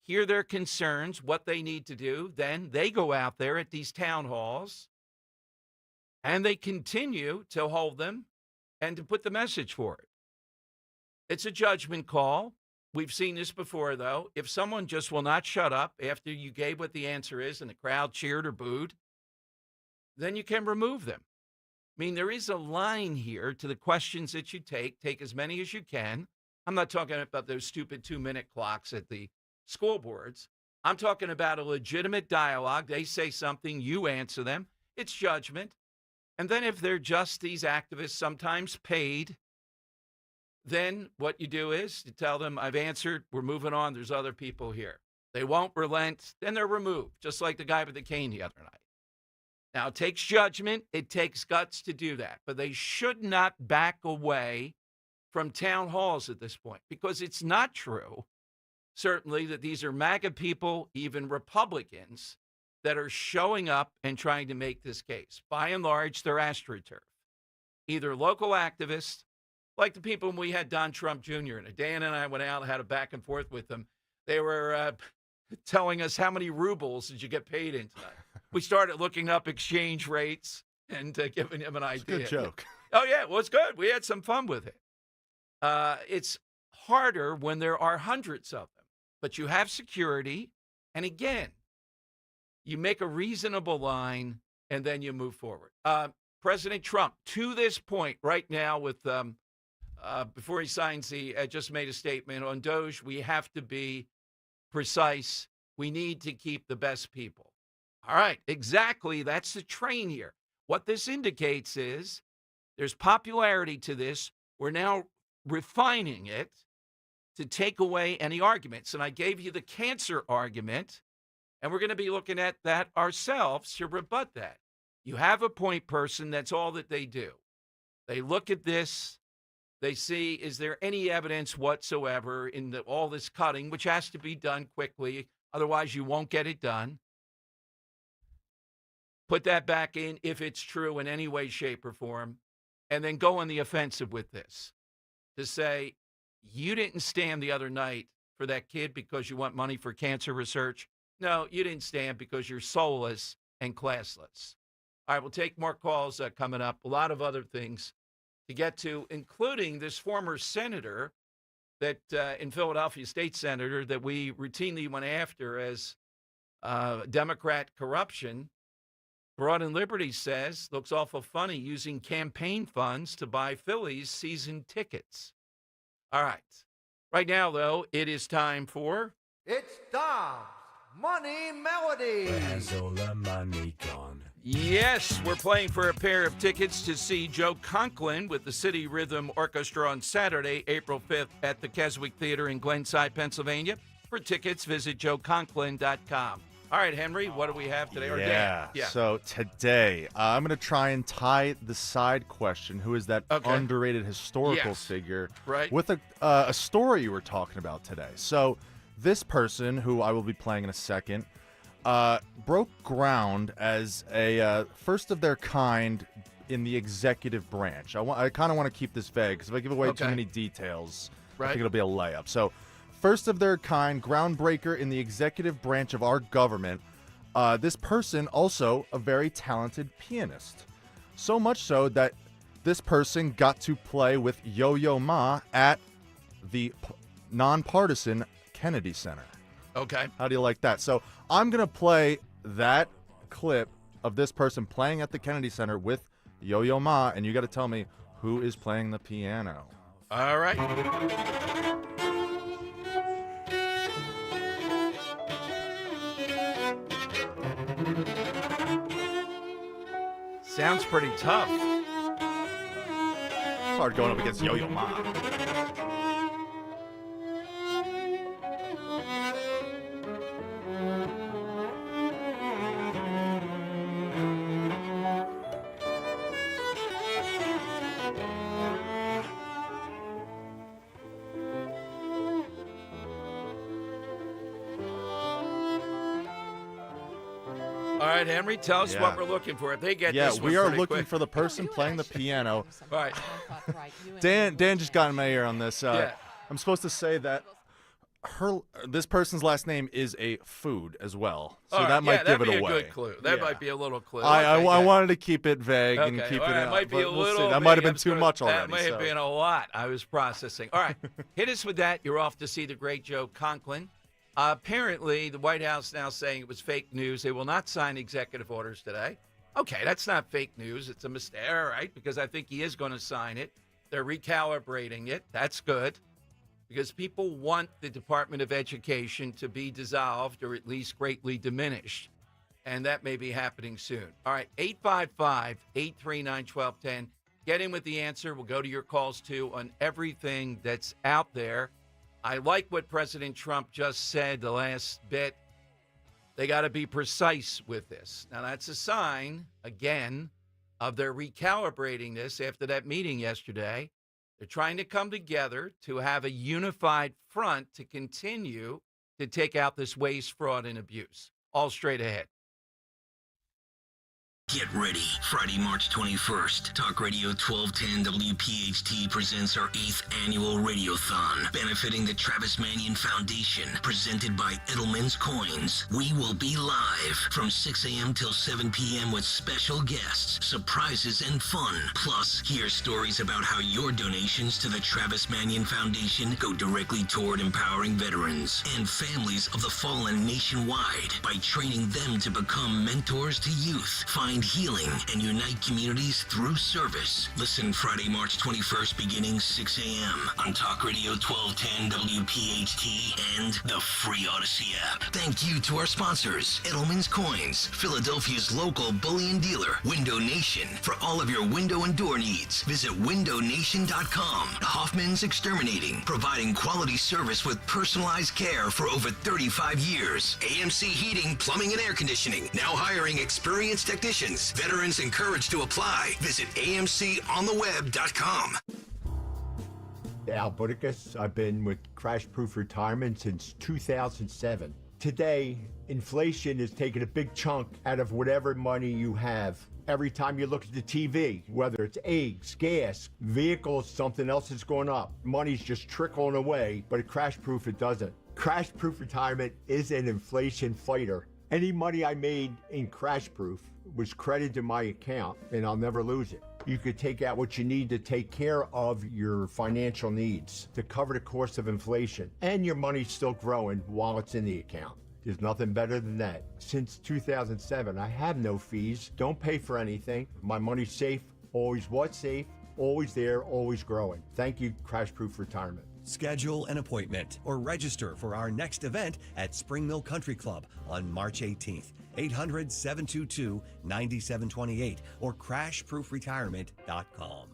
Hear their concerns, what they need to do. Then they go out there at these town halls, and they continue to hold them and to put the message for it. It's a judgment call. We've seen this before, though. If someone just will not shut up after you gave what the answer is and the crowd cheered or booed, then you can remove them. I mean, there is a line here to the questions that you take. Take as many as you can. I'm not talking about those stupid 2-minute clocks at the school boards. I'm talking about a legitimate dialogue. They say something, you answer them. It's judgment. And then if they're just these activists, sometimes paid, then what you do is you tell them, I've answered, we're moving on, there's other people here. They won't relent, then they're removed, just like the guy with the cane the other night. Now, it takes judgment, it takes guts to do that, but they should not back away from town halls at this point, because it's not true, certainly, that these are MAGA people, even Republicans, that are showing up and trying to make this case. By and large, they're AstroTurf. Either local activists, like the people when we had Don Trump Jr. and Dan and I went out and had a back and forth with them. They were telling us, how many rubles did you get paid in tonight? We started looking up exchange rates and giving him an idea. Good joke. Oh, yeah, well, it's good. We had some fun with it. It's harder when there are hundreds of them, but you have security. And again, you make a reasonable line and then you move forward. President Trump, to this point right now with before he signs just made a statement on Doge, we have to be precise. We need to keep the best people. All right, exactly. That's the train here. What this indicates is there's popularity to this. We're now refining it to take away any arguments. And I gave you the cancer argument, and we're going to be looking at that ourselves to rebut that. You have a point person, that's all that they do. They look at this, they see, is there any evidence whatsoever in all this cutting, which has to be done quickly, otherwise you won't get it done. Put that back in if it's true in any way, shape, or form, and then go on the offensive with this to say, you didn't stand the other night for that kid because you want money for cancer research. No, you didn't stand because you're soulless and classless. All right, we'll take more calls coming up. A lot of other things to get to, including this former senator that in Philadelphia, state senator, that we routinely went after as Democrat corruption. Broad and Liberty says, looks awful funny using campaign funds to buy Phillies season tickets. All right. Right now, though, it is time for... It's Dom's Money Melody. Where's all the money gone? Yes, we're playing for a pair of tickets to see Joe Conklin with the City Rhythm Orchestra on Saturday, April 5th at the Keswick Theater in Glenside, Pennsylvania. For tickets, visit joeconklin.com. All right, Henry, what do we have today? Or Dan? So today, I'm going to try and tie the side question, who is that underrated historical figure, with a story you were talking about today. So this person, who I will be playing in a second, broke ground as a first of their kind in the executive branch. I kind of want to keep this vague, because if I give away too many details, I think it'll be a layup. So first of their kind, groundbreaker in the executive branch of our government. This person also a very talented pianist. So much so that this person got to play with Yo-Yo Ma at the nonpartisan Kennedy Center. Okay. How do you like that? So I'm going to play that clip of this person playing at the Kennedy Center with Yo-Yo Ma, and you got to tell me who is playing the piano. All right. Sounds pretty tough. It's hard going up against Yo-Yo Ma. All right, Henry, tell us what we're looking for. If they get this one we are pretty looking quick. for the person playing the piano. All right. Dan just got in my ear on this. I'm supposed to say that this person's last name is a food as well, so that might give it away. That'd be a good clue. That might be a little clue. I wanted to keep it vague and keep it. It might be a little. That might have been too much already. That may have been a lot. I was processing. All right, hit us with that. You're off to see the great Joe Conklin. Apparently, the White House now saying it was fake news. They will not sign executive orders today. Okay, that's not fake news. It's a mistake, all right, because I think he is going to sign it. They're recalibrating it. That's good, because people want the Department of Education to be dissolved or at least greatly diminished, and that may be happening soon. All right, 855-839-1210. Get in with the answer. We'll go to your calls, too, on everything that's out there. I like what President Trump just said the last bit. They got to be precise with this. Now, that's a sign, again, of their recalibrating this after that meeting yesterday. They're trying to come together to have a unified front to continue to take out this waste, fraud, and abuse. All straight ahead. Get ready. Friday, March 21st, Talk Radio 1210 WPHT presents our 8th annual Radiothon, benefiting the Travis Manion Foundation, presented by Edelman's Coins. We will be live from 6 a.m. till 7 p.m. with special guests, surprises, and fun. Plus, hear stories about how your donations to the Travis Manion Foundation go directly toward empowering veterans and families of the fallen nationwide by training them to become mentors to youth. Find find healing and unite communities through service. Listen Friday, March 21st, beginning 6 a.m. on Talk Radio 1210 WPHT and the free Odyssey app. Thank you to our sponsors, Edelman's Coins, Philadelphia's local bullion dealer, Window Nation, for all of your window and door needs. Visit windownation.com. Hoffman's Exterminating, providing quality service with personalized care for over 35 years. AMC Heating, Plumbing and Air Conditioning, now hiring experienced technicians. Veterans encouraged to apply. Visit amcontheweb.com. Al Budicus. I've been with Crash Proof Retirement since 2007. Today, inflation is taking a big chunk out of whatever money you have. Every time you look at the TV, whether it's eggs, gas, vehicles, something else is going up. Money's just trickling away, but at Crash Proof it doesn't. Crash Proof Retirement is an inflation fighter. Any money I made in Crash Proof was credited to my account, and I'll never lose it. You could take out what you need to take care of your financial needs, to cover the cost of inflation, and your money's still growing while it's in the account. There's nothing better than that. Since 2007, I have no fees, don't pay for anything. My money's safe, always was safe, always there, always growing. Thank you, Crash Proof Retirement. Schedule an appointment or register for our next event at Spring Mill Country Club on March 18th. 800-722-9728 or crashproofretirement.com.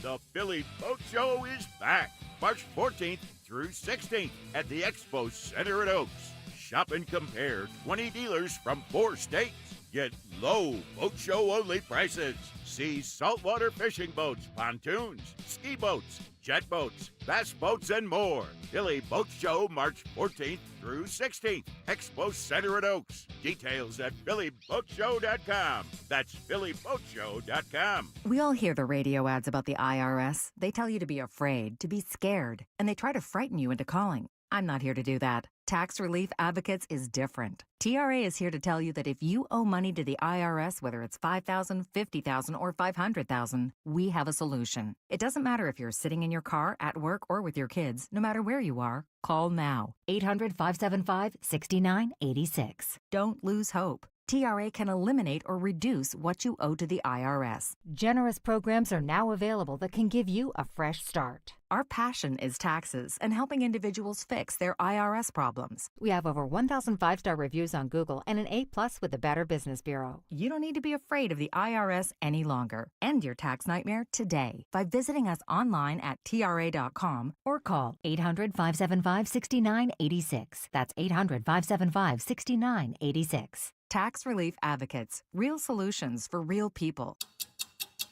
The Philly Boat Show is back March 14th through 16th at the Expo Center at Oaks. Shop and compare 20 dealers from 4 states. Get low boat show only prices. See saltwater fishing boats, pontoons, ski boats, jet boats, bass boats, and more. Philly Boat Show March 14th through 16th. Expo Center at Oaks. Details at phillyboatshow.com. That's phillyboatshow.com. We all hear the radio ads about the IRS. They tell you to be afraid, to be scared, and they try to frighten you into calling. I'm not here to do that. Tax Relief Advocates is different. TRA is here to tell you that if you owe money to the IRS, whether it's $5,000, $50,000, or $500,000, we have a solution. It doesn't matter if you're sitting in your car, at work, or with your kids. No matter where you are, call now. 800-575-6986. Don't lose hope. TRA can eliminate or reduce what you owe to the IRS. Generous programs are now available that can give you a fresh start. Our passion is taxes and helping individuals fix their IRS problems. We have over 1,000 5-star reviews on Google and an A+ with the Better Business Bureau. You don't need to be afraid of the IRS any longer. End your tax nightmare today by visiting us online at TRA.com or call 800-575-6986. That's 800-575-6986. Tax Relief Advocates. Real solutions for real people.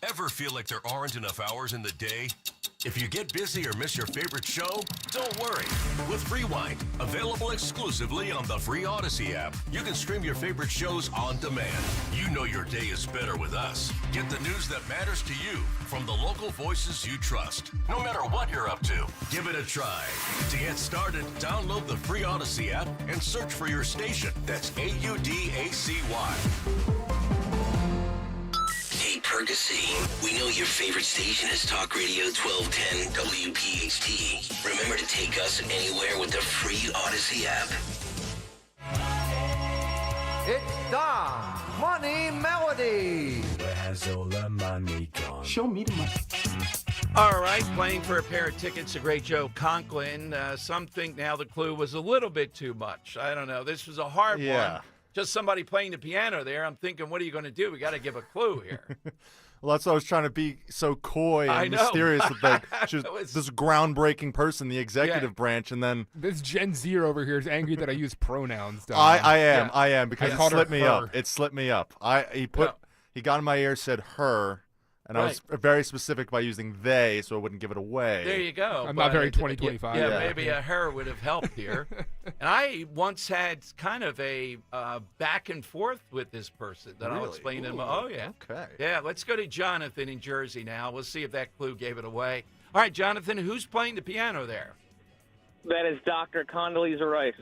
Ever feel like there aren't enough hours in the day? If you get busy or miss your favorite show, don't worry. With Rewind, available exclusively on the free Odyssey app, you can stream your favorite shows on demand. You know your day is better with us. Get the news that matters to you from the local voices you trust, no matter what you're up to. Give it a try. To get started, download the free Odyssey app and search for your station. That's AUDACY. Hey, Percy, we know your favorite station is Talk Radio 1210 WPHT. Remember to take us anywhere with the free Odyssey app. It's Dom's Money Melody. Where has all the money gone? Show me the money. All right, playing for a pair of tickets to Great Joe Conklin. Some think now the clue was a little bit too much. I don't know. This was a hard one. Just somebody playing the piano there. I'm thinking, what are you going to do? We got to give a clue here. Well, that's why I was trying to be so coy and mysterious with like this groundbreaking person, the executive branch, and then this Gen Z over here is angry that I use pronouns. Don. I am because it slipped me up. It slipped me up. He got in my ear, said her. And I was very specific by using they, so I wouldn't give it away. There you go. I'm not very 2025. Yeah, maybe a her would have helped here. And I once had kind of a back and forth with this person that I'll explain in a moment. Oh, yeah. Okay. Yeah, let's go to Jonathan in Jersey now. We'll see if that clue gave it away. All right, Jonathan, who's playing the piano there? That is Dr. Condoleezza Rice.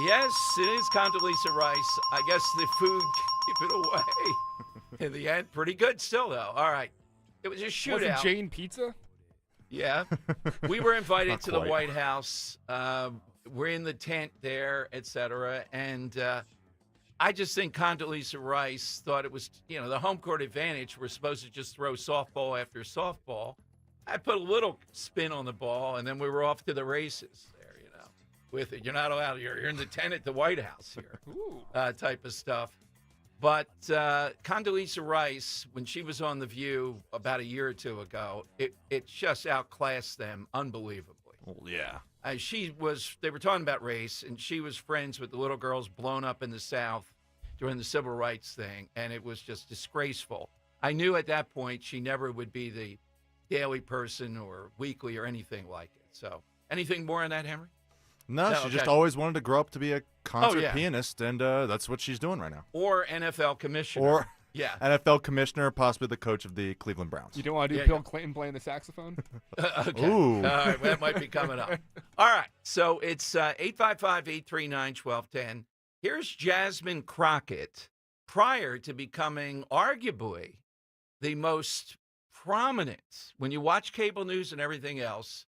Yes, it is Condoleezza Rice. I guess the food gave it away. In the end, pretty good still, though. All right. It was a shootout. Was it Jane Pizza? Yeah. We were invited to the White House. We're in the tent there, et cetera. And I just think Condoleezza Rice thought it was, the home court advantage. We're supposed to just throw softball after softball. I put a little spin on the ball, and then we were off to the races there, with it. You're not allowed. You're in the tent at the White House here, type of stuff. But Condoleezza Rice, when she was on The View about a year or two ago, it just outclassed them unbelievably. Oh, yeah. They were talking about race, and she was friends with the little girls blown up in the South during the civil rights thing, and it was just disgraceful. I knew at that point she never would be the daily person or weekly or anything like it. So, anything more on that, Henry? No, she just always wanted to grow up to be a concert pianist, and that's what she's doing right now. Or NFL commissioner. Or NFL commissioner, possibly the coach of the Cleveland Browns. You don't want to do Bill Clinton playing the saxophone? Okay. Ooh. All right, that might be coming up. All right, so it's 855-839-1210. Here's Jasmine Crockett, prior to becoming arguably the most prominent, when you watch cable news and everything else,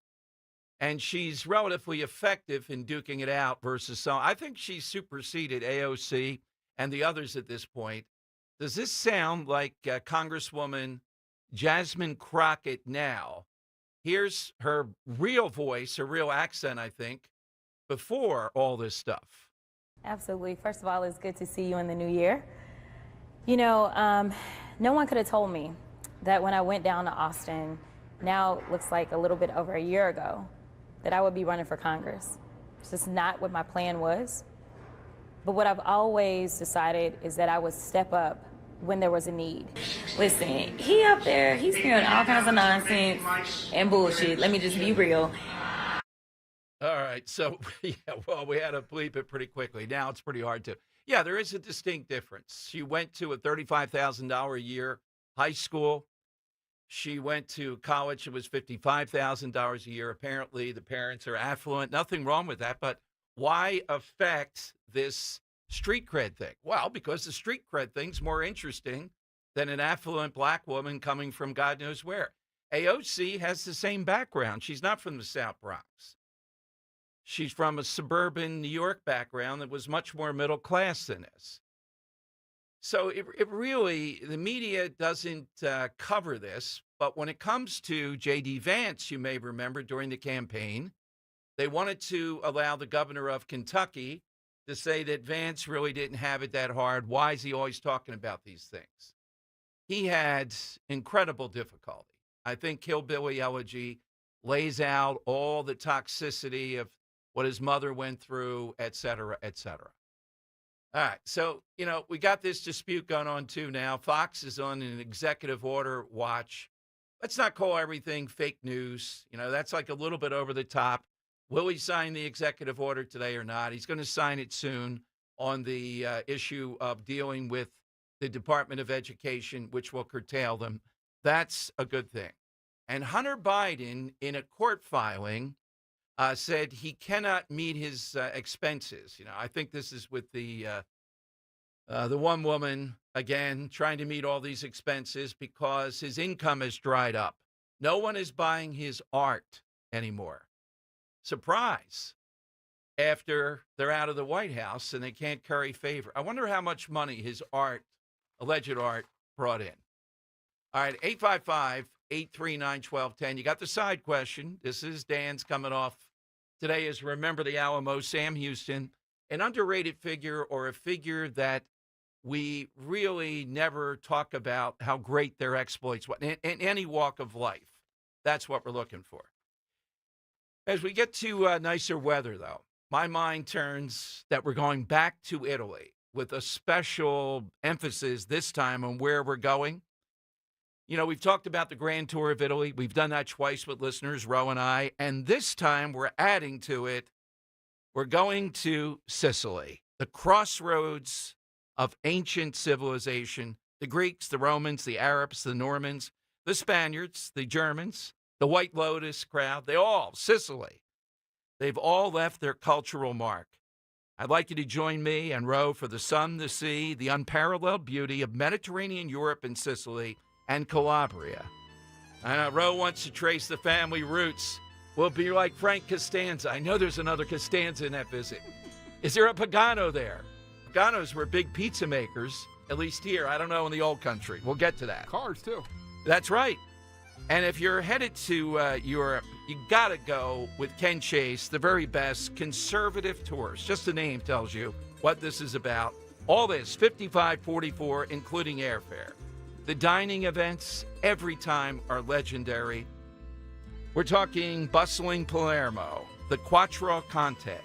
and she's relatively effective in duking it out versus some. I think she's superseded AOC and the others at this point. Does this sound like Congresswoman Jasmine Crockett now? Here's her real voice, her real accent, I think, before all this stuff. Absolutely. First of all, it's good to see you in the new year. No one could have told me that when I went down to Austin, now it looks like a little bit over a year ago, that I would be running for Congress. It's just not what my plan was. But what I've always decided is that I would step up when there was a need. Listen, he up there, he's hearing all kinds of nonsense and bullshit. Let me just be real. All right. So, we had to bleep it pretty quickly. Now it's pretty hard to. Yeah, there is a distinct difference. She went to a $35,000 a year high school. She went to college. It was $55,000 a year. Apparently, the parents are affluent. Nothing wrong with that. But why affect this street cred thing? Well, because the street cred thing's more interesting than an affluent black woman coming from God knows where. AOC has the same background. She's not from the South Bronx. She's from a suburban New York background that was much more middle class than this. So it really, the media doesn't cover this. But when it comes to J.D. Vance, you may remember during the campaign, they wanted to allow the governor of Kentucky to say that Vance really didn't have it that hard. Why is he always talking about these things? He had incredible difficulty. I think Hillbilly Elegy lays out all the toxicity of what his mother went through, et cetera, et cetera. All right, so, we got this dispute going on, too, now. Fox is on an executive order watch. Let's not call everything fake news. That's like a little bit over the top. Will he sign the executive order today or not? He's going to sign it soon on the issue of dealing with the Department of Education, which will curtail them. That's a good thing. And Hunter Biden, in a court filing, said he cannot meet his expenses. I think this is with the one woman, again, trying to meet all these expenses because his income has dried up. No one is buying his art anymore. Surprise. After they're out of the White House and they can't curry favor. I wonder how much money his alleged art, brought in. All right, 855-839-1210. You got the side question. This is Dan's coming off. Today is Remember the Alamo, Sam Houston, an underrated figure or a figure that we really never talk about how great their exploits were in any walk of life. That's what we're looking for. As we get to nicer weather, though, my mind turns that we're going back to Italy with a special emphasis this time on where we're going. We've talked about the Grand Tour of Italy. We've done that twice with listeners, Ro and I. And this time we're adding to it. We're going to Sicily, the crossroads of ancient civilization. The Greeks, the Romans, the Arabs, the Normans, the Spaniards, the Germans, the White Lotus crowd, Sicily. They've all left their cultural mark. I'd like you to join me and Ro for the sun, the sea, the unparalleled beauty of Mediterranean Europe and Sicily and Calabria. Ro wants to trace the family roots. We'll be like Frank Costanza. I know there's another Costanza in that visit. Is there a Pagano there? Americanos were big pizza makers, at least here. I don't know in the old country. We'll get to that. Cars, too. That's right. And if you're headed to Europe, you got to go with Ken Chase, the very best conservative tours. Just the name tells you what this is about. All this, $55.44, including airfare. The dining events every time are legendary. We're talking bustling Palermo, the Quattro Conte,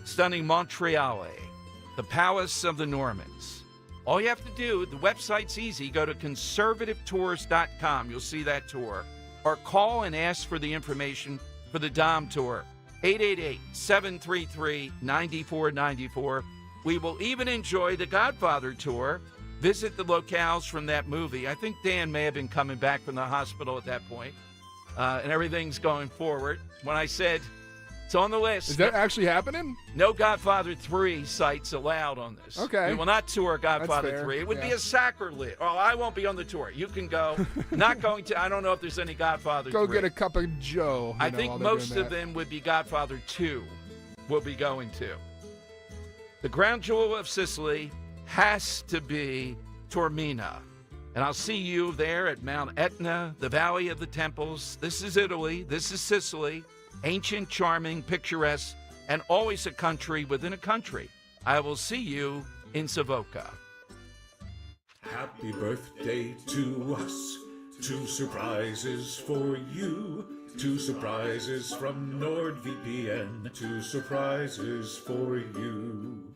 stunning Montreale, the Palace of the Normans. All you have to do, the website's easy, go to conservativetours.com. You'll see that tour. Or call and ask for the information for the Dom Tour, 888-733-9494. We will even enjoy the Godfather Tour. Visit the locales from that movie. I think Dan may have been coming back from the hospital at that point, and everything's going forward. When I said it's on the list. Is that actually happening? No Godfather 3 sites allowed on this. Okay. We will not tour Godfather That's fair. 3. It would be Yeah. a sacrilege. Oh, I won't be on the tour. You can go. Not going to. I don't know if there's any Godfather 3. Go get a cup of Joe. I think most of them would be Godfather 2 we'll be going to. The crown jewel of Sicily has to be Taormina. And I'll see you there at Mount Etna, the Valley of the Temples. This is Italy. This is Sicily. Ancient, charming, picturesque, and always a country within a country. I will see you in Savoca. Happy birthday to us. 2 surprises for you. 2 surprises from NordVPN. 2 surprises for you.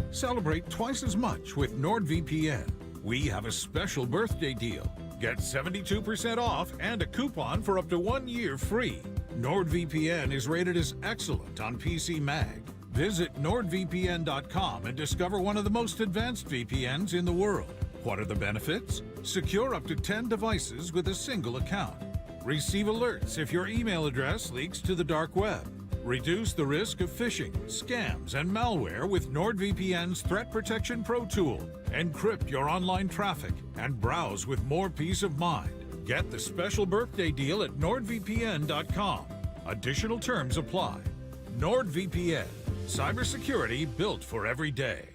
Celebrate twice as much with NordVPN. We have a special birthday deal. Get 72% off and a coupon for up to 1 year free. NordVPN is rated as excellent on PC Mag. Visit NordVPN.com and discover one of the most advanced VPNs in the world. What are the benefits? Secure up to 10 devices with a single account. Receive alerts if your email address leaks to the dark web. Reduce the risk of phishing, scams, and malware with NordVPN's Threat Protection Pro tool. Encrypt your online traffic and browse with more peace of mind. Get the special birthday deal at NordVPN.com. Additional terms apply. NordVPN. Cybersecurity built for every day.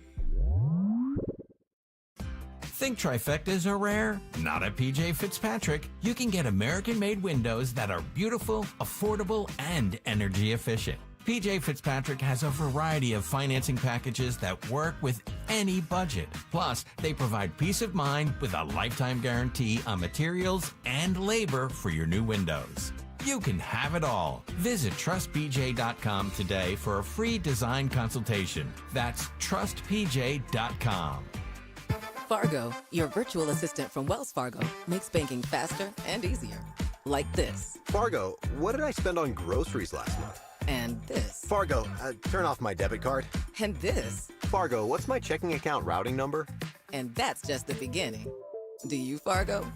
Think trifectas are rare? Not at PJ Fitzpatrick. You can get American-made windows that are beautiful, affordable, and energy efficient. PJ Fitzpatrick has a variety of financing packages that work with any budget. Plus, they provide peace of mind with a lifetime guarantee on materials and labor for your new windows. You can have it all. Visit trustpj.com today for a free design consultation. That's trustpj.com. Fargo, your virtual assistant from Wells Fargo, makes banking faster and easier. Like this. Fargo, what did I spend on groceries last month? And this. Fargo, turn off my debit card. And this. Fargo, what's my checking account routing number? And that's just the beginning. Do you, Fargo?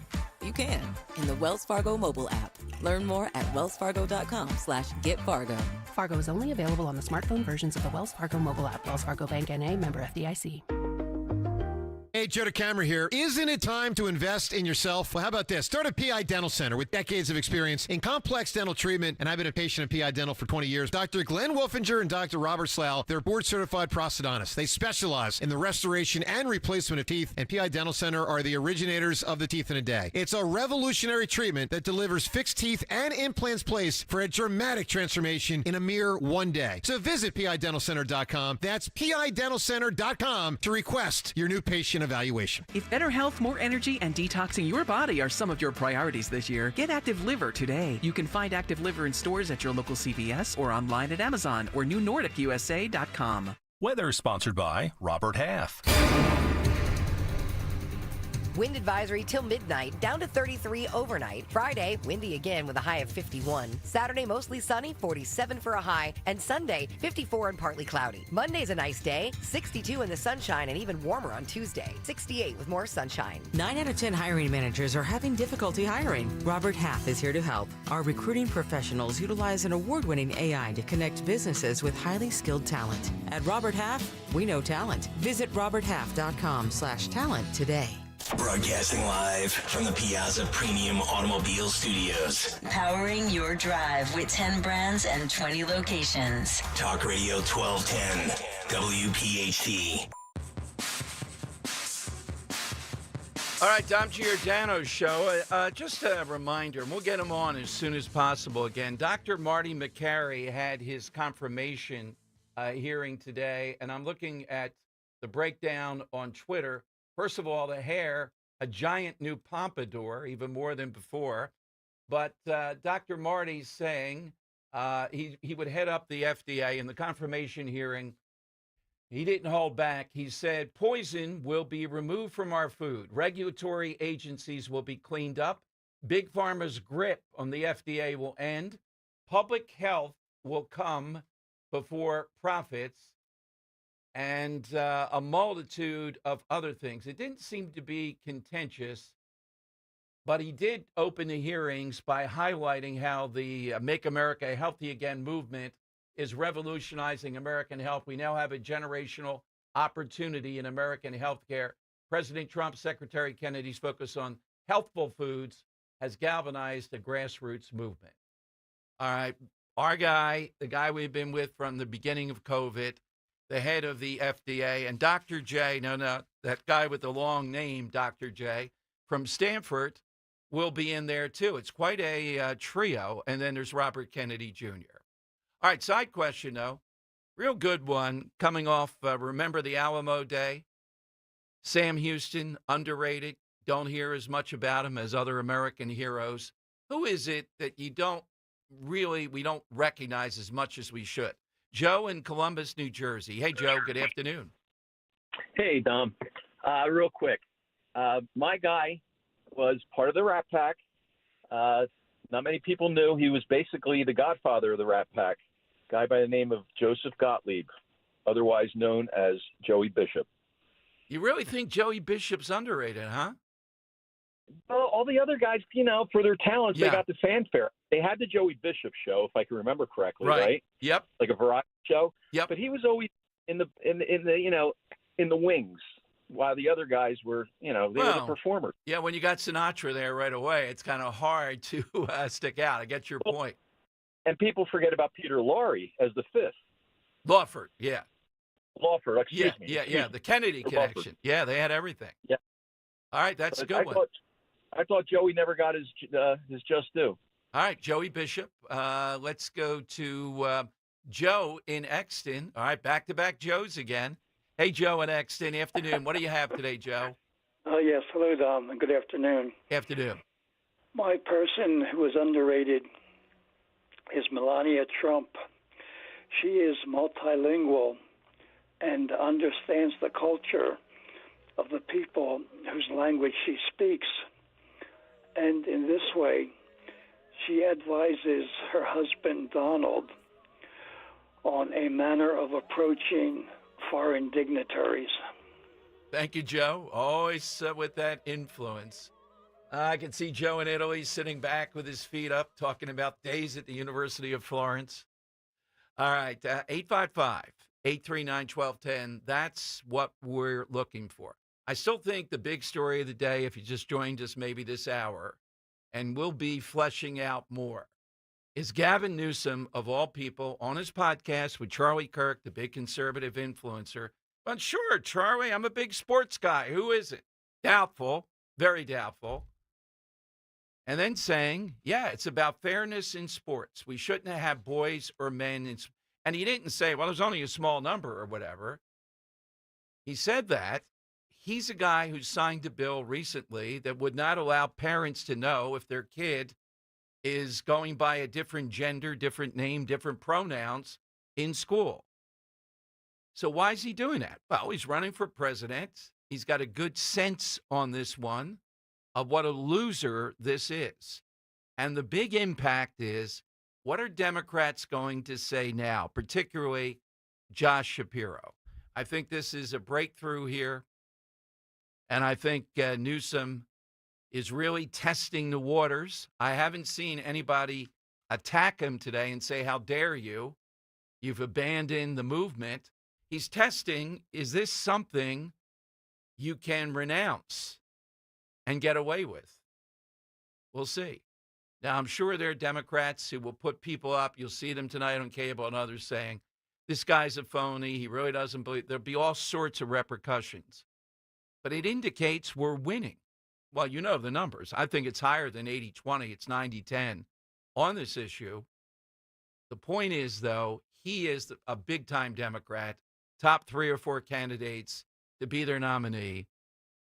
You can in the Wells Fargo mobile app. Learn more at wellsfargo.com/getfargo. Fargo is only available on the smartphone versions of the Wells Fargo mobile app. Wells Fargo Bank N.A., member FDIC. Hey, Joe DeCamera here. Isn't it time to invest in yourself? Well, how about this? Start a PI Dental Center with decades of experience in complex dental treatment, and I've been a patient of PI Dental for 20 years. Dr. Glenn Wolfinger and Dr. Robert Slough, they're board-certified prosthodontists. They specialize in the restoration and replacement of teeth, and PI Dental Center are the originators of the teeth in a day. It's a revolutionary treatment that delivers fixed teeth and implants placed for a dramatic transformation in a mere 1 day. So visit PIDentalCenter.com. That's PIDentalCenter.com to request your new patient evaluation. If better health, more energy, and detoxing your body are some of your priorities this year, get Active Liver today. You can find Active Liver in stores at your local CVS or online at Amazon or NewNordicUSA.com. Weather sponsored by Robert Half. Wind advisory till midnight, down to 33 overnight. Friday, windy again with a high of 51. Saturday, mostly sunny, 47 for a high. And Sunday, 54 and partly cloudy. Monday's a nice day, 62 in the sunshine and even warmer on Tuesday, 68 with more sunshine. 9 out of 10 hiring managers are having difficulty hiring. Robert Half is here to help. Our recruiting professionals utilize an award-winning AI to connect businesses with highly skilled talent. At Robert Half, we know talent. Visit roberthalf.com/talent today. Broadcasting live from the Piazza Premium Automobile Studios. Powering your drive with 10 brands and 20 locations. Talk Radio 1210, WPHT. All right, Dom Giordano's show. Just a reminder, and we'll get him on as soon as possible again. Dr. Marty McCary had his confirmation hearing today, and I'm looking at the breakdown on Twitter. First of all, the hair, a giant new pompadour, even more than before. But Dr. Marty's saying he would head up the FDA in the confirmation hearing. He didn't hold back. He said, poison will be removed from our food. Regulatory agencies will be cleaned up. Big Pharma's grip on the FDA will end. Public health will come before profits. And a multitude of other things. It didn't seem to be contentious, but he did open the hearings by highlighting how the Make America Healthy Again movement is revolutionizing American health. We now have a generational opportunity in American healthcare. President Trump, Secretary Kennedy's focus on healthful foods has galvanized a grassroots movement. All right, our guy, the guy we've been with from the beginning of COVID, the head of the FDA, and Dr. J, no, that guy with the long name, Dr. J, from Stanford, will be in there too. It's quite a trio. And then there's Robert Kennedy Jr. All right, side question, though. Real good one coming off, remember the Alamo Day? Sam Houston, underrated. Don't hear as much about him as other American heroes. Who is it that we don't recognize as much as we should? Joe in Columbus, New Jersey. Hey, Joe, good afternoon. Hey, Dom. Real quick. My guy was part of the Rat Pack. Not many people knew he was basically the godfather of the Rat Pack. Guy by the name of Joseph Gottlieb, otherwise known as Joey Bishop. You really think Joey Bishop's underrated, huh? Well, all the other guys, for their talents, Yeah. they got the fanfare. They had the Joey Bishop show, if I can remember correctly, right? Yep. Like a variety show. Yep. But he was always in the wings, while the other guys were, they were the performers. Yeah, when you got Sinatra there right away, it's kind of hard to stick out. I get your point. And people forget about Peter Lorre as the fifth. Lawford, yeah. Lawford, excuse me. Yeah, the Kennedy connection. Lawford. Yeah, they had everything. Yeah. All right, that's a But good one. I thought Joey never got his just due. All right, Joey Bishop. Let's go to Joe in Exton. All right, back-to-back Joes again. Hey, Joe in Exton. Afternoon. What do you have today, Joe? Yes, hello, Dom, and good afternoon. Afternoon. My person who is underrated is Melania Trump. She is multilingual and understands the culture of the people whose language she speaks. And in this way, she advises her husband, Donald, on a manner of approaching foreign dignitaries. Thank you, Joe. Always with that influence. I can see Joe in Italy sitting back with his feet up, talking about days at the University of Florence. All right, 855-839-1210. That's what we're looking for. I still think the big story of the day, if you just joined us maybe this hour, and we'll be fleshing out more, is Gavin Newsom, of all people, on his podcast with Charlie Kirk, the big conservative influencer. But sure, Charlie, I'm a big sports guy. Who isn't? Doubtful, very doubtful. And then saying, yeah, it's about fairness in sports. We shouldn't have boys or men. And he didn't say, well, there's only a small number or whatever. He said that. He's a guy who signed a bill recently that would not allow parents to know if their kid is going by a different gender, different name, different pronouns in school. So why is he doing that? Well, he's running for president. He's got a good sense on this one of what a loser this is. And the big impact is, what are Democrats going to say now, particularly Josh Shapiro? I think this is a breakthrough here. And I think Newsom is really testing the waters. I haven't seen anybody attack him today and say, how dare you? You've abandoned the movement. He's testing, is this something you can renounce? and get away with. We'll see. Now, I'm sure there are Democrats who will put people up. You'll see them tonight on cable and others saying, this guy's a phony. He really doesn't believe. There'll be all sorts of repercussions. But it indicates we're winning. Well, you know the numbers. I think it's higher than 80-20. It's 90-10 on this issue. The point is, though, he is a big-time Democrat, top 3 or 4 candidates to be their nominee.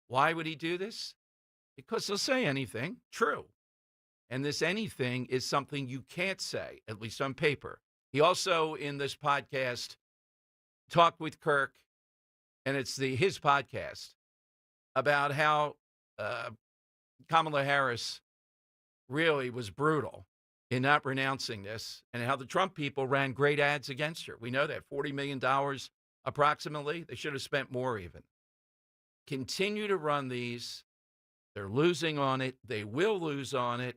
Why would he do this? Because he'll say anything. True. And this anything is something you can't say, at least on paper. He also, in this podcast, talked with Kirk, and it's his podcast, about how Kamala Harris really was brutal in not renouncing this, and how the Trump people ran great ads against her. We know that, $40 million approximately. They should have spent more even. Continue to run these. They're losing on it. They will lose on it.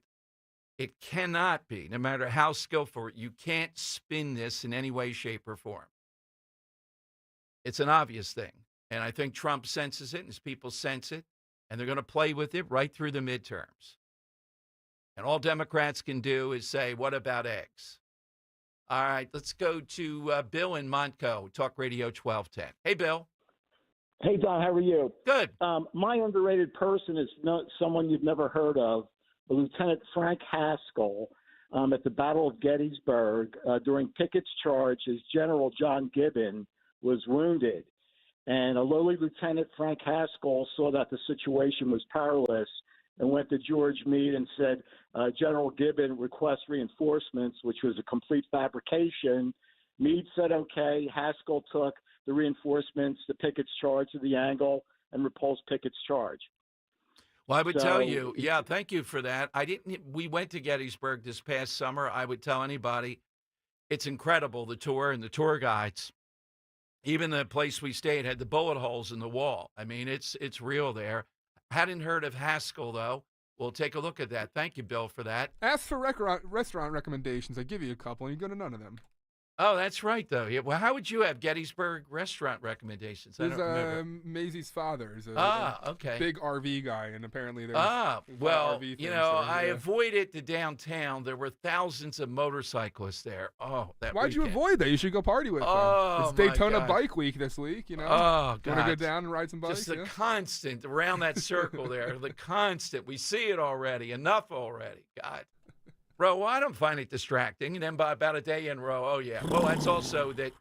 It cannot be, no matter how skillful, you can't spin this in any way, shape, or form. It's an obvious thing. And I think Trump senses it, and his people sense it, and they're going to play with it right through the midterms. And all Democrats can do is say, what about eggs? All right, let's go to Bill in Montco, Talk Radio 1210. Hey, Bill. Hey, Don, how are you? Good. My underrated person is someone you've never heard of, Lieutenant Frank Haskell, at the Battle of Gettysburg. During Pickett's charge, as General John Gibbon was wounded. And a lowly Lieutenant Frank Haskell saw that the situation was perilous and went to George Meade and said, General Gibbon requests reinforcements, which was a complete fabrication. Meade said, okay. Haskell took the reinforcements to Pickett's charge to the angle and repulsed Pickett's charge. Well, I would tell you, yeah, thank you for that. We went to Gettysburg this past summer. I would tell anybody, it's incredible, the tour and the tour guides. Even the place we stayed had the bullet holes in the wall. I mean, it's real there. Hadn't heard of Haskell, though. We'll take a look at that. Thank you, Bill, for that. Ask for restaurant recommendations. I give you a couple, and you go to none of them. Oh, that's right, though. Yeah, well, how would you have Gettysburg restaurant recommendations? I don't remember. Maisie's father is okay. Big RV guy, and apparently there's well, RV you know, there, I avoided the downtown. There were thousands of motorcyclists there. Oh, that Why'd you avoid that? You should go party with them. It's Daytona Bike Week this week, you know. Oh, God. Want to go down and ride some bikes? Just the constant around that circle there, the constant. We see it already. Enough already. God. Ro, I don't find it distracting. And then by about a day in, Ro, oh, yeah. Well, that's also that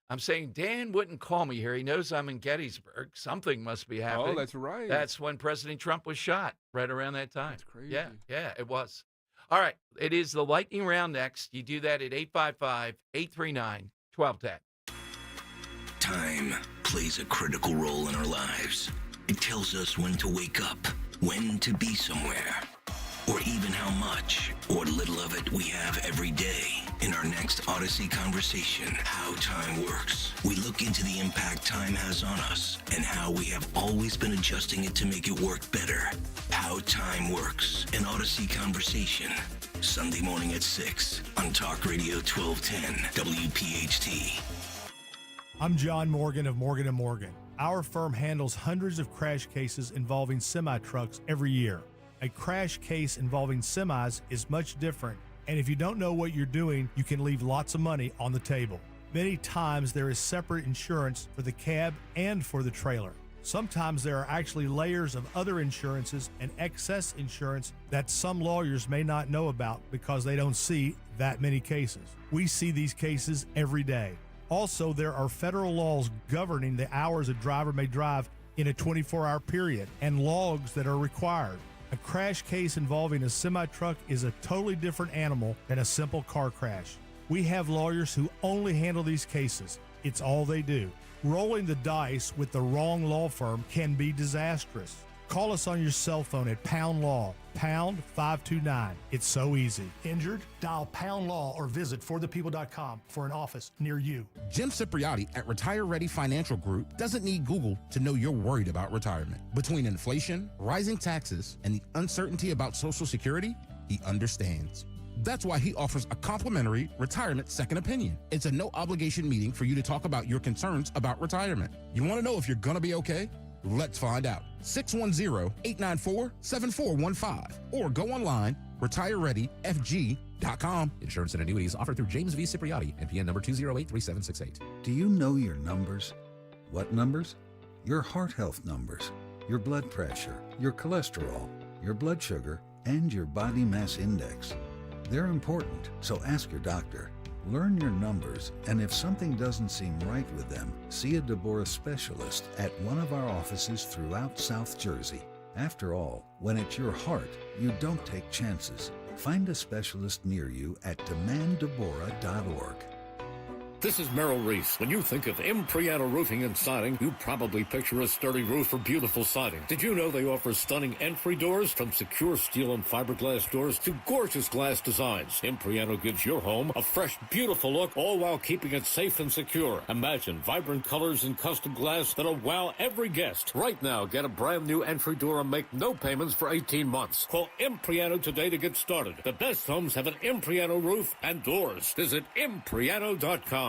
I'm saying Dan wouldn't call me here. He knows I'm in Gettysburg. Something must be happening. Oh, that's right. That's when President Trump was shot, right around that time. That's crazy. Yeah, it was. All right, it is the lightning round next. You do that at 855-839-1210. Time plays a critical role in our lives. It tells us when to wake up, when to be somewhere, or even how much or little of it we have every day. In our next Odyssey conversation, How Time Works, we look into the impact time has on us and how we have always been adjusting it to make it work better. How Time Works, an Odyssey conversation. Sunday morning at 6 on Talk Radio 1210 WPHT. I'm John Morgan of Morgan & Morgan. Our firm handles hundreds of crash cases involving semi-trucks every year. A crash case involving semis is much different, and if you don't know what you're doing, you can leave lots of money on the table. Many times there is separate insurance for the cab and for the trailer. Sometimes there are actually layers of other insurances and excess insurance that some lawyers may not know about because they don't see that many cases. We see these cases every day. Also, there are federal laws governing the hours a driver may drive in a 24-hour period and logs that are required. A crash case involving a semi-truck is a totally different animal than a simple car crash. We have lawyers who only handle these cases. It's all they do. Rolling the dice with the wrong law firm can be disastrous. Call us on your cell phone at Pound Law, pound 529. It's so easy. Injured? Dial Pound Law or visit forthepeople.com for an office near you. Jim Cipriotti at Retire Ready Financial Group doesn't need Google to know you're worried about retirement. Between inflation, rising taxes, and the uncertainty about Social Security, he understands. That's why he offers a complimentary retirement second opinion. It's a no-obligation meeting for you to talk about your concerns about retirement. You want to know if you're going to be okay? Let's find out. 610-894-7415 or go online, retirereadyfg.com. Insurance and annuities offered through James V. Cipriotti, NPN number 2083768. Do you know your numbers? What numbers? Your heart health numbers, your blood pressure, your cholesterol, your blood sugar, and your body mass index. They're important, so ask your doctor. Learn your numbers, and if something doesn't seem right with them, see a Deborah specialist at one of our offices throughout South Jersey. After all, when it's your heart, you don't take chances. Find a specialist near you at demanddeborah.org. This is Merrill Reese. When you think of Impriano Roofing and Siding, you probably picture a sturdy roof or beautiful siding. Did you know they offer stunning entry doors, from secure steel and fiberglass doors to gorgeous glass designs? Impriano gives your home a fresh, beautiful look, all while keeping it safe and secure. Imagine vibrant colors and custom glass that'll wow every guest. Right now, get a brand new entry door and make no payments for 18 months. Call Impriano today to get started. The best homes have an Impriano roof and doors. Visit Impriano.com.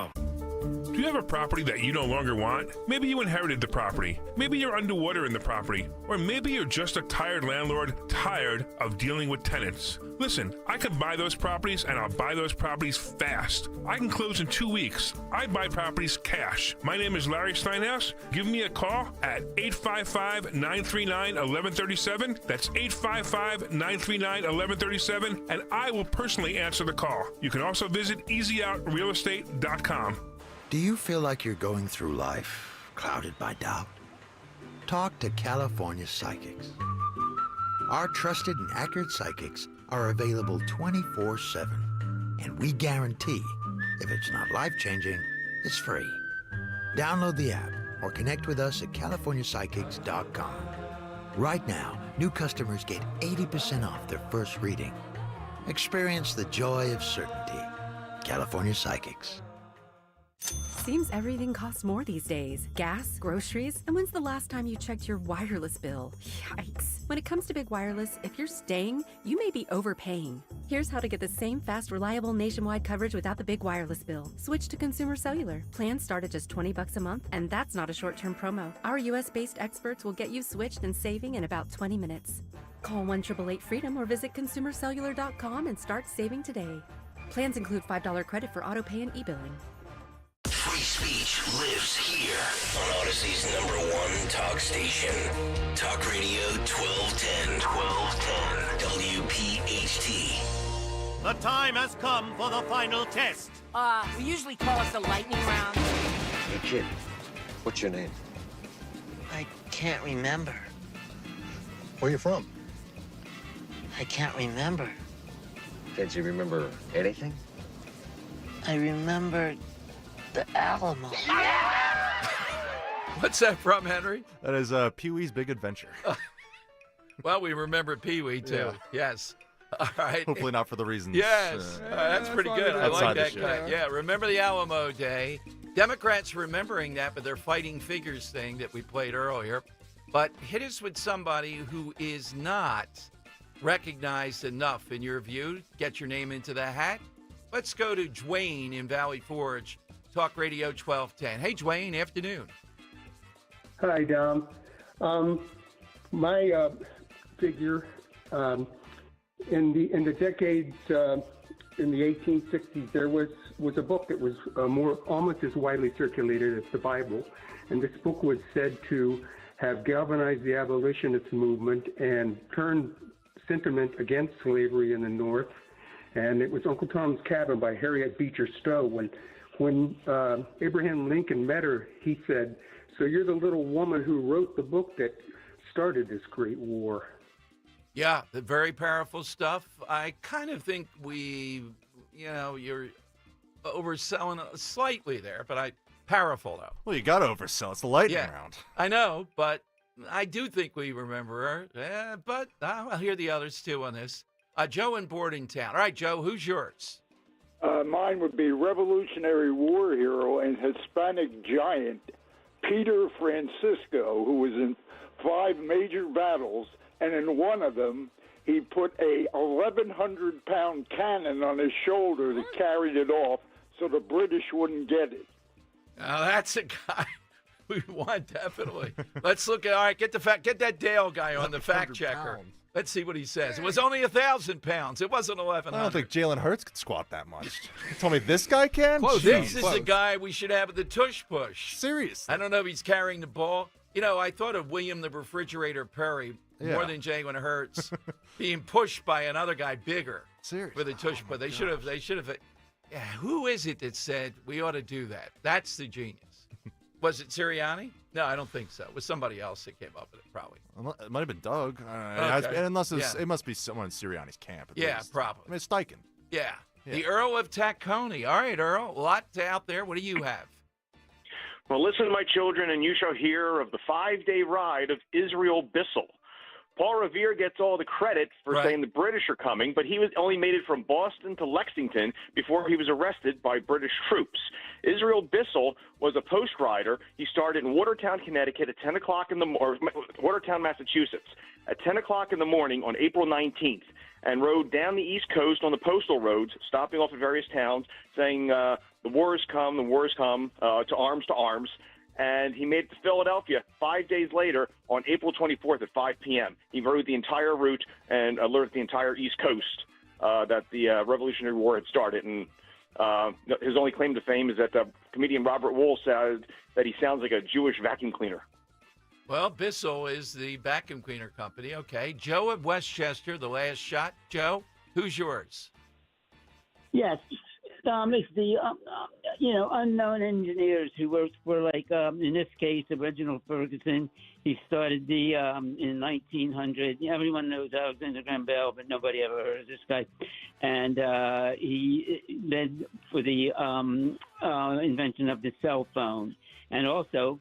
Do you have a property that you no longer want? Maybe you inherited the property. Maybe you're underwater in the property. Or maybe you're just a tired landlord, tired of dealing with tenants. Listen, I can buy those properties, and I'll buy those properties fast. I can close in 2 weeks. I buy properties cash. My name is Larry Steinhaus. Give me a call at 855-939-1137. That's 855-939-1137, and I will personally answer the call. You can also visit easyOutRealEstate.com. Do you feel like you're going through life clouded by doubt? Talk to California Psychics. Our trusted and accurate psychics are available 24/7. And we guarantee, if it's not life-changing, it's free. Download the app or connect with us at CaliforniaPsychics.com. Right now, new customers get 80% off their first reading. Experience the joy of certainty. California Psychics. Seems everything costs more these days. Gas, groceries, and when's the last time you checked your wireless bill? Yikes. When it comes to big wireless, if you're staying, you may be overpaying. Here's how to get the same fast, reliable nationwide coverage without the big wireless bill. Switch to Consumer Cellular. Plans start at just $20 a month, and that's not a short-term promo. Our US-based experts will get you switched and saving in about 20 minutes. Call 1-888-FREEDOM or visit consumercellular.com and start saving today. Plans include $5 credit for autopay and e-billing. Free speech lives here on Odyssey's #1 talk station. Talk Radio 1210. WPHT. The time has come for the final test. We usually call it the lightning round. Hey, kid, what's your name? I can't remember. Where you from? I can't remember. Can't you remember anything? I remember the Alamo. What's that from, Henry? That is Pee-wee's Big Adventure. Well, we remember Pee-wee, too. Yeah. Yes. All right. Hopefully not for the reasons. Yes. that's pretty good. I like that cut. Yeah, remember the Alamo Day. Democrats remembering that, but their fighting figures thing that we played earlier. But hit us with somebody who is not recognized enough, in your view. Get your name into the hat. Let's go to Dwayne in Valley Forge, Talk Radio 1210. Hey, Dwayne, afternoon. Hi, Dom. My figure in the decades in the 1860s, there was a book that was almost as widely circulated as the Bible, and this book was said to have galvanized the abolitionist movement and turned sentiment against slavery in the North. And it was Uncle Tom's Cabin by Harriet Beecher Stowe. When Abraham Lincoln met her, he said, "So you're the little woman who wrote the book that started this great war." Yeah, the very powerful stuff. I kind of think you're overselling slightly there, but powerful though. Well, you got to oversell. It's the lightning round. I know, but I do think we remember her. But I'll hear the others too on this. Joe in Bordentown. All right, Joe, who's yours? Mine would be Revolutionary War hero and Hispanic giant Peter Francisco, who was in 5 major battles, and in one of them, he put a 1,100-pound cannon on his shoulder that carried it off so the British wouldn't get it. Now, that's a guy We won, definitely. Let's look at, all right, get that Dale guy on the fact checker. Pounds. Let's see what he says. It was only 1,000 pounds. It wasn't 1,100. I don't think Jalen Hurts could squat that much. You told me this guy can? This is the guy we should have at the tush push. Seriously. I don't know if he's carrying the ball. You know, I thought of William the Refrigerator Perry more than Jalen Hurts being pushed by another guy bigger. Seriously. With a tush push. They should have. Yeah, who is it that said we ought to do that? That's the genius. Was it Sirianni? No, I don't think so. It was somebody else that came up with it, probably. It might have been Doug. Unless it must be someone in Sirianni's camp. Probably. I mean, it's Steichen. Yeah. The Earl of Tacony. All right, Earl. A lot out there. What do you have? Well, listen, my children, and you shall hear of the 5-day ride of Israel Bissell. Paul Revere gets all the credit for saying the British are coming, but he only made it from Boston to Lexington before he was arrested by British troops. Israel Bissell was a post rider. He started in Watertown, Connecticut at 10 o'clock in the Watertown, Massachusetts, at 10 o'clock in the morning on April 19th, and rode down the East Coast on the postal roads, stopping off at various towns, saying, the war has come, to arms. And he made it to Philadelphia 5 days later on April 24th at 5 p.m. He rode the entire route and alerted the entire East Coast that the Revolutionary War had started. And his only claim to fame is that comedian Robert Wool said that he sounds like a Jewish vacuum cleaner. Well, Bissell is the vacuum cleaner company. Okay. Joe of Westchester, the last shot. Joe, who's yours? Yes. It's the, unknown engineers who worked for, in this case, Reginald Ferguson. He started in 1900. Everyone knows Alexander Graham Bell, but nobody ever heard of this guy. And he led for the invention of the cell phone, and also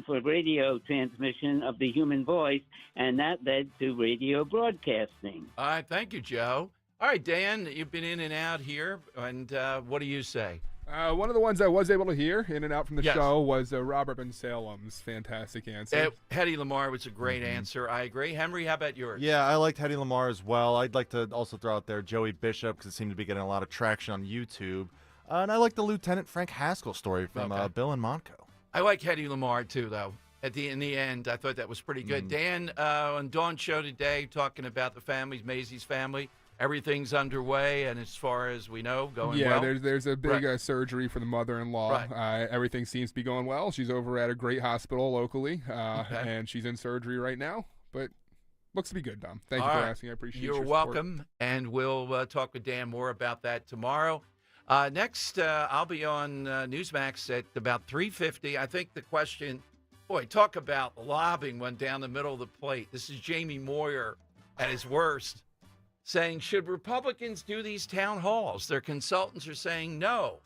for radio transmission of the human voice, and that led to radio broadcasting. All right. Thank you, Joe. All right, Dan, you've been in and out here, and what do you say? One of the ones I was able to hear in and out from the show was Robert Ben Salem's fantastic answer. Hedy Lamarr was a great answer. I agree. Henry, how about yours? Yeah, I liked Hedy Lamarr as well. I'd like to also throw out there Joey Bishop because it seemed to be getting a lot of traction on YouTube. And I like the Lieutenant Frank Haskell story from Bill and Monco. I like Hedy Lamarr, too, though. In the end, I thought that was pretty good. Dan, on Dawn's show today, talking about the families, Maisie's family. Everything's underway, and as far as we know, going well. Yeah, there's a big surgery for the mother-in-law. Everything seems to be going well. She's over at a great hospital locally, and she's in surgery right now. But looks to be good, Dom. Thank you for asking. I appreciate your support. You're welcome, and we'll talk with Dan more about that tomorrow. Next, I'll be on Newsmax at about 3:50. I think the question, talk about lobbing one down the middle of the plate. This is Jamie Moyer at his worst, saying, should Republicans do these town halls? Their consultants are saying, no,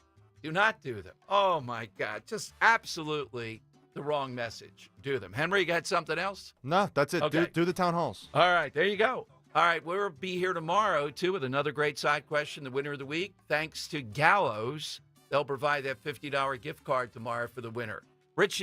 do not do them. Oh, my God. Just absolutely the wrong message. Do them. Henry, you got something else? No, that's it. Okay. Do the town halls. All right, there you go. All right, we'll be here tomorrow, too, with another great side question, the winner of the week. Thanks to Gallows. They'll provide that $50 gift card tomorrow for the winner. Rich